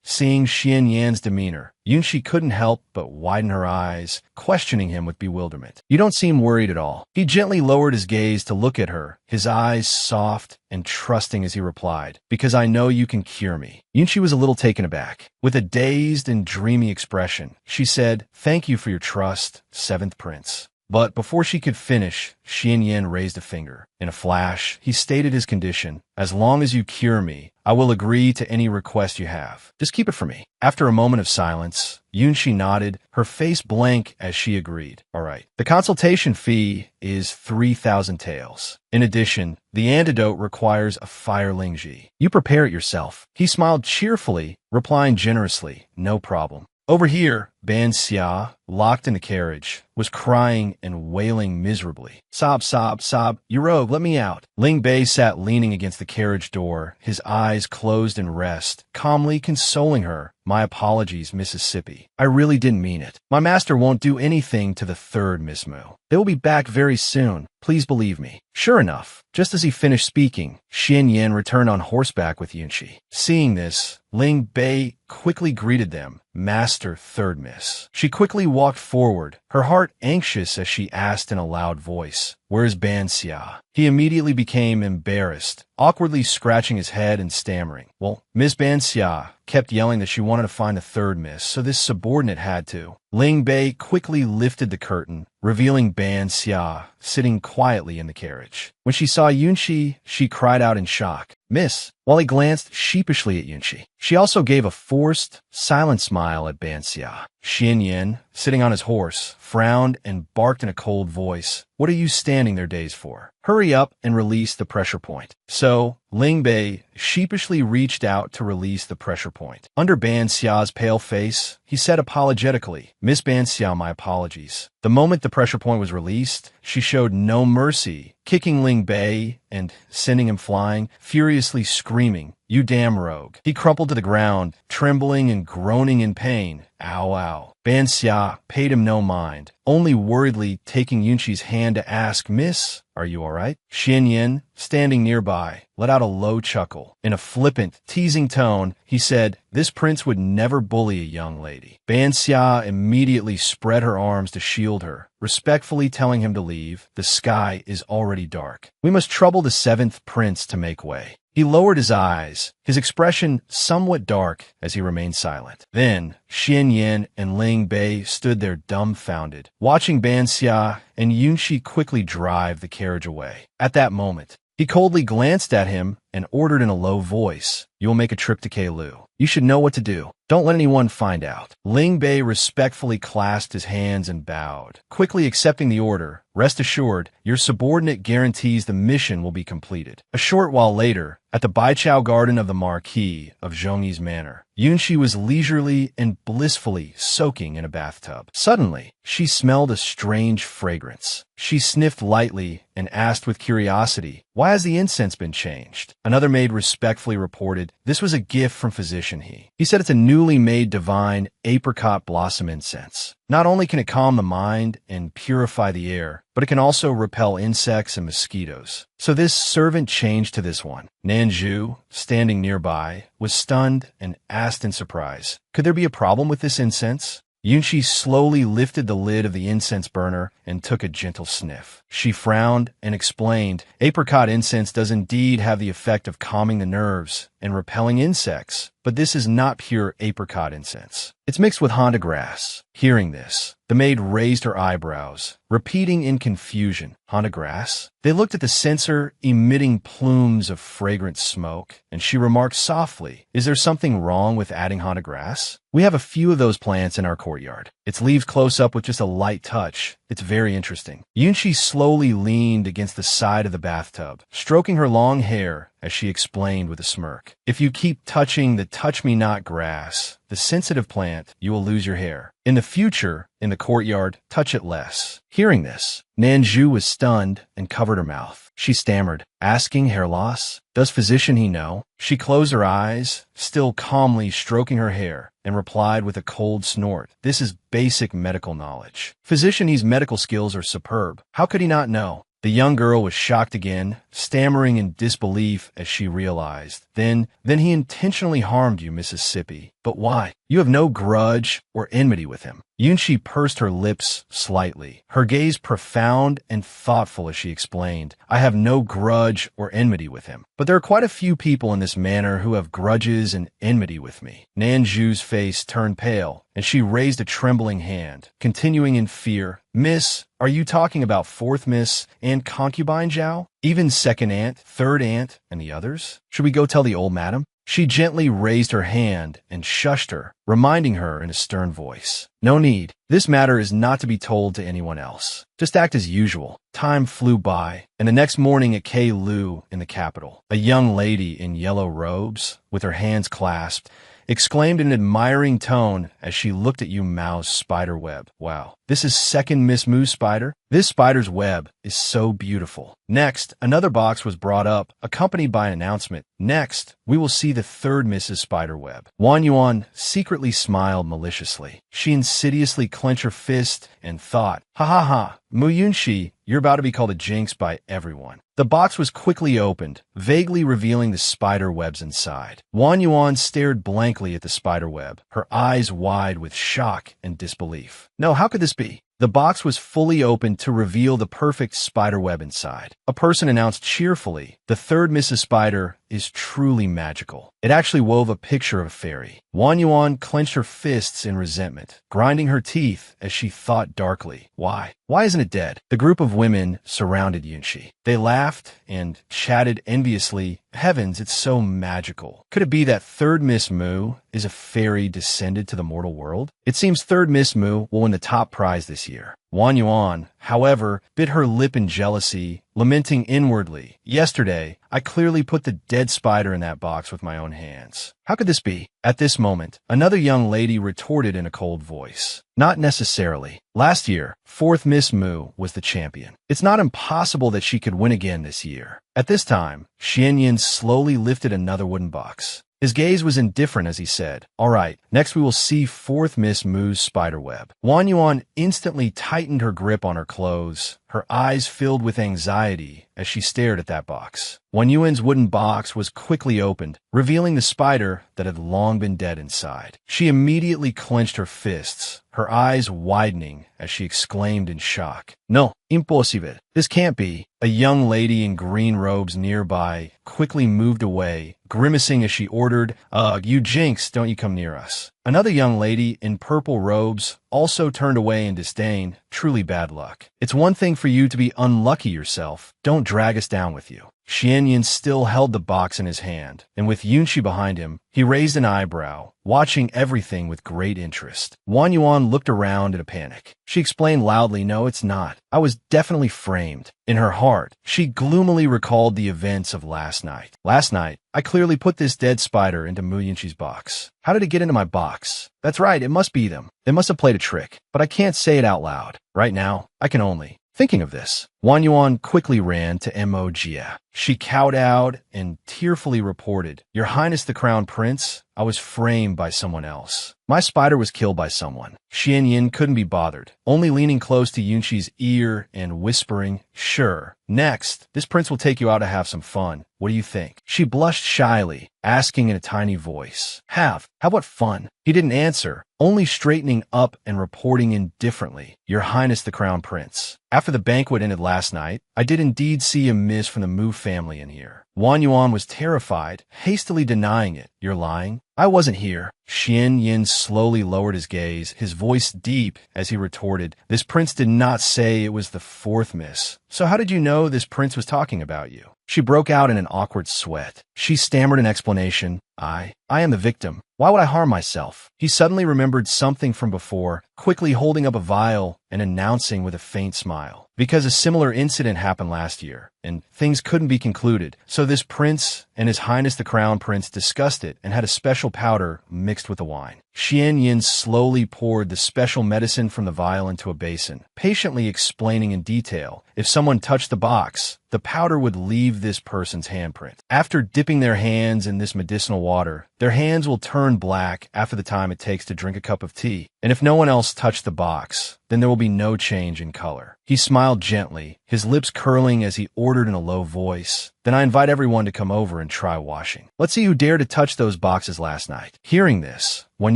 Seeing Xianyan's demeanor, Yunshi couldn't help but widen her eyes, questioning him with bewilderment. You don't seem worried at all. He gently lowered his gaze to look at her, his eyes soft and trusting as he replied, because I know you can cure me. Yunshi was a little taken aback. With a dazed and dreamy expression, she said, thank you for your trust, Seventh Prince. But before she could finish, Xianyan raised a finger. In a flash, he stated his condition. As long as you cure me, I will agree to any request you have. Just keep it for me. After a moment of silence, Yunshi nodded, her face blank as she agreed. All right. The consultation fee is 3,000 taels. In addition, the antidote requires a fire lingji. You prepare it yourself. He smiled cheerfully, replying generously, no problem. Over here, Ban Xia, locked in the carriage, was crying and wailing miserably. Sob, sob, sob, you rogue, let me out. Ling Bei sat leaning against the carriage door, his eyes closed in rest, calmly consoling her. My apologies, Mississippi. I really didn't mean it. My master won't do anything to the third Miss Mu. They will be back very soon. Please believe me. Sure enough, just as he finished speaking, Xianyan returned on horseback with Yunshi. Seeing this, Ling Bei quickly greeted them, Master Third Miss. She quickly walked forward, her heart anxious as she asked in a loud voice, where's Ban Xia? He immediately became embarrassed, awkwardly scratching his head and stammering. Well, Miss Ban Xia kept yelling that she wanted to find the third miss, so this subordinate had to. Ling Bei quickly lifted the curtain, revealing Ban Xia sitting quietly in the carriage. When she saw Yunshi, she cried out in shock, Miss, while he glanced sheepishly at Yunshi. She also gave a forced, silent smile at Ban Xia. Xianyan, sitting on his horse, frowned and barked in a cold voice. What are you standing there dazed for? Hurry up and release the pressure point. So, Ling Bei sheepishly reached out to release the pressure point. Under Ban Xia's pale face, he said apologetically, Miss Ban Xia, my apologies. The moment the pressure point was released, she showed no mercy, kicking Ling Bei and sending him flying, furiously screaming, you damn rogue. He crumpled to the ground, trembling and groaning in pain. Ow, ow. Ban Xia paid him no mind, only worriedly taking Yunshi's hand to ask, Miss, are you all right? Xianyan, standing nearby, let out a low chuckle. In a flippant, teasing tone, he said, this prince would never bully a young lady. Ban Xia immediately spread her arms to shield her, respectfully telling him to leave. The sky is already dark. We must trouble the seventh prince to make way. He lowered his eyes, his expression somewhat dark as he remained silent. Then, Xianyan and Ling Bei stood there dumbfounded, watching Ban Xia and Yunshi quickly drive the carriage away. At that moment, he coldly glanced at him and ordered in a low voice, You will make a trip to Keilu. You should know what to do. Don't let anyone find out. Ling Bei respectfully clasped his hands and bowed, quickly accepting the order. Rest assured, your subordinate guarantees the mission will be completed. A short while later, at the Baichao garden of the Marquis of Zhongyi's manor, Yunshi was leisurely and blissfully soaking in a bathtub. Suddenly, she smelled a strange fragrance. She sniffed lightly and asked with curiosity, "Why has the incense been changed?" Another maid respectfully reported, "This was a gift from physician He. He said it's a newly made divine apricot blossom incense. Not only can it calm the mind and purify the air, but it can also repel insects and mosquitoes." So this servant changed to this one. Nanju, standing nearby, was stunned and asked in surprise, "Could there be a problem with this incense?" Yunshi slowly lifted the lid of the incense burner and took a gentle sniff. She frowned and explained, "Apricot incense does indeed have the effect of calming the nerves and repelling insects, but this is not pure apricot incense. It's mixed with Honda grass." Hearing this, the maid raised her eyebrows, repeating in confusion, "Honda grass?" They looked at the censer emitting plumes of fragrant smoke, and she remarked softly, "Is there something wrong with adding Honda grass? We have a few of those plants in our courtyard. Its leaves close up with just a light touch. It's very interesting." Yunshi slowly leaned against the side of the bathtub, stroking her long hair as she explained with a smirk, "If you keep touching the touch-me-not grass, the sensitive plant, you will lose your hair. In the future, in the courtyard, touch it less." Hearing this, Nanju was stunned and covered her mouth. She stammered, "Asking hair loss? Does physician He know?" She closed her eyes, still calmly stroking her hair, and replied with a cold snort, "This is basic medical knowledge. Physician He's medical skills are superb. How could he not know?" The young girl was shocked again, stammering in disbelief as she realized. Then he intentionally harmed you, Mississippi. But why? You have no grudge or enmity with him." Yunshi pursed her lips slightly, her gaze profound and thoughtful as she explained, "I have no grudge or enmity with him. But there are quite a few people in this manor who have grudges and enmity with me." Nanju's face turned pale, and she raised a trembling hand, continuing in fear, "Miss, are you talking about fourth miss and concubine Zhao? Even second aunt, third aunt, and the others? Should we go tell the old madam?" She gently raised her hand and shushed her, reminding her in a stern voice, "No need. This matter is not to be told to anyone else. Just act as usual." Time flew by, and the next morning at Keilu in the capital, a young lady in yellow robes, with her hands clasped, exclaimed in an admiring tone as she looked at Yu Mao's spider web, "Wow, this is second Miss Mu's spider? This spider's web is so beautiful." Next, another box was brought up, accompanied by an announcement, "Next, we will see the third Mrs. Spider web." Wang Yuan secretly smiled maliciously. She insidiously clenched her fist and thought, "Ha ha ha, Mu Yunshi, you're about to be called a jinx by everyone." The box was quickly opened, vaguely revealing the spider webs inside. Wang Yuan stared blankly at the spider web, her eyes wide with shock and disbelief. No, how could this be? The box was fully opened to reveal the perfect spider web inside. A person announced cheerfully, "The third Mrs. Spider is truly magical." It actually wove a picture of a fairy. Wang Yuan clenched her fists in resentment, grinding her teeth as she thought darkly, "Why? Why isn't it dead?" The group of women surrounded Yunshi. They laughed and chatted enviously, "Heavens, it's so magical. Could it be that third Miss Mu is a fairy descended to the mortal world? It seems third Miss Mu will win the top prize this year." Wang Yuan, however, bit her lip in jealousy, lamenting inwardly, "Yesterday, I clearly put the dead spider in that box with my own hands. How could this be?" At this moment, another young lady retorted in a cold voice, "Not necessarily. Last year, fourth Miss Mu was the champion. It's not impossible that she could win again this year." At this time, Xianyan slowly lifted another wooden box. His gaze was indifferent as he said, "All right, next we will see fourth Miss Mu's spider web." Wang Yuan instantly tightened her grip on her clothes, her eyes filled with anxiety as she stared at that box. Wang Yuan's wooden box was quickly opened, revealing the spider that had long been dead inside. She immediately clenched her fists, her eyes widening as she exclaimed in shock, "No, impossible. This can't be." A young lady in green robes nearby quickly moved away, grimacing as she ordered, "Ugh, you jinx, don't you come near us." Another young lady in purple robes also turned away in disdain, "Truly bad luck. It's one thing for you to be unlucky yourself. Don't drag us down with you." Xianyan still held the box in his hand, and with Yunqi behind him, he raised an eyebrow, watching everything with great interest. Wang Yuan looked around in a panic. She explained loudly, "No, it's not. I was definitely framed." In her heart, she gloomily recalled the events of last night. "Last night, I clearly put this dead spider into Mu Yunqi's box. How did it get into my box? That's right, it must be them. They must have played a trick, but I can't say it out loud. Right now, I can only." Thinking of this, Wang Yuan quickly ran to Mo-Jia. She kowtowed and tearfully reported, "Your Highness the Crown Prince, I was framed by someone else. My spider was killed by someone." Xianyan couldn't be bothered, only leaning close to Yunqi's ear and whispering, "Sure. Next, this prince will take you out to have some fun. What do you think?" She blushed shyly, asking in a tiny voice, How what fun?" He didn't answer, only straightening up and reporting indifferently, "Your Highness the Crown Prince. After the banquet ended last night, I did indeed see a miss from the Mu family in here." Wang Yuan was terrified, hastily denying it. "You're lying? I wasn't here." Xianyan slowly lowered his gaze, his voice deep as he retorted, "This prince did not say it was the fourth miss. So how did you know this prince was talking about you?" She broke out in an awkward sweat. She stammered an explanation. I am the victim. Why would I harm myself?" He suddenly remembered something from before, quickly holding up a vial and announcing with a faint smile, "Because a similar incident happened last year, and things couldn't be concluded, so this prince and His Highness the Crown Prince discussed it and had a special powder mixed with the wine." Xianyan slowly poured the special medicine from the vial into a basin, patiently explaining in detail, if someone touched the box, the powder would leave this person's handprint. After dipping their hands in this medicinal water, their hands will turn black after the time it takes to drink a cup of tea. And if no one else touched the box, then there will be no change in color. He smiled gently, his lips curling as he ordered in a low voice, "Then I invite everyone to come over and try washing. Let's see who dared to touch those boxes last night." Hearing this, Wen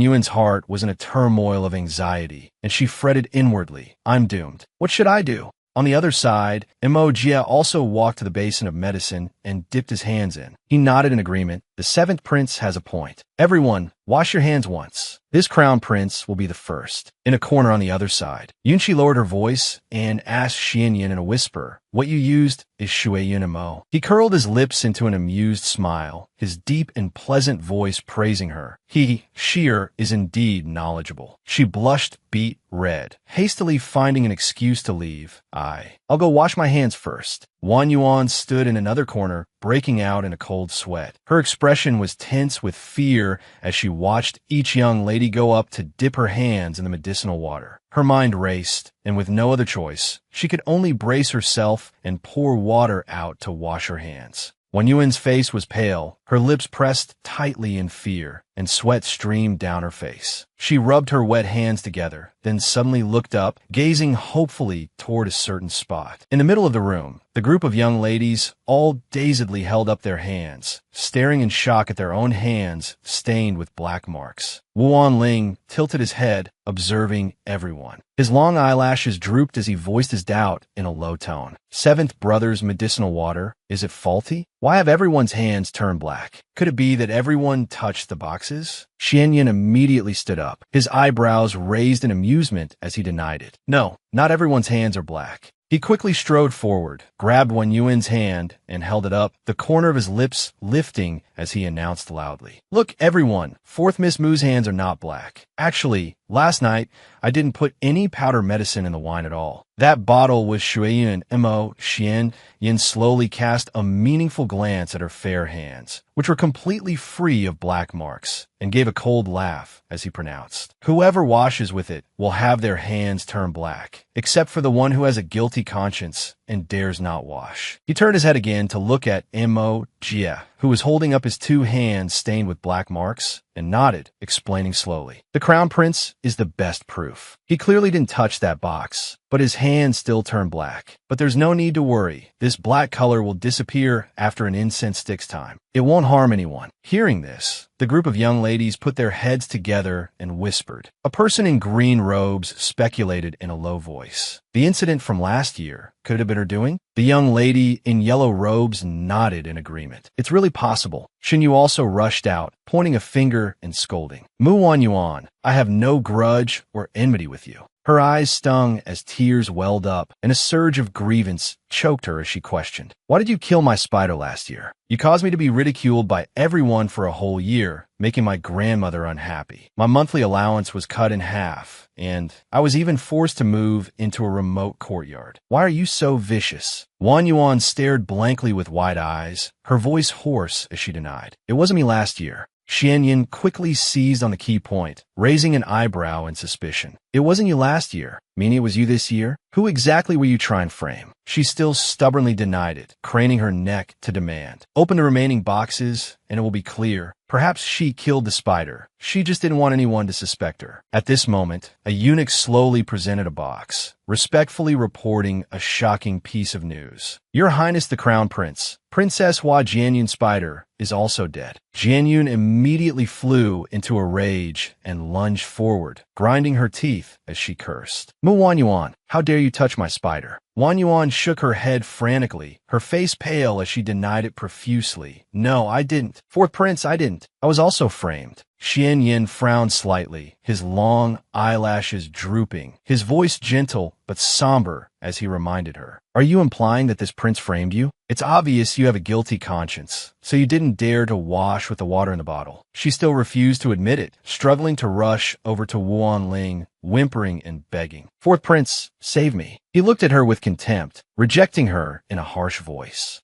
Yuan's heart was in a turmoil of anxiety, and she fretted inwardly, "I'm doomed. What should I do?" On the other side, Mo-Jia also walked to the basin of medicine and dipped his hands in. He nodded in agreement. "The seventh prince has a point. Everyone, wash your hands once. This crown prince will be the first." In a corner on the other side, Yunqi lowered her voice and asked Xianyan in a whisper, "What you used is Shui Yunamo." He curled his lips into an amused smile, his deep and pleasant voice praising her. Sheer is indeed knowledgeable. She blushed beet red, hastily finding an excuse to leave. I'll go wash my hands first." Wang Yuan stood in another corner, breaking out in a cold sweat. Her expression was tense with fear as she watched each young lady go up to dip her hands in the medicinal water. Her mind raced, and with no other choice, she could only brace herself and pour water out to wash her hands. Wen Yuan's face was pale, her lips pressed tightly in fear, and sweat streamed down her face. She rubbed her wet hands together, then suddenly looked up, gazing hopefully toward a certain spot. In the middle of the room, the group of young ladies all dazedly held up their hands, staring in shock at their own hands stained with black marks. Wuan Ling tilted his head, observing everyone. His long eyelashes drooped as he voiced his doubt in a low tone. "Seventh Brother's medicinal water, is it faulty? Why have everyone's hands turned black? Could it be that everyone touched the boxes?" Xianyan immediately stood up, his eyebrows raised in amusement as he denied it. "No, not everyone's hands are black." He quickly strode forward, grabbed Wen Yuan's hand, and held it up, the corner of his lips lifting as he announced loudly, "Look, everyone, fourth Miss Mu's hands are not black. Actually, last night, I didn't put any powder medicine in the wine at all. That bottle was Shuiyun and Mo." Xianyan slowly cast a meaningful glance at her fair hands, which were completely free of black marks, and gave a cold laugh as he pronounced, "Whoever washes with it will have their hands turn black, except for the one who has a guilty conscience and dares not wash." He turned his head again to look at Mo-Jia, who was holding up his two hands stained with black marks, and nodded, explaining slowly, "The Crown Prince is the best proof. He clearly didn't touch that box, but his hands still turned black. But there's no need to worry. This black color will disappear after an incense stick's time. It won't harm anyone." Hearing this, the group of young ladies put their heads together and whispered. A person in green robes speculated in a low voice, "The incident from last year, could it have been her doing?" The young lady in yellow robes nodded in agreement. "It's really possible." Xinyu also rushed out, pointing a finger and scolding, "Mu Wan Yuan, I have no grudge or enmity with you. Her eyes stung as tears welled up, and a surge of grievance choked her as she questioned, "Why did you kill my spider last year? You caused me to be ridiculed by everyone for a whole year, making my grandmother unhappy. My monthly allowance was cut in half, and I was even forced to move into a remote courtyard. Why are you so vicious?" Wan Yuan stared blankly with wide eyes, her voice hoarse as she denied, "It wasn't me last year." Xian Yin quickly seized on the key point, raising an eyebrow in suspicion. "It wasn't you last year, meaning it was you this year? Who exactly were you trying to frame?" She still stubbornly denied it, craning her neck to demand, "Open the remaining boxes, and it will be clear. Perhaps she killed the spider. She just didn't want anyone to suspect her." At this moment, a eunuch slowly presented a box, respectfully reporting a shocking piece of news. "Your Highness the Crown Prince, Princess Hua Jianyun Spider is also dead." Jianyun immediately flew into a rage and lunged forward, grinding her teeth as she cursed. "Mu Wan Yuan, how dare you touch my spider?" Wan Yuan shook her head frantically, her face pale as she denied it profusely. "No, I didn't. Fourth Prince, I didn't. I was also framed." Xian Yin frowned slightly, his long eyelashes drooping, his voice gentle but somber as he reminded her, "Are you implying that this prince framed you? It's obvious you have a guilty conscience, so you didn't dare to wash with the water in the bottle." She still refused to admit it, struggling to rush over to Wuan Ling, whimpering and begging, "Fourth Prince, save me." He looked at her with contempt, rejecting her in a harsh voice.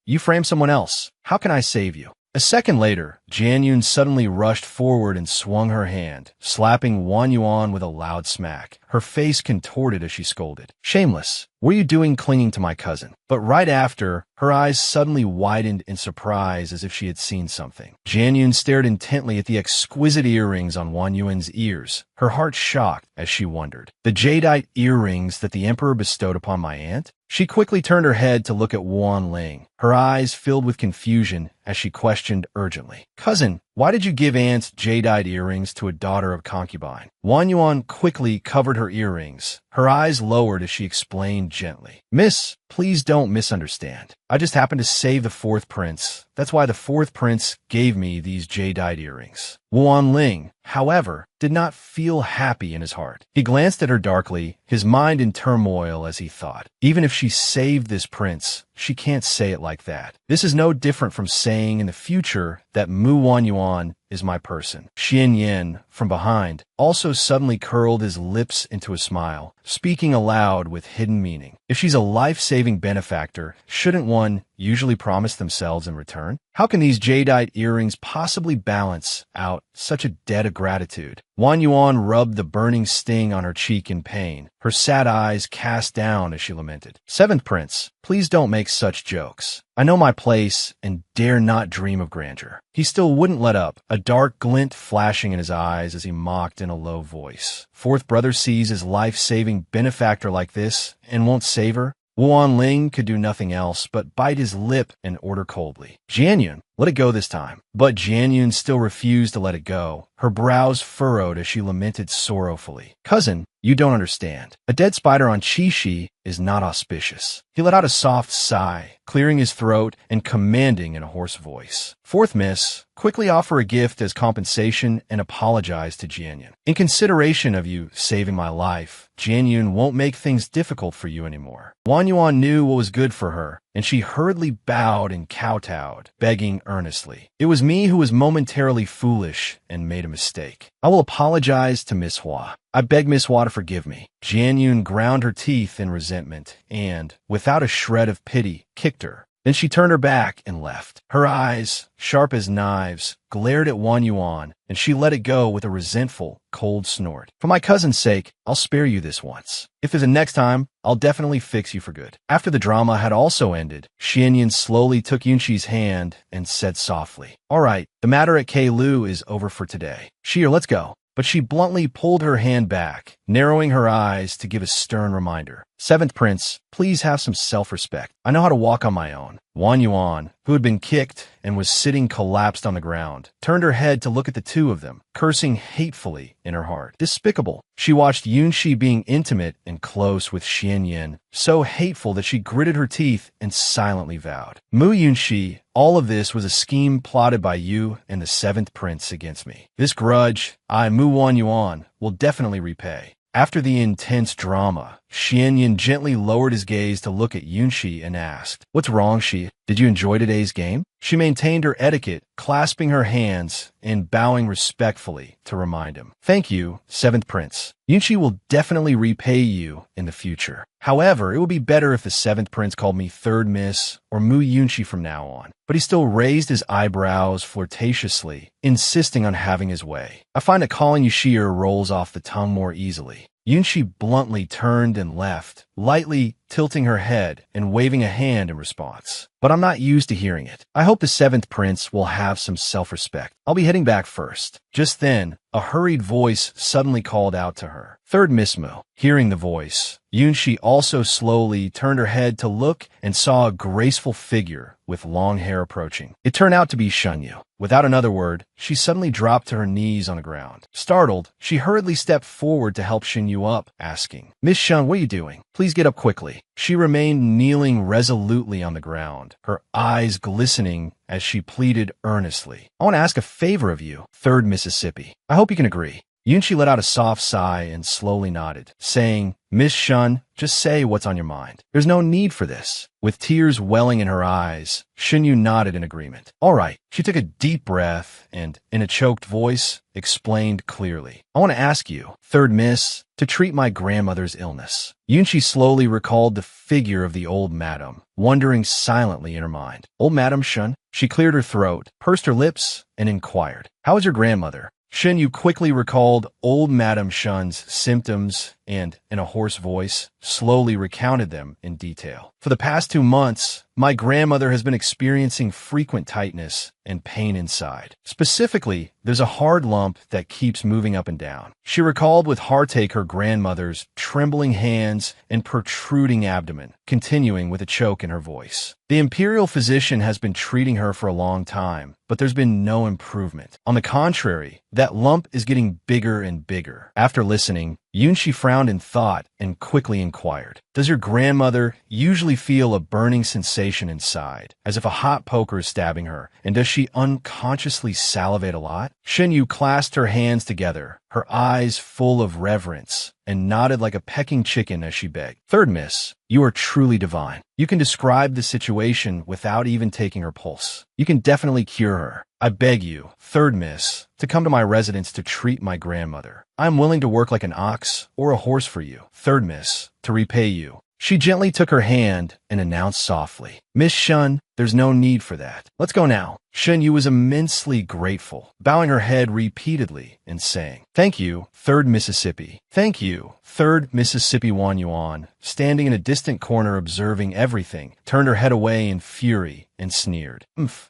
You framed someone else. How can I save you?" A second later, Jianyun suddenly rushed forward and swung her hand, slapping Wan Yuan with a loud smack. Her face contorted as she scolded, "Shameless! What are you doing clinging to my cousin?" But right after, her eyes suddenly widened in surprise as if she had seen something. Jianyun stared intently at the exquisite earrings on Wan Yuan's ears, her heart shocked as she wondered. "The jadeite earrings that the emperor bestowed upon my aunt?" She quickly turned her head to look at Wuan Ling, her eyes filled with confusion as she questioned urgently, "Cousin, why did you give aunt's jadeite earrings to a daughter of concubine?" Wan Yuan quickly covered her earrings, her eyes lowered as she explained gently, "Miss, please don't misunderstand. I just happened to save the fourth prince. That's why the fourth prince gave me these jadeite earrings." Wuan Ling, however, did not feel happy in his heart. He glanced at her darkly, his mind in turmoil as he thought, "Even if she saved this prince, she can't say it like that. This is no different from saying in the future that Mu Wan Yuan is my person." Xian Yin, from behind, also suddenly curled his lips into a smile, speaking aloud with hidden meaning. If she's a life-saving benefactor, shouldn't one usually promise themselves in return? How can these jadeite earrings possibly balance out such a debt of gratitude? Wan Yuan rubbed the burning sting on her cheek in pain, her sad eyes cast down as she lamented, "Seventh Prince, please don't make such jokes. I know my place and dare not dream of grandeur." He still wouldn't let up, a dark glint flashing in his eyes as he mocked in a low voice. "Fourth brother sees his life-saving benefactor like this and won't save her?" Wuan Ling could do nothing else but bite his lip and order coldly, "Jianyun, let it go this time." But Jianyun still refused to let it go, her brows furrowed as she lamented sorrowfully, "Cousin, you don't understand. A dead spider on Qi is not auspicious." He let out a soft sigh, clearing his throat and commanding in a hoarse voice, "Fourth miss, quickly offer a gift as compensation and apologize to Jianyun. In consideration of you saving my life, Jianyun won't make things difficult for you anymore." Wan Yuan knew what was good for her, and she hurriedly bowed and kowtowed, begging earnestly, "It was me who was momentarily foolish and made a mistake. I will apologize to Miss Hua. I beg Miss Hua to forgive me." Jianyun ground her teeth in resentment and, without a shred of pity, kicked her. Then she turned her back and left. Her eyes, sharp as knives, glared at Wan Yuan, and she let it go with a resentful, cold snort. "For my cousin's sake, I'll spare you this once. If there's a next time, I'll definitely fix you for good." After the drama had also ended, Xian Yin slowly took Yunqi's hand and said softly, "All right, the matter at Keilu is over for today. Shir, let's go." But she bluntly pulled her hand back, narrowing her eyes to give a stern reminder, "Seventh Prince, please have some self-respect. I know how to walk on my own." Wan Yuan, who had been kicked and was sitting collapsed on the ground, turned her head to look at the two of them, cursing hatefully in her heart. Despicable. She watched Yunqi being intimate and close with Xian Yin, so hateful that she gritted her teeth and silently vowed, "Mu Yunqi, all of this was a scheme plotted by you and the seventh prince against me. This grudge, I, Mu Wan Yuan, will definitely repay." After the intense drama, Xianyan gently lowered his gaze to look at Yunxi and asked, "What's wrong, Xi? Did you enjoy today's game?" She maintained her etiquette, clasping her hands and bowing respectfully to remind him. "Thank you, Seventh Prince. Yunxi will definitely repay you in the future. However, it would be better if the Seventh Prince called me Third Miss or Mu Yunxi from now on." But he still raised his eyebrows flirtatiously, insisting on having his way. "I find that calling you Shi'er rolls off the tongue more easily." Yunxi bluntly turned and left, lightly tilting her head and waving a hand in response. "But I'm not used to hearing it. I hope the Seventh Prince will have some self-respect. I'll be heading back first." Just then, a hurried voice suddenly called out to her, "Third Miss Mu." Hearing the voice, Yunxi also slowly turned her head to look and saw a graceful figure with long hair approaching. It turned out to be Shenyu. Without another word, she suddenly dropped to her knees on the ground. Startled, she hurriedly stepped forward to help Shenyu up, asking, "Miss Shun, what are you doing? Please get up quickly." She remained kneeling resolutely on the ground, her eyes glistening as she pleaded earnestly. "I want to ask a favor of you, Third Mississippi. I hope you can agree." Yunxi let out a soft sigh and slowly nodded, saying, "Miss Shun, just say what's on your mind. There's no need for this." With tears welling in her eyes, Shenyu nodded in agreement. "All right." She took a deep breath and, in a choked voice, explained clearly, "I want to ask you, Third Miss, to treat my grandmother's illness." Yunxi slowly recalled the figure of the old madam, wondering silently in her mind. "Old Madam Shun?" She cleared her throat, pursed her lips, and inquired, "How is your grandmother?" Shenyu quickly recalled old Madam Shun's symptoms and, in a hoarse voice, slowly recounted them in detail. "For the past 2 months, my grandmother has been experiencing frequent tightness and pain inside. Specifically, there's a hard lump that keeps moving up and down." She recalled with heartache her grandmother's trembling hands and protruding abdomen, continuing with a choke in her voice. "The imperial physician has been treating her for a long time, but there's been no improvement. On the contrary, that lump is getting bigger and bigger." After listening, Yunxi frowned in thought and quickly inquired, "Does your grandmother usually feel a burning sensation inside, as if a hot poker is stabbing her, and does she unconsciously salivate a lot?" Shenyu clasped her hands together, her eyes full of reverence, and nodded like a pecking chicken as she begged, "Third Miss, you are truly divine. You can describe the situation without even taking her pulse. You can definitely cure her. I beg you, Third Miss, to come to my residence to treat my grandmother. I am willing to work like an ox or a horse for you, Third Miss, to repay you." She gently took her hand and announced softly, "Miss Shun, there's no need for that. Let's go now." Shenyu was immensely grateful, bowing her head repeatedly and saying, "Thank you, Third Mississippi. Thank you." Third Mississippi Wan Yuan, standing in a distant corner observing everything, turned her head away in fury and sneered.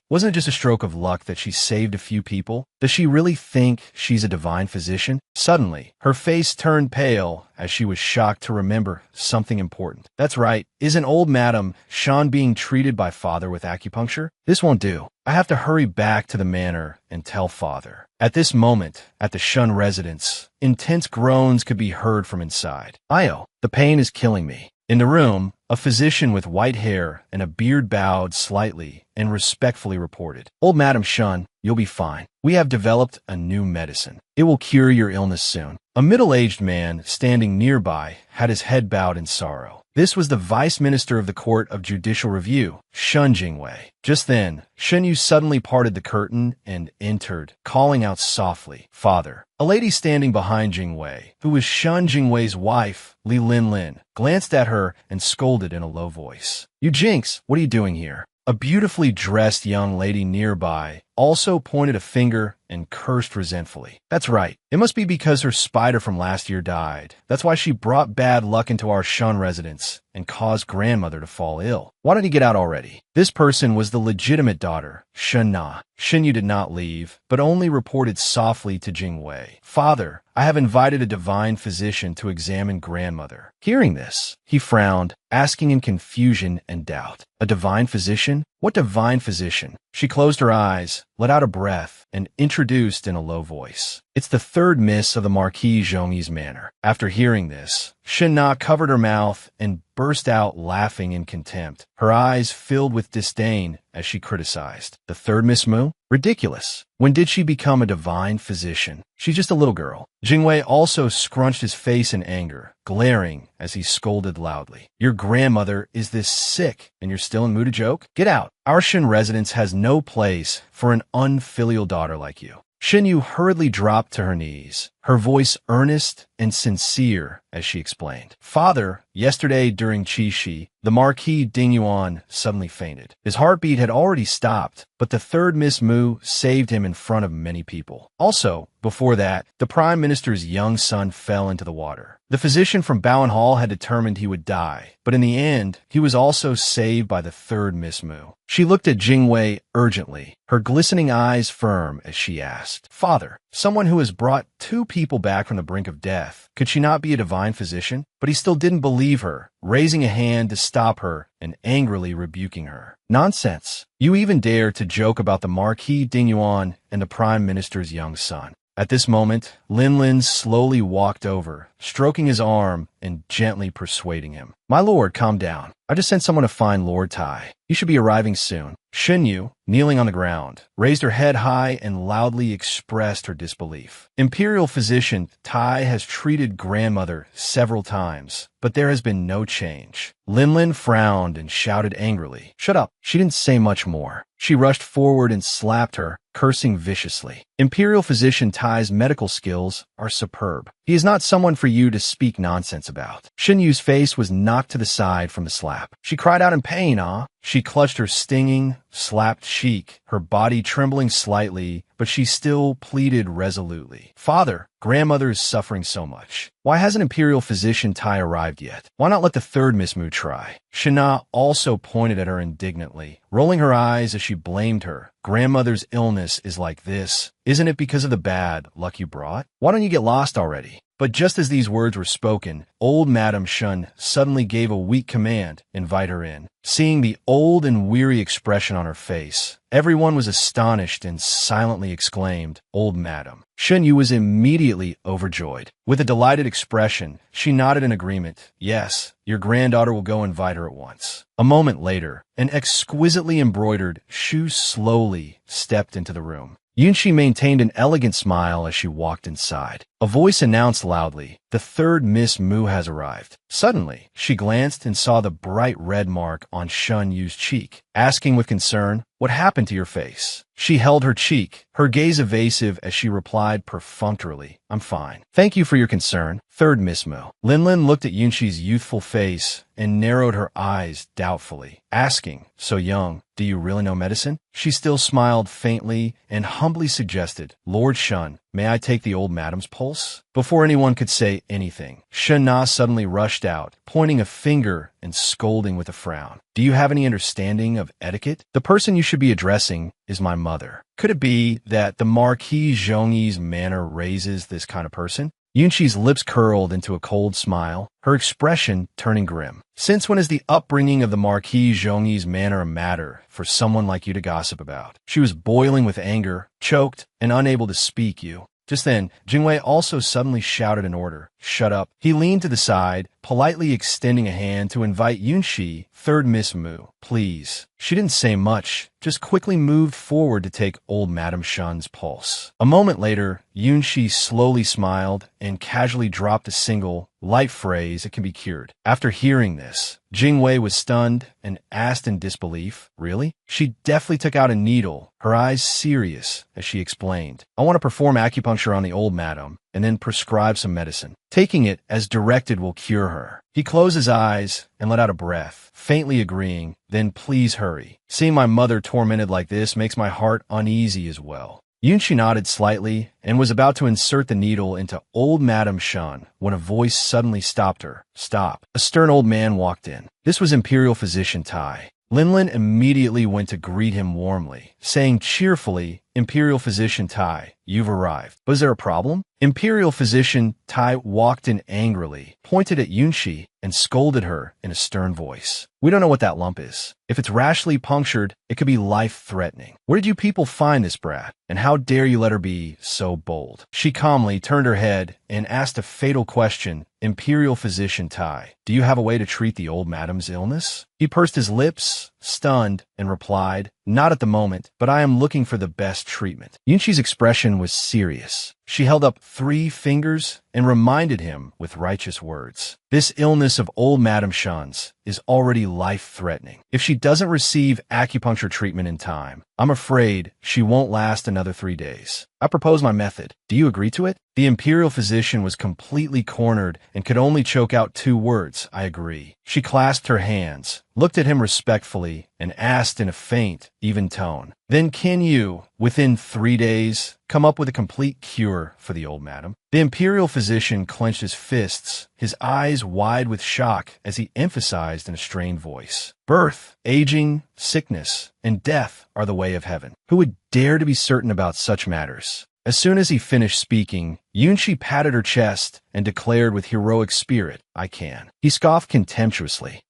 Wasn't it just a stroke of luck that she saved a few people? Does she really think she's a divine physician? Suddenly, her face turned pale as she was shocked to remember something important. That's right, isn't old Madam Shan being treated by Father with acupuncture? This won't do. I have to hurry back to the manor and tell Father. At this moment, at the Shun residence, intense groans could be heard from inside. "Io, the pain is killing me." In the room, a physician with white hair and a beard bowed slightly and respectfully reported, "Old Madam Shun, you'll be fine. We have developed a new medicine. It will cure your illness soon." A middle-aged man standing nearby had his head bowed in sorrow. This was the Vice Minister of the Court of Judicial Review, Shun Jingwei. Just then, Shenyu suddenly parted the curtain and entered, calling out softly, "Father." A lady standing behind Jingwei, who was Shun Jingwei's wife, Li Lin, glanced at her and scolded in a low voice, "You jinx, what are you doing here?" A beautifully dressed young lady nearby also pointed a finger and cursed resentfully. "That's right. It must be because her spider from last year died. That's why she brought bad luck into our Shun residence and caused grandmother to fall ill. Why don't you get out already?" This person was the legitimate daughter, Shun Na. Shenyu did not leave, but only reported softly to Jingwei, "Father, I have invited a divine physician to examine grandmother." Hearing this, he frowned, asking in confusion and doubt, "A divine physician? What divine physician?" She closed her eyes, let out a breath, and introduced in a low voice. It's the third miss of the Marquis Zhongyi's manor. After hearing this, Shin-Na covered her mouth and burst out laughing in contempt. Her eyes filled with disdain as she criticized. The third Miss Mu? Ridiculous. When did she become a divine physician? She's just a little girl. Jingwei also scrunched his face in anger, glaring as he scolded loudly. Your grandmother is this sick, and you're still in mood to joke? Get out. Our Shin residence has no place for an unfilial daughter like you. Shin Yu hurriedly dropped to her knees, her voice earnest and sincere as she explained. Father, yesterday during Qi Shi, the Marquis Dingyuan suddenly fainted. His heartbeat had already stopped, but the third Miss Mu saved him in front of many people. Also, before that, the Prime Minister's young son fell into the water. The physician from Bowen Hall had determined he would die, but in the end, he was also saved by the third Miss Mu. She looked at Jingwei urgently, her glistening eyes firm as she asked, Father, someone who has brought two people back from the brink of death, could she not be a divine physician? But he still didn't believe her, raising a hand to stop her and angrily rebuking her. Nonsense. You even dare to joke about the Marquis Dingyuan and the Prime Minister's young son. At this moment, Lin slowly walked over, stroking his arm and gently persuading him. My lord, calm down. I just sent someone to find Lord Tai. He should be arriving soon. Shin Yu, kneeling on the ground, raised her head high and loudly expressed her disbelief. Imperial physician Tai has treated grandmother several times, but there has been no change. Lin frowned and shouted angrily, Shut up. She didn't say much more. She rushed forward and slapped her, cursing viciously. Imperial physician Tai's medical skills are superb. He is not someone for you to speak nonsense about. Shin Yu's face was knocked to the side from the slap. She cried out in pain, She clutched her stinging, slapped cheek, her body trembling slightly, but she still pleaded resolutely. Father, grandmother is suffering so much. Why hasn't Imperial physician Tai arrived yet? Why not let the third Miss Mu try? Shin-Na also pointed at her indignantly, rolling her eyes as she blamed her. Grandmother's illness is like this. Isn't it because of the bad luck you brought? Why don't you get lost already? But just as these words were spoken, old Madame Shun suddenly gave a weak command, invite her in. Seeing the old and weary expression on her face, everyone was astonished and silently exclaimed, Old Madam. Shin Yu was immediately overjoyed. With a delighted expression, she nodded in agreement. Yes, your granddaughter will go invite her at once. A moment later, an exquisitely embroidered shoe slowly stepped into the room. Yunshi maintained an elegant smile as she walked inside. A voice announced loudly, the third Miss Mu has arrived. Suddenly, she glanced and saw the bright red mark on Shun Yu's cheek, asking with concern, What happened to your face? She held her cheek, her gaze evasive as she replied perfunctorily, I'm fine. Thank you for your concern, third Miss Mu. Lin looked at Yunshi's youthful face and narrowed her eyes doubtfully, asking, So young, do you really know medicine? She still smiled faintly and humbly suggested, Lord Shun, may I take the old madam's pulse? Before anyone could say anything, Shin-Na suddenly rushed out, pointing a finger and scolding with a frown. Do you have any understanding of etiquette? The person you should be addressing is my mother. Could it be that the Marquis Zhongyi's manner raises this kind of person? Yunshi's lips curled into a cold smile, her expression turning grim. Since when is the upbringing of the Marquis Zhongyi's manner a matter for someone like you to gossip about? She was boiling with anger, choked, and unable to speak, Just then, Jingwei also suddenly shouted an order. Shut up. He leaned to the side, politely extending a hand to invite Yunshi, third Miss Mu. Please. She didn't say much, just quickly moved forward to take old Madame Shun's pulse. A moment later, Yunshi slowly smiled and casually dropped a single, light phrase, it can be cured. After hearing this, Jingwei was stunned and asked in disbelief, Really? She deftly took out a needle, her eyes serious, as she explained, I want to perform acupuncture on the old madam, and then prescribe some medicine. Taking it as directed will cure her. He closed his eyes and let out a breath, faintly agreeing, Then please hurry. Seeing my mother tormented like this makes my heart uneasy as well. Yunshi nodded slightly and was about to insert the needle into old Madame Shun when a voice suddenly stopped her. Stop. A stern old man walked in. This was Imperial physician Tai. Lin immediately went to greet him warmly, saying cheerfully, Imperial Physician Tai, you've arrived. Was there a problem? Imperial Physician Tai walked in angrily, pointed at Yunshi, and scolded her in a stern voice. We don't know what that lump is. If it's rashly punctured, it could be life-threatening. Where did you people find this brat? And how dare you let her be so bold? She calmly turned her head and asked a fatal question. Imperial Physician Tai, do you have a way to treat the old madam's illness? He pursed his lips, stunned, and replied, not at the moment, but I am looking for the best treatment. Yunshi's expression was serious. She held up 3 fingers and reminded him with righteous words. This illness of old Madame Shun's is already life-threatening. If she doesn't receive acupuncture treatment in time, I'm afraid she won't last another 3 days. I propose my method. Do you agree to it? The Imperial Physician was completely cornered and could only choke out 2 words, I agree. She clasped her hands, looked at him respectfully, and asked in a faint, even tone, then can you, within 3 days, come up with a complete cure for the old madam? The Imperial Physician clenched his fists, his eyes wide with shock as he emphasized in a strained voice. Birth, aging, sickness, and death are the way of heaven. Who would dare to be certain about such matters? As soon as he finished speaking, Yunshi patted her chest and declared with heroic spirit, I can. He scoffed contemptuously.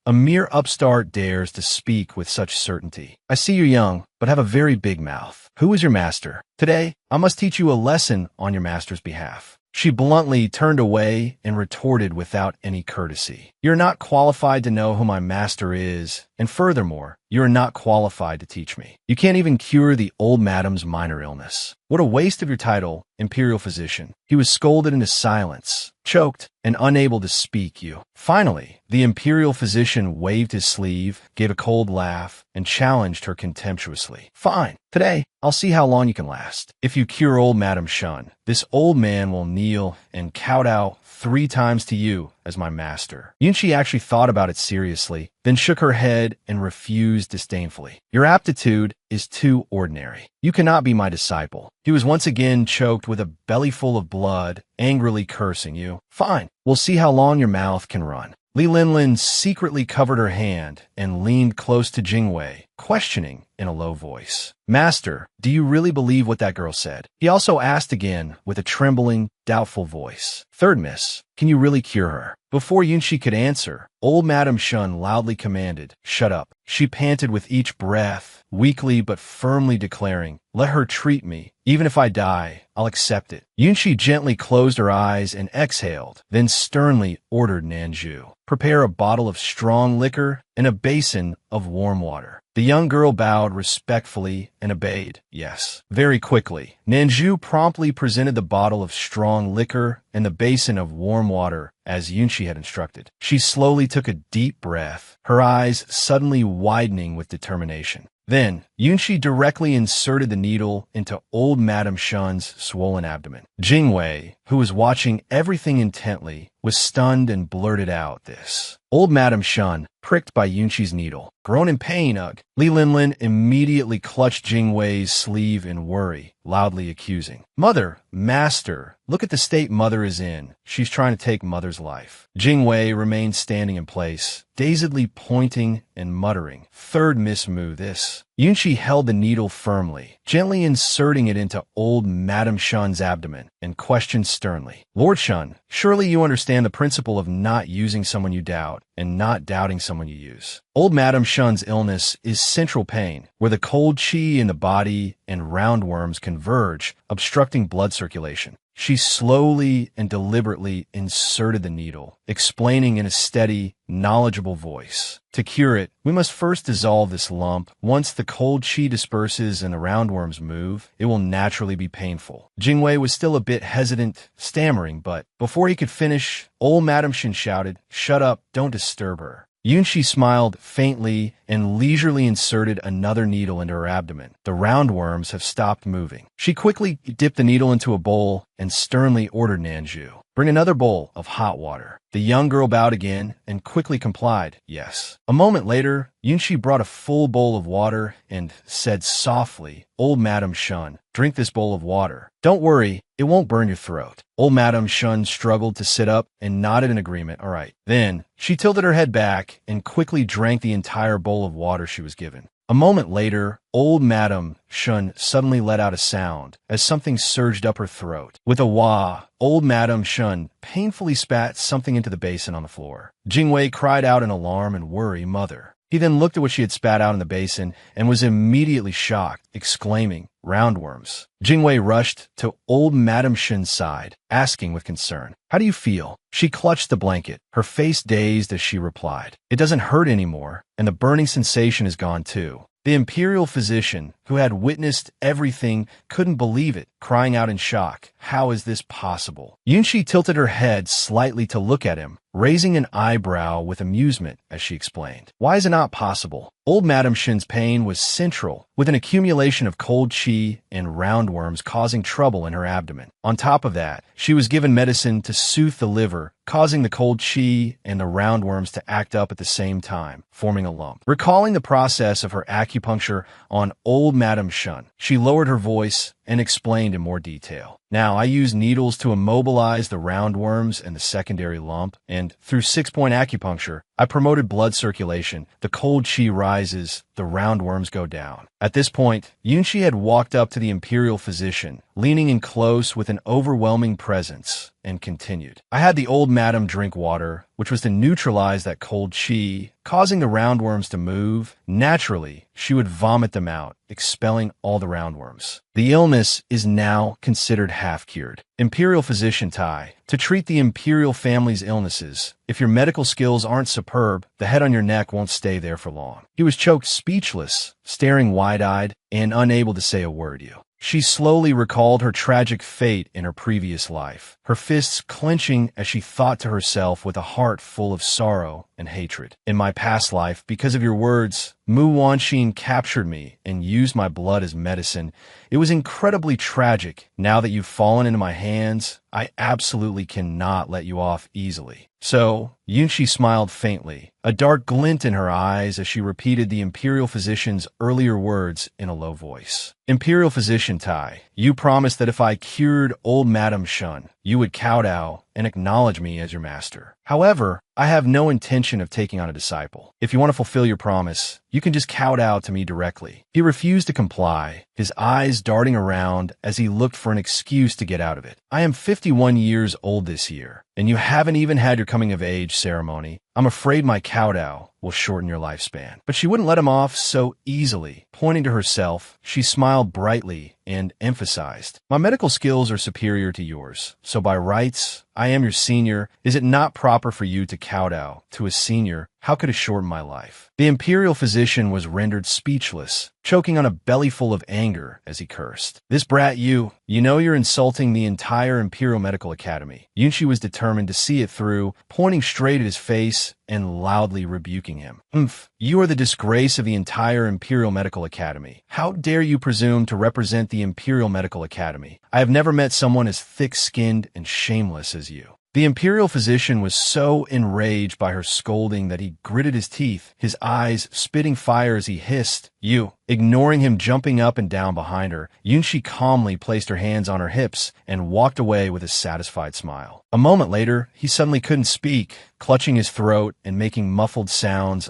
A mere upstart dares to speak with such certainty. I see you're young, but have a very big mouth. Who is your master? Today, I must teach you a lesson on your master's behalf. She bluntly turned away and retorted without any courtesy. You're not qualified to know who my master is, and furthermore, you're not qualified to teach me. You can't even cure the old madam's minor illness. What a waste of your title, Imperial Physician. He was scolded into silence, choked, and unable to speak. Finally, the Imperial Physician waved his sleeve, gave a cold laugh, and challenged her contemptuously. Fine. Today, I'll see how long you can last. If you cure old Madame Shun, this old man will kneel and kowtow 3 times to you as my master. Yunshi actually thought about it seriously, then shook her head and refused disdainfully. Your aptitude is too ordinary. You cannot be my disciple. He was once again choked with a bellyful of blood, angrily cursing you. Fine, we'll see how long your mouth can run. Li Linlin secretly covered her hand and leaned close to Jingwei, questioning in a low voice. Master, do you really believe what that girl said? He also asked again with a trembling, doubtful voice. Third miss, can you really cure her? Before Yunshi could answer, old Madame Shun loudly commanded, shut up. She panted with each breath, weakly but firmly declaring, let her treat me. Even if I die, I'll accept it. Yunshi gently closed her eyes and exhaled, then sternly ordered Nanju, prepare a bottle of strong liquor and a basin of warm water. The young girl bowed respectfully and obeyed. Yes. Very quickly, Nanju promptly presented the bottle of strong liquor and the basin of warm water as Yunshi had instructed. She slowly took a deep breath, her eyes suddenly widening with determination. Then, Yunshi directly inserted the needle into old Madame Shun's swollen abdomen. Jingwei, who was watching everything intently, was stunned and blurted out this. Old Madame Shun, pricked by Yunshi's needle. Grown in pain, ugh. Li Linlin immediately clutched Jingwei's sleeve in worry, loudly accusing. Mother, master, look at the state Mother is in. She's trying to take Mother's life. Jingwei remained standing in place, dazedly pointing and muttering. Third mismove this. Yunshi held the needle firmly, gently inserting it into old Madame Shun's abdomen, and questioned sternly. Lord Shun, surely you understand the principle of not using someone you doubt, and not doubting someone you use. Old Madame Shun's illness is central pain, where the cold qi in the body and roundworms converge, obstructing blood circulation. She slowly and deliberately inserted the needle, explaining in a steady, knowledgeable voice. To cure it, we must first dissolve this lump. Once the cold qi disperses and the roundworms move, it will naturally be painful. Jingwei was still a bit hesitant, stammering, but before he could finish, old Madame Shun shouted, shut up, don't disturb her. Yunshi smiled faintly and leisurely inserted another needle into her abdomen. The roundworms have stopped moving. She quickly dipped the needle into a bowl and sternly ordered Nanju, bring another bowl of hot water. The young girl bowed again and quickly complied, yes. A moment later, Yunshi brought a full bowl of water and said softly, old Madame Shun, drink this bowl of water. Don't worry, it won't burn your throat. Old Madame Shun struggled to sit up and nodded in agreement. All right. Then, she tilted her head back and quickly drank the entire bowl of water she was given. A A moment later, old Madame Shun suddenly let out a sound as something surged up her throat. With a wah, old Madame Shun painfully spat something into the basin on the floor. Jingwei cried out in alarm and worry, "Mother." He then looked at what she had spat out in the basin and was immediately shocked, exclaiming, "Roundworms." Jingwei rushed to old Madame Shun's side, asking with concern, "How do you feel?" She clutched the blanket, her face dazed as she replied, "It doesn't hurt anymore, and the burning sensation is gone too." The imperial physician, who had witnessed everything, couldn't believe it, crying out in shock, "How is this possible?" Yunshi tilted her head slightly to look at him, raising an eyebrow with amusement as she explained, "Why is it not possible?" Old Madame Shin's pain was central, with an accumulation of cold qi and roundworms causing trouble in her abdomen. On top of that, she was given medicine to soothe the liver, causing the cold qi and the roundworms to act up at the same time, forming a lump. Recalling the process of her acupuncture on old Madame Shun, she lowered her voice and explained in more detail. "Now, I use needles to immobilize the roundworms and the secondary lump, and through 6-point acupuncture, I promoted blood circulation. The cold qi rises, the roundworms go down." At this point, Yunshi had walked up to the imperial physician, leaning in close with an overwhelming presence, and continued, "I had the old madam drink water, which was to neutralize that cold qi, causing the roundworms to move. Naturally, she would vomit them out, expelling all the roundworms. The illness is now considered half-cured. Imperial physician Tai, to treat the imperial family's illnesses, if your medical skills aren't superb, the head on your neck won't stay there for long." He was choked speechless, staring wide-eyed and unable to say a word. She slowly recalled her tragic fate in her previous life, her fists clenching as she thought to herself with a heart full of sorrow and hatred. "In my past life, because of your words, Mu Wanxin captured me and used my blood as medicine. It was incredibly tragic. Now that you've fallen into my hands, I absolutely cannot let you off easily." So, Yunshi smiled faintly, a dark glint in her eyes as she repeated the imperial physician's earlier words in a low voice. "Imperial physician Tai, you promised that if I cured old Madame Shun, you would kowtow and acknowledge me as your master. However, I have no intention of taking on a disciple. If you want to fulfill your promise, you can just kowtow to me directly." He refused to comply, his eyes darting around as he looked for an excuse to get out of it. "I am 51 years old this year, and you haven't even had your coming-of-age ceremony. I'm afraid my kowtow will shorten your lifespan." But she wouldn't let him off so easily. Pointing to herself, she smiled brightly and emphasized, "My medical skills are superior to yours, so by rights, I am your senior. Is it not proper for you to kowtow to a senior? How could it shorten my life?" The imperial physician was rendered speechless, choking on a bellyful of anger as he cursed. "This brat, you know you're insulting the entire Imperial Medical Academy." Yunshi was determined to see it through, pointing straight at his face and loudly rebuking him. You are the disgrace of the entire Imperial Medical Academy. How dare you presume to represent the Imperial Medical Academy? I have never met someone as thick-skinned and shameless as you." The imperial physician was so enraged by her scolding that he gritted his teeth, his eyes spitting fire as he hissed, "You!" Ignoring him jumping up and down behind her, Yunshi calmly placed her hands on her hips and walked away with a satisfied smile. A moment later, he suddenly couldn't speak, clutching his throat and making muffled sounds.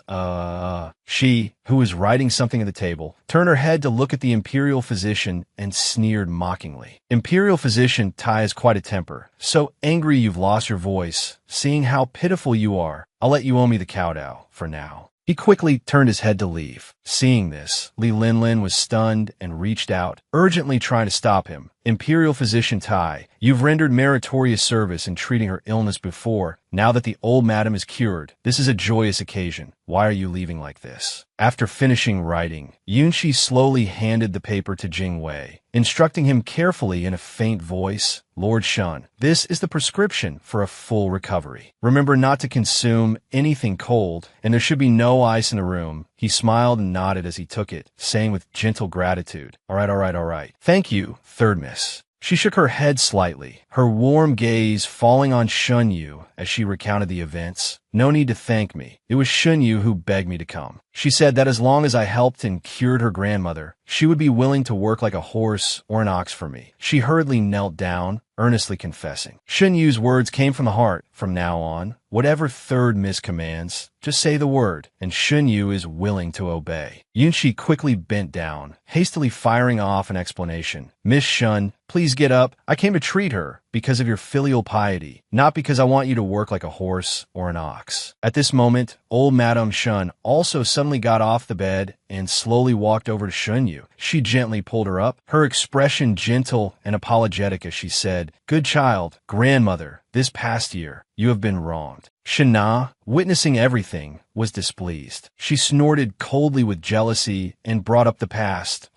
She, who was writing something at the table, turned her head to look at the imperial physician and sneered mockingly. "Imperial physician Tai has quite a temper. So angry you've lost your voice. Seeing how pitiful you are, I'll let you owe me the kowtow, for now." He quickly turned his head to leave. Seeing this, Li Linlin was stunned and reached out, urgently trying to stop him. "Imperial physician Tai, you've rendered meritorious service in treating her illness before. Now that the old madam is cured, this is a joyous occasion. Why are you leaving like this?" After finishing writing, Yunshi slowly handed the paper to Jingwei, instructing him carefully in a faint voice, "Lord Shun, this is the prescription for a full recovery. Remember not to consume anything cold, and there should be no ice in the room." He smiled and nodded as he took it, saying with gentle gratitude, all right. "Thank you, third miss." She shook her head slightly, her warm gaze falling on Shunyu as she recounted the events. "No need to thank me. It was Shunyu who begged me to come. She said that as long as I helped and cured her grandmother, she would be willing to work like a horse or an ox for me." She hurriedly knelt down, earnestly confessing. Shunyu's words came from the heart. From now on, Whatever third miss commands, just say the word, and Shunyu is willing to obey. Yunshi quickly bent down, hastily firing off an explanation. Miss Shun, please get up. I came to treat her because of your filial piety, not because I want you to work like a horse or an ox. At this moment, old Madame Shun also suddenly got off the bed and slowly walked over to Shunyu. She gently pulled her up, her expression gentle and apologetic as she said, "Good child, grandmother, this past year, you have been wronged." Shana, witnessing everything, was displeased. She snorted coldly with jealousy and brought up the past.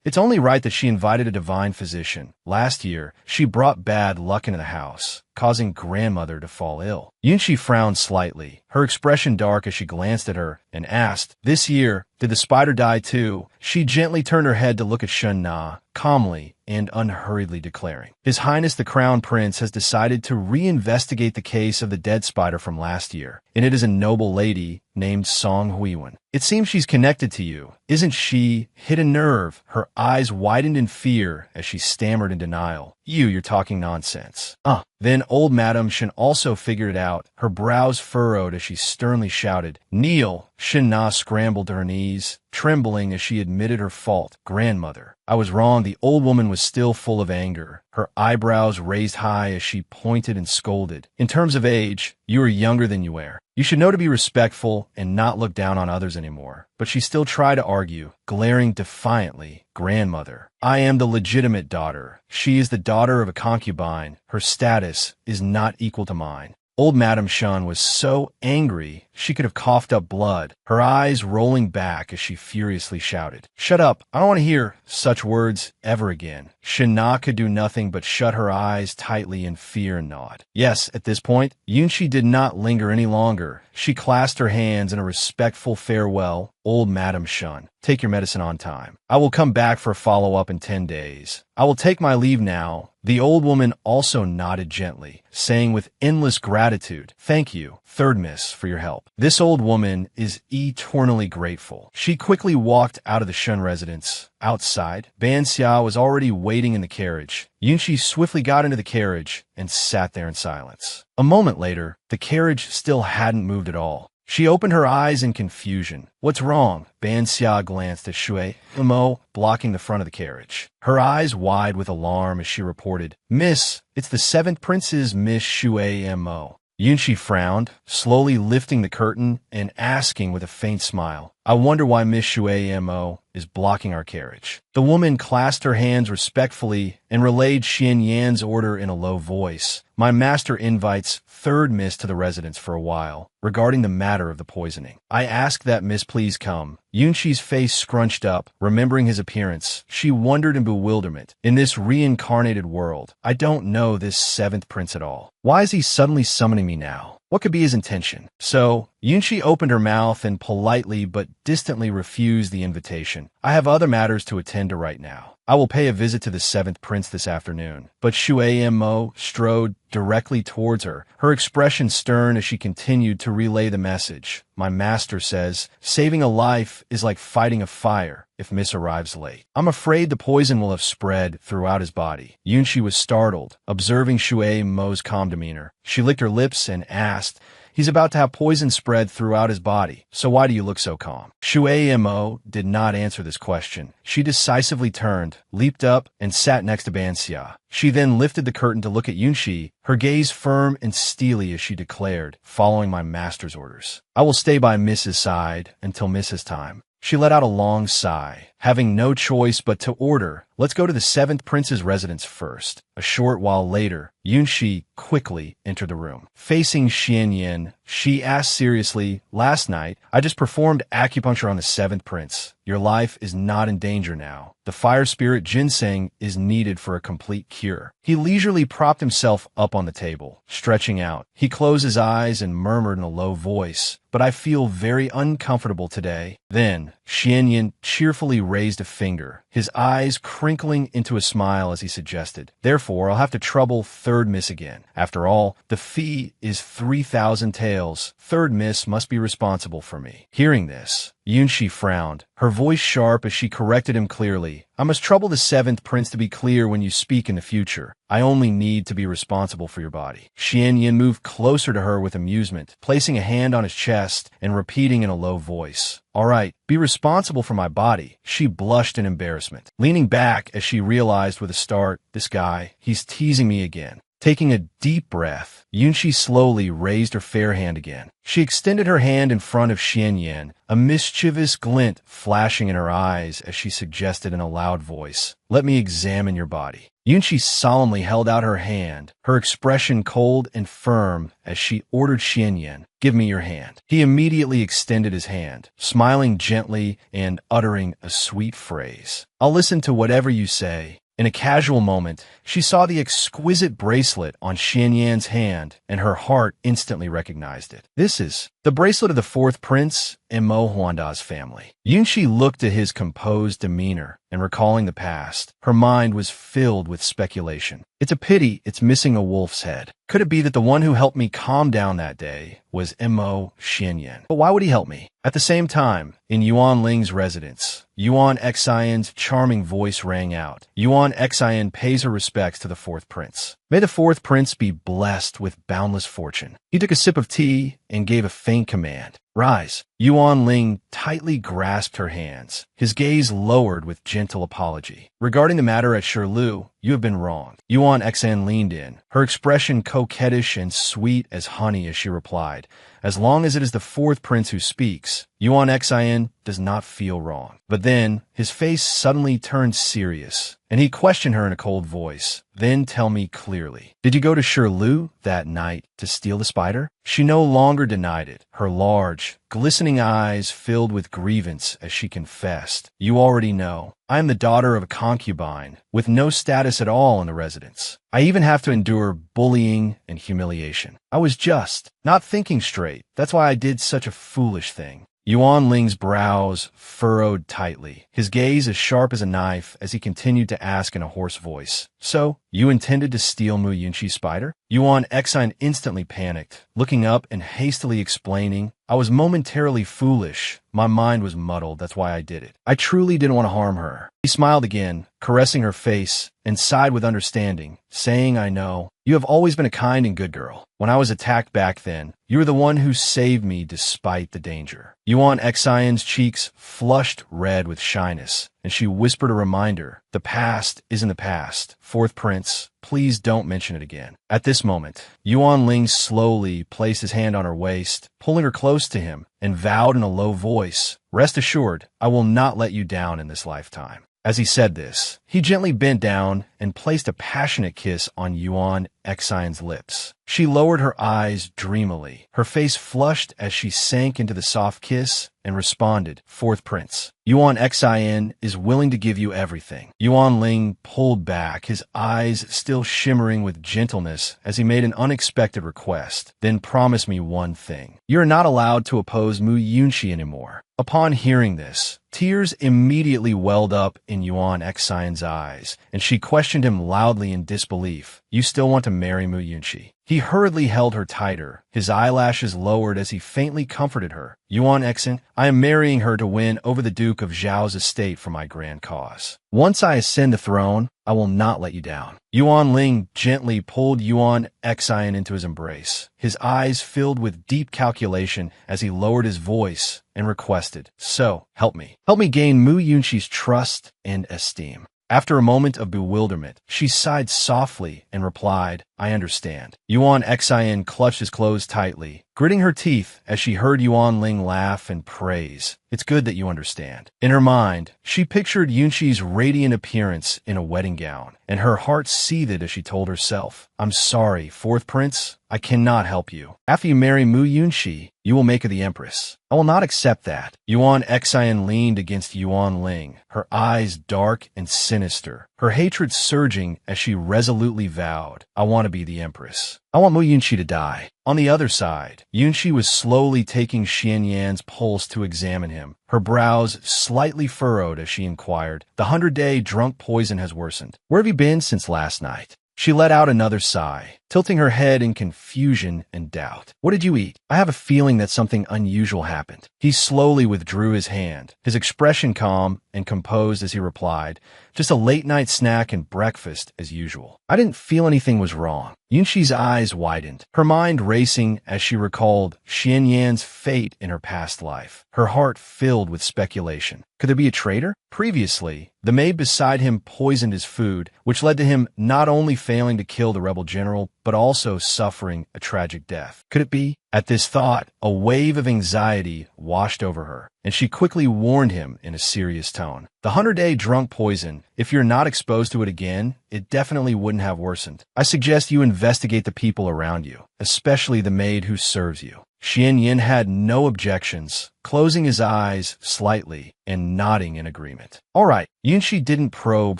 It's only right that she invited a divine physician. Last year, she brought bad luck into the house, causing grandmother to fall ill. Yunshi frowned slightly, her expression dark as she glanced at her and asked, "This year, did the spider die too?" She gently turned her head to look at Shun Na, calmly and unhurriedly declaring, "His Highness the Crown Prince has decided to reinvestigate the case of the dead spider from last year, and it is a noble lady named Song Huiwen. It seems she's connected to you. Isn't she?" Hit a nerve. Her eyes widened in fear as she stammered in denial. You're talking nonsense." Then old Madame Shin also figured it out, her brows furrowed as she sternly shouted, "Kneel!" Shin Na scrambled to her knees, trembling as she admitted her fault. "Grandmother, I was wrong." The old woman was still full of anger, her eyebrows raised high as she pointed and scolded. "In terms of age, you are younger than you are. You should know to be respectful and not look down on others anymore." But she still tried to argue, glaring defiantly. "Grandmother, I am the legitimate daughter. She is the daughter of a concubine. Her status is not equal to mine." Old Madame Shun was so angry she could have coughed up blood, her eyes rolling back as she furiously shouted, "Shut up! I don't want to hear such words ever again." Shina could do nothing but shut her eyes tightly in fear and nod. Yes, at this point, Yunshi did not linger any longer. She clasped her hands in a respectful farewell. "Old Madame Shun, take your medicine on time. I will come back for a follow-up in 10 days. I will take my leave now." The old woman also nodded gently, saying with endless gratitude, "Thank you, Third Miss, for your help. This old woman is eternally grateful." She quickly walked out of the Shun residence. Outside, Ban Xia was already waiting in the carriage. Yunshi swiftly got into the carriage and sat there in silence. A moment later, the carriage still hadn't moved at all. She opened her eyes in confusion. "What's wrong?" Ban Xia glanced at Shui Mo, blocking the front of the carriage. Her eyes wide with alarm as she reported, "Miss, it's the 7th Prince's Miss Shui Mo." Yunshi frowned, slowly lifting the curtain and asking with a faint smile, "I wonder why Miss Shui Mo is blocking our carriage." The woman clasped her hands respectfully and relayed Xian Yan's order in a low voice. "My master invites Third Miss to the residence for a while, regarding the matter of the poisoning. I ask that Miss please come." Yunshi's face scrunched up, remembering his appearance. She wondered in bewilderment. In this reincarnated world, I don't know this 7th Prince at all. Why is he suddenly summoning me now? What could be his intention? So, Yunshi opened her mouth and politely but distantly refused the invitation. "I have other matters to attend to right now. I will pay a visit to the 7th Prince this afternoon." But Shui Mo strode directly towards her, her expression stern as she continued to relay the message. "My master says, saving a life is like fighting a fire if Miss arrives late. I'm afraid the poison will have spread throughout his body." Yunshi was startled, observing Shui Mo's calm demeanor. She licked her lips and asked, "He's about to have poison spread throughout his body, so why do you look so calm?" Shui Mo did not answer this question. She decisively turned, leaped up, and sat next to Ban Xia. She then lifted the curtain to look at Yunshi, her gaze firm and steely as she declared, "Following my master's orders. I will stay by Miss's side until Miss's time." She let out a long sigh, having no choice but to order, "Let's go to the 7th Prince's residence first." A short while later, Yunshi quickly entered the room. Facing Xian Yan, she asked seriously, "Last night, I just performed acupuncture on the 7th Prince. Your life is not in danger now. The fire spirit ginseng is needed for a complete cure." He leisurely propped himself up on the table, stretching out. He closed his eyes and murmured in a low voice, "But I feel very uncomfortable today." Then, Xian Yan cheerfully raised a finger, his eyes crinkling into a smile as he suggested, "Therefore, I'll have to trouble Third Miss again. After all, the fee is 3,000 taels. Third Miss must be responsible for me." Hearing this, Yunshi frowned, her voice sharp as she corrected him clearly. I must trouble the seventh prince to be clear when you speak in the future. I only need to be responsible for your body. Xianyan moved closer to her with amusement, placing a hand on his chest and repeating in a low voice. All right, be responsible for my body. She blushed in embarrassment, leaning back as she realized with a start, this guy, he's teasing me again. Taking a deep breath, Yunshi slowly raised her fair hand again. She extended her hand in front of Xianyan, a mischievous glint flashing in her eyes as she suggested in a loud voice, "Let me examine your body." Yunshi solemnly held out her hand, her expression cold and firm as she ordered Xianyan, "Give me your hand." He immediately extended his hand, smiling gently and uttering a sweet phrase. "I'll listen to whatever you say." In a casual moment, she saw the exquisite bracelet on Xianyan's hand, and her heart instantly recognized it. This is the bracelet of the fourth prince in Mo Huanda's family. Yunshi looked at his composed demeanor, and recalling the past, her mind was filled with speculation. It's a pity it's missing a wolf's head. Could it be that the one who helped me calm down that day was Mo Xianyan? But why would he help me? At the same time, in Yuan Ling's residence, Yuan Xian's charming voice rang out. Yuan Xian pays her respects to the fourth prince. May the fourth prince be blessed with boundless fortune. He took a sip of tea and gave a faint command. Rise. Yuan Ling tightly grasped her hands, his gaze lowered with gentle apology. Regarding the matter at Shirlu, you have been wrong. Yuan Xian leaned in, her expression coquettish and sweet as honey as she replied, as long as it is the fourth prince who speaks, Yuan Xian does not feel wrong. But then, his face suddenly turned serious, and he questioned her in a cold voice. Then tell me clearly, did you go to Shirlu that night to steal the spider? She no longer denied it, her large, glistening eyes filled with grievance as she confessed. You already know. I am the daughter of a concubine, with no status at all in the residence. I even have to endure bullying and humiliation. I was just not thinking straight. That's why I did such a foolish thing. Yuan Ling's brows furrowed tightly, his gaze as sharp as a knife as he continued to ask in a hoarse voice. So, you intended to steal Mu Yunshi's spider? Yuan Xian instantly panicked, looking up and hastily explaining, I was momentarily foolish. My mind was muddled, that's why I did it. I truly didn't want to harm her. He smiled again, caressing her face, and sighed with understanding, saying, I know. You have always been a kind and good girl. When I was attacked back then, you were the one who saved me despite the danger. Yuan Xian's cheeks flushed red with shyness, and she whispered a reminder, the past isn't the past. Fourth prince, please don't mention it again. At this moment, Yuan Ling slowly placed his hand on her waist, pulling her close to him, and vowed in a low voice, rest assured, I will not let you down in this lifetime. As he said this, he gently bent down and placed a passionate kiss on Yuan Xian's lips. She lowered her eyes dreamily. Her face flushed as she sank into the soft kiss and responded, Fourth prince, Yuan Xian is willing to give you everything. Yuan Ling pulled back, his eyes still shimmering with gentleness as he made an unexpected request. Then promise me one thing. You are not allowed to oppose Mu Yunshi anymore. Upon hearing this, tears immediately welled up in Yuan Xian's eyes, and she questioned him loudly in disbelief. You still want to marry Mu Yunshi? He hurriedly held her tighter, his eyelashes lowered as he faintly comforted her. Yuan Xian, I am marrying her to win over the Duke of Zhao's estate for my grand cause. Once I ascend the throne, I will not let you down. Yuan Ling gently pulled Yuan Xian into his embrace, his eyes filled with deep calculation as he lowered his voice and requested, So, help me. Help me gain Mu Yunshi's trust and esteem. After a moment of bewilderment, she sighed softly and replied, I understand. Yuan Xian clutched his clothes tightly, gritting her teeth as she heard Yuan Ling laugh and praise. It's good that you understand. In her mind, she pictured Yunshi's radiant appearance in a wedding gown, and her heart seethed as she told herself, I'm sorry, fourth prince, I cannot help you. After you marry Mu Yunshi, you will make her the empress. I will not accept that. Yuan Xian leaned against Yuan Ling, her eyes dark and sinister, her hatred surging as she resolutely vowed, I want to be the empress. I want Mu Yunshi to die. On the other side, Yunshi was slowly taking Xianyan's pulse to examine him, her brows slightly furrowed as she inquired, the 100-day drunk poison has worsened. Where have you been since last night? She let out another sigh, tilting her head in confusion and doubt. What did you eat? I have a feeling that something unusual happened. He slowly withdrew his hand, his expression calm and composed as he replied, just a late-night snack and breakfast as usual. I didn't feel anything was wrong. Yunxi's eyes widened, her mind racing as she recalled Xian Yan's fate in her past life, her heart filled with speculation. Could there be a traitor? Previously, the maid beside him poisoned his food, which led to him not only failing to kill the rebel general, but also suffering a tragic death. Could it be? At this thought, a wave of anxiety washed over her, and she quickly warned him in a serious tone. The 100-day drunk poison, if you're not exposed to it again, it definitely wouldn't have worsened. I suggest you investigate the people around you, especially the maid who serves you. Xian Yin had no objections, closing his eyes slightly and nodding in agreement. All right, Yunxi didn't probe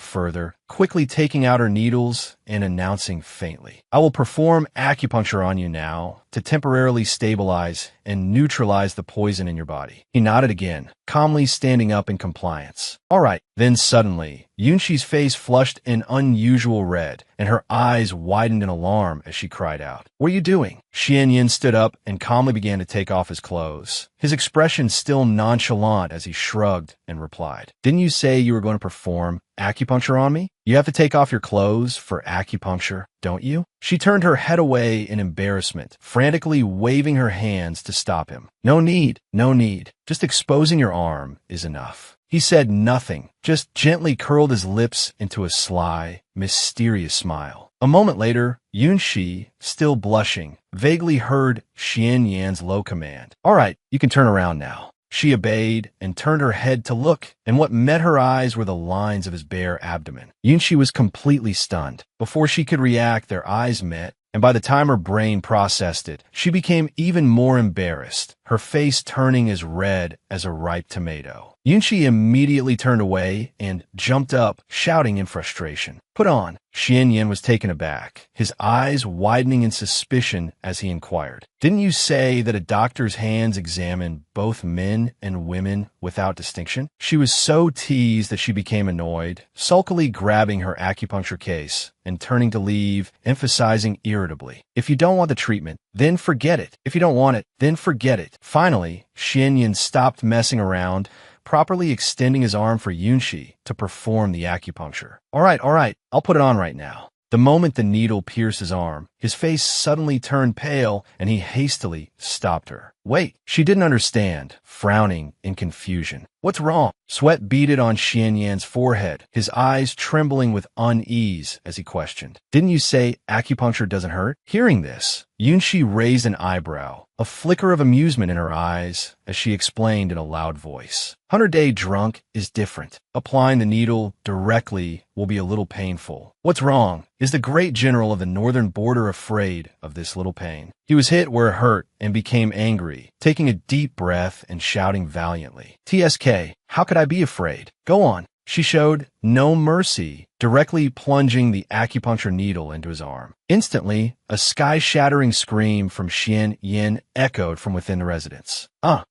further, quickly taking out her needles and announcing faintly, I will perform acupuncture on you now to temporarily stabilize and neutralize the poison in your body. He nodded again, calmly standing up in compliance. All right. Then suddenly, Yunxi's face flushed an unusual red, and her eyes widened in alarm as she cried out, What are you doing? Xian Yin stood up and calmly began to take off his clothes, his expression still nonchalant as he shrugged and replied, Didn't you say you were going to perform acupuncture on me? You have to take off your clothes for acupuncture, don't you? She turned her head away in embarrassment, frantically waving her hands to stop him. No need, no need. Just exposing your arm is enough. He said nothing, just gently curled his lips into a sly, mysterious smile. A moment later, Yunxi, still blushing, vaguely heard Xian Yan's low command. All right, you can turn around now. She obeyed and turned her head to look, and what met her eyes were the lines of his bare abdomen. Yunxi was completely stunned. Before she could react, their eyes met, and by the time her brain processed it, she became even more embarrassed, her face turning as red as a ripe tomato. Yunxi immediately turned away and jumped up, shouting in frustration. Put on. Xian Yin was taken aback, his eyes widening in suspicion as he inquired, Didn't you say that a doctor's hands examine both men and women without distinction? She was so teased that she became annoyed, sulkily grabbing her acupuncture case and turning to leave, emphasizing irritably, If you don't want the treatment, then forget it. If you don't want it, then forget it. Finally, Xian Yin stopped messing around, properly extending his arm for Yunxi to perform the acupuncture. All right, I'll put it on right now. The moment the needle pierced his arm, his face suddenly turned pale and he hastily stopped her. Wait, she didn't understand, frowning in confusion. What's wrong? Sweat beaded on Xian Yan's forehead, his eyes trembling with unease as he questioned. Didn't you say acupuncture doesn't hurt? Hearing this, Yunxi raised an eyebrow, a flicker of amusement in her eyes as she explained in a loud voice. 100-day drunk is different. Applying the needle directly will be a little painful. What's wrong? Is the great general of the northern border afraid of this little pain? He was hit where it hurt and became angry, taking a deep breath and shouting valiantly. TSK, how could I be afraid? Go on. She showed no mercy, directly plunging the acupuncture needle into his arm. Instantly, a sky-shattering scream from Xian Yin echoed from within the residence.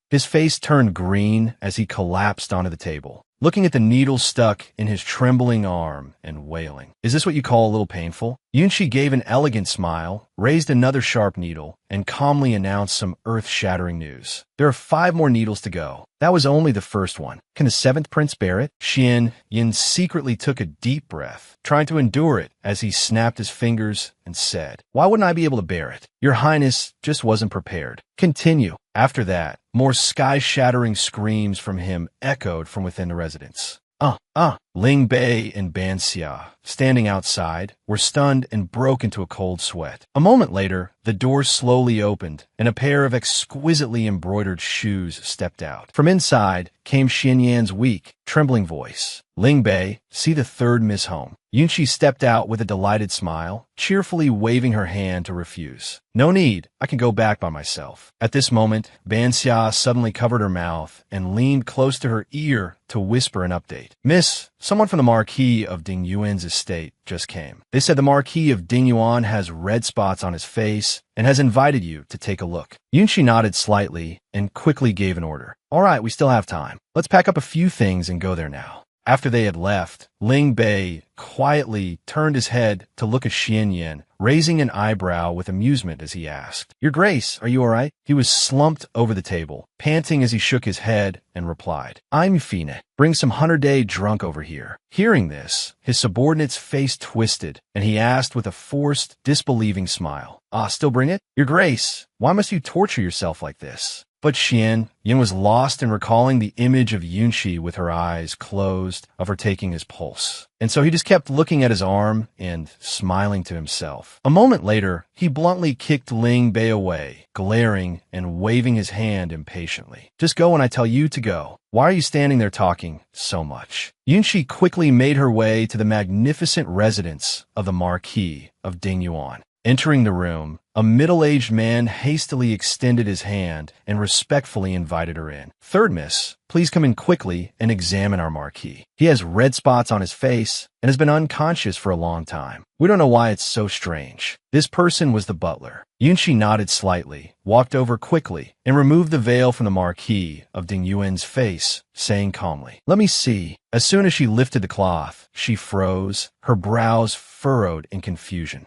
His face turned green as he collapsed onto the table, looking at the needle stuck in his trembling arm and wailing. Is this what you call a little painful? Yunxi gave an elegant smile, raised another sharp needle, and calmly announced some earth-shattering news. There are 5 more needles to go. That was only the first one. Can the 7th prince bear it? Xian Yin secretly took a deep breath, trying to endure it as he snapped his fingers and said, Why wouldn't I be able to bear it? Your Highness just wasn't prepared. Continue. After that, more sky-shattering screams from him echoed from within the residence. Ling Bei and Ban Xia, standing outside, were stunned and broke into a cold sweat. A moment later, the door slowly opened, and a pair of exquisitely embroidered shoes stepped out. From inside came Xian Yan's weak, trembling voice. Ling Bei, see the 3rd Miss home. Yunxi stepped out with a delighted smile, cheerfully waving her hand to refuse. No need, I can go back by myself. At this moment, Ban Xia suddenly covered her mouth and leaned close to her ear to whisper an update. Miss, someone from the Marquis of Ding Yuan's estate just came. They said the Marquis of Ding Yuan has red spots on his face and has invited you to take a look. Yunxi nodded slightly and quickly gave an order. All right, we still have time. Let's pack up a few things and go there now. After they had left, Ling Bei quietly turned his head to look at Xian Yin, raising an eyebrow with amusement as he asked, "Your Grace, are you all right?" He was slumped over the table, panting as he shook his head and replied, "I'm fine. Bring some 100-day drunk over here." Hearing this, his subordinate's face twisted, and he asked with a forced, disbelieving smile, "Still bring it? Your Grace, why must you torture yourself like this?" But Xian Yin was lost in recalling the image of Yunqi with her eyes closed, of her taking his pulse. And so he just kept looking at his arm and smiling to himself. A moment later, he bluntly kicked Ling Bei away, glaring and waving his hand impatiently. "Just go when I tell you to go. Why are you standing there talking so much?" Yunqi quickly made her way to the magnificent residence of the Marquis of Dingyuan. Entering the room, a middle-aged man hastily extended his hand and respectfully invited her in. "Third miss, please come in quickly and examine our Marquis. He has red spots on his face and has been unconscious for a long time. We don't know why it's so strange." This person was the butler. Yunqi nodded slightly, walked over quickly, and removed the veil from the Marquis of Dingyuan's face, saying calmly, "Let me see." As soon as she lifted the cloth, she froze, her brows furrowed in confusion.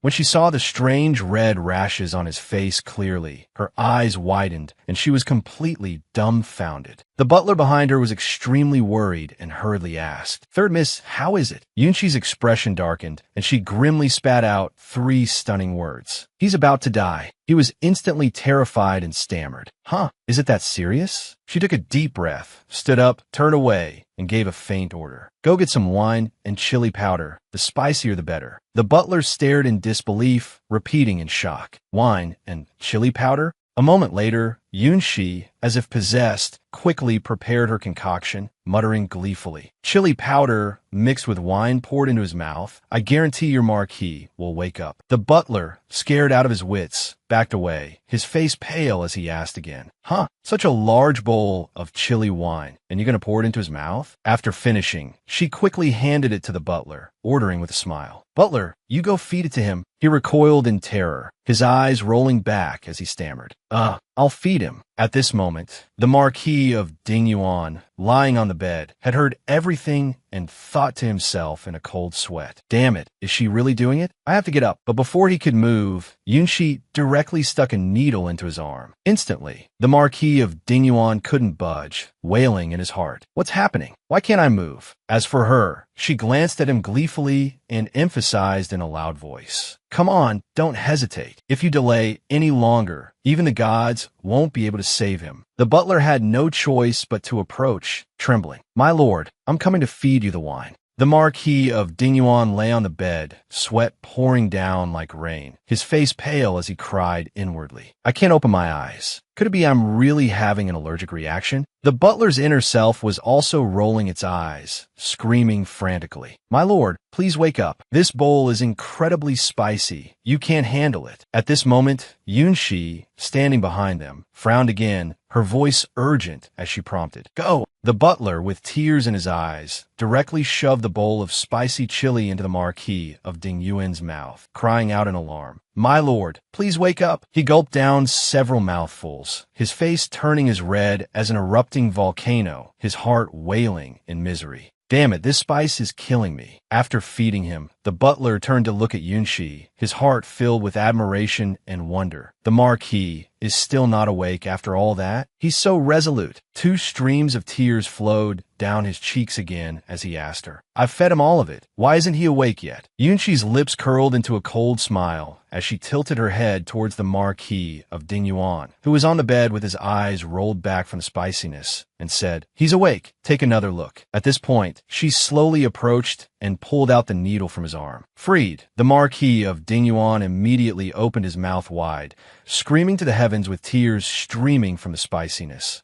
When she saw the strange red rashes on his face clearly, her eyes widened, and she was completely dumbfounded. The butler behind her was extremely worried and hurriedly asked, "Third miss, how is it?" Yunqi's expression darkened, and she grimly spat out 3 stunning words. "He's about to die." He was instantly terrified and stammered, Is it that serious?" She took a deep breath, stood up, turned away, and gave a faint order. "Go get some wine and chili powder. The spicier the better." The butler stared in disbelief, repeating in shock, "Wine and chili powder?" A moment later, Yunqi, as if possessed, quickly prepared her concoction, muttering gleefully, "Chili powder mixed with wine poured into his mouth. I guarantee your Marquis will wake up." The butler, scared out of his wits, backed away, his face pale as he asked again, Such a large bowl of chili wine, and you're going to pour it into his mouth?" After finishing, she quickly handed it to the butler, ordering with a smile, "Butler, you go feed it to him." He recoiled in terror, his eyes rolling back as he stammered, I'll feed him." At this moment, the Marquis of Dingyuan, lying on the bed, had heard everything and thought to himself in a cold sweat, "Damn it, is she really doing it? I have to get up." But before he could move, Yunqi directly stuck a needle into his arm. Instantly, the Marquis of Dingyuan couldn't budge, wailing in his heart, "What's happening? Why can't I move?" As for her, she glanced at him gleefully and emphasized in a loud voice, "Come on, don't hesitate. If you delay any longer, even the gods won't be able to save him." The butler had no choice but to approach, trembling. "My lord, I'm coming to feed you the wine." The Marquis of Dingyuan lay on the bed, sweat pouring down like rain, his face pale as he cried inwardly, "I can't open my eyes. Could it be I'm really having an allergic reaction?" The butler's inner self was also rolling its eyes, screaming frantically, "My lord, please wake up. This bowl is incredibly spicy. You can't handle it." At this moment, Yunqi, standing behind them, frowned again, her voice urgent as she prompted, "Go." The butler, with tears in his eyes, directly shoved the bowl of spicy chili into the Marquis of Dingyuan's mouth, crying out in alarm, "My lord, please wake up." He gulped down several mouthfuls, his face turning as red as an erupting volcano, his heart wailing in misery. "Damn it, this spice is killing me." After feeding him, the butler turned to look at Yunqi, his heart filled with admiration and wonder. The Marquis is still not awake after all that? He's so resolute. 2 streams of tears flowed down his cheeks again as he asked her, "I've fed him all of it. Why isn't he awake yet?" Yunqi's lips curled into a cold smile as she tilted her head towards the Marquis of Dingyuan, who was on the bed with his eyes rolled back from the spiciness, and said, "He's awake. Take another look." At this point, she slowly approached and pulled out the needle from his arm. Freed, the Marquis of Dingyuan immediately opened his mouth wide, screaming to the heavens with tears streaming from the spiciness.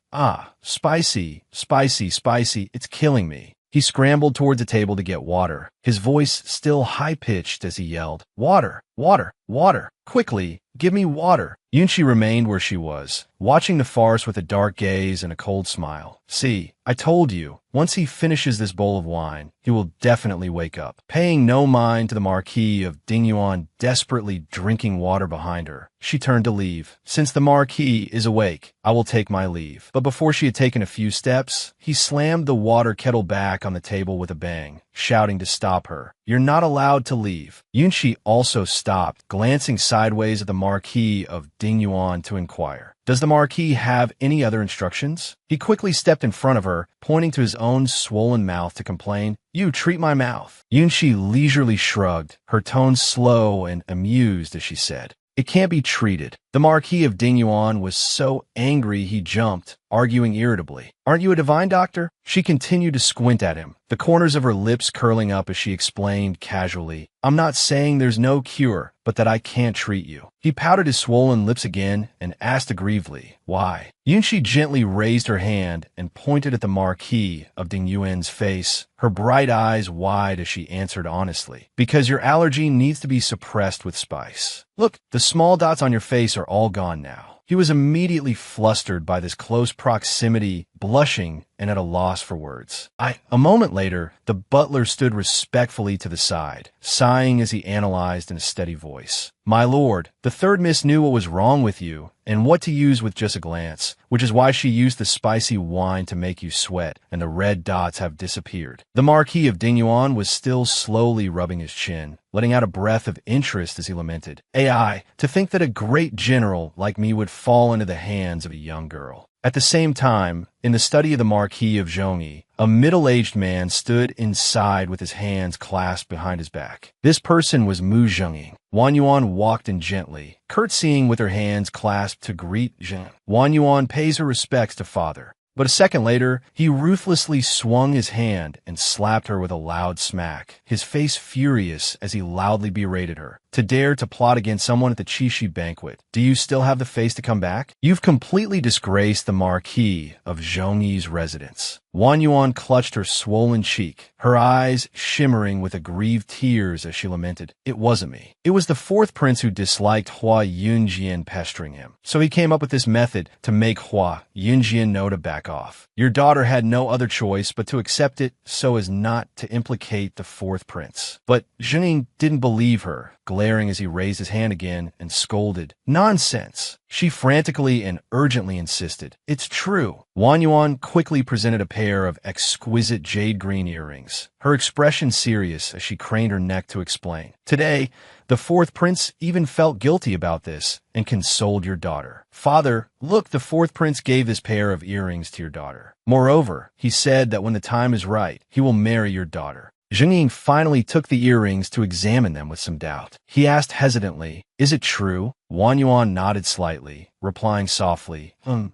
Spicy, spicy, spicy, it's killing me." He scrambled towards the table to get water, his voice still high-pitched as he yelled, "Water, water, water, quickly, give me water." Yunshi remained where she was, watching the farce with a dark gaze and a cold smile. See, I told you, once he finishes this bowl of wine, he will definitely wake up. Paying no mind to the Marquis of Dingyuan desperately drinking water behind her, she turned to leave. Since the Marquis is awake, I will take my leave. But before she had taken a few steps, he slammed the water kettle back on the table with a bang, shouting to stop her. You're not allowed to leave. Yunshi also stopped, glancing sideways at the Marquis of Dingyuan to inquire. Does the Marquis have any other instructions? He quickly stepped in front of her, pointing to his own swollen mouth to complain, You treat my mouth. Yunshi leisurely shrugged, her tone slow and amused as she said, It can't be treated. The Marquis of Dingyuan was so angry he jumped, arguing irritably. Aren't you a divine doctor? She continued to squint at him, the corners of her lips curling up as she explained casually, I'm not saying there's no cure, but that I can't treat you. He pouted his swollen lips again and asked aggrievedly, Why? Yunshi gently raised her hand and pointed at the Marquis of Dingyuan's face, her bright eyes wide as she answered honestly, Because your allergy needs to be suppressed with spice. Look, the small dots on your face are all gone now. He was immediately flustered by this close proximity, blushing and at a loss for words. A moment later, the butler stood respectfully to the side, sighing as he analyzed in a steady voice. My lord, the third miss knew what was wrong with you and what to use with just a glance, which is why she used the spicy wine to make you sweat, and the red dots have disappeared. The Marquis of Dingyuan was still slowly rubbing his chin, letting out a breath of interest as he lamented, AI, to think that a great general like me would fall into the hands of a young girl. At the same time, in the study of the Marquis of Zhongyi, a middle-aged man stood inside with his hands clasped behind his back. This person was Mu Zhengying. Wang Yuan walked in gently, curtsying with her hands clasped to greet Zheng. Wang Yuan pays her respects to father. But a second later, he ruthlessly swung his hand and slapped her with a loud smack, his face furious as he loudly berated her. To dare to plot against someone at the Qixi banquet, do you still have the face to come back? You've completely disgraced the Marquis of Zhongyi's residence. Wang Yuan clutched her swollen cheek, her eyes shimmering with aggrieved tears as she lamented, It wasn't me. It was the fourth prince who disliked Hua Yunjian pestering him. So he came up with this method to make Hua Yunjian know to back off. Your daughter had no other choice but to accept it so as not to implicate the fourth prince. But Zheng didn't believe her, glaring as he raised his hand again and scolded, Nonsense! She frantically and urgently insisted, It's true. Wang Yuan quickly presented a pair of exquisite jade green earrings, her expression serious as she craned her neck to explain. Today, the fourth prince even felt guilty about this and consoled your daughter. Father, look, the fourth prince gave this pair of earrings to your daughter. Moreover, he said that when the time is right, he will marry your daughter. Zheng finally took the earrings to examine them with some doubt. He asked hesitantly, Is it true? Wang Yuan nodded slightly, replying softly,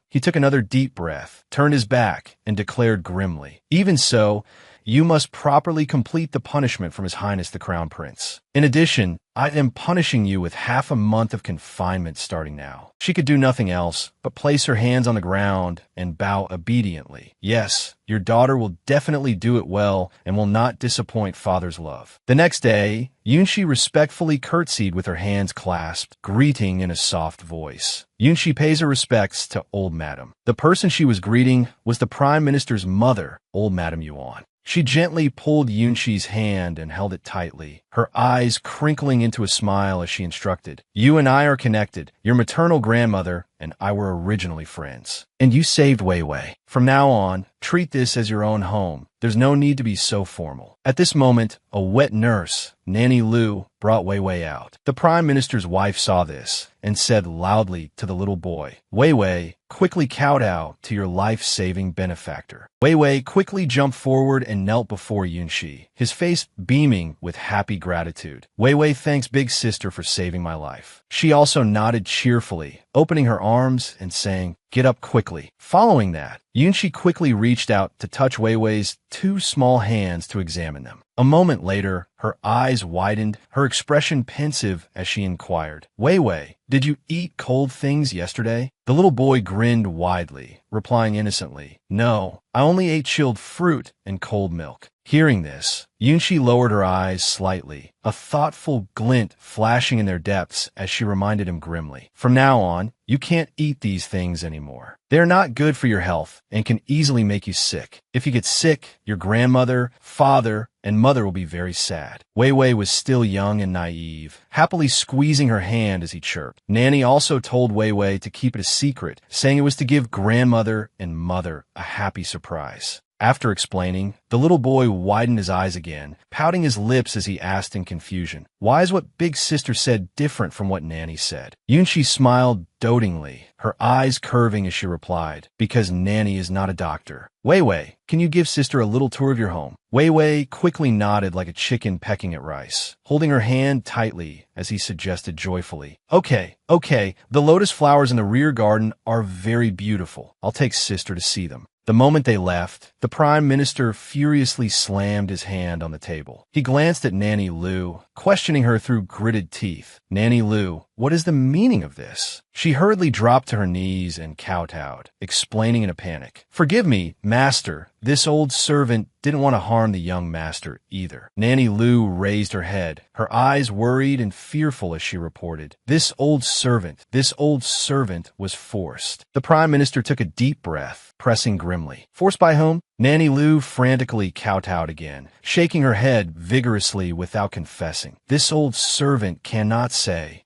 He took another deep breath, turned his back, and declared grimly, Even so, you must properly complete the punishment from His Highness the Crown Prince. In addition, I am punishing you with half a month of confinement starting now. She could do nothing else but place her hands on the ground and bow obediently. Yes, your daughter will definitely do it well and will not disappoint father's love. The next day, Yunshi respectfully curtsied with her hands clasped, greeting in a soft voice. Yunshi pays her respects to old madam. The person she was greeting was the Prime Minister's mother, old Madam Yuan. She gently pulled Yunshi's hand and held it tightly, her eyes crinkling into a smile as she instructed, You and I are connected. Your maternal grandmother and I were originally friends. And you saved Wei Wei. From now on, treat this as your own home. There's no need to be so formal. At this moment, a wet nurse, Nanny Lu, brought Wei Wei out. The Prime Minister's wife saw this and said loudly to the little boy, Wei Wei, quickly kowtow to your life-saving benefactor. Wei Wei quickly jumped forward and knelt before Yunshi, his face beaming with happy gratitude. Wei Wei thanks big sister for saving my life. She also nodded cheerfully, opening her arms and saying, Get up quickly. Following that, Yunshi quickly reached out to touch Wei Wei's two small hands to examine them. A moment later, her eyes widened, her expression pensive as she inquired, Wei Wei, did you eat cold things yesterday? The The little boy grinned widely, replying innocently, "No, I only ate chilled fruit and cold milk." Hearing this, Yunchi lowered her eyes slightly, a thoughtful glint flashing in their depths as she reminded him grimly, "From now on, you can't eat these things anymore. They're not good for your health and can easily make you sick. If you get sick, your grandmother, father, and mother will be very sad." Wei Wei was still young and naive, happily squeezing her hand as he chirped. Nanny also told Wei Wei to keep it a secret, saying it was to give grandmother and mother a happy surprise. After explaining, the little boy widened his eyes again, pouting his lips as he asked in confusion, "Why is what Big Sister said different from what Nanny said?" Yunchi smiled dotingly, her eyes curving as she replied, "Because Nanny is not a doctor." "Wei Wei, can you give Sister a little tour of your home?" Wei Wei quickly nodded like a chicken pecking at rice, holding her hand tightly as he suggested joyfully, Okay, the lotus flowers in the rear garden are very beautiful. I'll take Sister to see them." The moment they left, the Prime Minister furiously slammed his hand on the table. He glanced at Nanny Lu, questioning her through gritted teeth. "Nanny Lu, what is the meaning of this?" She hurriedly dropped to her knees and kowtowed, explaining in a panic, "Forgive me, Master. This old servant didn't want to harm the young master either." Nanny Lu raised her head, her eyes worried and fearful as she reported, This old servant was forced." The Prime Minister took a deep breath, pressing grimly. "Forced by whom?" Nanny Lu frantically kowtowed again, shaking her head vigorously without confessing. "This old servant cannot say."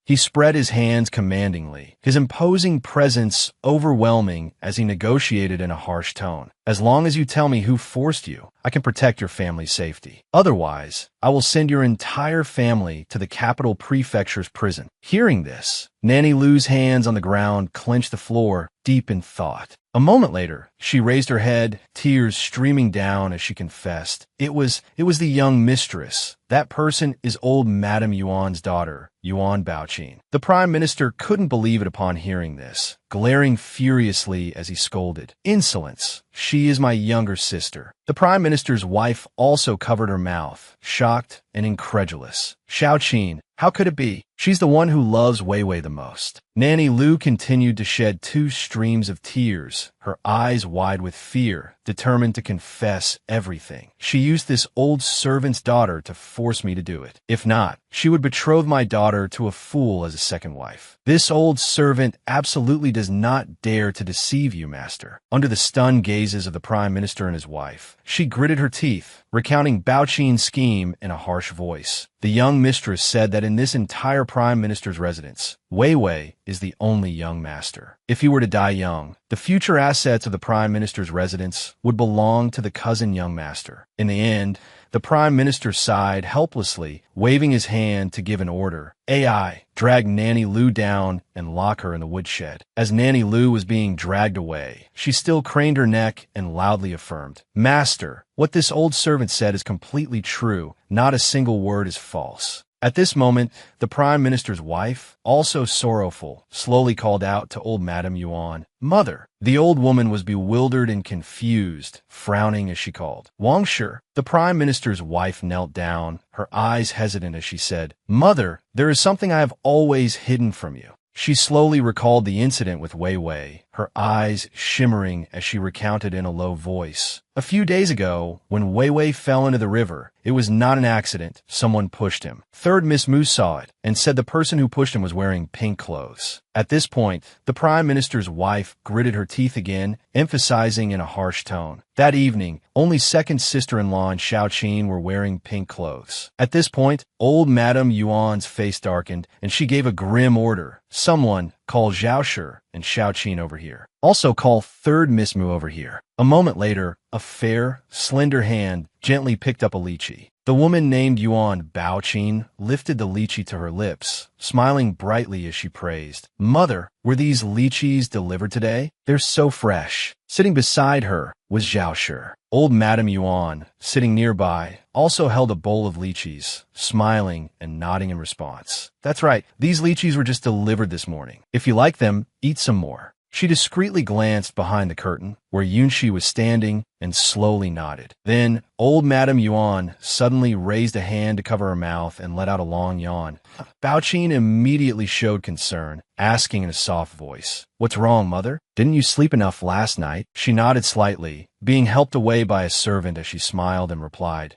He spread his hands commandingly, his imposing presence overwhelming as he negotiated in a harsh tone. "As long as you tell me who forced you, I can protect your family's safety. Otherwise, I will send your entire family to the capital prefecture's prison." Hearing this, Nanny Lu's hands on the ground clenched the floor, deep in thought. A moment later, she raised her head, tears streaming down as she confessed, It was the young mistress. That person is old Madame Yuan's daughter, Yuan Baoqin." The Prime Minister couldn't believe it upon hearing this, glaring furiously as he scolded, "Insolence! She is my younger sister." The Prime Minister's wife also covered her mouth, shocked and incredulous. "Xiaoqin, how could it be? She's the one who loves Wei Wei the most." Nanny Lu continued to shed 2 streams of tears, her eyes wide with fear, determined to confess everything. "She used this old servant's daughter to force me to do it. If not, she would betroth my daughter to a fool as a second wife. This old servant absolutely does not dare to deceive you, Master." Under the stunned gazes of the Prime Minister and his wife, she gritted her teeth, recounting Baoqin's scheme in a harsh voice. The young mistress said that in this entire Prime Minister's residence, Wei Wei is the only young master. If he were to die young, the future assets of the Prime Minister's residence would belong to the cousin young master. In the end, the Prime Minister sighed helplessly, waving his hand to give an order. AI, drag Nanny Lu down and lock her in the woodshed. As Nanny Lu was being dragged away, she still craned her neck and loudly affirmed, "Master, what this old servant said is completely true. Not a single word is false." At this moment, the Prime Minister's wife, also sorrowful, slowly called out to old Madame Yuan, "Mother." The old woman was bewildered and confused, frowning as she called, "Wangshi." The Prime Minister's wife knelt down, her eyes hesitant as she said, "Mother, there is something I have always hidden from you." She slowly recalled the incident with Wei Wei, her eyes shimmering as she recounted in a low voice. "A few days ago, when Wei Wei fell into the river, it was not an accident. Someone pushed him. Third Miss Mu saw it and said the person who pushed him was wearing pink clothes." At this point, the Prime Minister's wife gritted her teeth again, emphasizing in a harsh tone, "That evening, only second sister-in-law and Xiaoqin were wearing pink clothes." At this point, old Madame Yuan's face darkened, and she gave a grim order. "Someone, call Zhao Shi and Xiaoqin over here. Also call third Miss Mu over here." A moment later, a fair, slender hand gently picked up a lychee. The woman named Yuan Baoqin lifted the lychee to her lips, smiling brightly as she praised, "Mother, were these lychees delivered today? They're so fresh." Sitting beside her was Zhao Shi. Old Madame Yuan, sitting nearby, also held a bowl of lychees, smiling and nodding in response. "That's right, these lychees were just delivered this morning. If you like them, eat some more." She discreetly glanced behind the curtain, where where Yunshi was standing and slowly nodded. Then, old Madame Yuan suddenly raised a hand to cover her mouth and let out a long yawn. Baoqin immediately showed concern, asking in a soft voice, "What's wrong, mother? Didn't you sleep enough last night?" She nodded slightly, being helped away by a servant as she smiled and replied,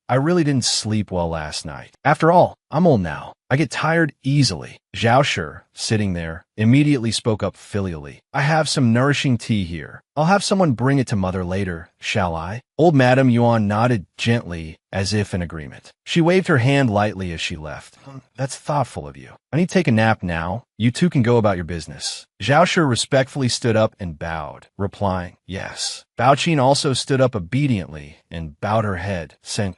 I really didn't sleep well last night. After all, I'm old now. I get tired easily." Zhao Shi, sitting there, immediately spoke up filially. "I have some nourishing tea here. I'll have someone bring it to mother later, shall I?" Old Madame Yuan nodded gently, as if in agreement. She waved her hand lightly as she left. "That's thoughtful of you. I need to take a nap now. You two can go about your business." Zhao Shi respectfully stood up and bowed, replying, "Yes." Baoqin also stood up obediently and bowed her head, saying,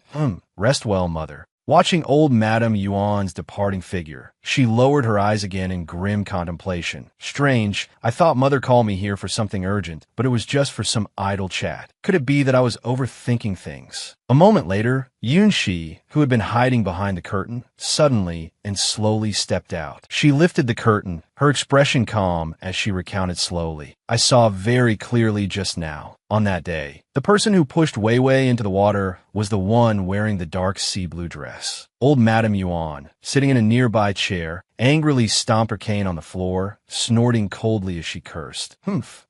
"Rest well, mother." Watching old Madame Yuan's departing figure, she lowered her eyes again in grim contemplation. "Strange, I thought mother called me here for something urgent, but it was just for some idle chat. Could it be that I was overthinking things?" A moment later, Yunshi, who had been hiding behind the curtain, suddenly and slowly stepped out. She lifted the curtain, her expression calm as she recounted slowly. "I saw very clearly just now. On that day, the person who pushed Wei Wei into the water was the one wearing the dark sea blue dress." Old Madame Yuan, sitting in a nearby chair, angrily stomped her cane on the floor, snorting coldly as she cursed.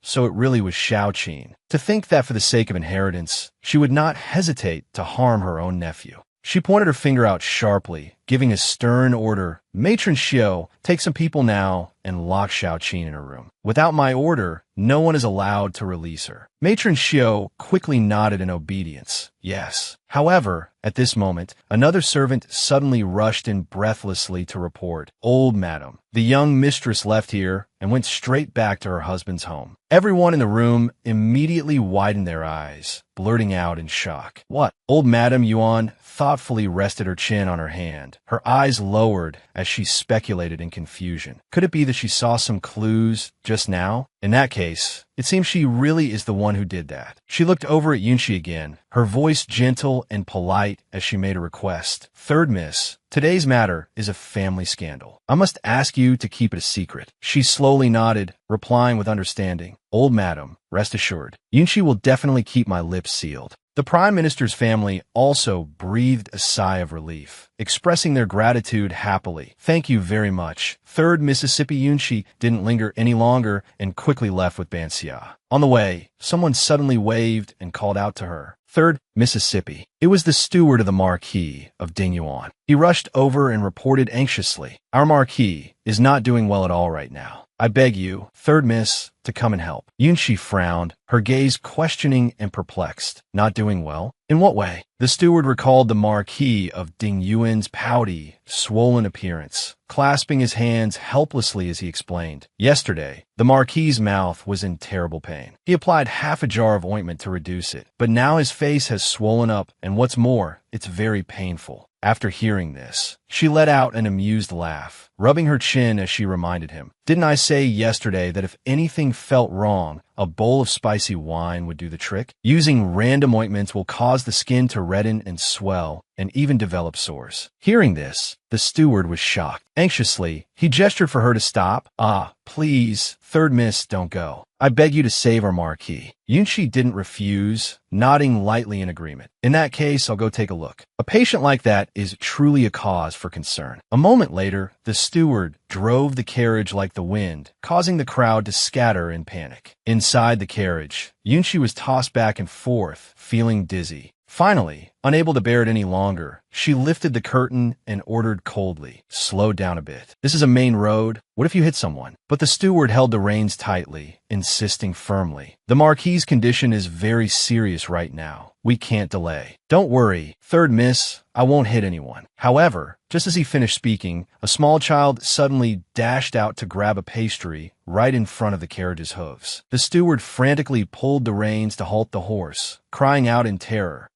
So it really was Shaoqin. To think that for the sake of inheritance, she would not hesitate to harm her own nephew. She pointed her finger out sharply, giving a stern order, "Matron Xiao, take some people now and lock Shaoqin in her room. Without my order, no one is allowed to release her." Matron Xiao quickly nodded in obedience. Yes. However, at this moment, another servant suddenly rushed in breathlessly to report, "Old madam, the young mistress left here and went straight back to her husband's home." Everyone in the room immediately widened their eyes, blurting out in shock, "What?" Old Madame Yuan thoughtfully rested her chin on her hand, her eyes lowered as she speculated in confusion. Could it be that she saw some clues just now? In that case, it seems she really is the one who did that. She looked over at Yunshi again, her voice gentle and polite as she made a request. "Third miss, today's matter is a family scandal. I must ask you to keep it a secret." She slowly nodded, replying with understanding, "Old madam, rest assured, Yunshi will definitely keep my lips sealed." The Prime Minister's family also breathed a sigh of relief, expressing their gratitude happily. "Thank you very much." Third Mississippi Yunshi didn't linger any longer and quickly left with Banxia. On the way, someone suddenly waved and called out to her. Third Mississippi. It was the steward of the Marquis of Dingyuan. He rushed over and reported anxiously, "Our Marquis is not doing well at all right now. I beg you, Third Miss, to come and help." Yunshi frowned, her gaze questioning and perplexed. "Not doing well? In what way?" The steward recalled the Marquis of Dingyuan's pouty, swollen appearance, clasping his hands helplessly as he explained. "Yesterday, the Marquis's mouth was in terrible pain. He applied half a jar of ointment to reduce it, but now his face has swollen up, and what's more, it's very painful." After hearing this, she let out an amused laugh, rubbing her chin as she reminded him, "Didn't I say yesterday that if anything felt wrong, a bowl of spicy wine would do the trick? Using random ointments will cause the skin to redden and swell, and even develop sores." Hearing this, the steward was shocked. Anxiously, he gestured for her to stop. Please, Third Miss, don't go. I beg you to save our Marquis." Yunshi didn't refuse, nodding lightly in agreement. "In that case, I'll go take a look." A patient like that is truly a cause for concern. A moment later, the steward drove the carriage like the wind, causing the crowd to scatter in panic. Inside the carriage, Yunshi was tossed back and forth, feeling dizzy. Finally, unable to bear it any longer, she lifted the curtain and ordered coldly, "Slow down a bit. This is a main road. What if you hit someone?" But the steward held the reins tightly, insisting firmly, "The Marquis's condition is very serious right now. We can't delay." "Don't worry, Third Miss, I won't hit anyone." However, just as he finished speaking, a small child suddenly dashed out to grab a pastry right in front of the carriage's hooves. The steward frantically pulled the reins to halt the horse, crying out in terror.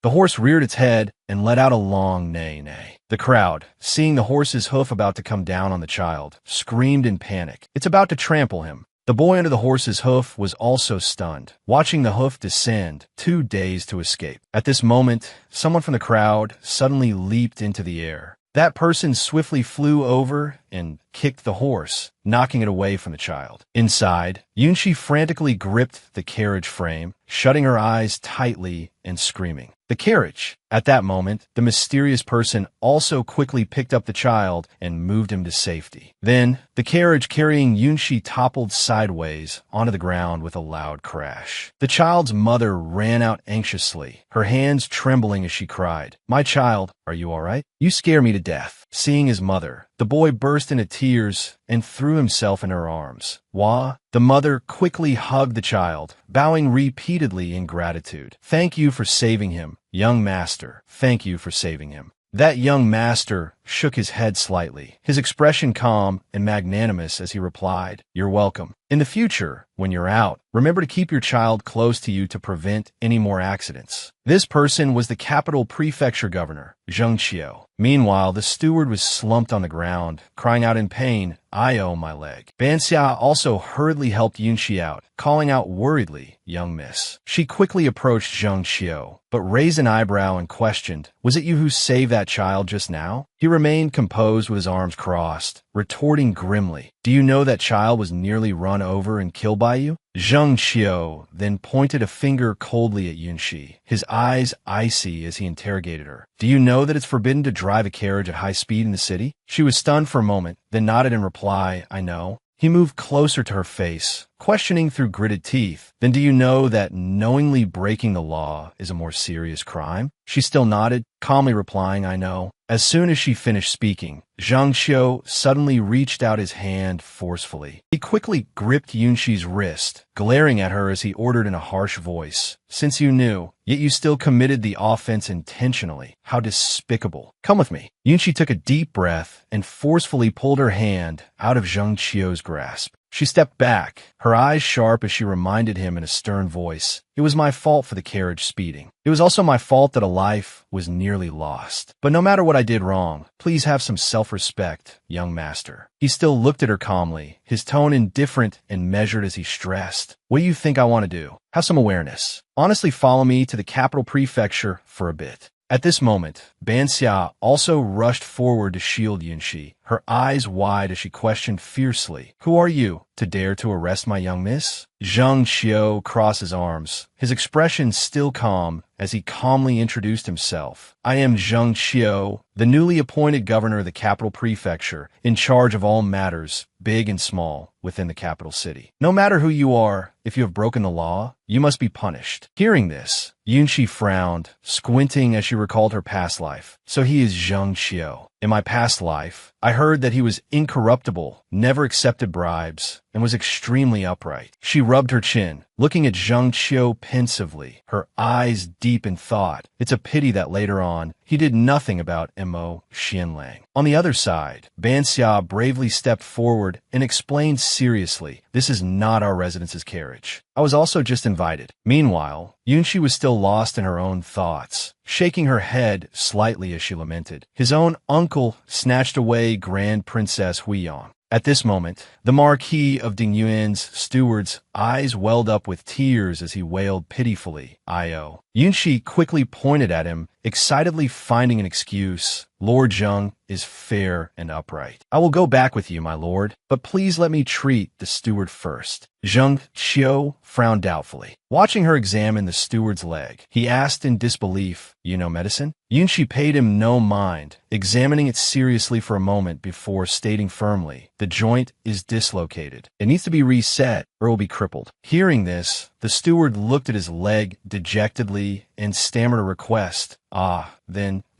The horse reared its head and let out a long neigh-neigh. The crowd, seeing the horse's hoof about to come down on the child, screamed in panic. "It's about to trample him." The boy under the horse's hoof was also stunned, watching the hoof descend, too dazed to escape. At this moment, someone from the crowd suddenly leaped into the air. That person swiftly flew over and kicked the horse, knocking it away from the child. Inside, Yunshi frantically gripped the carriage frame, shutting her eyes tightly and screaming. The carriage. At that moment, the mysterious person also quickly picked up the child and moved him to safety. Then, the carriage carrying Yunshi toppled sideways onto the ground with a loud crash. The child's mother ran out anxiously, her hands trembling as she cried, "My child, are you all right? You scare me to death." Seeing his mother, the boy burst into tears and threw himself in her arms. Wah! The mother quickly hugged the child, bowing repeatedly in gratitude. "Thank you for saving him, young master. Thank you for saving him." That young master shook his head slightly, his expression calm and magnanimous as he replied, "You're welcome. In the future, when you're out, remember to keep your child close to you to prevent any more accidents." This person was the capital prefecture governor, Zheng Qiu. Meanwhile, the steward was slumped on the ground, crying out in pain, "I owe my leg." Ban Xia also hurriedly helped Yunshi out, calling out worriedly, "Young miss." She quickly approached Zheng Qiu, but raised an eyebrow and questioned, "Was it you who saved that child just now?" He remained composed with his arms crossed, retorting grimly, "Do you know that child was nearly run over and killed by you?" Zheng Qiu then pointed a finger coldly at Yunshi, his eyes icy as he interrogated her. "Do you know that it's forbidden to drive a carriage at high speed in the city?" She was stunned for a moment, then nodded in reply, "I know." He moved closer to her face, questioning through gritted teeth, "Then do you know that knowingly breaking the law is a more serious crime?" She still nodded, calmly replying, "I know." As soon as she finished speaking, Zhang Qiu suddenly reached out his hand forcefully. He quickly gripped Yunshi's wrist, glaring at her as he ordered in a harsh voice, "Since you knew, yet you still committed the offense intentionally. How despicable. Come with me." Yunshi took a deep breath and forcefully pulled her hand out of Zhang Qiu's grasp. She stepped back, her eyes sharp as she reminded him in a stern voice, "It was my fault for the carriage speeding. It was also my fault that a life was nearly lost. But no matter what I did wrong, please have some self-respect, young master." He still looked at her calmly, his tone indifferent and measured as he stressed, "What do you think I want to do? Have some awareness. Honestly, follow me to the capital prefecture for a bit." At this moment, Ban Xia also rushed forward to shield Yunshi, her eyes wide as she questioned fiercely, "Who are you, to dare to arrest my young miss?" Zhang Qiu crossed his arms, his expression still calm, as he calmly introduced himself. "I am Zheng Qiu, the newly appointed governor of the capital prefecture, in charge of all matters, big and small, within the capital city. No matter who you are, if you have broken the law, you must be punished." Hearing this, Yunshi frowned, squinting as she recalled her past life. "So he is Zheng Qiu. In my past life, I heard that he was incorruptible, never accepted bribes, and was extremely upright." She rubbed her chin, looking at Zheng Qiu pensively, her eyes deep in thought. It's a pity that later on, he did nothing about Mo Xianlang. On the other side, Ban Xia bravely stepped forward and explained seriously, "This is not our residence's carriage. I was also just invited." Meanwhile, Yunshi was still lost in her own thoughts, shaking her head slightly as she lamented. His own uncle snatched away Grand Princess Huiyang. At this moment, the Marquis of Dingyuan's steward's eyes welled up with tears as he wailed pitifully, "Io." Yunshi quickly pointed at him, excitedly finding an excuse. "Lord Zheng is fair and upright. I will go back with you, my lord, but please let me treat the steward first." Zheng Qiu frowned doubtfully. Watching her examine the steward's leg, he asked in disbelief, "You know medicine?" Yunshi paid him no mind, examining it seriously for a moment before stating firmly, "The joint is dislocated. It needs to be reset or it will be crippled." Hearing this, the steward looked at his leg dejectedly and stammered a request.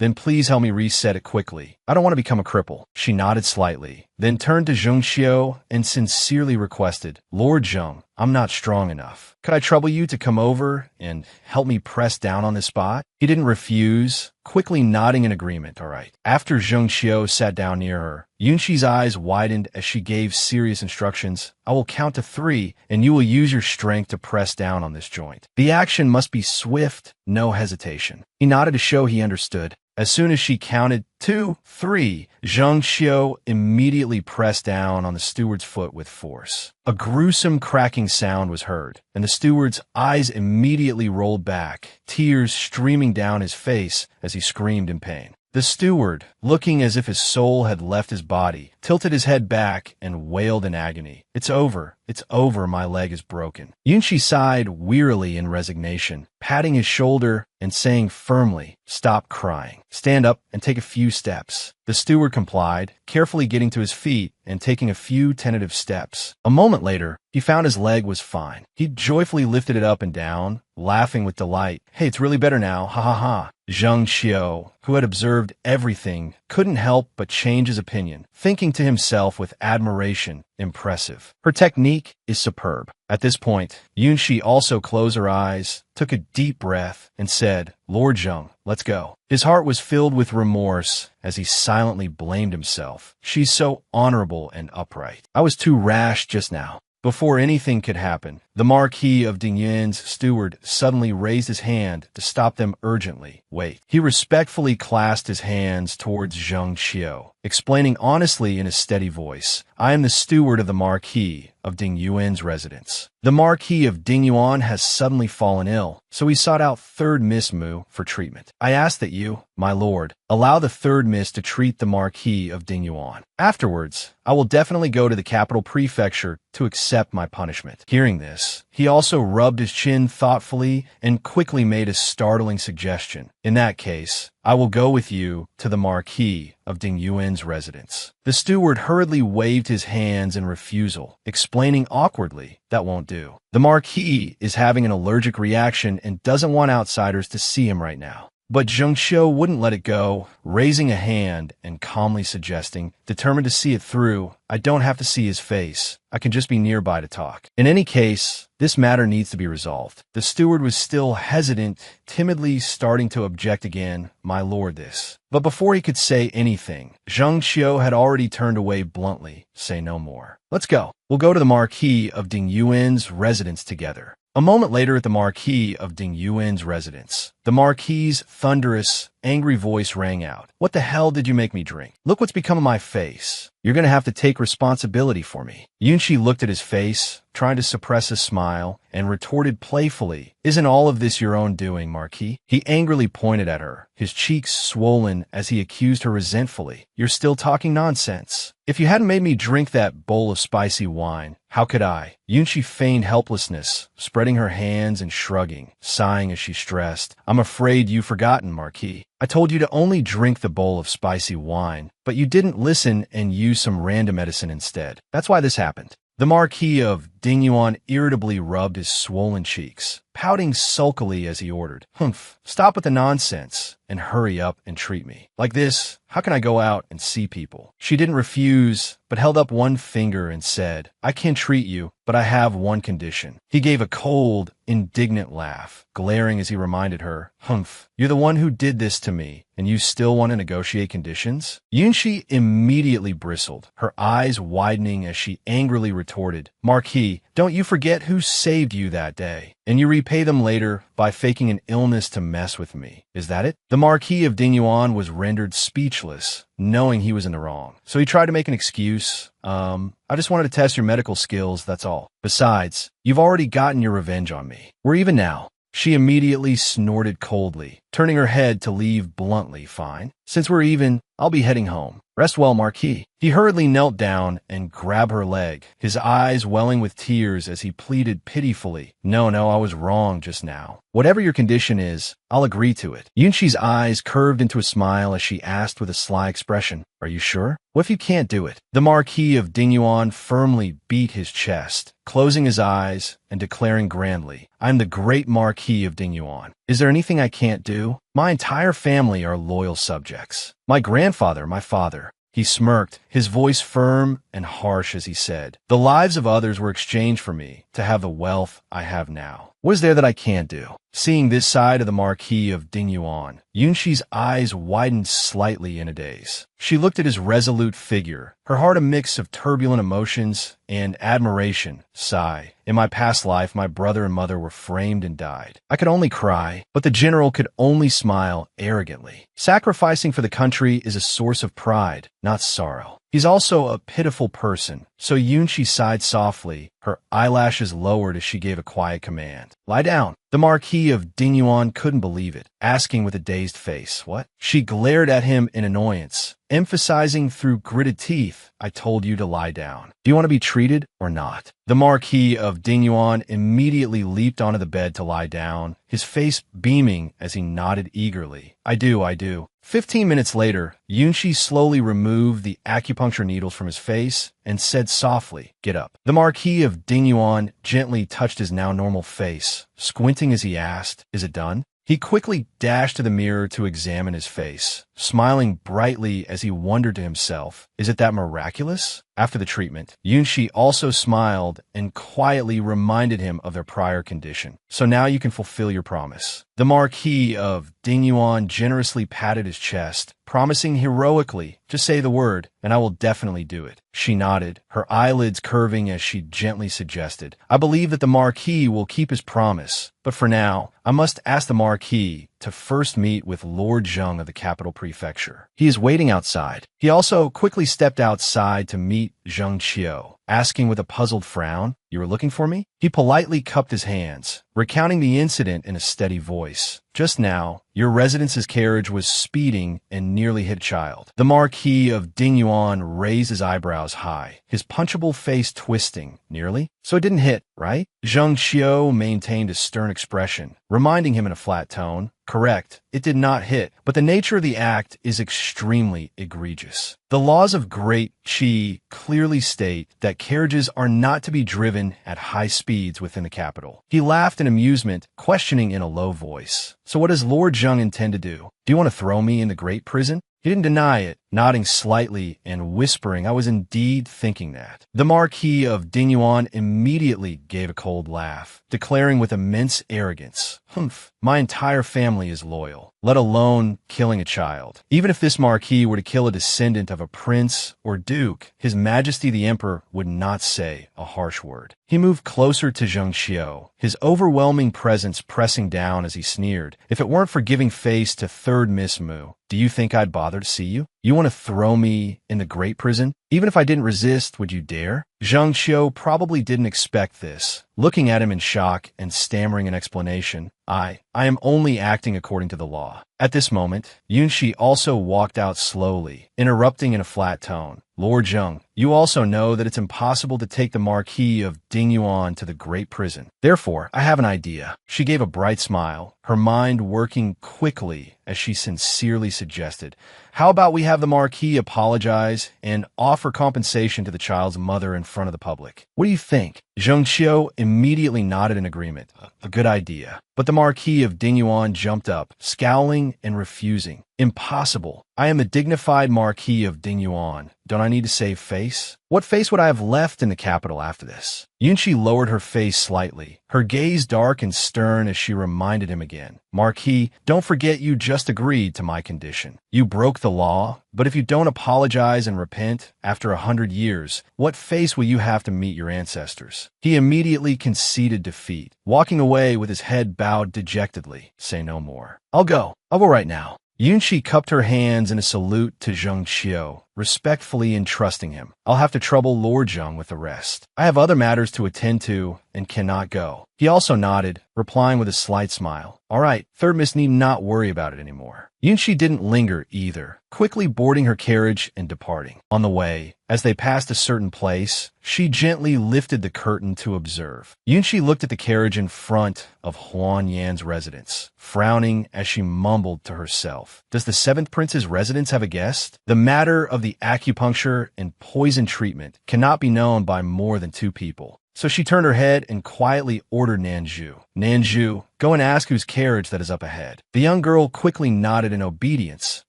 Then please help me reset it quickly. I don't want to become a cripple." She nodded slightly, then turned to Zheng Qiu and sincerely requested, "Lord Zheng, I'm not strong enough. Could I trouble you to come over and help me press down on this spot?" He didn't refuse, quickly nodding in agreement. "All right." After Zheng Qiu sat down near her, Yunshi's eyes widened as she gave serious instructions. "I will count to 3, and you will use your strength to press down on this joint. The action must be swift, no hesitation." He nodded to show he understood. As soon as she counted 2, 3, Zheng Qiu immediately pressed down on the steward's foot with force. A gruesome cracking sound was heard, and the steward's eyes immediately rolled back, tears streaming down his face as he screamed in pain. The steward, looking as if his soul had left his body, tilted his head back, and wailed in agony. It's over. It's over. My leg is broken. Yunshi sighed wearily in resignation, patting his shoulder and saying firmly, "Stop crying. Stand up and take a few steps." The steward complied, carefully getting to his feet and taking a few tentative steps. A moment later, he found his leg was fine. He joyfully lifted it up and down, laughing with delight. "Hey, it's really better now. Ha ha ha." Zhang Xiao, who had observed everything, couldn't help but change his opinion, thinking to himself with admiration, "Impressive. Her technique is superb." At this point, Yunshi also closed her eyes, took a deep breath, and said, "Lord Zheng, let's go." His heart was filled with remorse as he silently blamed himself. "She's so honorable and upright. I was too rash just now." Before anything could happen, the Marquis of Dingyuan's steward suddenly raised his hand to stop them urgently. "Wait." He respectfully clasped his hands towards Zhang Xiao, explaining honestly in a steady voice, "I am the steward of the Marquis of Dingyuan's residence. The Marquis of Dingyuan has suddenly fallen ill, so he sought out Third Miss Mu for treatment. I ask that you, my lord, allow the Third Miss to treat the Marquis of Dingyuan. Afterwards, I will definitely go to the capital prefecture to accept my punishment." Hearing this, he also rubbed his chin thoughtfully and quickly made a startling suggestion. "In that case, I will go with you to the Marquis of Dingyuan's residence." The steward hurriedly waved his hands in refusal, explaining awkwardly, "That won't do. The Marquis is having an allergic reaction and doesn't want outsiders to see him right now." But Zheng Xiu wouldn't let it go, raising a hand and calmly suggesting, determined to see it through, "I don't have to see his face. I can just be nearby to talk. In any case, this matter needs to be resolved." The steward was still hesitant, timidly starting to object again, "My lord, this." But before he could say anything, Zheng Xiu had already turned away bluntly, "Say no more. Let's go. We'll go to the Marquis of Dingyuan's residence together." A moment later at the Marquis of Dingyuan's residence, the Marquis's thunderous, angry voice rang out. "What the hell did you make me drink? Look what's become of my face. You're going to have to take responsibility for me." Yunshi looked at his face, trying to suppress a smile, and retorted playfully, "Isn't all of this your own doing, Marquis?" He angrily pointed at her, his cheeks swollen as he accused her resentfully. "You're still talking nonsense. If you hadn't made me drink that bowl of spicy wine, how could I?" Yunshi feigned helplessness, spreading her hands and shrugging, sighing as she stressed, "I'm afraid you've forgotten, Marquis. I told you to only drink the bowl of spicy wine, but you didn't listen and used some random medicine instead. That's why this happened." The Marquis of Dingyuan irritably rubbed his swollen cheeks, pouting sulkily as he ordered, "Humph, stop with the nonsense and hurry up and treat me. Like this, how can I go out and see people?" She didn't refuse, but held up one finger and said, "I can treat you, but I have one condition." He gave a cold, indignant laugh, glaring as he reminded her, "Humph, you're the one who did this to me, and you still want to negotiate conditions?" Yunshi immediately bristled, her eyes widening as she angrily retorted, "Marquis, don't you forget who saved you that day, and you repay them later by faking an illness to mess with me. Is that it?" The Marquis of Dingyuan was rendered speechless, knowing he was in the wrong. So he tried to make an excuse. I just wanted to test your medical skills, that's all. Besides, you've already gotten your revenge on me. We're even now." She immediately snorted coldly, turning her head to leave bluntly, "Fine. Since we're even, I'll be heading home. Rest well, Marquis." He hurriedly knelt down and grabbed her leg, his eyes welling with tears as he pleaded pitifully, No, I was wrong just now. Whatever your condition is, I'll agree to it." Yunshi's eyes curved into a smile as she asked with a sly expression, "Are you sure? What if you can't do it?" The Marquis of Dingyuan firmly beat his chest, closing his eyes and declaring grandly, "I am the great Marquis of Dingyuan. Is there anything I can't do? My entire family are loyal subjects. My grandfather, my father." He smirked, his voice firm and harsh as he said, "The lives of others were exchanged for me to have the wealth I have now. What is there that I can't do?" Seeing this side of the Marquis of Dingyuan, Yunshi's eyes widened slightly in a daze. She looked at his resolute figure, her heart a mix of turbulent emotions and admiration. Sigh. "In my past life, my brother and mother were framed and died. I could only cry, but the general could only smile arrogantly. Sacrificing for the country is a source of pride, not sorrow. He's also a pitiful person." So Yunshi sighed softly, her eyelashes lowered as she gave a quiet command. "Lie down." The Marquis of Dinuan couldn't believe it, asking with a dazed face, "What?" She glared at him in annoyance, emphasizing through gritted teeth, "I told you to lie down. Do you want to be treated or not?" The Marquis of Dinuan immediately leaped onto the bed to lie down, his face beaming as he nodded eagerly. I do. 15 minutes later, Yunshi slowly removed the acupuncture needles from his face and said softly, "Get up." The Marquis of Dinuan gently touched his now normal face, squinting as he asked, "Is it done?" He quickly dashed to the mirror to examine his face, smiling brightly as he wondered to himself, "Is it that miraculous?" After the treatment, Yunshi also smiled and quietly reminded him of their prior condition. "So now you can fulfill your promise." The Marquis of Dinuan generously patted his chest, promising heroically, "Just say the word, and I will definitely do it." She nodded, her eyelids curving as she gently suggested, "I believe that the Marquis will keep his promise, but for now, I must ask the Marquis to first meet with Lord Zheng of the capital prefecture. He is waiting outside." He also quickly stepped outside to meet Zheng Qiu, asking with a puzzled frown, "You were looking for me?" He politely cupped his hands, recounting the incident in a steady voice. "Just now, your resident's carriage was speeding and nearly hit a child." The Marquis of Dinuan raised his eyebrows high, his punchable face twisting. "Nearly? So it didn't hit, right?" Zheng Qiu maintained a stern expression, reminding him in a flat tone, "Correct, it did not hit, but the nature of the act is extremely egregious. The laws of Great Qi clearly state that carriages are not to be driven at high speeds within the capital." He laughed in amusement, questioning in a low voice, "So what does Lord Zheng intend to do? Do you want to throw me in the great prison?" He didn't deny it, nodding slightly and whispering, "I was indeed thinking that." The Marquis of Dinuan immediately gave a cold laugh, declaring with immense arrogance, "Humph, my entire family is loyal, let alone killing a child. Even if this Marquis were to kill a descendant of a prince or duke, His Majesty the Emperor would not say a harsh word." He moved closer to Zheng Qiu, his overwhelming presence pressing down as he sneered, "If it weren't for giving face to Third Miss Mu, do you think I'd bother to see you? You want to throw me in the great prison? Even if I didn't resist, would you dare?" Zheng Qiu probably didn't expect this, looking at him in shock and stammering an explanation. I am only acting according to the law." At this moment, Yunshi also walked out slowly, interrupting in a flat tone, "Lord Zheng, you also know that it's impossible to take the Marquis of Dinuan to the great prison. Therefore, I have an idea." She gave a bright smile, her mind working quickly as she sincerely suggested, "How about we have the Marquis apologize and offer compensation to the child's mother in front of the public? What do you think?" Zheng Qiu immediately nodded in agreement. "A good idea." But the Marquis of Dinuan jumped up, scowling and refusing. "Impossible. I am the dignified Marquis of Dinuan. Don't I need to save face? What face would I have left in the capital after this?" Yunshi lowered her face slightly, her gaze dark and stern as she reminded him again, "Marquis, don't forget you just agreed to my condition. You broke the law, but if you don't apologize and repent after 100 years, what face will you have to meet your ancestors?" He immediately conceded defeat, walking away with his head bowed dejectedly. "Say no more. I'll go right now." Yunshi cupped her hands in a salute to Zheng Qiu, respectfully entrusting him. "I'll have to trouble Lord Zheng with the rest. I have other matters to attend to and cannot go." He also nodded, replying with a slight smile. "All right, Third Miss need not worry about it anymore." Yunshi didn't linger either, quickly boarding her carriage and departing. On the way, as they passed a certain place, she gently lifted the curtain to observe. Yunshi looked at the carriage in front of Huan Yan's residence, frowning as she mumbled to herself, "Does the seventh prince's residence have a guest?" The matter of the acupuncture and poison treatment cannot be known by more than 2 people. So she turned her head and quietly ordered Nanju, "Nanju, go and ask whose carriage that is up ahead." The young girl quickly nodded in obedience.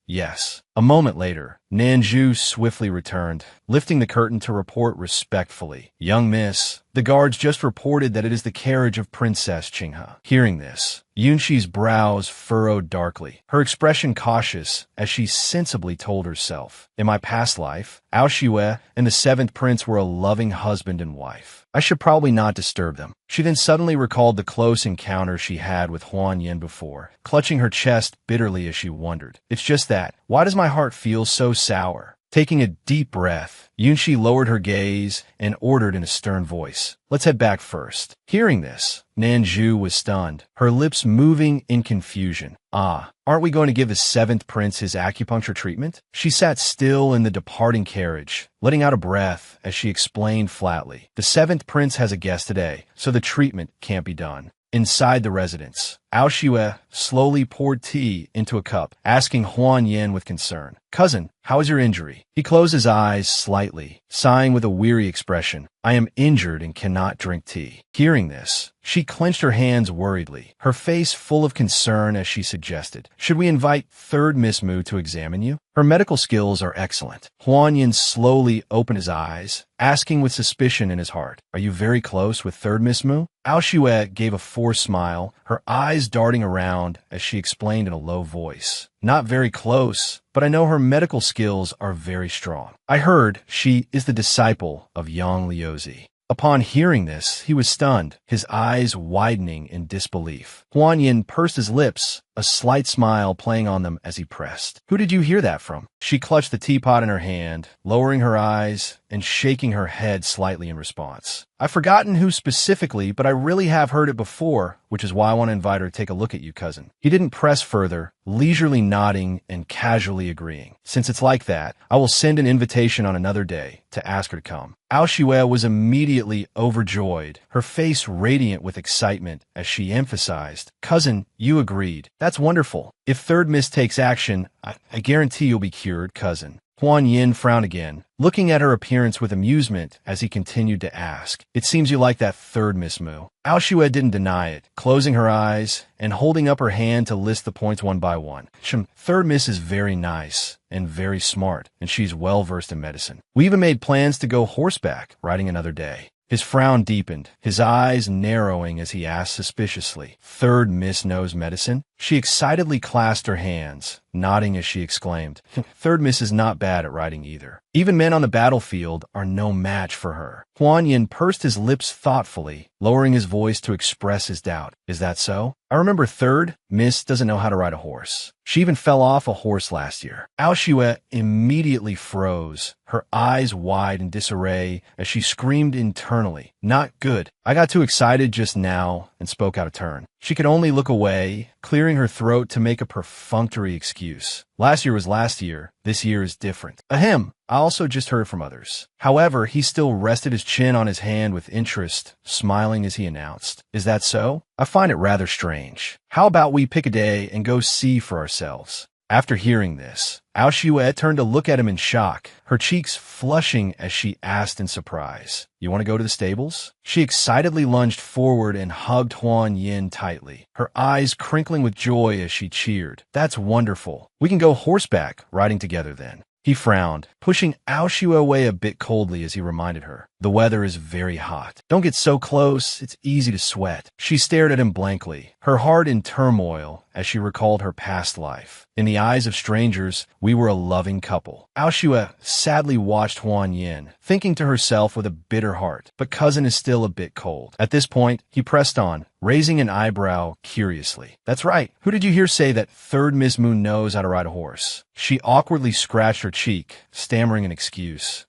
"Yes." A moment later, Nanju swiftly returned, lifting the curtain to report respectfully, "Young miss, the guards just reported that it is the carriage of Princess Qinghe." Hearing this, Yunshi's brows furrowed darkly, her expression cautious as she sensibly told herself, "In my past life, Ao Shue and the seventh prince were a loving husband and wife. I should probably not disturb them." She then suddenly recalled the close encounter she had with Huan Yan before, clutching her chest bitterly as she wondered, "It's just that. Why does my heart feel so sour?" Taking a deep breath, Yunshi lowered her gaze and ordered in a stern voice, "Let's head back first." Hearing this, Nanju was stunned, her lips moving in confusion. "Ah, aren't we going to give the seventh prince his acupuncture treatment?" She sat still in the departing carriage, letting out a breath as she explained flatly, "The seventh prince has a guest today, so the treatment can't be done." Inside the residence, Ao Shue slowly poured tea into a cup, asking Huan Yin with concern, "Cousin, how is your injury?" He closed his eyes slightly, sighing with a weary expression. "I am injured and cannot drink tea." Hearing this, she clenched her hands worriedly, her face full of concern as she suggested, "Should we invite third Miss Mu to examine you? Her medical skills are excellent." Huan Yin slowly opened his eyes, asking with suspicion in his heart, "Are you very close with third Miss Mu?" Ao Shue gave a forced smile, her eyes darting around as she explained in a low voice, "Not very close, but I know her medical skills are very strong. I heard she is the disciple of Yang Liuzi." Upon hearing this, he was stunned, his eyes widening in disbelief. Huan Yin pursed his lips, a slight smile playing on them as he pressed, "Who did you hear that from?" She clutched the teapot in her hand, lowering her eyes and shaking her head slightly in response. "I've forgotten who specifically, but I really have heard it before, which is why I want to invite her to take a look at you, cousin." He didn't press further, leisurely nodding and casually agreeing. "Since it's like that, I will send an invitation on another day to ask her to come." Ao Shue was immediately overjoyed, her face radiant with excitement as she emphasized, "Cousin, you agreed. That's wonderful. If third Miss takes action, I guarantee you'll be cured, cousin." Huan Yin frowned again, looking at her appearance with amusement as he continued to ask, "It seems you like that third Miss Mu." Ao Shue didn't deny it, closing her eyes and holding up her hand to list the points one by one. "Third Miss is very nice and very smart, and she's well-versed in medicine. We even made plans to go horseback riding another day." His frown deepened, his eyes narrowing as he asked suspiciously, "Third Miss knows medicine?" She excitedly clasped her hands, nodding as she exclaimed, "Third Miss is not bad at riding either. Even men on the battlefield are no match for her." Huan Yin pursed his lips thoughtfully, lowering his voice to express his doubt. "Is that so? I remember third Miss doesn't know how to ride a horse. She even fell off a horse last year." Ao Shue immediately froze, her eyes wide in disarray as she screamed internally, "Not good." I got too excited just now and spoke out of turn. She could only look away, clearing her throat to make a perfunctory excuse. "Last year was last year. This year is different." Ahem. I also just heard from others. However, he still rested his chin on his hand with interest, smiling as he announced, "Is that so? I find it rather strange. How about we pick a day and go see for ourselves?" After hearing this, Ao Shue turned to look at him in shock, her cheeks flushing as she asked in surprise, "You want to go to the stables?" She excitedly lunged forward and hugged Huan Yin tightly, her eyes crinkling with joy as she cheered. "That's wonderful. We can go horseback riding together then." He frowned, pushing Ao Shue away a bit coldly as he reminded her, "The weather is very hot. Don't get so close, it's easy to sweat." She stared at him blankly, her heart in turmoil as she recalled her past life. In the eyes of strangers, we were a loving couple. Ao Shue sadly watched Huan Yin, thinking to herself with a bitter heart, but cousin is still a bit cold. At this point, he pressed on, raising an eyebrow curiously. "That's right. Who did you hear say that third Miss Moon knows how to ride a horse?" She awkwardly scratched her cheek, stammering an excuse.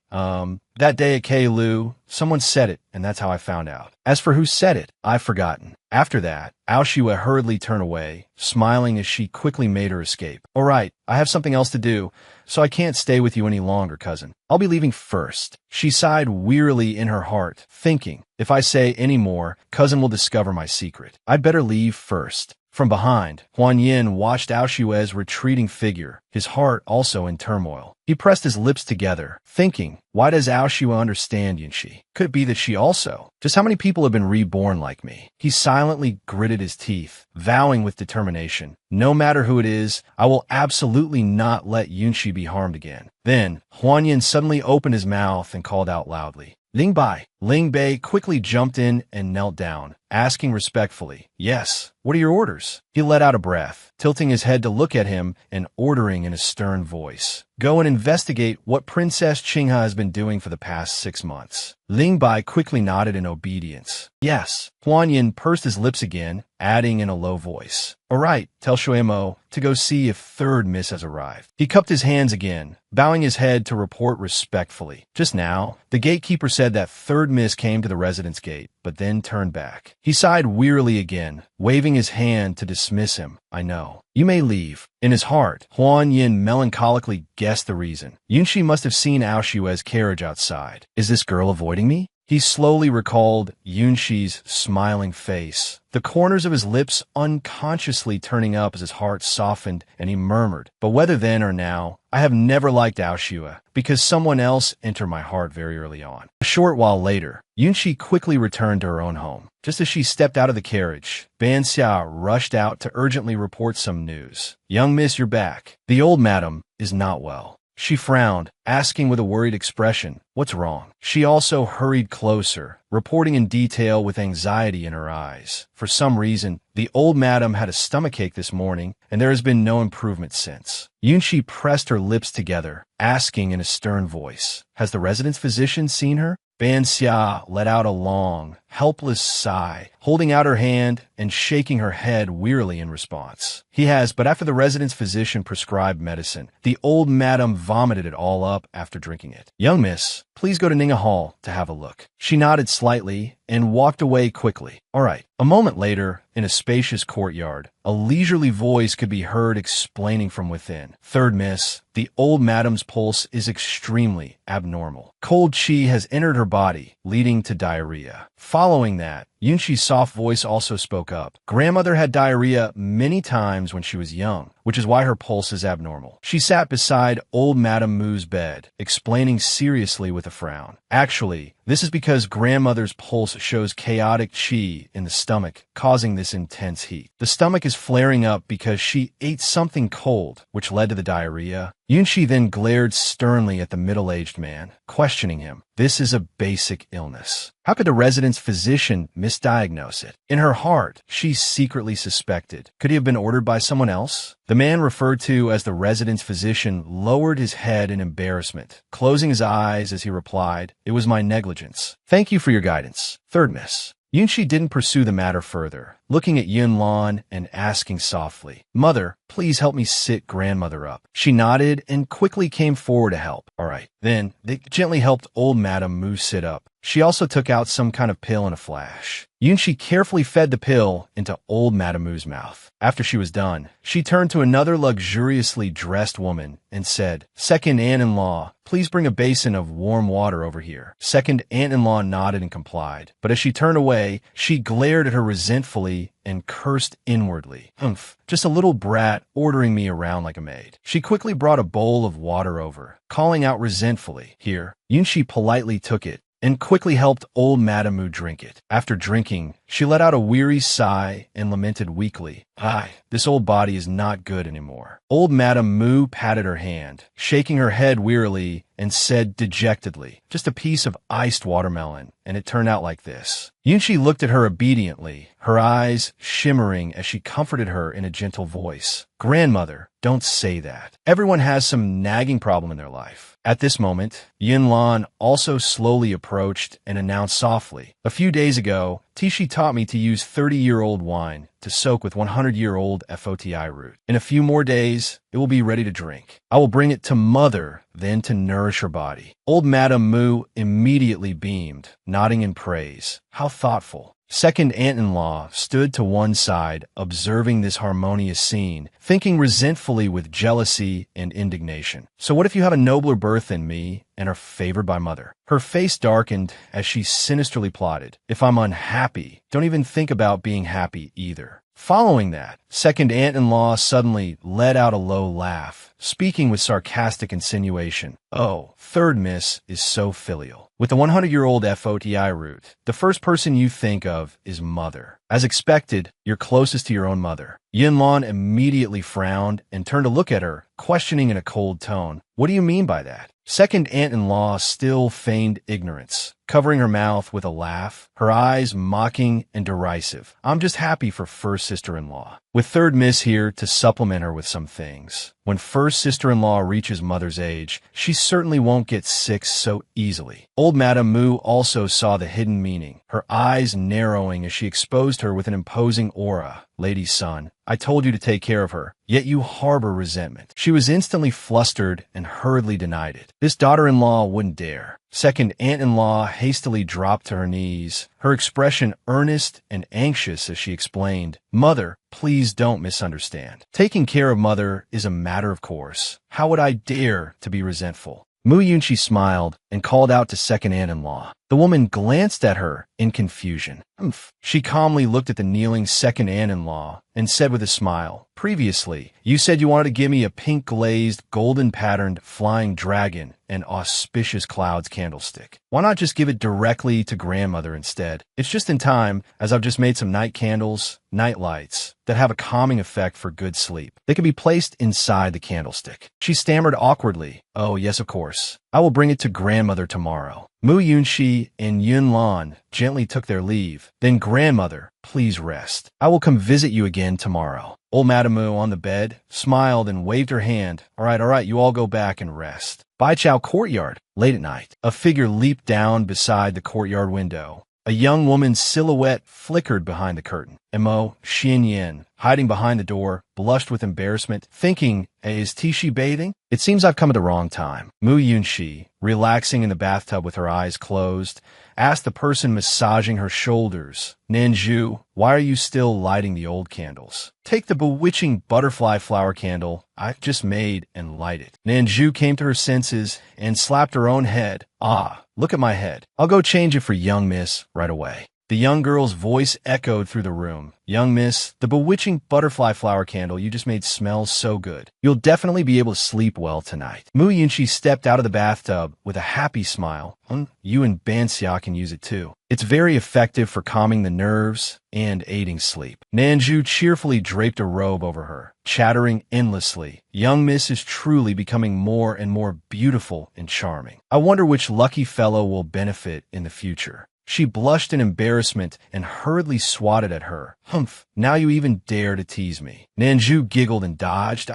That day at Keilu, someone said it, and that's how I found out. As for who said it, I've forgotten." After that, Ao Shue hurriedly turned away, smiling as she quickly made her escape. "All right, I have something else to do, so I can't stay with you any longer, cousin. I'll be leaving first." She sighed wearily in her heart, thinking, "If I say any more, cousin will discover my secret. I'd better leave first." From behind, Huan Yin watched Ao Shue's retreating figure, his heart also in turmoil. He pressed his lips together, thinking, why does Ao Shue understand Yunshi? Could it be that she also? Just how many people have been reborn like me? He silently gritted his teeth, vowing with determination, no matter who it is, I will absolutely not let Yunshi be harmed again. Then, Huan Yin suddenly opened his mouth and called out loudly, "Ling Bai!" Ling Bei quickly jumped in and knelt down, asking respectfully, "Yes, what are your orders?" He let out a breath, tilting his head to look at him and ordering in a stern voice, "Go and investigate what Princess Qinghe has been doing for the past 6 months." Ling Bai quickly nodded in obedience. "Yes." Huan Yin pursed his lips again, adding in a low voice, "All right, tell Shuemo to go see if third miss has arrived." He cupped his hands again, bowing his head to report respectfully. Just now, the gatekeeper said that third miss came to the residence gate, but then turned back. He sighed wearily again, waving his hand to dismiss him. "I know. You may leave." In his heart, Huan Yin melancholically guessed the reason. Yunshi must have seen Ao Xue's carriage outside. Is this girl avoiding me? He slowly recalled Yunshi's smiling face, the corners of his lips unconsciously turning up as his heart softened, and he murmured, "But whether then or now, I have never liked Ao Xue, because someone else entered my heart very early on." A short while later, Yunshi quickly returned to her own home. Just as she stepped out of the carriage, Ban Xia rushed out to urgently report some news. "Young miss, you're back. The old madam is not well." She frowned, asking with a worried expression, "What's wrong?" She also hurried closer, reporting in detail with anxiety in her eyes. For some reason, the old madam had a stomachache this morning, and there has been no improvement since. Yunshi pressed her lips together, asking in a stern voice, "Has the residence physician seen her?" Ban Xia let out a long, helpless sigh, holding out her hand and shaking her head wearily in response. "He has, but after the residence physician prescribed medicine, the old madam vomited it all up after drinking it. Young miss, please go to Ninga Hall to have a look." She nodded slightly and walked away quickly. "All right." A moment later, in a spacious courtyard, a leisurely voice could be heard explaining from within. "Third miss, the old madam's pulse is extremely abnormal. Cold qi has entered her body, leading to diarrhea." Following that, Yunshi's soft voice also spoke up. "Grandmother had diarrhea many times when she was young, which is why her pulse is abnormal." She sat beside old Madame Mu's bed, explaining seriously with a frown. "Actually, this is because grandmother's pulse shows chaotic qi in the stomach, causing this intense heat. The stomach is flaring up because she ate something cold, which led to the diarrhea." Yunshi then glared sternly at the middle-aged man, questioning him. This is a basic illness. How could the residence physician misdiagnose it? In her heart, she secretly suspected. Could he have been ordered by someone else? The man referred to as the residence physician lowered his head in embarrassment, closing his eyes as he replied, "It was my negligence. Thank you for your guidance, third miss." Yunshi didn't pursue the matter further, looking at Yunlan and asking softly, "Mother, please help me sit grandmother up." She nodded and quickly came forward to help. "All right." Then they gently helped old Madame Mu sit up. She also took out some kind of pill in a flash. Yunshi carefully fed the pill into old Madame Mu's mouth. After she was done, she turned to another luxuriously dressed woman and said, "Second aunt-in-law, please bring a basin of warm water over here." Second aunt-in-law nodded and complied, but as she turned away, she glared at her resentfully and cursed inwardly. "Humph, just a little brat ordering me around like a maid." She quickly brought a bowl of water over, calling out resentfully, "Here." Yunshi politely took it and quickly helped old Madame Mu drink it. After drinking, she let out a weary sigh and lamented weakly, "Ai, this old body is not good anymore." Old Madame Mu patted her hand, shaking her head wearily, and said dejectedly, "Just a piece of iced watermelon, and it turned out like this." Yunshi looked at her obediently, her eyes shimmering as she comforted her in a gentle voice. "Grandmother, don't say that. Everyone has some nagging problem in their life." At this moment, Yunlan also slowly approached and announced softly, "A few days ago, Tishi taught me to use 30-year-old wine to soak with 100-year-old FOTI root. In a few more days, it will be ready to drink. I will bring it to Mother, then to nourish her body." Old Madame Mu immediately beamed, nodding in praise. How thoughtful. Second aunt-in-law stood to one side, observing this harmonious scene, thinking resentfully with jealousy and indignation. "So what if you have a nobler birth than me and are favored by Mother?" Her face darkened as she sinisterly plotted, "If I'm unhappy, don't even think about being happy either." Following that, second aunt-in-law suddenly let out a low laugh, speaking with sarcastic insinuation. "Oh, third miss is so filial. With the 100-year-old FOTI root, the first person you think of is Mother. As expected, you're closest to your own mother." Yunlan immediately frowned and turned to look at her, questioning in a cold tone, "What do you mean by that?" Second aunt-in-law still feigned ignorance. covering her mouth with a laugh, her eyes mocking and derisive. I'm just happy for first sister-in-law, with third miss here to supplement her with some things. When first sister-in-law reaches mother's age, she certainly won't get sick so easily. Old Madame Mu also saw the hidden meaning, her eyes narrowing as she exposed her with an imposing aura. Lady's son, I told you to take care of her, yet you harbor resentment. She was instantly flustered and hurriedly denied it. This daughter-in-law wouldn't dare. Second aunt-in-law hastily dropped to her knees, her expression earnest and anxious as she explained, Mother, please don't misunderstand. Taking care of mother is a matter of course. How would I dare to be resentful? Mu Yunchi smiled and called out to second aunt-in-law. The woman glanced at her in confusion. Humph. She calmly looked at the kneeling second aunt-in-law and said with a smile, Previously, you said you wanted to give me a pink-glazed, golden-patterned flying dragon and auspicious clouds candlestick. Why not just give it directly to grandmother instead? It's just in time, as I've just made some night candles, night lights, that have a calming effect for good sleep. They can be placed inside the candlestick. She stammered awkwardly, Oh, yes, of course. I will bring it to grandmother tomorrow. Mu Yunxi and Yun Lan gently took their leave. Then grandmother, please rest. I will come visit you again tomorrow. Old Madame Mu on the bed smiled and waved her hand. All right, you all go back and rest. Baichao courtyard, late at night. A figure leaped down beside the courtyard window. A young woman's silhouette flickered behind the curtain. Mo Xianyan, hiding behind the door, blushed with embarrassment, thinking, is Tishi bathing? It seems I've come at the wrong time. Mu Yunxi, relaxing in the bathtub with her eyes closed, asked the person massaging her shoulders, Nanju, why are you still lighting the old candles? Take the bewitching butterfly flower candle I've just made and light it. Nanju came to her senses and slapped her own head. Ah, look at my head. I'll go change it for young miss right away. The young girl's voice echoed through the room. Young miss, the bewitching butterfly flower candle you just made smells so good. You'll definitely be able to sleep well tonight. Mu Yunxi stepped out of the bathtub with a happy smile. You and Banxia can use it too. It's very effective for calming the nerves and aiding sleep. Nanju cheerfully draped a robe over her, chattering endlessly. Young miss is truly becoming more and more beautiful and charming. I wonder which lucky fellow will benefit in the future. She blushed in embarrassment and hurriedly swatted at her. Humph, now you even dare to tease me. Nanju giggled and dodged.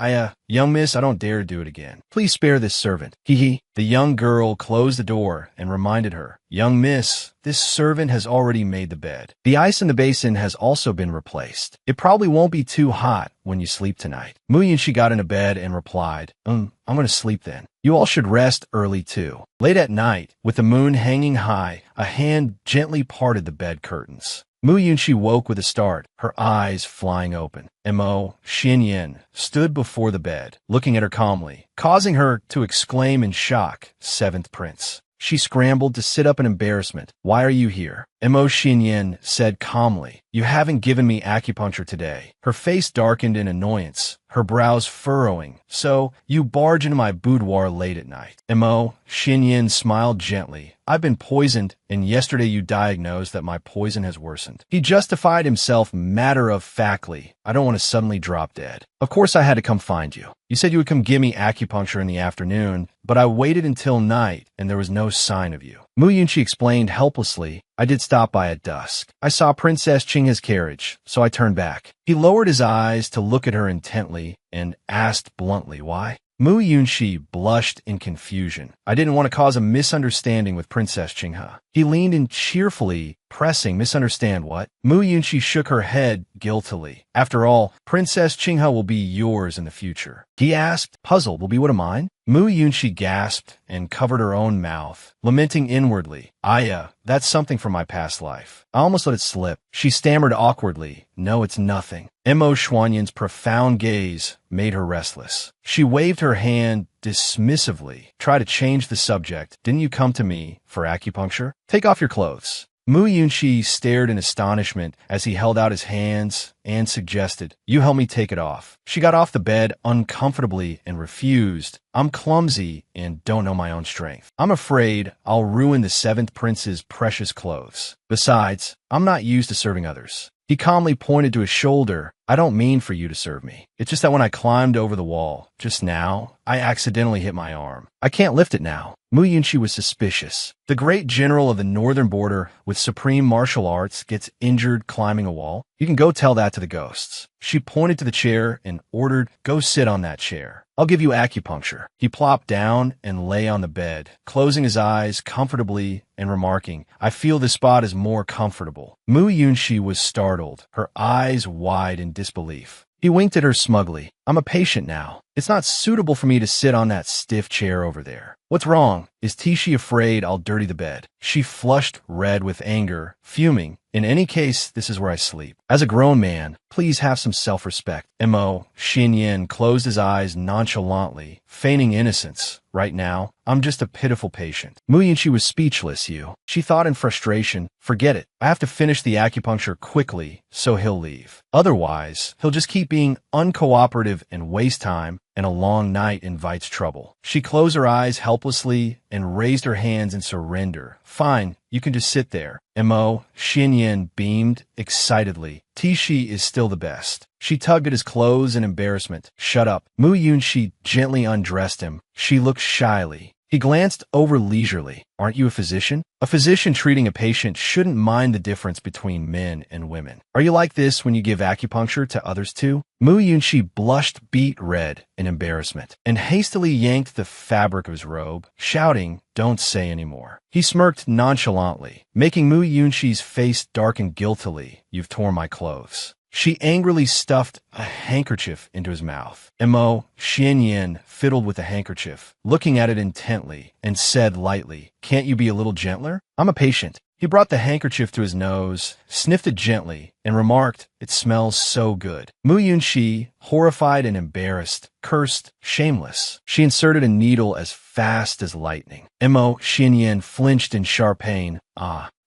Young miss, I don't dare to do it again. Please spare this servant. Hee. The young girl closed the door and reminded her, Young miss, this servant has already made the bed. The ice in the basin has also been replaced. It probably won't be too hot when you sleep tonight. Mu Yunxi got into bed and replied, I'm going to sleep then. You all should rest early too. Late at night, with the moon hanging high, a hand gently parted the bed curtains. Mu Yunxi woke with a start, her eyes flying open. Mo Xianyan stood before the bed, looking at her calmly, causing her to exclaim in shock, Seventh Prince. She scrambled to sit up in embarrassment. Why are you here? Mo Xianyan said calmly, You haven't given me acupuncture today. Her face darkened in annoyance, her brows furrowing. So, you barge into my boudoir late at night. Mo Xianyan smiled gently. I've been poisoned, and yesterday you diagnosed that my poison has worsened. He justified himself matter-of-factly. I don't want to suddenly drop dead. Of course I had to come find you. You said you would come give me acupuncture in the afternoon, but I waited until night, and there was no sign of you. Mu Yunxi explained helplessly, I did stop by at dusk. I saw Princess Qinghe's carriage, so I turned back. He lowered his eyes to look at her intently and asked bluntly, why? Mu Yunxi blushed in confusion. I didn't want to cause a misunderstanding with Princess Qinghe. He leaned in cheerfully, pressing, misunderstand what? Mu Yunxi shook her head guiltily. After all, Princess Qinghe will be yours in the future. He asked, puzzled, will be one of mine? Mu Yunxi gasped and covered her own mouth, lamenting inwardly. That's something from my past life. I almost let it slip. She stammered awkwardly. No, it's nothing. Mo Xuanyan's profound gaze made her restless. She waved her hand dismissively. Try to change the subject. Didn't you come to me for acupuncture? Take off your clothes. Mu Yunxi stared in astonishment as he held out his hands and suggested, You help me take it off. She got off the bed uncomfortably and refused. I'm clumsy and don't know my own strength. I'm afraid I'll ruin the Seventh Prince's precious clothes. Besides, I'm not used to serving others. He calmly pointed to his shoulder I don't mean for you to serve me. It's just that when I climbed over the wall, just now, I accidentally hit my arm. I can't lift it now. Mu Yunshi was suspicious. The great general of the northern border with supreme martial arts gets injured climbing a wall. You can go tell that to the ghosts. She pointed to the chair and ordered, go sit on that chair. I'll give you acupuncture. He plopped down and lay on the bed, closing his eyes comfortably and remarking, I feel this spot is more comfortable. Mu Yunshi was startled, her eyes wide in disbelief. He winked at her smugly. I'm a patient now. It's not suitable for me to sit on that stiff chair over there. What's wrong? Is Tishi afraid I'll dirty the bed? She flushed red with anger, fuming. In any case, this is where I sleep. As a grown man, please have some self-respect. M.O. Xinyan closed his eyes nonchalantly, feigning innocence. Right now, I'm just a pitiful patient. Mu Yunshi was speechless, She thought in frustration, forget it. I have to finish the acupuncture quickly, so he'll leave. Otherwise, he'll just keep being uncooperative and waste time, and a long night invites trouble. She closed her eyes helplessly and raised her hands in surrender. Fine, you can just sit there. M.O. Xinyan beamed excitedly. Tishi is still the best. She tugged at his clothes in embarrassment. Shut up. Mu Yunshi gently undressed him. She looked shyly. He glanced over leisurely. Aren't you a physician? A physician treating a patient shouldn't mind the difference between men and women. Are you like this when you give acupuncture to others too? Mu Yunshi blushed beet red in embarrassment and hastily yanked the fabric of his robe, shouting, don't say any more. He smirked nonchalantly, making Mu Yunshi's face darken guiltily. You've torn my clothes. She angrily stuffed a handkerchief into his mouth. M.O. Xinyan fiddled with the handkerchief, looking at it intently, and said lightly, can't you be a little gentler? I'm a patient. He brought the handkerchief to his nose, sniffed it gently, and remarked, it smells so good. Mu Yunshi, horrified and embarrassed, cursed, shameless. She inserted a needle as fast as lightning. M.O. Xinyan flinched in sharp pain.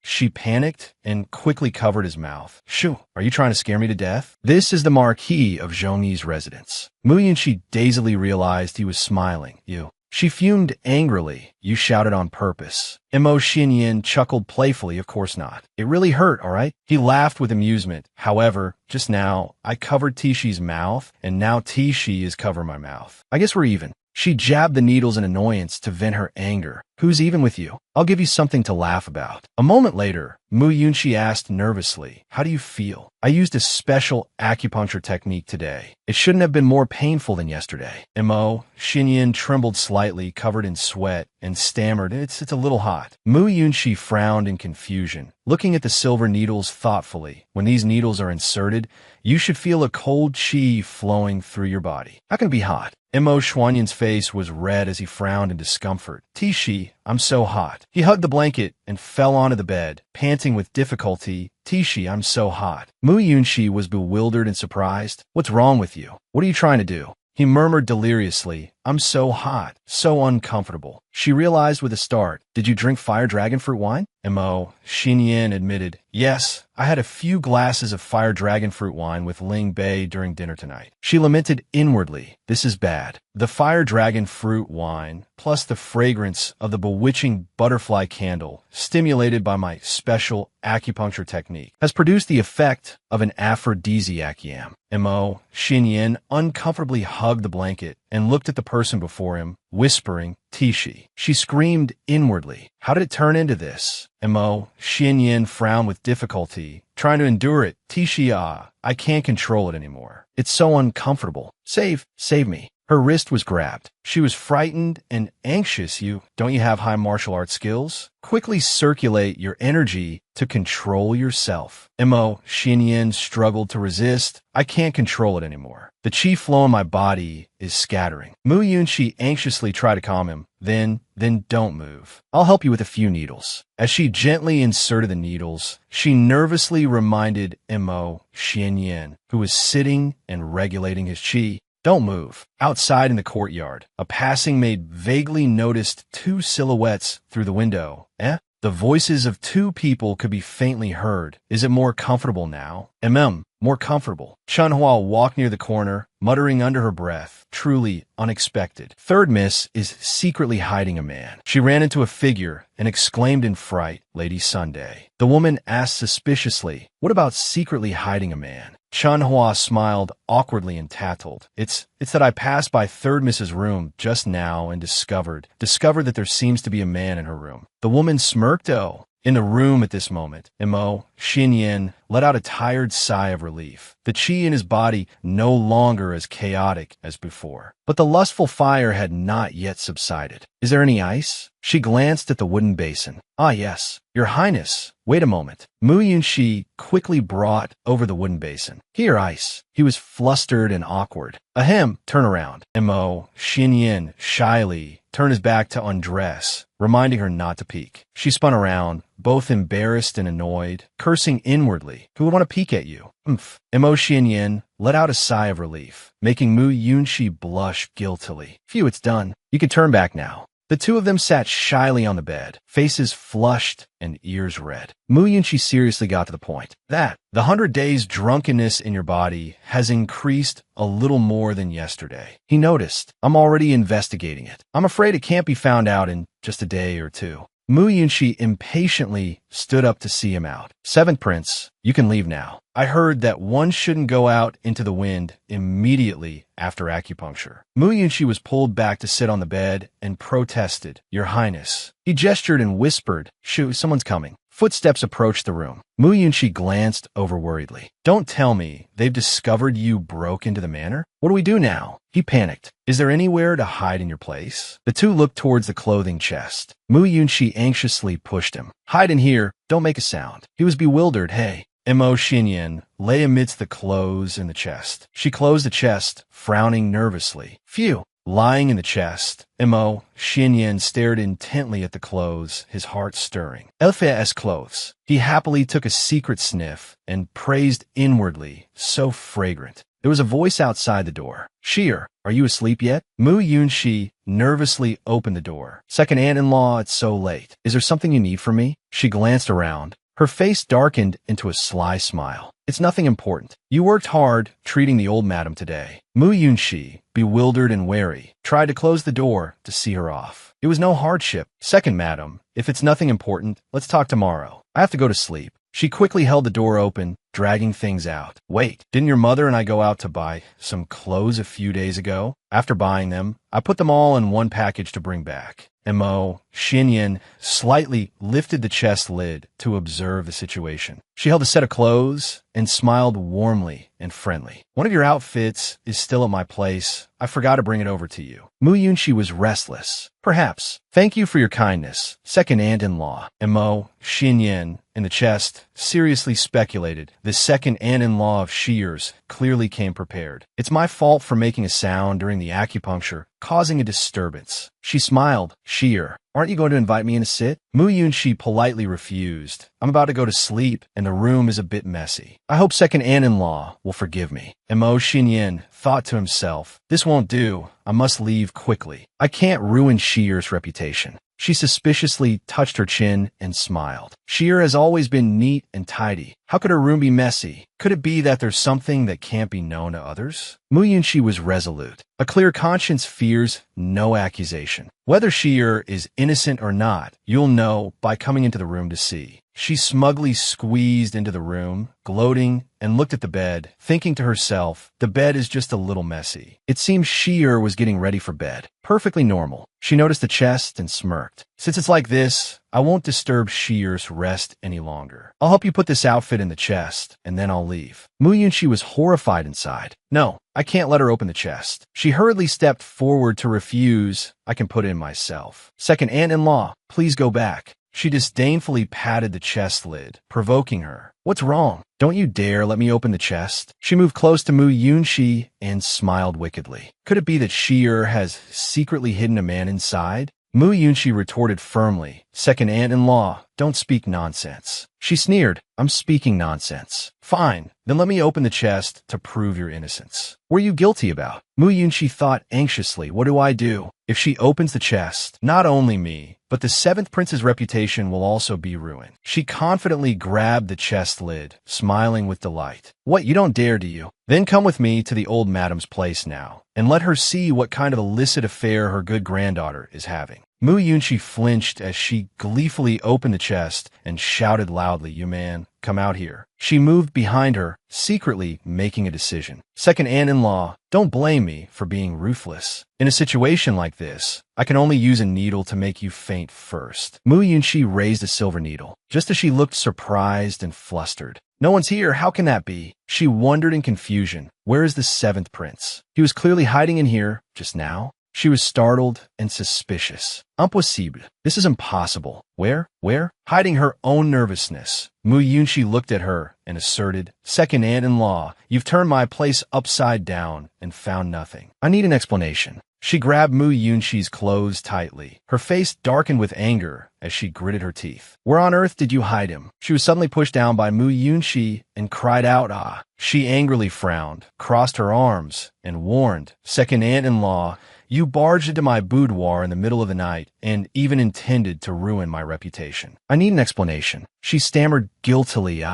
She panicked and quickly covered his mouth. Shoo, are you trying to scare me to death? This is the Marquis of Zhongyi's residence. Mu Yunshi dazedly realized he was smiling. You. She fumed angrily. You shouted on purpose. M.O. Xinyan chuckled playfully. Of course not. It really hurt, all right? He laughed with amusement. However, just now, I covered Tishi's mouth, and now Tishi is covering my mouth. I guess we're even. She jabbed the needles in annoyance to vent her anger. Who's even with you? I'll give you something to laugh about. A moment later, Mu Yunshi asked nervously, how do you feel? I used a special acupuncture technique today. It shouldn't have been more painful than yesterday. M.O. Xinyan trembled slightly, covered in sweat, and stammered, it's a little hot. Mu Yunshi frowned in confusion, looking at the silver needles thoughtfully. When these needles are inserted, you should feel a cold chi flowing through your body. How can it be hot? M.O. Xinyan's face was red as he frowned in discomfort. Tishi, I'm so hot. He hugged the blanket and fell onto the bed, panting with difficulty. Tishi, I'm so hot. Mu Yunshi was bewildered and surprised. What's wrong with you? What are you trying to do? He murmured deliriously, I'm so hot, so uncomfortable. She realized with a start, did you drink fire dragon fruit wine? M.O. Xinyan admitted, yes, I had a few glasses of fire dragon fruit wine with Ling Bei during dinner tonight. She lamented inwardly, this is bad. The fire dragon fruit wine, plus the fragrance of the bewitching butterfly candle, stimulated by my special acupuncture technique, has produced the effect of an aphrodisiac yam. M.O. Xinyan uncomfortably hugged the blanket and looked at the person before him, whispering, Tishi. She screamed inwardly. How did it turn into this? M.O. Xinyan frowned with difficulty, trying to endure it. Tishi, I can't control it anymore. It's so uncomfortable. Save me. Her wrist was grabbed. She was frightened and anxious. Don't you have high martial arts skills? Quickly circulate your energy to control yourself. M.O. Xinyan struggled to resist. I can't control it anymore. The chi flow in my body is scattering. Mu Yunshi anxiously tried to calm him. Then don't move. I'll help you with a few needles. As she gently inserted the needles, she nervously reminded M.O. Xinyan, who was sitting and regulating his chi, don't move. Outside in the courtyard, a passing maid vaguely noticed two silhouettes through the window. The voices of two people could be faintly heard. Is it more comfortable now? More comfortable. Chunhua walked near the corner, muttering under her breath. Truly unexpected. Third miss is secretly hiding a man. She ran into a figure and exclaimed in fright, Lady Sunday. The woman asked suspiciously, what about secretly hiding a man? Chunhua smiled awkwardly and tattled. It's that I passed by third Mrs. Room just now and discovered that there seems to be a man in her room. The woman smirked. Oh. In the room at this moment, Mo Xinyan let out a tired sigh of relief. The qi in his body no longer as chaotic as before. But the lustful fire had not yet subsided. Is there any ice? She glanced at the wooden basin. Ah, yes. Your Highness. Wait a moment. Mu Yunxi quickly brought over the wooden basin. Here, ice. He was flustered and awkward. Ahem, turn around. Mo Xinyan shyly turned his back to undress, reminding her not to peek. She spun around, both embarrassed and annoyed, cursing inwardly. Who would want to peek at you? Mo Xinyan let out a sigh of relief, making Mu Yunxi blush guiltily. Phew, it's done. You can turn back now. The two of them sat shyly on the bed, faces flushed and ears red. Mu Yunxi seriously got to the point. The 100 days drunkenness in your body has increased a little more than yesterday. He noticed. I'm already investigating it. I'm afraid it can't be found out in just a day or two. Mu Yunxi impatiently stood up to see him out. Seventh Prince, you can leave now. I heard that one shouldn't go out into the wind immediately after acupuncture. Mu Yunxi was pulled back to sit on the bed and protested. Your Highness. He gestured and whispered, Shoo, someone's coming. Footsteps approached the room. Mu Yunxi glanced over worriedly. Don't tell me they've discovered you broke into the manor? What do we do now? He panicked. Is there anywhere to hide in your place? The two looked towards the clothing chest. Mu Yunxi anxiously pushed him. Hide in here. Don't make a sound. He was bewildered. Hey. Mo Xinyan lay amidst the clothes in the chest. She closed the chest, frowning nervously. Phew. Lying in the chest, Mo Xinyan stared intently at the clothes, his heart stirring. Elfe's clothes. He happily took a secret sniff and praised inwardly, so fragrant. There was a voice outside the door. Sheer, are you asleep yet? Mu Yunxi nervously opened the door. Second aunt-in-law, it's so late. Is there something you need from me? She glanced around. Her face darkened into a sly smile. It's nothing important. You worked hard treating the old madam today. Mu Yunxi, bewildered and wary, tried to close the door to see her off. It was no hardship. Second madam, if it's nothing important, let's talk tomorrow. I have to go to sleep. She quickly held the door open, dragging things out. Wait, didn't your mother and I go out to buy some clothes a few days ago? After buying them, I put them all in one package to bring back. Mo Xinyan slightly lifted the chest lid to observe the situation. She held a set of clothes and smiled warmly and friendly. One of your outfits is still at my place. I forgot to bring it over to you. Mu Yunxi was restless. Perhaps. Thank you for your kindness. Second aunt-in-law. Mo Xinyan in the chest seriously speculated. The second aunt-in-law of Shears clearly came prepared. It's my fault for making a sound during the acupuncture, causing a disturbance. She smiled. Shear, aren't you going to invite me in to sit? Mu Yunxi politely refused. I'm about to go to sleep, and the room is a bit messy. I hope second aunt-in-law will forgive me. Mo Xinyan thought to himself, this won't do. I must leave quickly. I can't ruin Shear's reputation. She suspiciously touched her chin and smiled. Sheer has always been neat and tidy. How could her room be messy? Could it be that there's something that can't be known to others? Mu Yunxi was resolute. A clear conscience fears no accusation. Whether Sheer is innocent or not, you'll know by coming into the room to see. She smugly squeezed into the room, gloating, and looked at the bed, thinking to herself, the bed is just a little messy. It seems Sheer was getting ready for bed. Perfectly normal. She noticed the chest and smirked. Since it's like this, I won't disturb Sheer's rest any longer. I'll help you put this outfit in the chest, and then I'll leave. Mu Yunxi was horrified inside. No, I can't let her open the chest. She hurriedly stepped forward to refuse. I can put it in myself. Second aunt-in-law, please go back. She disdainfully patted the chest lid, provoking her. What's wrong? Don't you dare let me open the chest. She moved close to Mu Yunxi and smiled wickedly. Could it be that Sheer has secretly hidden a man inside? Mu Yunxi retorted firmly. Second aunt-in-law, don't speak nonsense. She sneered. I'm speaking nonsense. Fine, then let me open the chest to prove your innocence. What are you guilty about? Mu Yunxi thought anxiously. What do I do? If she opens the chest, not only me, but the seventh prince's reputation will also be ruined. She confidently grabbed the chest lid, smiling with delight. What, you don't dare, do you? Then come with me to the old madam's place now, and let her see what kind of illicit affair her good granddaughter is having. Mu Yunchi flinched as she gleefully opened the chest and shouted loudly, "You man, come out here." She moved behind her, secretly making a decision. Second aunt-in-law, don't blame me for being ruthless. In a situation like this, I can only use a needle to make you faint first. Mu Yunchi raised a silver needle, just as she looked surprised and flustered. No one's here, how can that be? She wondered in confusion. Where is the seventh prince? He was clearly hiding in here just now. She was startled and suspicious. Impossible. This is impossible. Where? Hiding her own nervousness, Mu Yunchi looked at her and asserted, "Second aunt-in-law, you've turned my place upside down and found nothing. I need an explanation." She grabbed Mu Yunchi's clothes tightly. Her face darkened with anger as she gritted her teeth. "Where on earth did you hide him?" She was suddenly pushed down by Mu Yunchi and cried out, "Ah!" She angrily frowned, crossed her arms, and warned, "Second aunt-in-law, you barged into my boudoir in the middle of the night and even intended to ruin my reputation. I need an explanation." She stammered guiltily,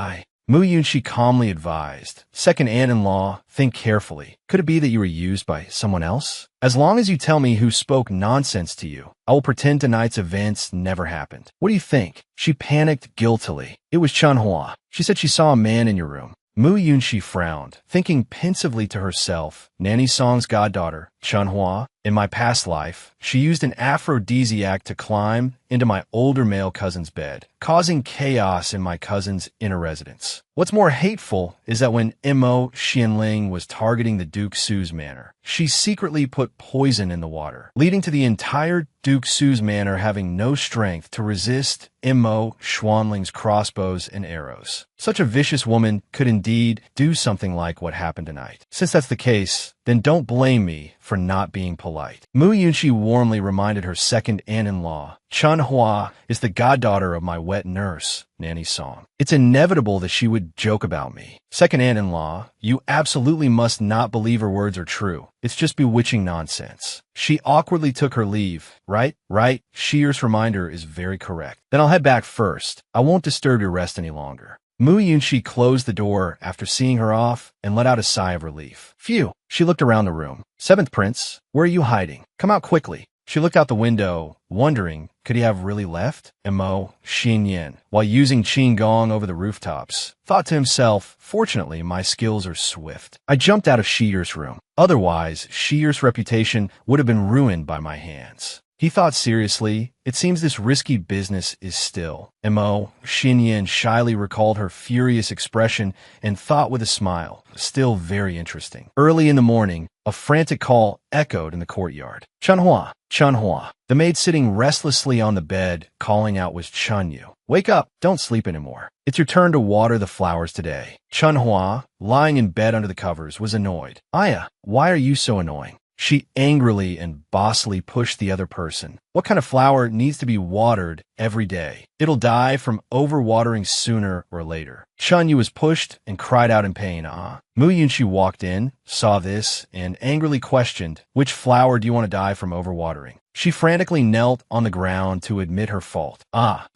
Mu Yunchi calmly advised, "Second aunt-in-law, think carefully. Could it be that you were used by someone else? As long as you tell me who spoke nonsense to you, I will pretend tonight's events never happened. What do you think?" She panicked guiltily. "It was Chunhua. She said she saw a man in your room." Mu Yunchi frowned, thinking pensively to herself, Nanny Song's goddaughter, Chunhua. In my past life, she used an aphrodisiac to climb into my older male cousin's bed, causing chaos in my cousin's inner residence. What's more hateful is that when Mo Xianling was targeting the Duke Su's manor, she secretly put poison in the water, leading to the entire Duke Su's manor having no strength to resist Mo Xuanling's crossbows and arrows. Such a vicious woman could indeed do something like what happened tonight. Since that's the case, then don't blame me for not being polite. Mu Yunchi warmly reminded her second aunt-in-law, "Chunhua is the goddaughter of my wet nurse, Nanny Song. It's inevitable that she would joke about me. Second aunt-in-law, you absolutely must not believe her words are true. It's just bewitching nonsense." She awkwardly took her leave. Right. Shear's reminder is very correct. Then I'll head back first. I won't disturb your rest any longer. Mu Yunchi closed the door after seeing her off and let out a sigh of relief. Phew. She looked around the room. "Seventh prince, where are you hiding? Come out quickly." She looked out the window, wondering, could he have really left? Mo Xinyan, while using Qigong over the rooftops, thought to himself, "Fortunately, my skills are swift. I jumped out of Shear's room. Otherwise, Shear's reputation would have been ruined by my hands." He thought seriously, it seems this risky business is still. Mo Xinyan shyly recalled her furious expression and thought with a smile, still very interesting. Early in the morning, a frantic call echoed in the courtyard. "Chunhua! Chunhua!" The maid sitting restlessly on the bed, calling out, was Chunyu. "Wake up! Don't sleep anymore. It's your turn to water the flowers today." Chunhua, lying in bed under the covers, was annoyed. "Aya, why are you so annoying?" She angrily and bossily pushed the other person. "What kind of flower needs to be watered every day? It'll die from overwatering sooner or later." Chunyu was pushed and cried out in pain. Mu Yunchi walked in, saw this, and angrily questioned, "Which flower do you want to die from overwatering?" She frantically knelt on the ground to admit her fault.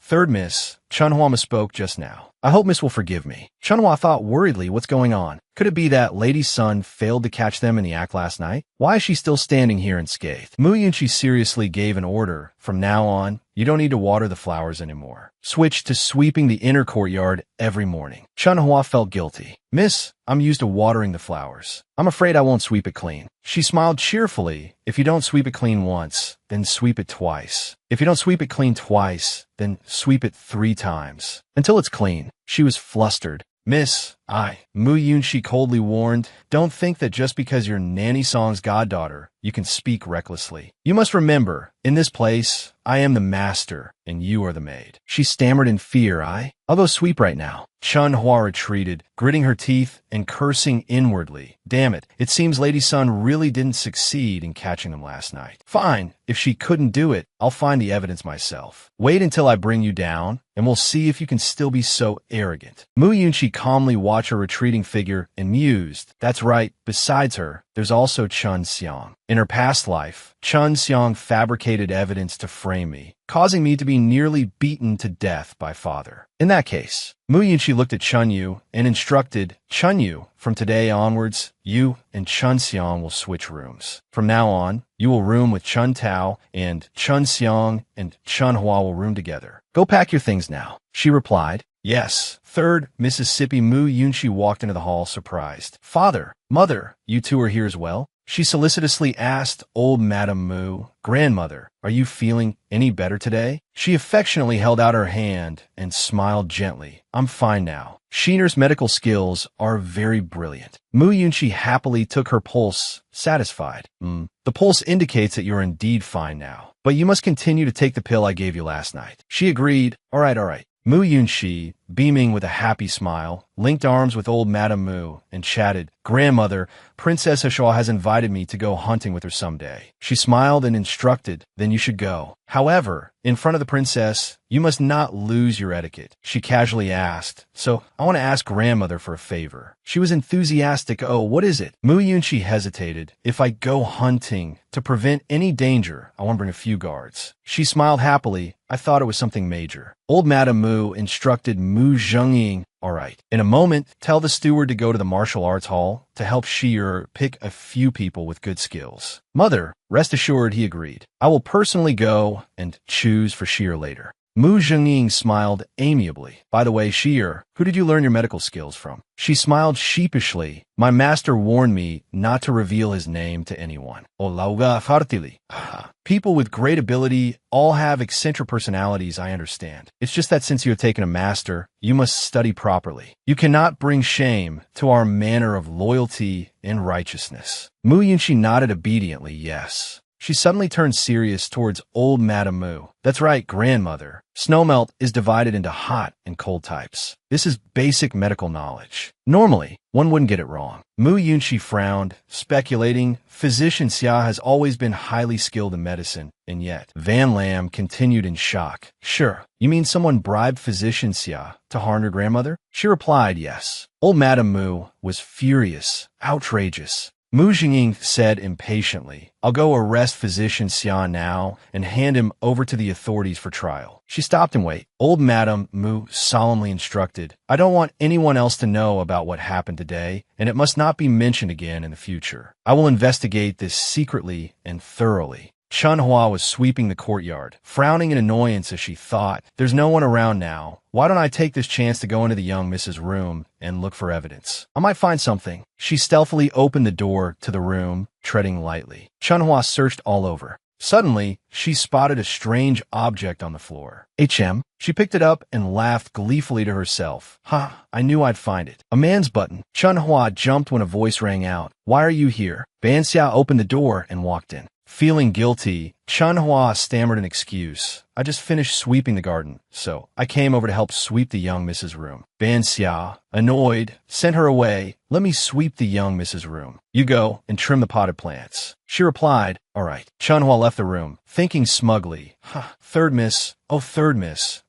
Third miss, Chunhua spoke just now. "I hope Miss will forgive me." Chunhua thought worriedly, what's going on? Could it be that Lady Sun failed to catch them in the act last night? Why is she still standing here unscathed? Mu Yunchi seriously gave an order. "From now on, you don't need to water the flowers anymore. Switch to sweeping the inner courtyard every morning." Chunhua felt guilty. "Miss, I'm used to watering the flowers. I'm afraid I won't sweep it clean." She smiled cheerfully. "If you don't sweep it clean once, then sweep it twice. If you don't sweep it clean twice, then sweep it 3 times. Until it's clean." She was flustered. "Miss, Mu Yunchi coldly warned, don't think that just because you're Nanny Song's goddaughter, you can speak recklessly. You must remember, in this place, I am the master, and you are the maid." She stammered in fear, I'll go sweep right now." Chunhua retreated, gritting her teeth and cursing inwardly. Damn it, it seems Lady Sun really didn't succeed in catching them last night. Fine, if she couldn't do it, I'll find the evidence myself. Wait until I bring you down, and we'll see if you can still be so arrogant. Mu Yunchi calmly watched watch her retreating figure and mused. That's right, besides her, there's also Chun Xiang. In her past life, Chun Xiang fabricated evidence to frame me, causing me to be nearly beaten to death by father. In that case, Mu Yunqi looked at Chun Yu and instructed, Chun Yu, from today onwards, you and Chun Xiang will switch rooms. From now on, you will room with Chun Tao, and Chun Xiang and Chun Hua will room together. Go pack your things now. She replied, yes. Third Mississippi. Mu Yunqi walked into the hall surprised. Father, mother, you two are here as well? She solicitously asked old Madame Mu, grandmother, are you feeling any better today? She affectionately held out her hand and smiled gently. I'm fine now. Sheener's medical skills are very brilliant. Mu Yunqi happily took her pulse, satisfied. The pulse indicates that you're indeed fine now, but you must continue to take the pill I gave you last night. She agreed. All right. Mu Yunqi, beaming with a happy smile, linked arms with old Madame Mu and chatted, Grandmother, Princess Hashua has invited me to go hunting with her someday. She smiled and instructed, then you should go. However, in front of the princess, you must not lose your etiquette. She casually asked, so I want to ask Grandmother for a favor. She was enthusiastic. Oh, what is it? Mu Yunqi hesitated. If I go hunting, to prevent any danger, I want to bring a few guards. She smiled happily. I thought it was something major. Old Madame Mu instructed Mu Zhengying, all right. In a moment, tell the steward to go to the martial arts hall to help Shi'er pick a few people with good skills. Mother, rest assured, he agreed. I will personally go and choose for Shi'er later. Mu Zhengying smiled amiably. By the way, Shi'er, who did you learn your medical skills from? She smiled sheepishly. My master warned me not to reveal his name to anyone. Olauga fartili. People with great ability all have eccentric personalities, I understand. It's just that since you have taken a master, you must study properly. You cannot bring shame to our manner of loyalty and righteousness. Mu Yunqi nodded obediently, yes. She suddenly turned serious towards old Madame Mu. That's right, grandmother. Snowmelt is divided into hot and cold types. This is basic medical knowledge. Normally, one wouldn't get it wrong. Mu Yunqi frowned, speculating. Physician Xia has always been highly skilled in medicine, and yet Van Lam continued in shock. Sure, you mean someone bribed Physician Xia to harm your grandmother? She replied, yes. Old Madame Mu was furious, outrageous. Mu Zhengying said impatiently, I'll go arrest Physician Xia now and hand him over to the authorities for trial. She stopped and wait. Old Madame Mu solemnly instructed, I don't want anyone else to know about what happened today, and it must not be mentioned again in the future. I will investigate this secretly and thoroughly. Chun Hua was sweeping the courtyard, frowning in annoyance as she thought, there's no one around now. Why don't I take this chance to go into the young Mrs. room and look for evidence? I might find something. She stealthily opened the door to the room, treading lightly. Chun Hua searched all over. Suddenly, she spotted a strange object on the floor. She picked it up and laughed gleefully to herself. I knew I'd find it. A man's button. Chun Hua jumped when a voice rang out. Why are you here? Ban Xia opened the door and walked in. Feeling guilty, Chun Hua stammered an excuse. I just finished sweeping the garden, so I came over to help sweep the young Mrs. room. Ban Xia, annoyed, sent her away. Let me sweep the young Mrs. room. You go and trim the potted plants. She replied, all right. Chun Hua left the room, thinking smugly, third miss,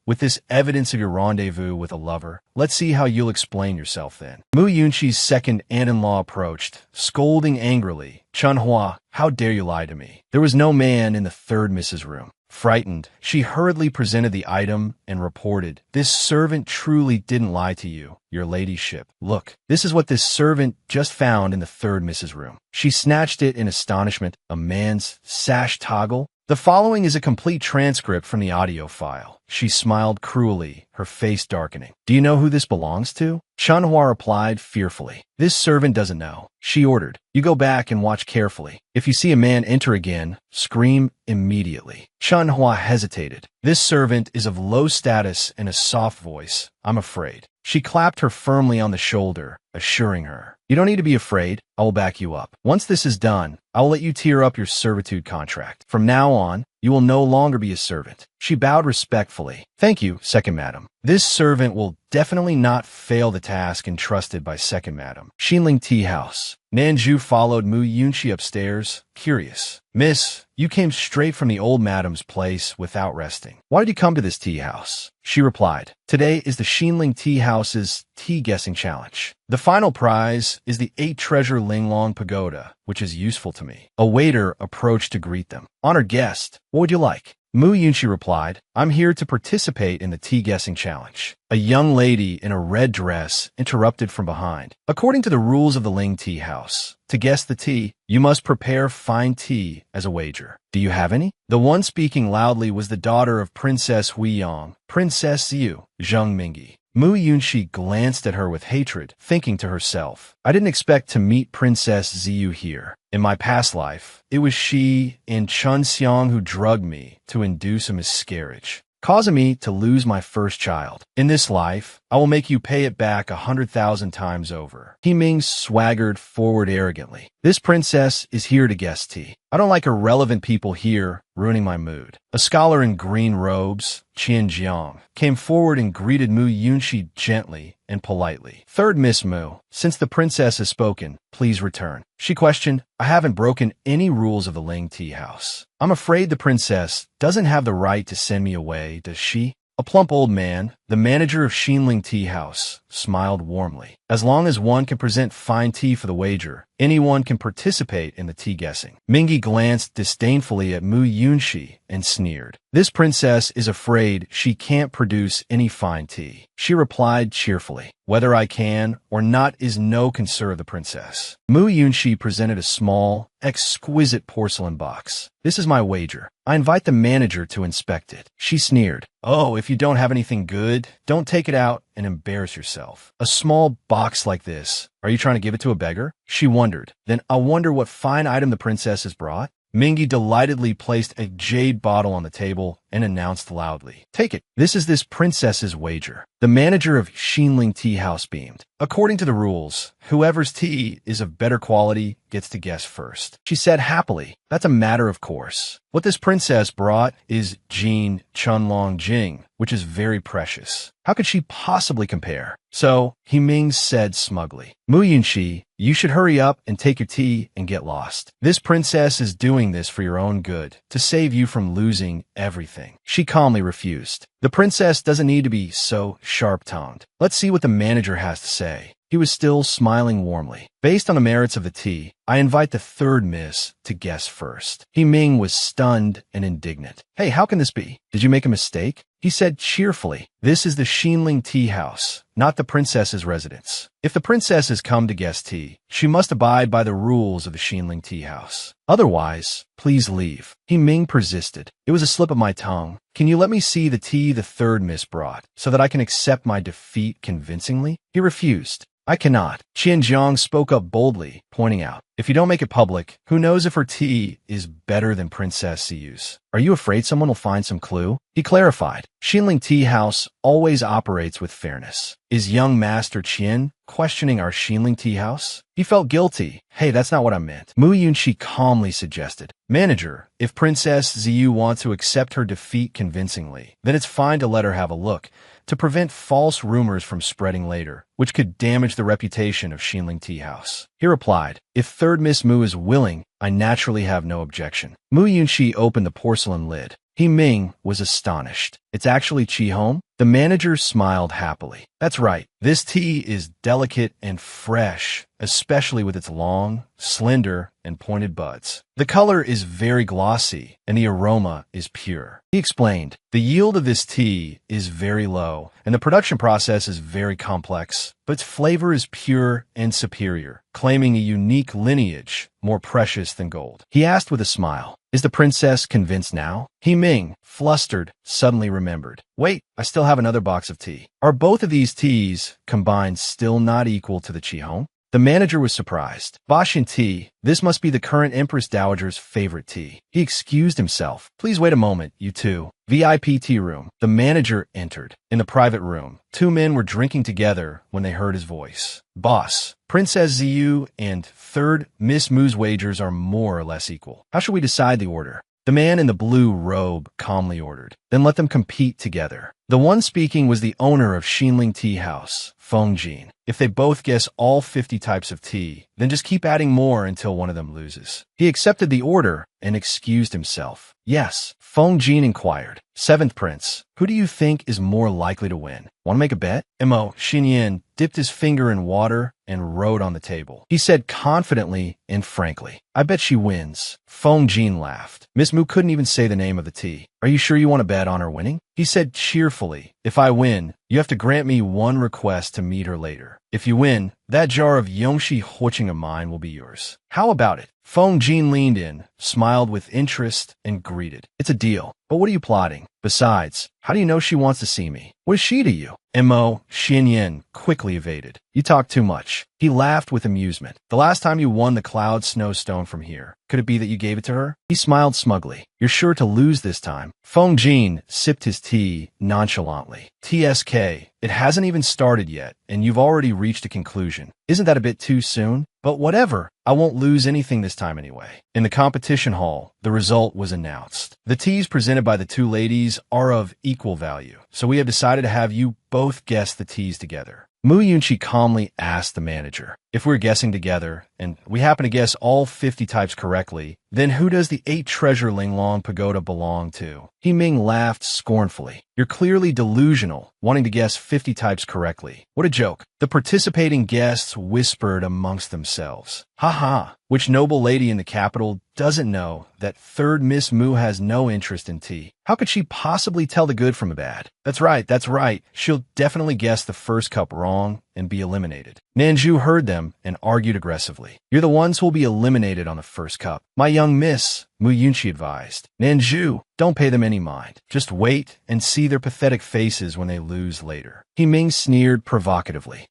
with this evidence of your rendezvous with a lover, let's see how you'll explain yourself then. Mu Yunqi's second aunt-in-law approached, scolding angrily. Chun Hua, how dare you lie to me? There was no man in the third Mrs. room. Frightened, she hurriedly presented the item and reported, this servant truly didn't lie to you, your ladyship. Look, this is what this servant just found in the third Mrs. room. She snatched it in astonishment. A man's sash toggle? The following is a complete transcript from the audio file. She smiled cruelly, her face darkening. Do you know who this belongs to? Chun Hua replied fearfully. This servant doesn't know. She ordered, you go back and watch carefully. If you see a man enter again, scream immediately. Chun Hua hesitated. This servant is of low status and a soft voice, I'm afraid. She clapped her firmly on the shoulder, assuring her, You don't need to be afraid. I will back you up. Once this is done, I will let you tear up your servitude contract. From now on, you will no longer be a servant. She bowed respectfully. Thank you, second madam. This servant will definitely not fail the task entrusted by second madam. Xinling Tea House. Nanju followed Mu Yunxi upstairs, curious. Miss, you came straight from the old madam's place without resting. Why did you come to this tea house? She replied, today is the Xinling Tea House's tea guessing challenge. The final prize is the 8-treasure Linglong Pagoda, which is useful to me. A waiter approached to greet them. Honored guest, what would you like? Mu Yunxi replied, I'm here to participate in the tea guessing challenge. A young lady in a red dress interrupted from behind. According to the rules of the Ling Tea House, to guess the tea, you must prepare fine tea as a wager. Do you have any? The one speaking loudly was the daughter of Princess Huiyang, Princess Yu, Zheng Mingyi. Mu Yunxi glanced at her with hatred, thinking to herself, I didn't expect to meet Princess Ziyu here. In my past life, it was she and Chun Xiang who drugged me to induce a miscarriage, causing me to lose my first child. In this life, I will make you pay it back 100,000 times over. He Ming swaggered forward arrogantly. This princess is here to guess tea. I don't like irrelevant people here ruining my mood. A scholar in green robes, Qian Jiang, came forward and greeted Mu Yunxi gently and politely. Third Miss Mu, since the princess has spoken, please return. She questioned, I haven't broken any rules of the Ling Tea House. I'm afraid the princess doesn't have the right to send me away, does she? A plump old man, the manager of Xinling Tea House, smiled warmly. As long as one can present fine tea for the wager, anyone can participate in the tea guessing. Mingyi glanced disdainfully at Mu Yunxi and sneered. This princess is afraid she can't produce any fine tea. She replied cheerfully, whether I can or not is no concern of the princess. Mu Yunxi presented a small, exquisite porcelain box. This is my wager. I invite the manager to inspect it. She sneered. Oh, if you don't have anything good, don't take it out and embarrass yourself. A small box like this. Are you trying to give it to a beggar? She wondered. Then I wonder what fine item the princess has brought. Mingyi delightedly placed a jade bottle on the table and announced loudly, take it. This is this princess's wager. The manager of Xinling Tea House beamed. According to the rules, whoever's tea is of better quality gets to guess first. She said happily, that's a matter of course. What this princess brought is Jin Chunlong Jing, which is very precious. How could she possibly compare? So, He Ming said smugly, Mu Yunxi, you should hurry up and take your tea and get lost. This princess is doing this for your own good, to save you from losing everything. She calmly refused. The princess doesn't need to be so sharp-tongued. Let's see what the manager has to say. He was still smiling warmly. Based on the merits of the tea, I invite the third miss to guess first. He Ming was stunned and indignant. Hey, how can this be? Did you make a mistake? He said cheerfully, this is the Xinling Tea House, not the princess's residence. If the princess has come to guess tea, she must abide by the rules of the Xinling Tea House. Otherwise, please leave. He Ming persisted. It was a slip of my tongue. Can you let me see the tea the third miss brought, so that I can accept my defeat convincingly? He refused. I cannot. Qian Jiang spoke up boldly, pointing out, if you don't make it public, who knows if her tea is better than Princess Siyu's? Are you afraid someone will find some clue? He clarified, Xinling Tea House always operates with fairness. Is young Master Qian questioning our Xinling Tea House? He felt guilty. Hey, that's not what I meant. Mu Yunxi calmly suggested, Manager, if Princess Ziyu wants to accept her defeat convincingly, then it's fine to let her have a look, to prevent false rumors from spreading later, which could damage the reputation of Xinling Tea House. He replied, if third Miss Mu is willing, I naturally have no objection. Mu Yunxi opened the porcelain lid. He Ming was astonished. It's actually Qi Home? The manager smiled happily. That's right. This tea is delicate and fresh, especially with its long, slender, and pointed buds. The color is very glossy, and the aroma is pure. He explained, the yield of this tea is very low, and the production process is very complex, but its flavor is pure and superior, claiming a unique lineage, more precious than gold. He asked with a smile, is the princess convinced now? He Ming, flustered, suddenly remembered. Wait, I still have another box of tea. Are both of these teas combined still not equal to the Qi Hong? The manager was surprised. Bashin tea, this must be the current Empress Dowager's favorite tea. He excused himself. Please wait a moment, you two. VIP tea room. The manager entered. In the private room, two men were drinking together when they heard his voice. Boss, Princess Ziyu and third Miss Mu's wagers are more or less equal. How should we decide the order? The man in the blue robe calmly ordered. Then let them compete together. The one speaking was the owner of Xinling Tea House, Feng Jin. If they both guess all 50 types of tea, then just keep adding more until one of them loses. He accepted the order and excused himself. Yes, Feng Jin inquired. Seventh prince, who do you think is more likely to win? Want to make a bet? Mo Xinyan dipped his finger in water and wrote on the table. He said confidently and frankly, I bet she wins. Feng Jin laughed. Miss Mu couldn't even say the name of the tea. Are you sure you want to bet on her winning? He said cheerfully, if I win, you have to grant me one request to meet her later. If you win, that jar of Yongshi Huiching of mine will be yours. How about it? Feng Jin leaned in, smiled with interest, and greeted. It's a deal. But what are you plotting? Besides, how do you know she wants to see me? What is she to you? Mo Xinyan quickly evaded. You talk too much. He laughed with amusement. The last time you won the Cloud Snowstone from here, could it be that you gave it to her? He smiled smugly. You're sure to lose this time. Feng Jin sipped his tea nonchalantly. TSK, it hasn't even started yet, and you've already reached a conclusion. Isn't that a bit too soon? But whatever, I won't lose anything this time anyway. In the competition hall, the result was announced. The teas presented by the two ladies are of equal value, so we have decided to have you both guess the teas together. Mu Yunqi calmly asked the manager, if we're guessing together, and we happen to guess all 50 types correctly, then who does the 8 treasure Linglong Pagoda belong to? He Ming laughed scornfully. You're clearly delusional, wanting to guess 50 types correctly. What a joke. The participating guests whispered amongst themselves. Ha ha, which noble lady in the capital doesn't know that third Miss Mu has no interest in tea? How could she possibly tell the good from the bad? That's right. She'll definitely guess the first cup wrong and be eliminated. Nanju heard them and argued aggressively. You're the ones who'll be eliminated on the first cup. My young miss, Mu Yunqi advised. Nanju, don't pay them any mind. Just wait and see their pathetic faces when they lose later. He Ming sneered provocatively.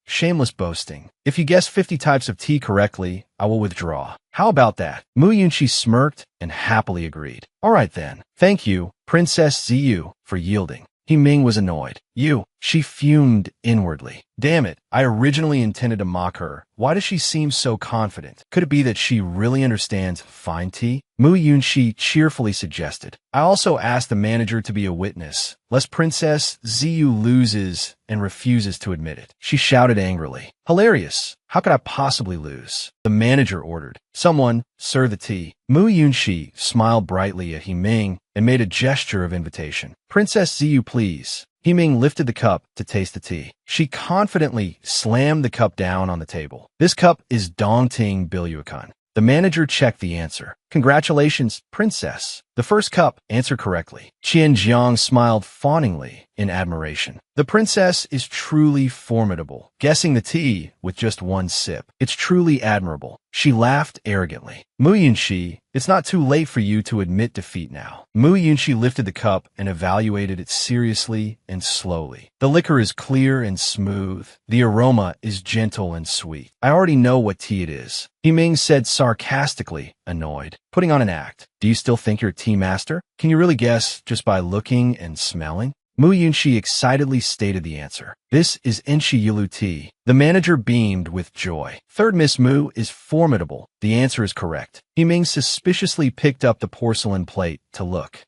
Shameless boasting. If you guess 50 types of tea correctly, I will withdraw. How about that? Mu Yunqi smirked and happily agreed. All right then. Thank you, Princess Ziyu, for yielding. He Ming was annoyed. She fumed inwardly. Damn it, I originally intended to mock her. Why does she seem so confident? Could it be that she really understands fine tea? Mu Yunqi cheerfully suggested. I also asked the manager to be a witness, lest Princess Ziyu loses and refuses to admit it. She shouted angrily. Hilarious. How could I possibly lose? The manager ordered. Someone, serve the tea. Mu Yunqi smiled brightly at He Ming and made a gesture of invitation. Princess Ziyu, please. He Ming lifted the cup to taste the tea. She confidently slammed the cup down on the table. This cup is Dongting Bilyukan. The manager checked the answer. Congratulations, princess. The first cup answered correctly. Qian Jiang smiled fawningly in admiration. The princess is truly formidable, guessing the tea with just one sip. It's truly admirable. She laughed arrogantly. Mu Yunqi, it's not too late for you to admit defeat now. Mu Yunqi lifted the cup and evaluated it seriously and slowly. The liquor is clear and smooth. The aroma is gentle and sweet. I already know what tea it is. He Ming said sarcastically, annoyed. Putting on an act. Do you still think you're a tea master? Can you really guess just by looking and smelling? Mu Yunqi excitedly stated the answer. This is Enshi Yilu tea. The manager beamed with joy. Third Miss Mu is formidable. The answer is correct. He Ming suspiciously picked up the porcelain plate to look.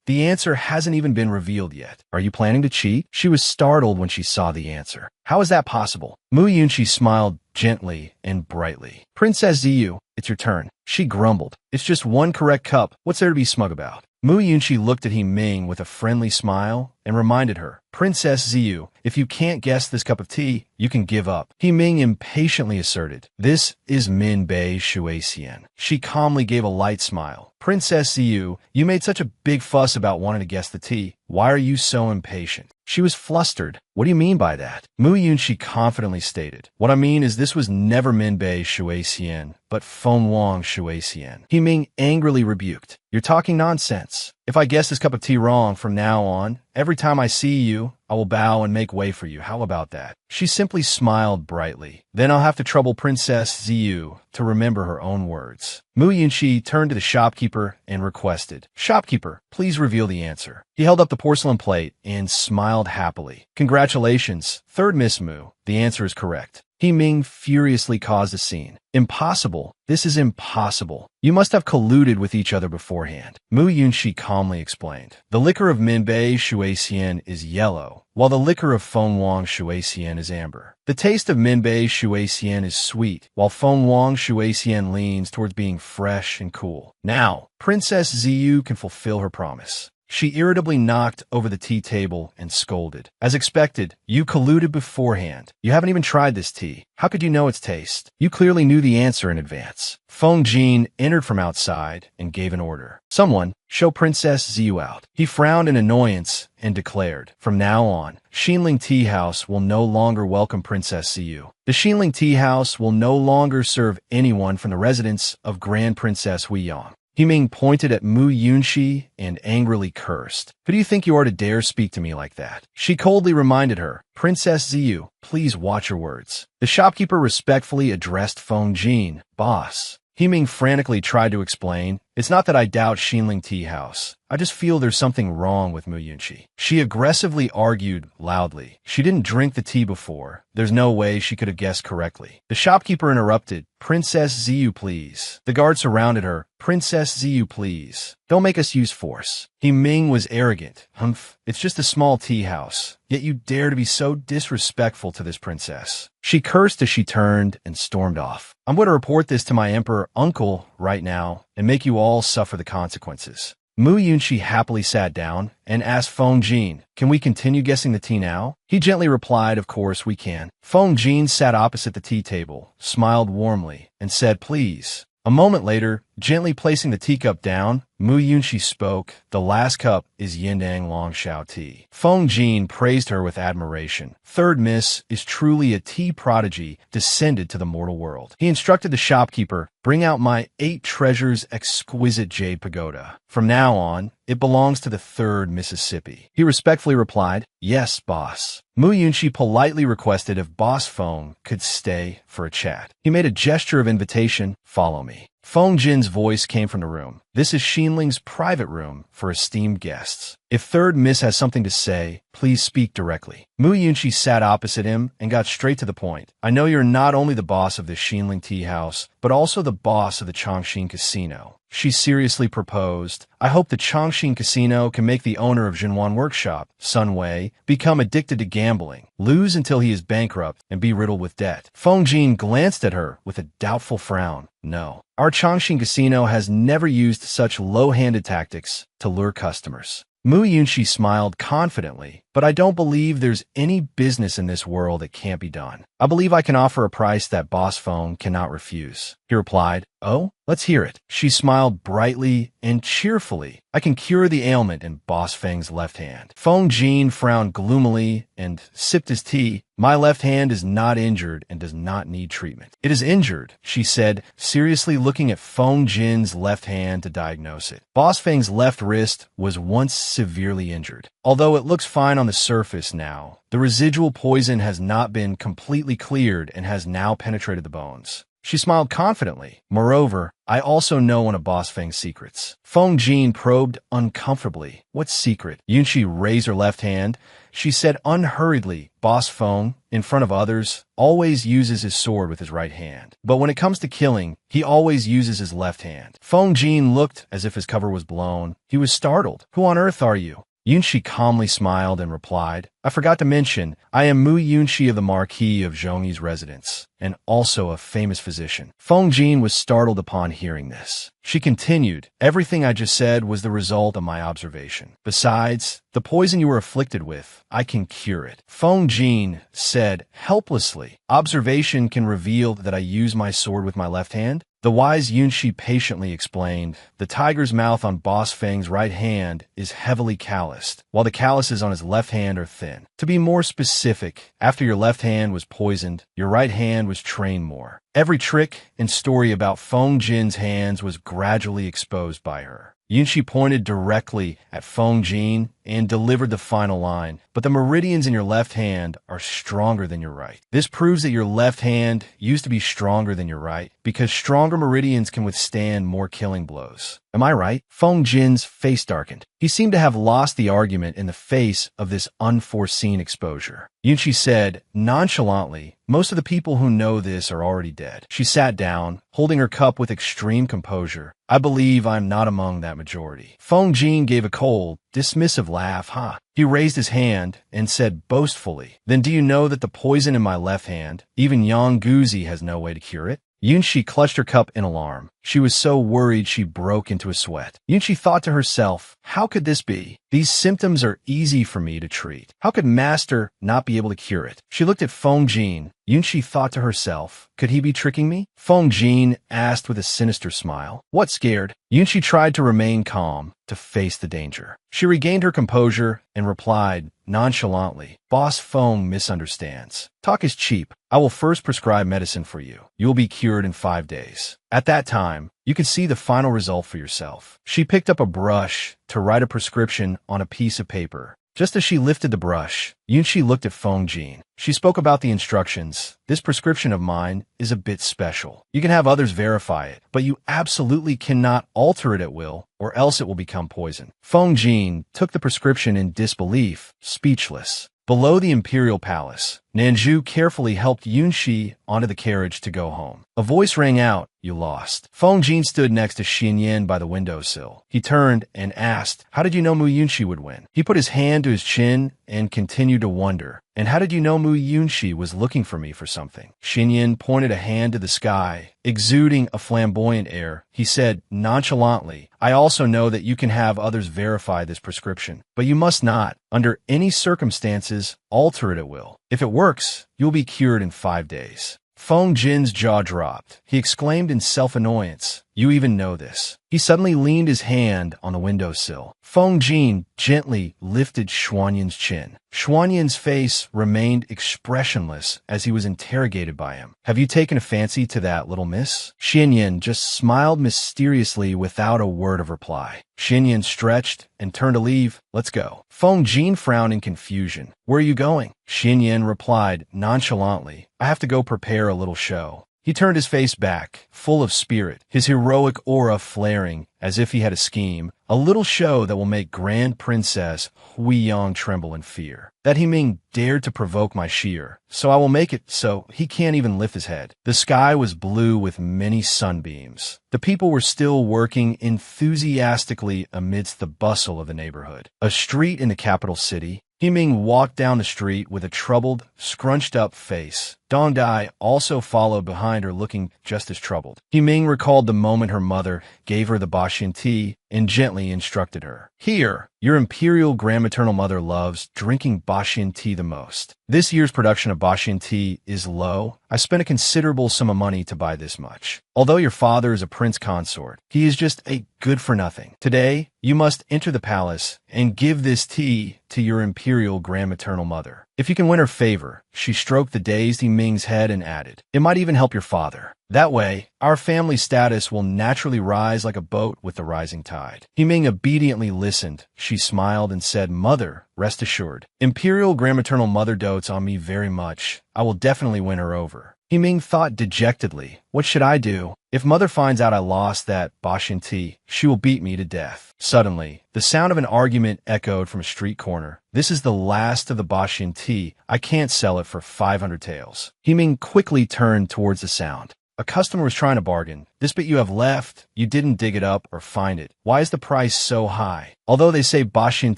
The answer hasn't even been revealed yet. Are you planning to cheat? She was startled when she saw the answer. How is that possible? Mu Yunqi smiled gently and brightly. Princess Ziyu, it's your turn. She grumbled. It's just one correct cup. What's there to be smug about? Mu Yunqi looked at He Ming with a friendly smile and reminded her, Princess Ziyu, if you can't guess this cup of tea, you can give up. He Ming impatiently asserted, this is Min Bei Shui Xian. She calmly gave a light smile. Princess Ziyu, you made such a big fuss about wanting to guess the tea. Why are you so impatient? She was flustered. What do you mean by that? Mu Yunqi confidently stated. What I mean is this was never Min Bei Shui Xian, but Feng Wang Shui Xian. He Ming angrily rebuked. You're talking nonsense. If I guess this cup of tea wrong from now on, every time I see you, I will bow and make way for you. How about that? She simply smiled brightly. Then I'll have to trouble Princess Ziyu to remember her own words. Mu Yunqi turned to the shopkeeper and requested, Shopkeeper, please reveal the answer. He held up the porcelain plate and smiled happily. Congratulations, third Miss Mu. The answer is correct. He Ming furiously caused a scene. Impossible. This is impossible. You must have colluded with each other beforehand. Mu Yunxi calmly explained. The liquor of Minbei Shuixian is yellow, while the liquor of Feng Wang Shuixian is amber. The taste of Minbei Shuixian is sweet, while Feng Wang Shuixian leans towards being fresh and cool. Now, Princess Ziyu can fulfill her promise. She irritably knocked over the tea table and scolded. As expected, you colluded beforehand. You haven't even tried this tea. How could you know its taste? You clearly knew the answer in advance. Feng Jin entered from outside and gave an order. Someone, show Princess Ziyu out. He frowned in annoyance and declared, from now on, Xinling Tea House will no longer welcome Princess Ziyu. The Xinling Tea House will no longer serve anyone from the residence of Grand Princess Huiyang. He Ming pointed at Mu Yunxi and angrily cursed. Who do you think you are to dare speak to me like that? She coldly reminded her, Princess Ziyu, please watch your words. The shopkeeper respectfully addressed Feng Jin, boss. He Ming frantically tried to explain, it's not that I doubt Xinling Tea House. I just feel there's something wrong with Mu Yunxi. She aggressively argued loudly. She didn't drink the tea before. There's no way she could have guessed correctly. The shopkeeper interrupted. Princess Ziyu, please. The guard surrounded her. Princess Ziyu, please. Don't make us use force. He Ming was arrogant. Humph, it's just a small tea house. Yet you dare to be so disrespectful to this princess. She cursed as she turned and stormed off. I'm going to report this to my emperor uncle right now and make you all suffer the consequences. Mu Yunxi happily sat down and asked Feng Jin, can we continue guessing the tea now? He gently replied, of course we can. Feng Jin sat opposite the tea table, smiled warmly, and said, please. A moment later, gently placing the teacup down, Mu Yunxi spoke, the last cup is Yindang Longshao tea. Feng Jin praised her with admiration. Third Miss is truly a tea prodigy descended to the mortal world. He instructed the shopkeeper, bring out my 8 treasures exquisite jade pagoda. From now on, it belongs to the 3rd Mississippi. He respectfully replied, yes, boss. Mu Yunxi politely requested if Boss Feng could stay for a chat. He made a gesture of invitation, follow me. Feng Jin's voice came from the room. This is Xinling's private room for esteemed guests. If Third Miss has something to say, please speak directly. Mu Yunxi sat opposite him and got straight to the point. I know you're not only the boss of the Xinling Tea House, but also the boss of the Chongqing Casino. She seriously proposed, I hope the Chongqing Casino can make the owner of Jinwan Workshop, Sun Wei, become addicted to gambling, lose until he is bankrupt, and be riddled with debt. Feng Jin glanced at her with a doubtful frown. No. Our Chongqing Casino has never used such low-handed tactics to lure customers. Mu Yunxi smiled confidently, but I don't believe there's any business in this world that can't be done. I believe I can offer a price that Boss Feng cannot refuse. He replied, oh, let's hear it. She smiled brightly and cheerfully. I can cure the ailment in Boss Feng's left hand. Feng Jin frowned gloomily and sipped his tea. My left hand is not injured and does not need treatment. It is injured, she said, seriously looking at Feng Jin's left hand to diagnose it. Boss Feng's left wrist was once severely injured. Although it looks fine on the surface now, the residual poison has not been completely cleared and has now penetrated the bones. She smiled confidently. Moreover, I also know one of Boss Feng's secrets. Feng Jin probed uncomfortably. What secret? Yunxi raised her left hand. She said unhurriedly, Boss Feng, in front of others, always uses his sword with his right hand. But when it comes to killing, he always uses his left hand. Feng Jin looked as if his cover was blown. He was startled. Who on earth are you? Yunxi calmly smiled and replied, I forgot to mention, I am Mu Yunxi of the Marquis of Zhongyi's residence, and also a famous physician. Feng Jin was startled upon hearing this. She continued, everything I just said was the result of my observation. Besides, the poison you were afflicted with, I can cure it. Feng Jin said helplessly, observation can reveal that I use my sword with my left hand? The wise Yunxi patiently explained, the tiger's mouth on Boss Feng's right hand is heavily calloused, while the calluses on his left hand are thin. To be more specific, after your left hand was poisoned, your right hand was trained more. Every trick and story about Feng Jin's hands was gradually exposed by her. Yunxi pointed directly at Feng Jin and delivered the final line, but the meridians in your left hand are stronger than your right. This proves that your left hand used to be stronger than your right, because stronger meridians can withstand more killing blows. Am I right? Feng Jin's face darkened. He seemed to have lost the argument in the face of this unforeseen exposure. Yunqi said, nonchalantly, most of the people who know this are already dead. She sat down, holding her cup with extreme composure. I believe I'm not among that majority. Feng Jin gave a cold, dismissive laugh. He raised his hand and said boastfully, then do you know that the poison in my left hand, even Yang Guzi has no way to cure it? Yunqi clutched her cup in alarm. She was so worried she broke into a sweat. Yunqi thought to herself, how could this be? These symptoms are easy for me to treat. How could Master not be able to cure it? She looked at Feng Jin. Yunqi thought to herself, could he be tricking me? Feng Jin asked with a sinister smile. What scared? Yunqi tried to remain calm, to face the danger. She regained her composure and replied nonchalantly, Boss Feng misunderstands. Talk is cheap. I will first prescribe medicine for you. You will be cured in 5 days. At that time, you can see the final result for yourself. She picked up a brush to write a prescription on a piece of paper. Just as she lifted the brush, Yunqi looked at Feng Jin. She spoke about the instructions. This prescription of mine is a bit special. You can have others verify it, but you absolutely cannot alter it at will, or else it will become poison. Feng Jin took the prescription in disbelief, speechless. Below the imperial palace, Nanju carefully helped Yunqi onto the carriage to go home. A voice rang out, you lost. Feng Jin stood next to Xinyan by the windowsill. He turned and asked, how did you know Mu Yunqi would win? He put his hand to his chin and continued to wonder. And how did you know Mu Yunqi was looking for me for something? Xinyan pointed a hand to the sky, exuding a flamboyant air. He said nonchalantly, I also know that you can have others verify this prescription, but you must not, under any circumstances, alter it at will. If it works, you'll be cured in 5 days. Feng Jin's jaw dropped. He exclaimed in self-annoyance, you even know this. He suddenly leaned his hand on the windowsill. Feng Jin gently lifted Xuanyan's chin. Xuanyan's face remained expressionless as he was interrogated by him. Have you taken a fancy to that little miss? Xinyan just smiled mysteriously without a word of reply. Xinyan stretched and turned to leave. Let's go. Feng Jin frowned in confusion. Where are you going? Xinyan replied nonchalantly, I have to go prepare a little show. He turned his face back, full of spirit, his heroic aura flaring as if he had a scheme, a little show that will make Grand Princess Huiyang tremble in fear. That He-Ming dared to provoke my shear, so I will make it so he can't even lift his head. The sky was blue with many sunbeams. The people were still working enthusiastically amidst the bustle of the neighborhood. A street in the capital city, He-Ming walked down the street with a troubled, scrunched-up face. Dong Dai also followed behind her looking just as troubled. He-Ming recalled the moment her mother gave her the Bashin tea and gently instructed her. Here, your imperial grandmaternal mother loves drinking Bashin tea the most. This year's production of Bashin tea is low. I spent a considerable sum of money to buy this much. Although your father is a prince consort, he is just a good-for-nothing. Today, you must enter the palace and give this tea to your imperial grandmaternal mother. If you can win her favor, she stroked the dazed Ming's head and added, it might even help your father. That way, our family status will naturally rise like a boat with the rising tide. He-Ming obediently listened. She smiled and said, Mother, rest assured. Imperial grandmaternal mother dotes on me very much. I will definitely win her over. He-Ming thought dejectedly, what should I do? If Mother finds out I lost that Bashin tea, she will beat me to death. Suddenly, the sound of an argument echoed from a street corner. This is the last of the Bashin tea. I can't sell it for 500 taels. He-Ming quickly turned towards the sound. A customer was trying to bargain. This bit you have left, you didn't dig it up or find it. Why is the price so high? Although they say Bashin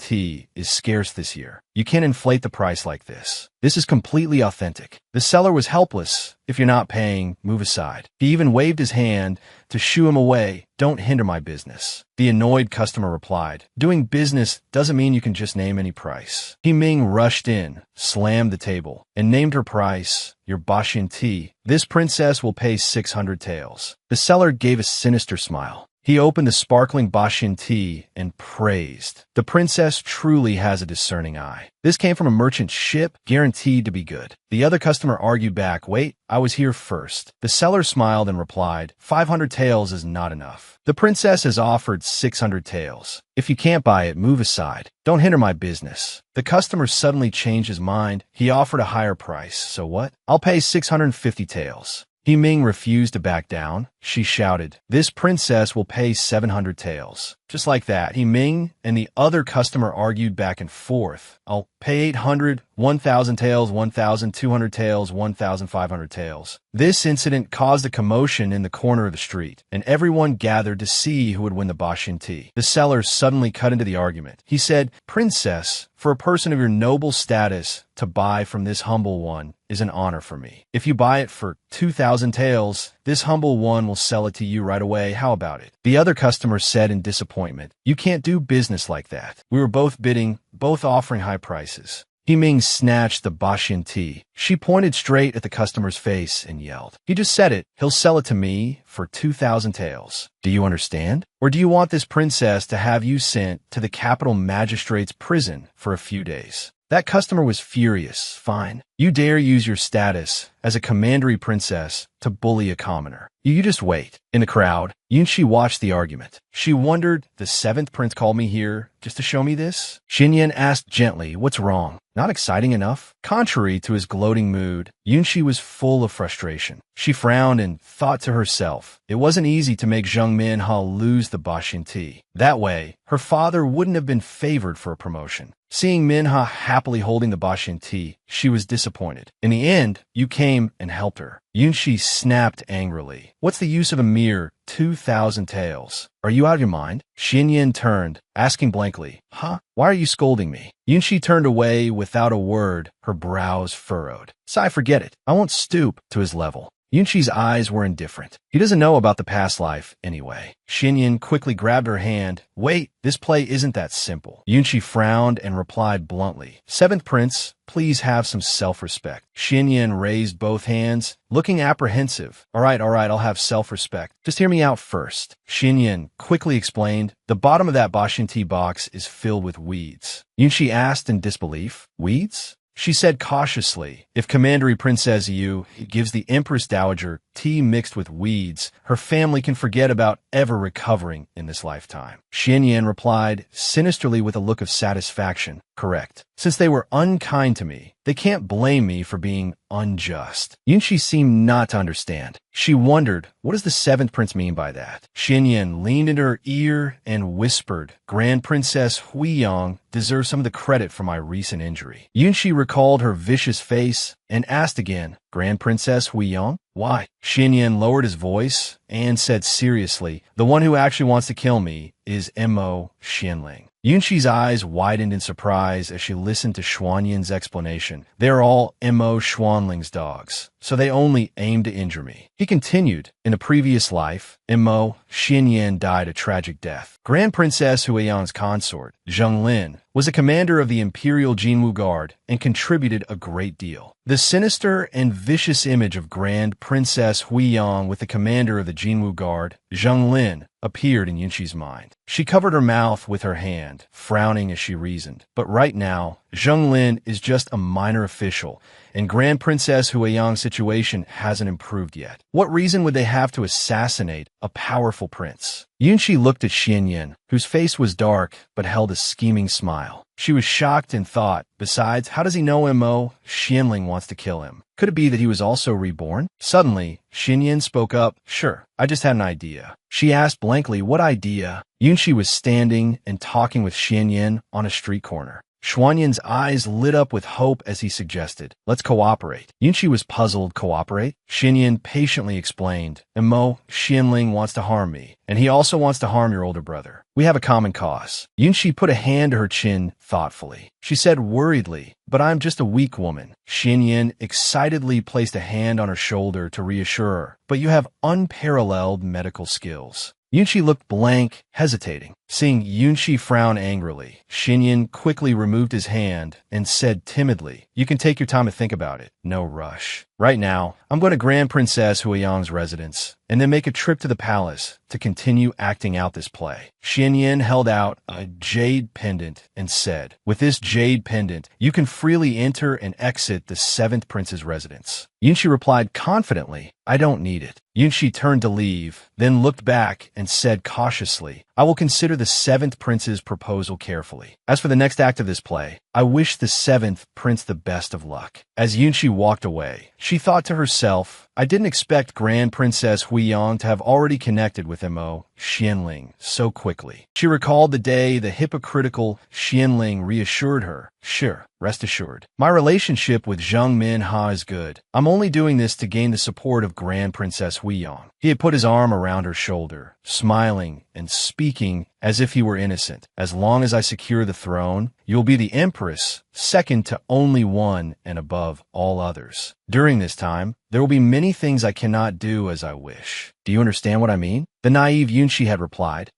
tea is scarce this year, you can't inflate the price like this. This is completely authentic. The seller was helpless. If you're not paying, move aside. He even waved his hand to shoo him away. Don't hinder my business. The annoyed customer replied, doing business doesn't mean you can just name any price. He-Ming rushed in, slammed the table, and named her price, your Bashin tea. This princess will pay 600 taels. The seller gave a sinister smile. He opened the sparkling Bashin tea and praised. The princess truly has a discerning eye. This came from a merchant ship, guaranteed to be good. The other customer argued back, wait, I was here first. The seller smiled and replied, 500 taels is not enough. The princess has offered 600 taels. If you can't buy it, move aside. Don't hinder my business. The customer suddenly changed his mind. He offered a higher price. So what? I'll pay 650 taels. He Ming refused to back down. She shouted, this princess will pay 700 taels. Just like that, He Ming and the other customer argued back and forth. I'll pay 800, 1,000 taels, 1,200 taels, 1,500 taels. This incident caused a commotion in the corner of the street, and everyone gathered to see who would win the Bashin tea. The seller suddenly cut into the argument. He said, Princess, for a person of your noble status, to buy from this humble one is an honor for me. If you buy it for 2,000 taels, this humble one will sell it to you right away. How about it? The other customer said in disappointment, you can't do business like that. We were both bidding, both offering high prices. He Ming snatched the Bashin tea. She pointed straight at the customer's face and yelled, he just said it. He'll sell it to me for 2,000 taels. Do you understand? Or do you want this princess to have you sent to the capital magistrate's prison for a few days? That customer was furious. Fine. You dare use your status as a commandery princess to bully a commoner. You just wait. In the crowd, Yunshi watched the argument. She wondered, the seventh prince called me here just to show me this? Xinyan asked gently, what's wrong? Not exciting enough? Contrary to his gloating mood, Yunshi was full of frustration. She frowned and thought to herself, it wasn't easy to make Zheng Minha lose the Bashin tea. That way, her father wouldn't have been favored for a promotion. Seeing Minha happily holding the Bashin tea, she was disappointed. In the end, you came and helped her. Yunshi snapped angrily. What's the use of a mere 2,000 taels? Are you out of your mind? Xinyan turned, asking blankly, huh? Why are you scolding me? Yunshi turned away without a word, her brows furrowed. Sai, forget it. I won't stoop to his level. Yunshi's eyes were indifferent. He doesn't know about the past life anyway. Xinyan quickly grabbed her hand. Wait, this play isn't that simple. Yunshi frowned and replied bluntly, Seventh Prince, please have some self-respect. Xinyan raised both hands, looking apprehensive. All right, I'll have self-respect. Just hear me out first. Xinyan quickly explained, the bottom of that Bashin tea box is filled with weeds. Yunshi asked in disbelief, weeds? She said cautiously, if Commandery Princess Yu gives the Empress Dowager tea mixed with weeds, her family can forget about ever recovering in this lifetime. Xinyan replied, sinisterly with a look of satisfaction, correct. Since they were unkind to me, they can't blame me for being unjust. Yunshi seemed not to understand. She wondered, what does the seventh prince mean by that? Xinyan leaned into her ear and whispered, Grand Princess Huiyang deserves some of the credit for my recent injury. Yunshi recalled her vicious face and asked again, Grand Princess Huiyang? Why? Xinyan lowered his voice and said seriously, the one who actually wants to kill me is Mo Xianling. Yunshi's eyes widened in surprise as she listened to Xuanyan's explanation. They're all Mo Xuanling's dogs, so they only aim to injure me. He continued, in a previous life, Mo Xinyan died a tragic death. Grand Princess Huiyang's consort, Zheng Lin, was a commander of the Imperial Jinwu Guard and contributed a great deal. The sinister and vicious image of Grand Princess Huiyang with the commander of the Jinwu Guard, Zheng Lin, appeared in Yunshi's mind. She covered her mouth with her hand, frowning as she reasoned. But right now, Zheng Lin is just a minor official, and Grand Princess Huiyang's situation hasn't improved yet. What reason would they have to assassinate a powerful prince? Yunshi looked at Xinyan, whose face was dark but held a scheming smile. She was shocked and thought, besides, how does he know Mo Xianling wants to kill him? Could it be that he was also reborn? Suddenly, Xinyan spoke up, sure, I just had an idea. She asked blankly, what idea? Yunshi was standing and talking with Xinyan on a street corner. Xuanyan's eyes lit up with hope as he suggested, let's cooperate. Yunshi was puzzled. Cooperate? Xinyan patiently explained, Mo Xianling wants to harm me, and he also wants to harm your older brother. We have a common cause. Yunshi put a hand to her chin thoughtfully. She said worriedly, but I'm just a weak woman. Xinyan excitedly placed a hand on her shoulder to reassure her, but you have unparalleled medical skills. Yunshi looked blank, hesitating. Seeing Yunshi frown angrily, Xinyan quickly removed his hand and said timidly, you can take your time to think about it. No rush. Right now, I'm going to Grand Princess Huiyang's residence, and then make a trip to the palace to continue acting out this play. Xianyan held out a jade pendant and said, with this jade pendant, you can freely enter and exit the 7th prince's residence. Yunxi replied confidently, I don't need it. Yunxi turned to leave, then looked back and said cautiously, I will consider the 7th prince's proposal carefully. As for the next act of this play, I wish the 7th prince the best of luck. As Yunxi walked away, she thought to herself, I didn't expect Grand Princess Huiyang to have already connected with Mo Xianling so quickly. She recalled the day the hypocritical Xianling reassured her, sure, rest assured. My relationship with Zheng Minha is good. I'm only doing this to gain the support of Grand Princess Huiyang. He had put his arm around her shoulder, smiling and speaking as if he were innocent. As long as I secure the throne, you'll be the empress, second to only one and above all others. During this time, there will be many things I cannot do as I wish. Do you understand what I mean? The naive Yunxi had replied,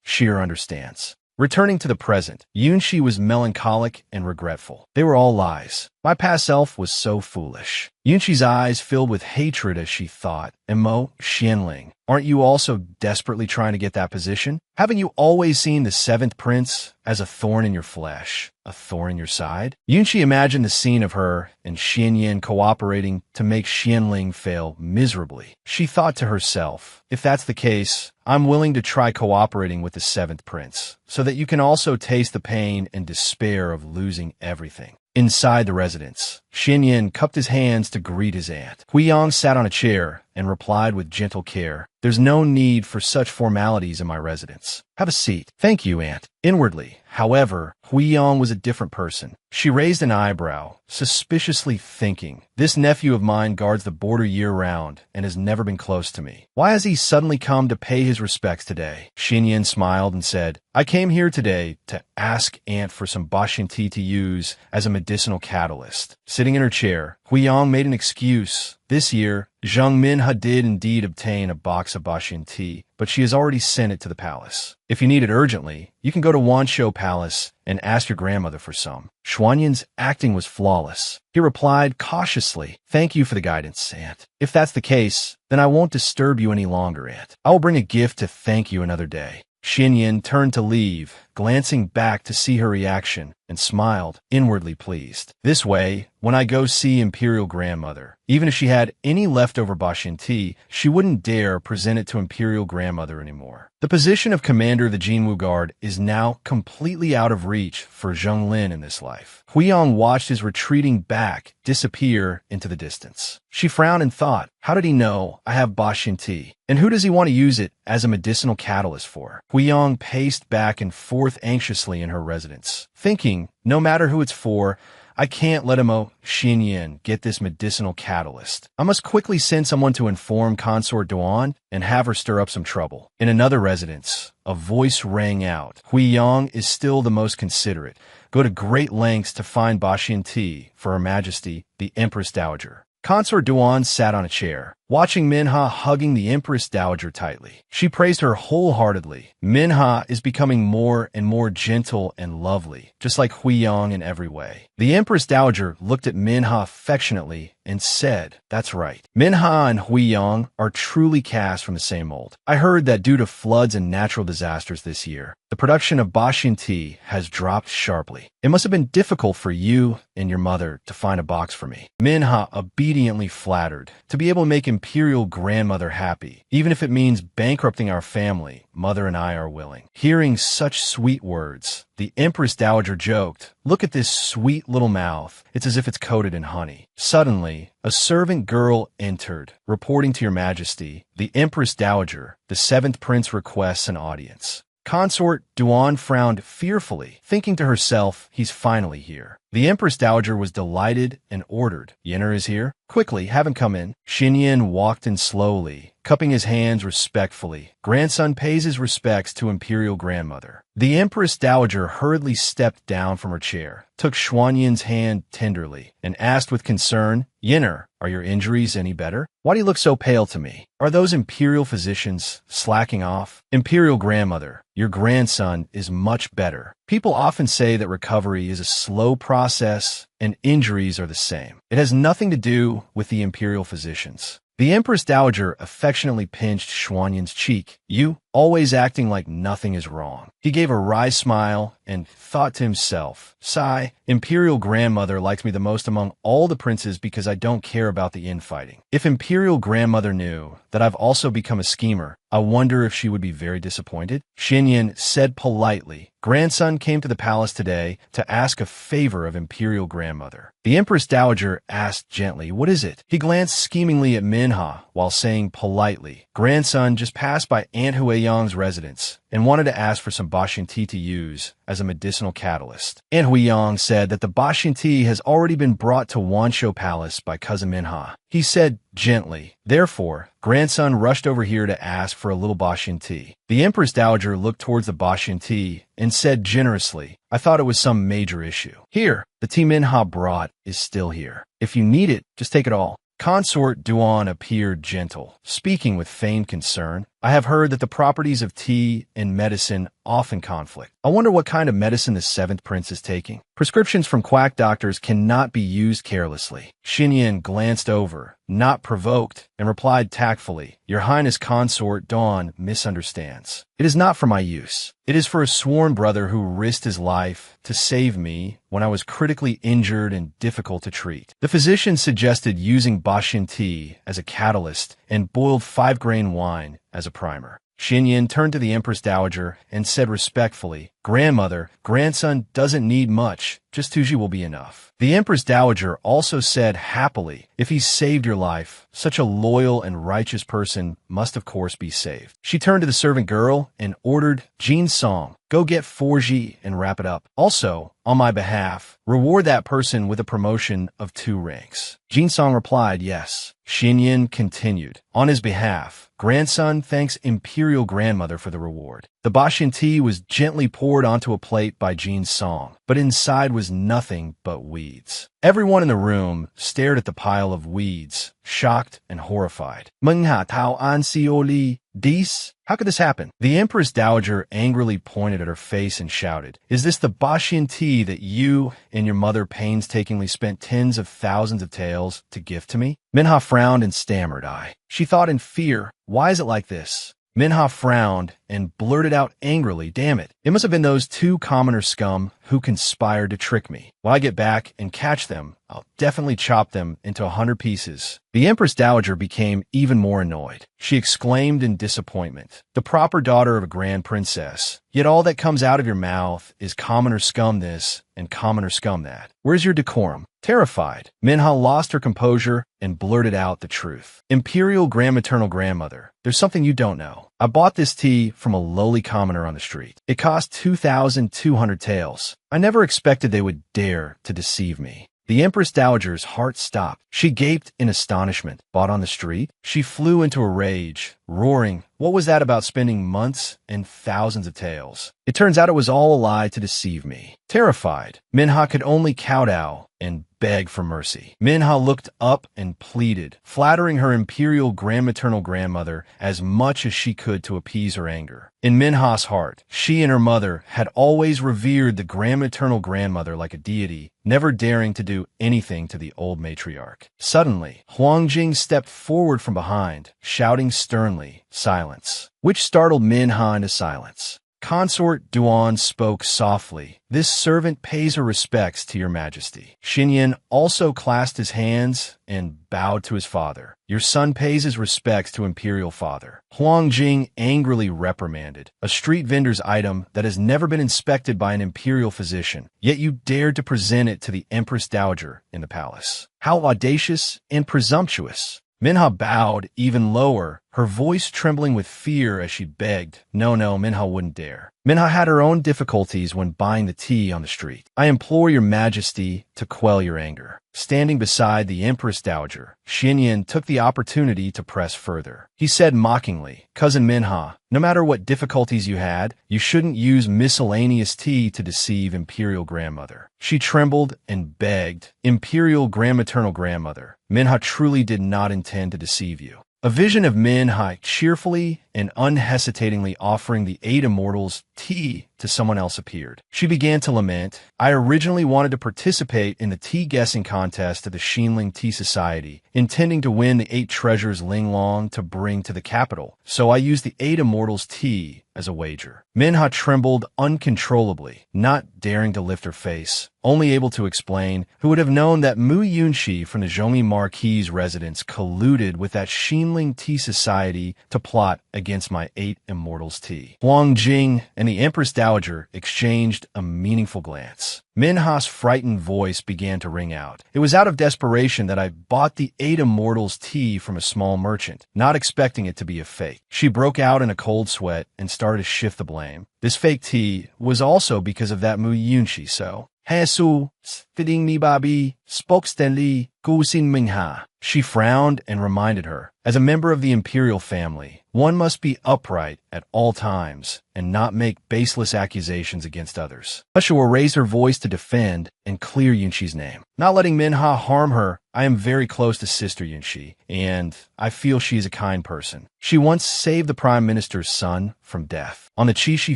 Sheer understands. Returning to the present, Yunxi was melancholic and regretful. They were all lies. My past self was so foolish. Yunxi's eyes filled with hatred as she thought, Mo Xianling, aren't you also desperately trying to get that position? Haven't you always seen the 7th prince as a thorn in your flesh, a thorn in your side? Yunxi imagined the scene of her and Xianyan cooperating to make Xianling fail miserably. She thought to herself, if that's the case, I'm willing to try cooperating with the 7th prince, so that you can also taste the pain and despair of losing everything. Inside the residence, Xianyan cupped his hands to greet his aunt. Huiyang sat on a chair and replied with gentle care, There's no need for such formalities in my residence. Have a seat. Thank you, aunt. Inwardly, however, Huiyang was a different person. She raised an eyebrow, suspiciously thinking, this nephew of mine guards the border year-round and has never been close to me. Why has he suddenly come to pay his respects today? Xianyan smiled and said, I came here today to ask aunt for some bashin tea to use as a medicinal catalyst. Sitting in her chair, Huiyang made an excuse. This year, Zheng Minha did indeed obtain a box of bashin tea, but she has already sent it to the palace. If you need it urgently, you can go to Wanshou Palace and ask your grandmother for some. Xuanyan's acting was flawless. He replied cautiously, Thank you for the guidance, aunt. If that's the case, then I won't disturb you any longer, aunt. I will bring a gift to thank you another day. Xianyan turned to leave, glancing back to see her reaction, and smiled, inwardly pleased. This way, when I go see Imperial Grandmother, even if she had any leftover bashin tea, she wouldn't dare present it to Imperial Grandmother anymore. The position of commander of the Jinwu Guard is now completely out of reach for Zheng Lin in this life. Huiyang watched his retreating back disappear into the distance. She frowned and thought, how did he know I have bashin tea? And who does he want to use it as a medicinal catalyst for? Huiyang paced back and forth anxiously in her residence, thinking, no matter who it's for, I can't let Mo Xianyan get this medicinal catalyst. I must quickly send someone to inform Consort Duan and have her stir up some trouble. In another residence, a voice rang out. Huiyang is still the most considerate. Go to great lengths to find bashin tea for Her Majesty, the Empress Dowager. Consort Duan sat on a chair, watching Minha hugging the Empress Dowager tightly. She praised her wholeheartedly. Minha is becoming more and more gentle and lovely, just like Huiyang in every way. The Empress Dowager looked at Minha affectionately and said, That's right. Minha and Huiyang are truly cast from the same mold. I heard that due to floods and natural disasters this year, the production of bashin tea has dropped sharply. It must have been difficult for you and your mother to find a box for me. Minha obediently flattered. To be able to make Imperial Grandmother happy, even if it means bankrupting our family, Mother and I are willing. Hearing such sweet words, the Empress Dowager joked, Look at this sweet little mouth. It's as if it's coated in honey. Suddenly, a servant girl entered, reporting to Your Majesty, the Empress Dowager, the 7th Prince requests an audience. Consort Duan frowned fearfully, thinking to herself, he's finally here. The Empress Dowager was delighted and ordered, Yenner is here? Quickly, have him come in. Xianyan walked in slowly, cupping his hands respectfully. Grandson pays his respects to imperial grandmother. The Empress Dowager hurriedly stepped down from her chair, took Xuanyin's hand tenderly, and asked with concern, "Yinner, are your injuries any better? Why do you look so pale to me? Are those imperial physicians slacking off?" "Imperial grandmother, your grandson is much better. People often say that recovery is a slow process and injuries are the same. It has nothing to do with the imperial physicians." The Empress Dowager affectionately pinched Xuanyin's cheek. "You, always acting like nothing is wrong." He gave a wry smile and thought to himself, "Sigh, imperial grandmother likes me the most among all the princes because I don't care about the infighting. If imperial grandmother knew that I've also become a schemer, I wonder if she would be very disappointed." Xinyan said politely, "Grandson came to the palace today to ask a favor of imperial grandmother." The Empress Dowager asked gently, "What is it?" He glanced schemingly at Minha while saying politely, "Grandson just passed by Aunt Huiyang's residence and wanted to ask for some Bashan tea to use as a medicinal catalyst." Aunt Huiyang said that the Bashan tea has already been brought to Wanshou Palace by cousin Minha. He said gently, "Therefore, grandson rushed over here to ask for a little Bashan tea." The Empress Dowager looked towards the Bashan tea and said generously, "I thought it was some major issue. Here, the tea Minha brought is still here. If you need it, just take it all." Consort Duan appeared gentle, speaking with feigned concern. "I have heard that the properties of tea and medicine often conflict. I wonder what kind of medicine the seventh prince is taking. Prescriptions from quack doctors cannot be used carelessly." Xinyan glanced over, not provoked, and replied tactfully, "Your Highness Consort Dawn misunderstands. It is not for my use. It is for a sworn brother who risked his life to save me when I was critically injured and difficult to treat." The physician suggested using Bashan tea as a catalyst and boiled 5-grain wine as a primer. Xinyan turned to the Empress Dowager and said respectfully, "Grandmother, grandson doesn't need much, just Tuji will be enough." The Empress Dowager also said happily, "If he saved your life, such a loyal and righteous person must of course be saved." She turned to the servant girl and ordered, "Jin Song, go get 4G and wrap it up. Also, on my behalf, reward that person with a promotion of 2 ranks." Jin Song replied, "Yes." Xinyan continued, "On his behalf, grandson thanks imperial grandmother for the reward." The Bashan tea was gently poured onto a plate by Jin Song, but inside was nothing but weeds. Everyone in the room stared at the pile of weeds, shocked and horrified. "Mengha Tao An Sioli, Dis? How could this happen?" The Empress Dowager angrily pointed at her face and shouted, "Is this the Bashan tea that you and your mother painstakingly spent tens of thousands of taels to gift to me?" Minha frowned and stammered. She thought in fear, "Why is it like this?" Minha frowned and blurted out angrily, "Damn it. It must have been those 2 commoner scum who conspired to trick me. When I get back and catch them, I'll definitely chop them into 100 pieces." The Empress Dowager became even more annoyed. She exclaimed in disappointment, "The proper daughter of a grand princess, yet all that comes out of your mouth is commoner scum this and commoner scum that. Where's your decorum?" Terrified, Minha lost her composure and blurted out the truth. "Imperial grandmaternal grandmother, there's something you don't know. I bought this tea from a lowly commoner on the street. It cost 2,200 taels. I never expected they would dare to deceive me." The Empress Dowager's heart stopped. She gaped in astonishment. "Bought on the street?" She flew into a rage, roaring, "What was that about spending months and thousands of taels? It turns out it was all a lie to deceive me." Terrified, Minha could only kowtow and beg for mercy. Minha looked up and pleaded, flattering her imperial grandmaternal grandmother as much as she could to appease her anger. In Minha's heart, she and her mother had always revered the grandmaternal grandmother like a deity, never daring to do anything to the old matriarch. Suddenly, Huangjing stepped forward from behind, shouting sternly, "Silence," which startled Minha into silence. Consort Duan spoke softly, "This servant pays her respects to your majesty." Xinyan also clasped his hands and bowed to his father. "Your son pays his respects to imperial father." Huangjing angrily reprimanded, "A street vendor's item that has never been inspected by an imperial physician, yet you dared to present it to the Empress Dowager in the palace. How audacious and presumptuous!" Minha bowed even lower, her voice trembling with fear as she begged. No, Minha wouldn't dare. Minha had her own difficulties when buying the tea on the street. I implore your majesty to quell your anger. Standing beside the Empress Dowager, Xinyan took the opportunity to press further. He said mockingly, Cousin Minha, no matter what difficulties you had, you shouldn't use miscellaneous tea to deceive Imperial Grandmother. She trembled and begged, Imperial Grandmaternal Grandmother, Minha truly did not intend to deceive you. A vision of Minha cheerfully and unhesitatingly offering the 8 immortals tea to someone else appeared. She began to lament, I originally wanted to participate in the tea guessing contest of the Xinling Tea Society, intending to win the 8 treasures Linglong to bring to the capital, so I used the 8 immortals tea as a wager. Minha trembled uncontrollably, not daring to lift her face, only able to explain, who would have known that Mu Yunshi from the Zhongyi Marquis' residence colluded with that Xinling Tea Society to plot against my 8 immortals tea. Huang Jing and the Empress Dowager exchanged a meaningful glance. Minha's frightened voice began to ring out. It was out of desperation that I bought the 8 immortals tea from a small merchant, not expecting it to be a fake. She broke out in a cold sweat and started to shift the blame. This fake tea was also because of that Mu Yunshi, so. Hesu, fitting ni babi, spoke Stanley, Gusin Mingha. She frowned and reminded her, as a member of the imperial family, one must be upright at all times and not make baseless accusations against others. Hushua raised her voice to defend and clear Yunshi's name. Not letting Minha harm her, I am very close to Sister Yunshi, and I feel she is a kind person. She once saved the Prime Minister's son from death. On the Qixi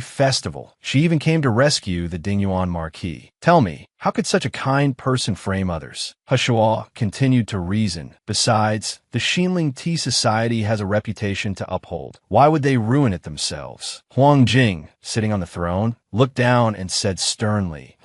festival, she even came to rescue the Dingyuan Marquis. Tell me, how could such a kind person frame others? Hushua continued to reason. Besides, the Xinling Tea Society has a reputation to uphold. Why would they ruin it themselves? Huang Jing, sitting on the throne, looked down and said sternly,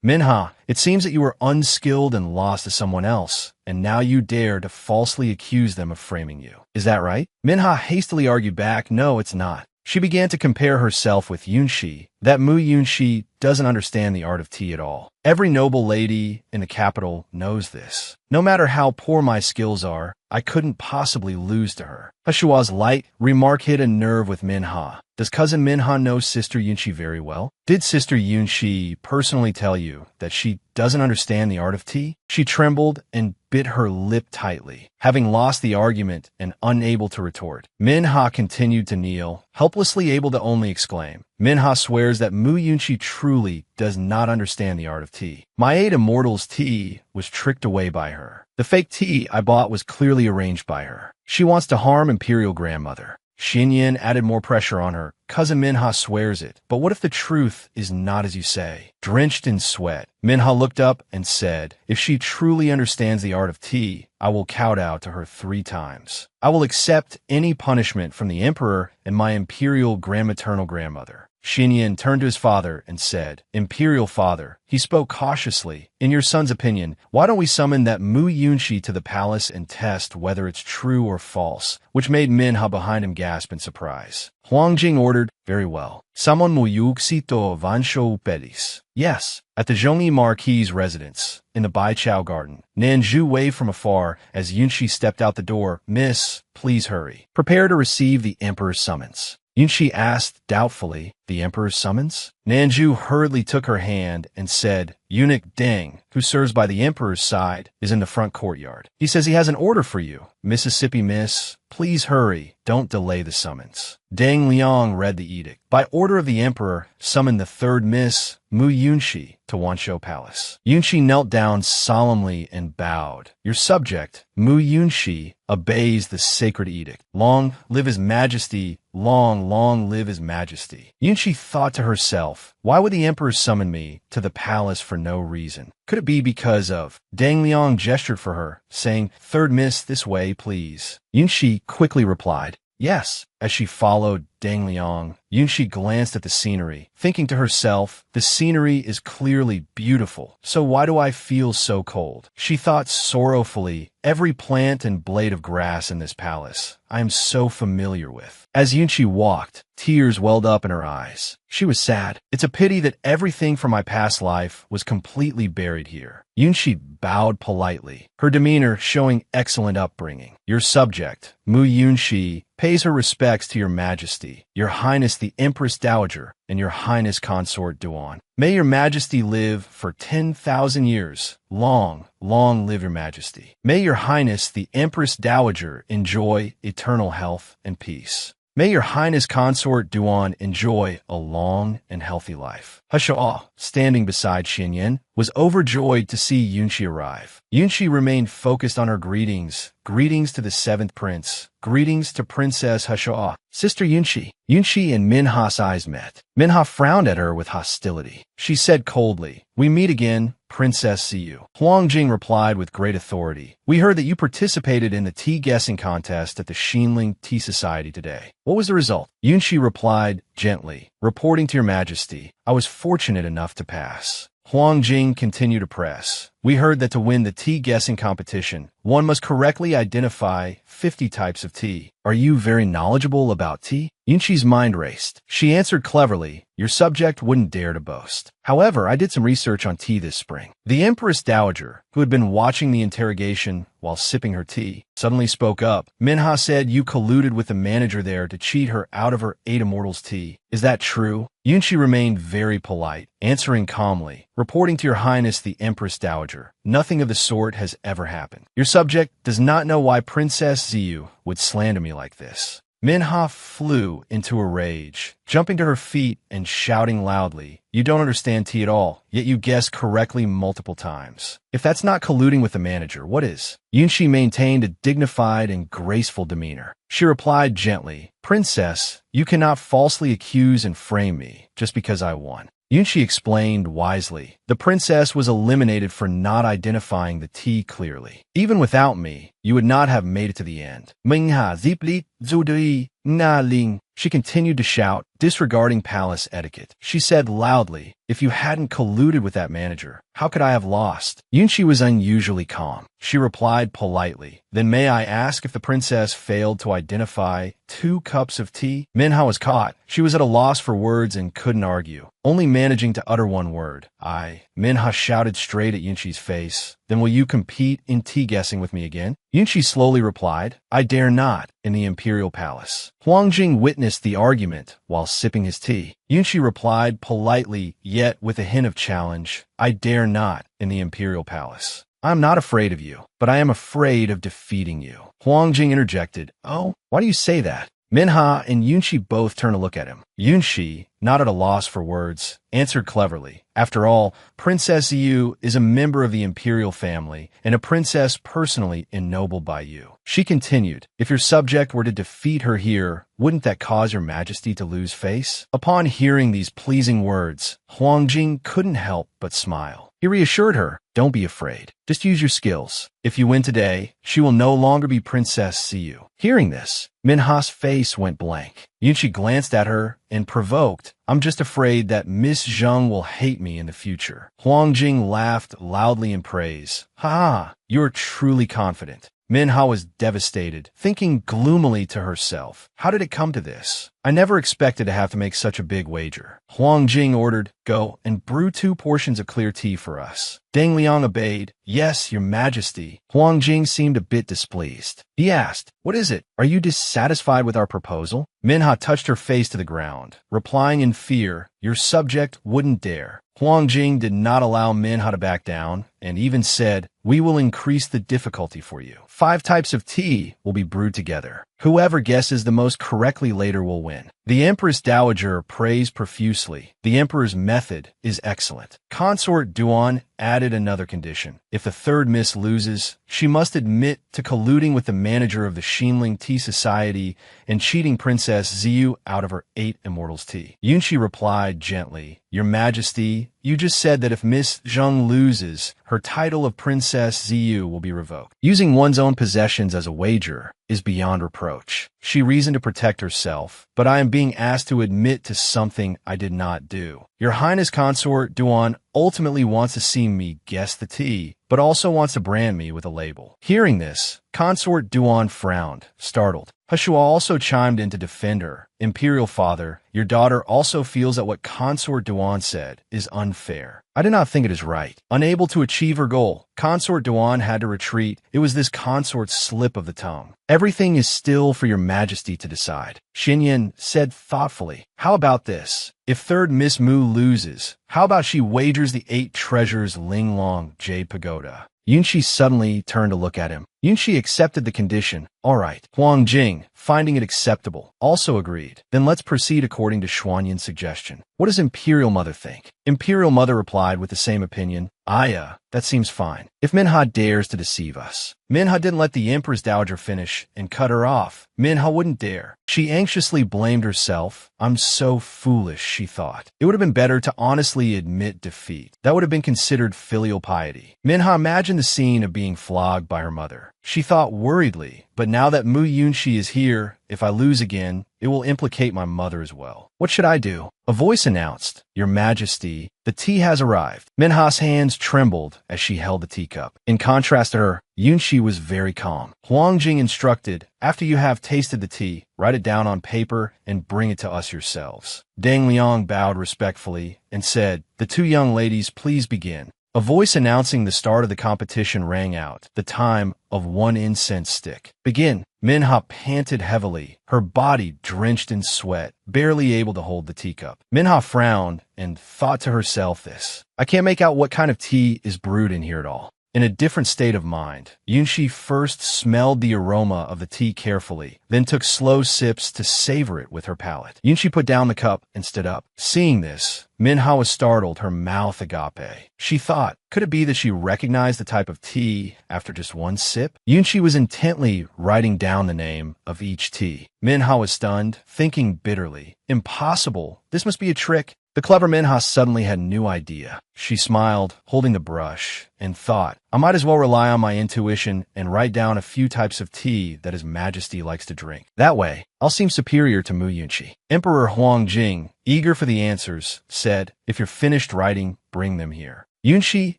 Minha, it seems that you were unskilled and lost to someone else, and now you dare to falsely accuse them of framing you. Is that right? Minha hastily argued back, no, it's not. She began to compare herself with Yunshi. That Mu Yunshi doesn't understand the art of tea at all. Every noble lady in the capital knows this. No matter how poor my skills are, I couldn't possibly lose to her. Hushua's light remark hit a nerve with Minha. Does Cousin Minha know Sister Yunshi very well? Did Sister Yunshi personally tell you that she doesn't understand the art of tea? She trembled and bit her lip tightly, having lost the argument and unable to retort. Minha continued to kneel, helplessly able to only exclaim. Minha swears that Mu Yunshi truly does not understand the art of tea. My 8 immortals tea was tricked away by her. The fake tea I bought was clearly arranged by her. She wants to harm Imperial Grandmother. Xinyan added more pressure on her. Cousin Minha swears it. But what if the truth is not as you say? Drenched in sweat, Minha looked up and said, if she truly understands the art of tea, I will kowtow to her 3 times. I will accept any punishment from the Emperor and my Imperial Grandmaternal Grandmother. Xinyan turned to his father and said, Imperial Father, he spoke cautiously. In your son's opinion, why don't we summon that Mu Yunshi to the palace and test whether it's true or false? Which made Minha behind him gasp in surprise. Huang Jing ordered, very well. Summon Mu Yuxi to Vansho Pedis. Yes, at the Zhongyi Marquis' residence, in the Baichao Garden. Nanju waved from afar as Yunshi stepped out the door. Miss, please hurry. Prepare to receive the Emperor's summons. Yunshi asked doubtfully, the Emperor's summons? Nanju hurriedly took her hand and said, Eunuch Deng, who serves by the Emperor's side, is in the front courtyard. He says he has an order for you. Mississippi Miss, please hurry. Don't delay the summons. Deng Liang read the edict. By order of the Emperor, summon the 3rd Miss, Mu Yunshi, to Wanshou Palace. Yunshi knelt down solemnly and bowed. Your subject, Mu Yunshi, obeys the sacred edict. Long live His Majesty, long live His Majesty. Yunshi thought to herself, why would the Emperor summon me to the palace for no reason? Could it be because of? Deng Liang gestured for her, saying, 3rd Miss, this way, please. Yunshi quickly replied, yes. As she followed Deng Liang, Yunshi glanced at the scenery, thinking to herself, the scenery is clearly beautiful, so why do I feel so cold? She thought sorrowfully, every plant and blade of grass in this palace I am so familiar with. As Yunshi walked, tears welled up in her eyes. She was sad. It's a pity that everything from my past life was completely buried here. Yunshi bowed politely, her demeanor showing excellent upbringing. Your subject, Mu Yunshi, pays her respects to your majesty, your highness the Empress Dowager, and your highness consort Duan. May your majesty live for 10,000 years. Long, long live your majesty. May your highness the Empress Dowager enjoy eternal health and peace. May your highness consort Duan enjoy a long and healthy life. Hushaw, standing beside Xinyan, was overjoyed to see Yunshi arrive. Yunshi remained focused on her greetings. Greetings to the seventh prince. Greetings to Princess Hushaw. Sister Yunshi. Yunshi and Minha's eyes met. Minha frowned at her with hostility. She said coldly, "We meet again, Princess Siyu." Huang Jing replied with great authority, "We heard that you participated in the tea guessing contest at the Xinling Tea Society today. What was the result?" Yunshi replied gently, "Reporting to your majesty, I was fortunate enough to pass." Huang Jing continued to press. "We heard that to win the tea guessing competition, one must correctly identify 50 types of tea. Are you very knowledgeable about tea?" Yunshi's mind raced. She answered cleverly, "Your subject wouldn't dare to boast. However, I did some research on tea this spring." The Empress Dowager, who had been watching the interrogation while sipping her tea, suddenly spoke up. "Minha said you colluded with the manager there to cheat her out of her 8 Immortals tea. Is that true?" Yunshi remained very polite, answering calmly, "Reporting to your highness the Empress Dowager, nothing of the sort has ever happened. Your subject does not know why Princess Ziyu would slander me like this." Minha flew into a rage, jumping to her feet and shouting loudly, "You don't understand tea at all, yet you guessed correctly multiple times. If that's not colluding with the manager, what is?" Yunshi maintained a dignified and graceful demeanor. She replied gently, "Princess, you cannot falsely accuse and frame me just because I won." Yunshi explained wisely, "The princess was eliminated for not identifying the tea clearly. Even without me, you would not have made it to the end." Mingha zipli zudui na ling. She continued to shout, disregarding palace etiquette. She said loudly, "If you hadn't colluded with that manager, how could I have lost?" Yunshi was unusually calm. She replied politely, "Then may I ask if the princess failed to identify 2 cups of tea?" Minha was caught. She was at a loss for words and couldn't argue, only managing to utter one word. "I." Minha shouted straight at Yunshi's face, "Then will you compete in tea guessing with me again?" Yunshi slowly replied, "I dare not, in the imperial palace." Huang Jing witnessed the argument while sipping his tea. Yunshi replied politely, yet with a hint of challenge, "I dare not, in the imperial palace. I am not afraid of you, but I am afraid of defeating you." Huang Jing interjected, "Oh, why do you say that?" Minha and Yunshi both turned to look at him. Yunshi, not at a loss for words, answered cleverly, "After all, Princess Yu is a member of the imperial family and a princess personally ennobled by you." She continued, "If your subject were to defeat her here, wouldn't that cause your majesty to lose face?" Upon hearing these pleasing words, Huang Jing couldn't help but smile. He reassured her, "Don't be afraid. Just use your skills. If you win today, she will no longer be Princess Siyu." Hearing this, Minha's face went blank. Yunshi glanced at her and provoked, "I'm just afraid that Miss Zheng will hate me in the future." Huang Jing laughed loudly in praise. "Ha! You're truly confident." Minha was devastated, thinking gloomily to herself, "How did it come to this? I never expected to have to make such a big wager." Huang Jing ordered, "Go and brew 2 portions of clear tea for us." Deng Liang obeyed. "Yes, your majesty." Huang Jing seemed a bit displeased. He asked, "What is it? Are you dissatisfied with our proposal?" Minha touched her face to the ground, replying in fear, "Your subject wouldn't dare." Huang Jing did not allow Minha to back down, and even said, "We will increase the difficulty for you. 5 types of tea will be brewed together. Whoever guesses the most correctly later will win." The Empress Dowager praised profusely. The Emperor's method is excellent. Consort Duan added another condition. If the third miss loses, she must admit to colluding with the manager of the Xinling Tea Society and cheating Princess Ziyu out of her 8 Immortals tea. Yunshi replied gently, "Your Majesty, you just said that if Miss Zheng loses, her title of Princess Ziyu will be revoked. Using one's own possessions as a wager is beyond reproach. She reasoned to protect herself, but I am being asked to admit to something I did not do. Your Highness Consort Duan ultimately wants to see me guess the tea, but also wants to brand me with a label. Hearing this, Consort Duan frowned, startled. Hushua also chimed in to defend her. Imperial Father, your daughter also feels that what Consort Duan said is unfair. I do not think it is right. Unable to achieve her goal, Consort Duan had to retreat. It was this consort's slip of the tongue. Everything is still for your majesty to decide. Xinyan said thoughtfully. How about this? If third Miss Mu loses, how about she wagers the 8 treasures Linglong Jade Pagoda? Yunshi suddenly turned to look at him. Yunshi accepted the condition. All right. Huang Jing, finding it acceptable, also agreed. Then let's proceed according to Xuanyan's suggestion. What does Imperial Mother think? Imperial Mother replied with the same opinion. That seems fine. If Minha dares to deceive us. Minha didn't let the Empress Dowager finish and cut her off. Minha wouldn't dare. She anxiously blamed herself. I'm so foolish, she thought. It would have been better to honestly admit defeat. That would have been considered filial piety. Minha imagined the scene of being flogged by her mother. She thought worriedly, but now that Mu Yunshi is here, if I lose again, it will implicate my mother as well. What should I do? A voice announced, Your Majesty, the tea has arrived. Minha's hands trembled as she held the teacup. In contrast to her, Yunshi was very calm. Huang Jing instructed, after you have tasted the tea, write it down on paper and bring it to us yourselves. Deng Liang bowed respectfully and said, The 2 young ladies, please begin. A voice announcing the start of the competition rang out, the time of 1 incense stick. Begin. Minha panted heavily, her body drenched in sweat, barely able to hold the teacup. Minha frowned and thought to herself this. I can't make out what kind of tea is brewed in here at all. In a different state of mind, Yunshi first smelled the aroma of the tea carefully, then took slow sips to savor it with her palate. Yunshi put down the cup and stood up. Seeing this, Minha was startled, her mouth agape. She thought, could it be that she recognized the type of tea after just 1 sip? Yunshi was intently writing down the name of each tea. Minha was stunned, thinking bitterly. Impossible. This must be a trick. The clever Minha suddenly had a new idea. She smiled, holding the brush, and thought, I might as well rely on my intuition and write down a few types of tea that His Majesty likes to drink. That way, I'll seem superior to Mu Yunshi. Emperor Huang Jing, eager for the answers, said, If you're finished writing, bring them here. Yunshi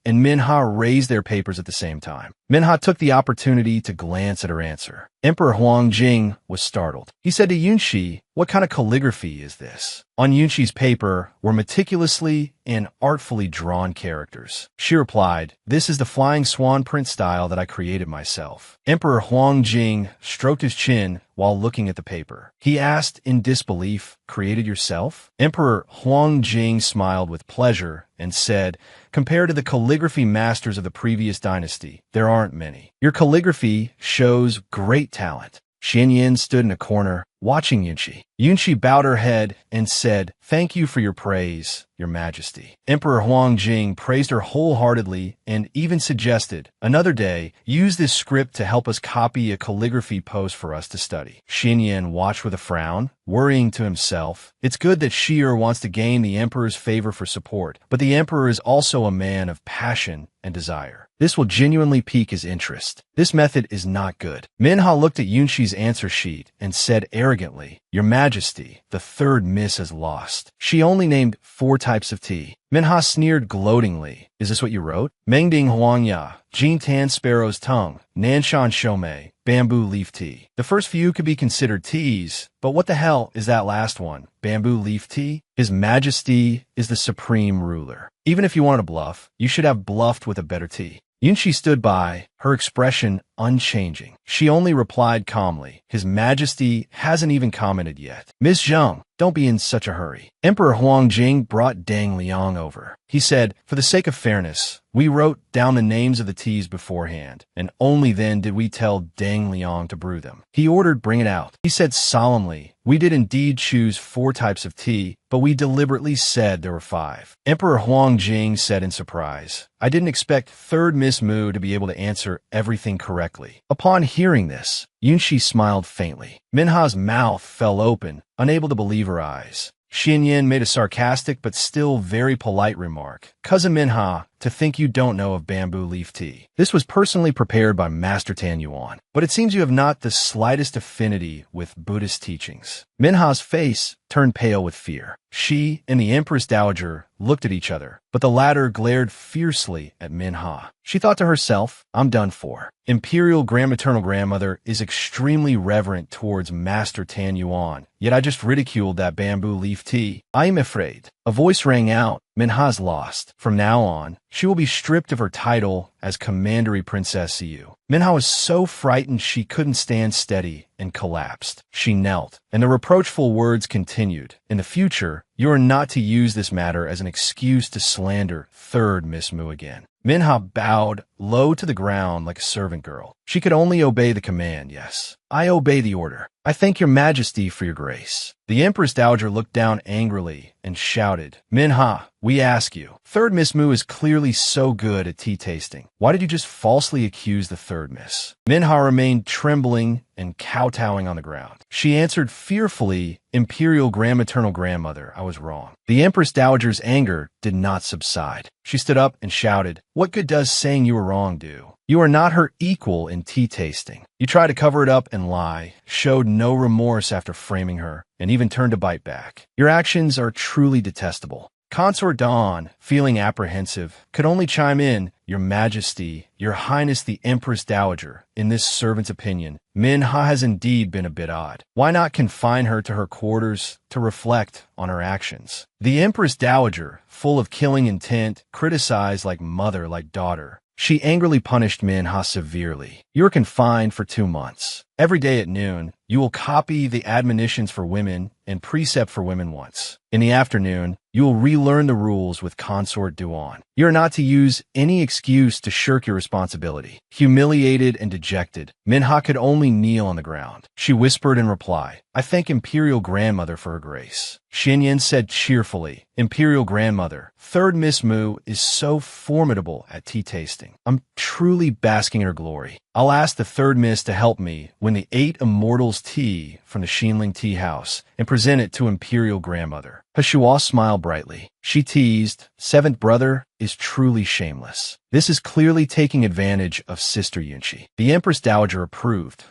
and Minha raised their papers at the same time. Minha took the opportunity to glance at her answer. Emperor Huang Jing was startled. He said to Yunshi, What kind of calligraphy is this? On Yunshi's paper were meticulously and artfully drawn characters. She replied, This is the flying swan print style that I created myself. Emperor Huang Jing stroked his chin while looking at the paper. He asked in disbelief, Created yourself? Emperor Huang Jing smiled with pleasure and said, Compared to the calligraphy masters of the previous dynasty, there aren't many. Your calligraphy shows great talent. Xinyan stood in a corner, watching Yunshi. Yunshi bowed her head and said, Thank you for your praise, Your Majesty. Emperor Huang Jing praised her wholeheartedly and even suggested, Another day, use this script to help us copy a calligraphy post for us to study. Xinyan watched with a frown, worrying to himself, It's good that Shi'er wants to gain the Emperor's favor for support, but the Emperor is also a man of passion and desire. This will genuinely pique his interest. This method is not good. Minha looked at Yunshi's answer sheet and said arrogantly, Your Majesty, the 3rd Miss has lost. She only named 4 types of tea. Minha sneered gloatingly. Is this what you wrote? Mengding Huangya, Jintan Sparrow's Tongue, Nanshan Shomei, Bamboo Leaf Tea. The first few could be considered teas, but what the hell is that last one? Bamboo Leaf Tea? His Majesty is the supreme ruler. Even if you wanted to bluff, you should have bluffed with a better tea. Yunshi stood by, her expression unchanging. She only replied calmly, His Majesty hasn't even commented yet. Miss Zheng, don't be in such a hurry. Emperor Huang Jing brought Deng Liang over. He said, For the sake of fairness, we wrote down the names of the teas beforehand, and only then did we tell Deng Liang to brew them. He ordered, Bring it out. He said solemnly, We did indeed choose 4 types of tea, but we deliberately said there were 5. Emperor Huang Jing said in surprise, I didn't expect 3rd Miss Mu to be able to answer everything correctly. Upon hearing this, Yunshi smiled faintly. Minha's mouth fell open, unable to believe her eyes. Xinyan made a sarcastic but still very polite remark. Cousin Minha, to think you don't know of bamboo leaf tea. This was personally prepared by Master Tan Yuan, but it seems you have not the slightest affinity with Buddhist teachings. Minha's face turned pale with fear. She and the Empress Dowager looked at each other, but the latter glared fiercely at Minha. She thought to herself, I'm done for. Imperial grandmaternal grandmother is extremely reverent towards Master Tan Yuan, yet I just ridiculed that bamboo leaf tea. I am afraid. A voice rang out. Minha's lost. From now on, she will be stripped of her title as Commandery Princess Siu. Minha was so frightened she couldn't stand steady and collapsed. She knelt, and the reproachful words continued. In the future, you are not to use this matter as an excuse to slander third Miss Mu again. Minha bowed low to the ground like a servant girl. She could only obey the command, yes. I obey the order. I thank your majesty for your grace. The Empress Dowager looked down angrily and shouted, Minha, we ask you. Third Miss Mu is clearly so good at tea tasting. Why did you just falsely accuse the third miss? Minha remained trembling and kowtowing on the ground. She answered fearfully, Imperial grandmaternal grandmother, I was wrong. The Empress Dowager's anger did not subside. She stood up and shouted, what good does saying you were wrong do? You are not her equal in tea tasting. You tried to cover it up and lie, showed no remorse after framing her, and even turned to bite back. Your actions are truly detestable. Consort Dawn, feeling apprehensive, could only chime in, Your Majesty, Your Highness the Empress Dowager, in this servant's opinion, Minha has indeed been a bit odd. Why not confine her to her quarters to reflect on her actions? The Empress Dowager, full of killing intent, criticized like mother like daughter. She angrily punished Minha severely. You are confined for 2 months. Every day at noon, you will copy the admonitions for women and precept for women once. In the afternoon, you will relearn the rules with Consort Duan. You are not to use any excuse to shirk your responsibility. Humiliated and dejected, Minha could only kneel on the ground. She whispered in reply, I thank Imperial Grandmother for her grace. Xianyan said cheerfully, Imperial Grandmother, third Miss Mu is so formidable at tea tasting. I'm truly basking in her glory. I'll ask the third Miss to help me win the 8 Immortals tea from the Xinling Tea House and present it to Imperial Grandmother. Heshua smiled brightly. She teased, seventh brother is truly shameless. This is clearly taking advantage of Sister Yunchi. The Empress Dowager approved.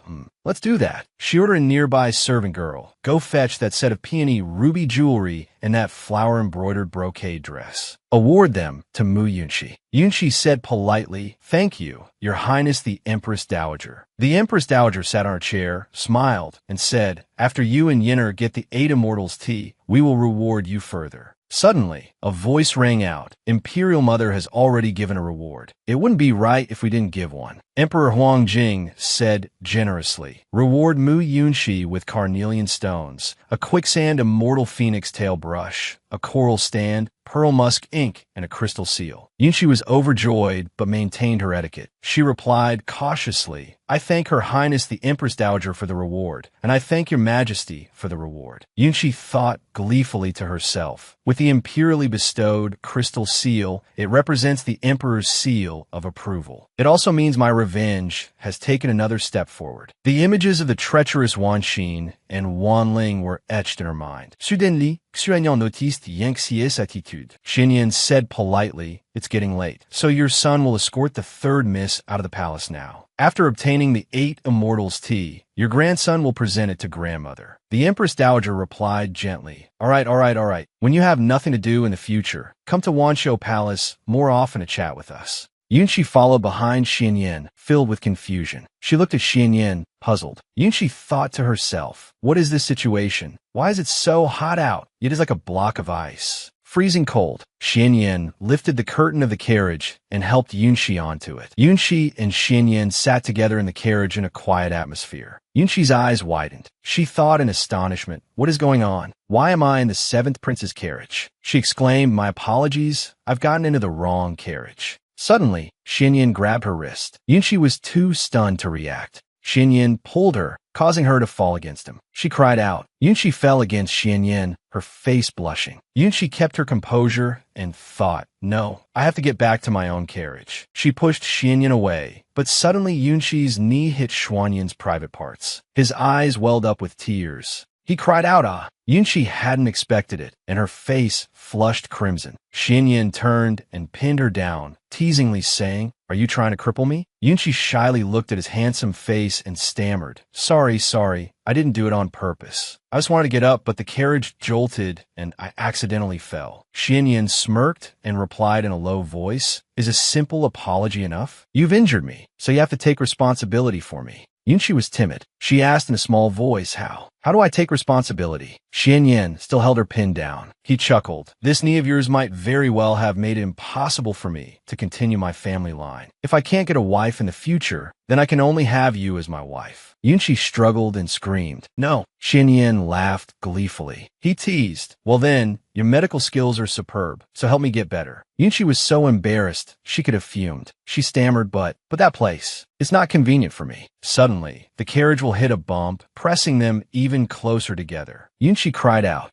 Let's do that. She ordered a nearby servant girl. Go fetch that set of peony ruby jewelry and that flower-embroidered brocade dress. Award them to Mu Yunchi. Yunchi said politely, Thank you, Your Highness the Empress Dowager. The Empress Dowager sat on her chair, smiled, and said, After you and Yinner get the 8 Immortals tea, we will reward you further. Suddenly, a voice rang out. Imperial Mother has already given a reward. It wouldn't be right if we didn't give one. Emperor Huangjing said generously, Reward Mu Yunchi with carnelian stones, a quicksand immortal phoenix tail brush, a coral stand, pearl musk ink, and a crystal seal. Yunchi was overjoyed but maintained her etiquette. She replied cautiously, I thank Her Highness the Empress Dowager for the reward, and I thank Your Majesty for the reward. Yunchi thought gleefully to herself. With the imperially bestowed crystal seal, it represents the Emperor's seal of approval. It also means my revenge has taken another step forward. The images of the treacherous Wan Xin and Wan Ling were etched in her mind. Soudainement, Xuanyang noticed Yangxi's attitude. Xinyan said politely, It's getting late, so your son will escort the third miss out of the palace now. After obtaining the 8 Immortals tea, your grandson will present it to grandmother. The Empress Dowager replied gently, All right. When you have nothing to do in the future, come to Wanshou Palace more often to chat with us. Yunchi followed behind Xianyan, filled with confusion. She looked at Xianyan, puzzled. Yunchi thought to herself, What is this situation? Why is it so hot out? It is like a block of ice. Freezing cold. Xianyan lifted the curtain of the carriage and helped Yunchi onto it. Yunchi and Xianyan sat together in the carriage in a quiet atmosphere. Yunchi's eyes widened. She thought in astonishment, What is going on? Why am I in the 7th prince's carriage? She exclaimed, My apologies. I've gotten into the wrong carriage. Suddenly, Xianyan grabbed her wrist. Yunchi was too stunned to react. Xianyan pulled her, causing her to fall against him. She cried out. Yunchi fell against Xianyan, her face blushing. Yunchi kept her composure and thought, No, I have to get back to my own carriage. She pushed Xianyan away, but suddenly Yunchi's knee hit Xuanyan's private parts. His eyes welled up with tears. He cried out, ah. Yunqi hadn't expected it, and her face flushed crimson. Xianyan turned and pinned her down, teasingly saying, "Are you trying to cripple me?" Yunqi shyly looked at his handsome face and stammered, sorry, I didn't do it on purpose. I just wanted to get up, but the carriage jolted and I accidentally fell." Xianyan smirked and replied in a low voice, "Is a simple apology enough? You've injured me, so you have to take responsibility for me." Yunqi was timid. She asked in a small voice, How do I take responsibility?" Xianyan still held her pinned down. He chuckled. "This knee of yours might very well have made it impossible for me to continue my family line. If I can't get a wife in the future, then I can only have you as my wife." Yunqi struggled and screamed. "No." Xianyan laughed gleefully. He teased, "Well then, your medical skills are superb, so help me get better." Yunqi was so embarrassed, she could have fumed. She stammered, but that place, it's not convenient for me." Suddenly, the carriage will hit a bump, pressing them even closer together. Yunqi cried out,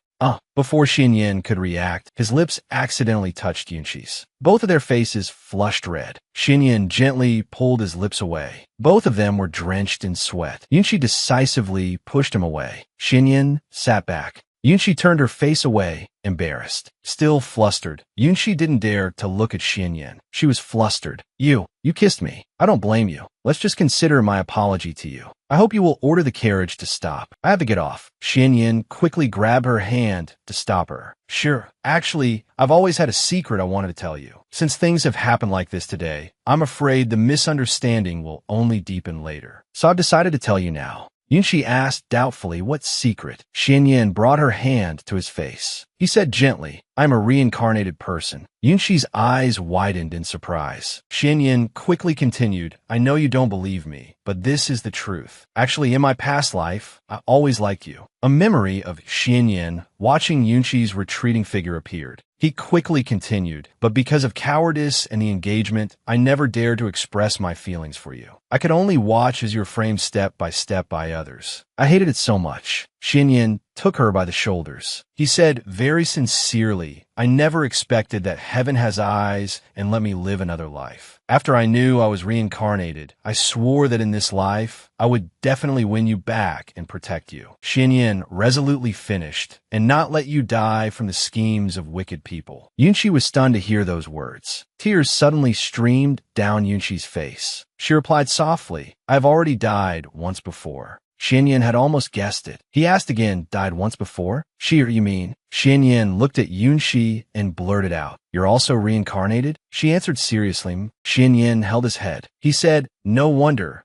Before Xianyan could react, his lips accidentally touched Yunqi's. Both of their faces flushed red. Xianyan gently pulled his lips away. Both of them were drenched in sweat. Yunqi decisively pushed him away. Xianyan sat back. Yunqi turned her face away, embarrassed. Still flustered, Yunqi didn't dare to look at Xianyan. She was flustered. You kissed me. I don't blame you. Let's just consider my apology to you. I hope you will order the carriage to stop. I have to get off." Xianyan quickly grabbed her hand to stop her. "Sure. Actually, I've always had a secret I wanted to tell you. Since things have happened like this today, I'm afraid the misunderstanding will only deepen later. So I've decided to tell you now." Yunqi asked doubtfully what secret. Xianyan brought her hand to his face. He said gently, "I'm a reincarnated person." Yunqi's eyes widened in surprise. Xianyan quickly continued, "I know you don't believe me, but this is the truth. Actually, in my past life, I always liked you." A memory of Xianyan watching Yunqi's retreating figure appeared. He quickly continued, "But because of cowardice and the engagement, I never dared to express my feelings for you. I could only watch as you were framed step by others. I hated it so much." Xianyan took her by the shoulders. He said very sincerely, "I never expected that heaven has eyes and let me live another life. After I knew I was reincarnated, I swore that in this life, I would definitely win you back and protect you." Xianyan resolutely finished, "and not let you die from the schemes of wicked people." Yunqi was stunned to hear those words. Tears suddenly streamed down Yunqi's face. She replied softly, "I have already died once before." Xianyan had almost guessed it. He asked again, "Died once before?" You mean?" Xianyan looked at Yunqi and blurted out, "You're also reincarnated?" She answered seriously. Xianyan held his head. He said, No wonder.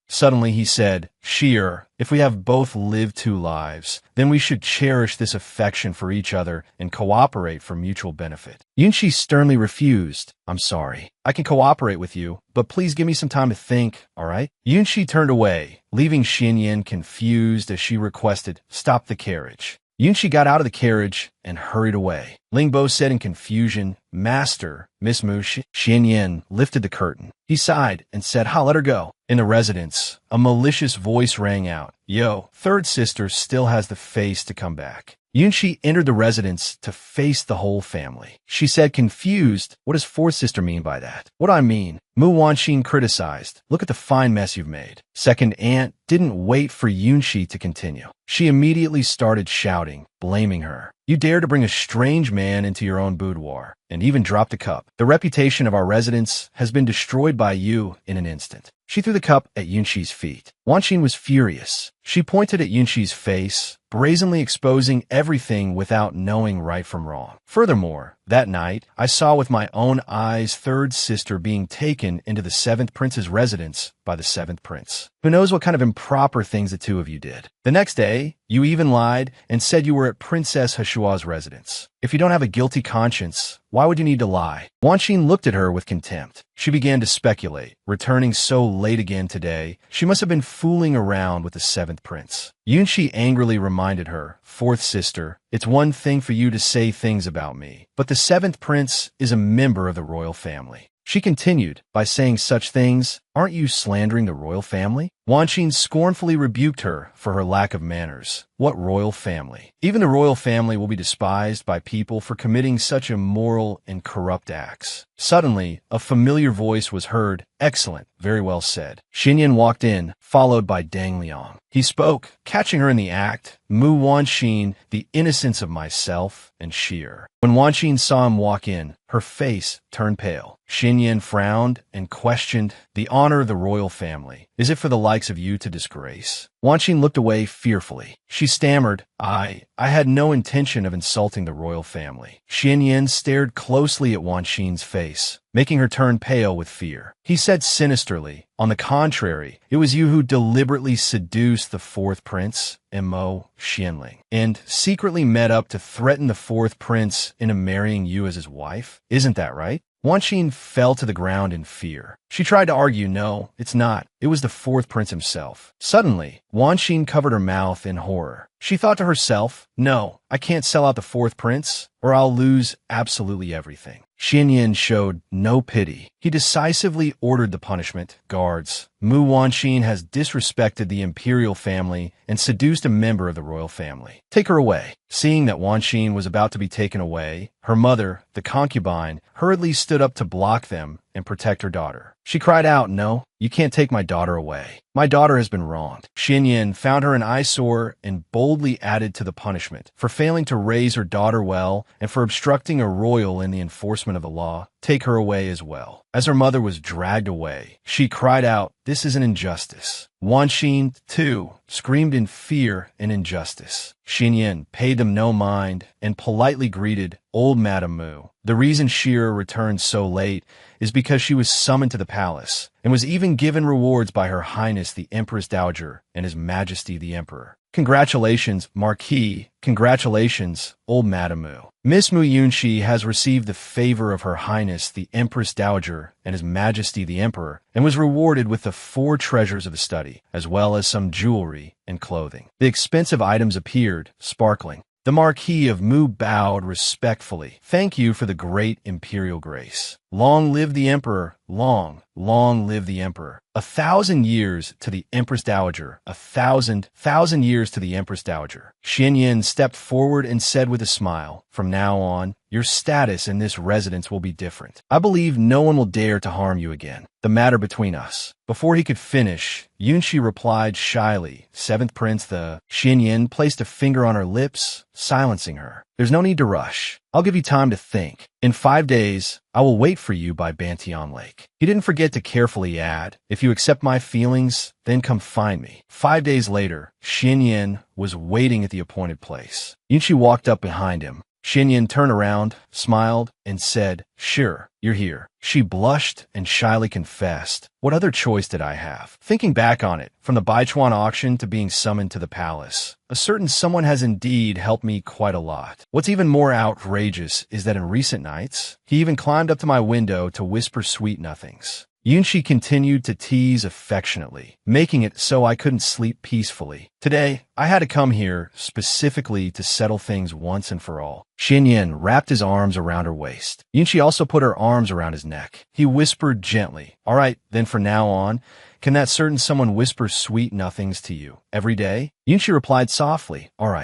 Suddenly he said, "Sure, if we have both lived two lives, then we should cherish this affection for each other and cooperate for mutual benefit." Yunqi sternly refused. "I'm sorry. I can cooperate with you, but please give me some time to think, all right?" Yunqi turned away, leaving Xianyan confused as she requested, "Stop the carriage." Yunqi got out of the carriage and hurried away. Lingbo said in confusion, "Master, Miss Mu." Xianyan lifted the curtain. He sighed and said, let her go." In the residence, a malicious voice rang out, "Yo, third sister still has the face to come back." Yunqi entered the residence to face the whole family. She said, confused, "What does fourth sister mean by that?" "What do I mean?" Mu Wanxin criticized. "Look at the fine mess you've made." Second aunt didn't wait for Yunqi to continue. She immediately started shouting, blaming her. "You dare to bring a strange man into your own boudoir, and even dropped a cup. The reputation of our residence has been destroyed by you in an instant." She threw the cup at Yunqi's feet. Wanxin was furious. She pointed at Yunqi's face, brazenly exposing everything without knowing right from wrong. Furthermore, that night, I saw with my own eyes third sister being taken into the seventh prince's residence by the seventh prince. Who knows what kind of improper things the two of you did. The next day, you even lied and said you were at Princess Heshua's residence. If you don't have a guilty conscience, why would you need to lie? Wanxin looked at her with contempt. She began to speculate. Returning so late again today, she must have been fooling around with the seventh prince. Yunqi angrily reminded her, "Fourth sister, it's one thing for you to say things about me, but the seventh prince is a member of the royal family." She continued by saying such things, Aren't you slandering the royal family? Wan Qin scornfully rebuked her for her lack of manners. What royal family? Even the royal family will be despised by people for committing such immoral and corrupt acts. Suddenly, a familiar voice was heard. Excellent, very well said. Xinyan walked in, followed by Dang Liang. He spoke, catching her in the act. Mu Wanxin, the innocence of myself and sheer. When Wanxin saw him walk in, her face turned pale. Xinyan frowned and questioned, the honor of the royal family. Is it for the likes of you to disgrace? Wanxin looked away fearfully. She stammered, I had no intention of insulting the royal family. Xinyan stared closely at Wanxin's face, making her turn pale with fear. He said sinisterly, on the contrary, it was you who deliberately seduced the fourth prince, Mo Xianling, and secretly met up to threaten the fourth prince into marrying you as his wife. Isn't that right? Wanxin fell to the ground in fear. She tried to argue, no, it's not. It was the fourth prince himself. Suddenly, Wanxin covered her mouth in horror. She thought to herself, no, I can't sell out the fourth prince, or I'll lose absolutely everything. Xinyan showed no pity. He decisively ordered the punishment. Guards, Mu Wanxin has disrespected the imperial family and seduced a member of the royal family. Take her away. Seeing that Wanxin was about to be taken away, her mother, the concubine, hurriedly stood up to block them and protect her daughter. She cried out, no, you can't take my daughter away. My daughter has been wronged. Xinyan found her an eyesore and boldly added to the punishment for failing to raise her daughter well and for obstructing a royal in the enforcement of the law. Take her away as well. As her mother was dragged away, she cried out, this is an injustice. Wanxin, too, screamed in fear and injustice. Xinyan paid them no mind and politely greeted old Madame Mu. The reason Shira returned so late is because she was summoned to the palace and was even given rewards by Her Highness the Empress Dowager and His Majesty the Emperor. Congratulations, Marquis. Congratulations, old Madame Mu. Miss Mu Yunxi has received the favor of Her Highness the Empress Dowager and His Majesty the Emperor and was rewarded with the 4 treasures of the study, as well as some jewelry and clothing. The expensive items appeared, sparkling. The Marquis of Mu bowed respectfully. Thank you for the great imperial grace. Long live the Emperor. Long live the Emperor. 1,000 years to the Empress Dowager. 1,000 years to the Empress Dowager. Xinyan stepped forward and said with a smile, from now on, your status in this residence will be different. I believe no one will dare to harm you again. The matter between us. Before he could finish, Yunxi replied shyly. 7th Prince, the Xinyan placed a finger on her lips, silencing her. There's no need to rush. I'll give you time to think. In 5 days, I will wait for you by Bantian Lake. He didn't forget to carefully add, if you accept my feelings, then come find me. 5 days later, Xinyan was waiting at the appointed place. Yunxi walked up behind him. Xinyan turned around, smiled, and said, sure, you're here. She blushed and shyly confessed, what other choice did I have? Thinking back on it, from the Baichuan auction to being summoned to the palace, a certain someone has indeed helped me quite a lot. What's even more outrageous is that in recent nights, he even climbed up to my window to whisper sweet nothings. Yunxi continued to tease affectionately, making it so I couldn't sleep peacefully. Today, I had to come here specifically to settle things once and for all. Xinyan wrapped his arms around her waist. Yunxi also put her arms around his neck. He whispered gently, all right, then from now on, can that certain someone whisper sweet nothings to you every day? Yunxi replied softly, all right.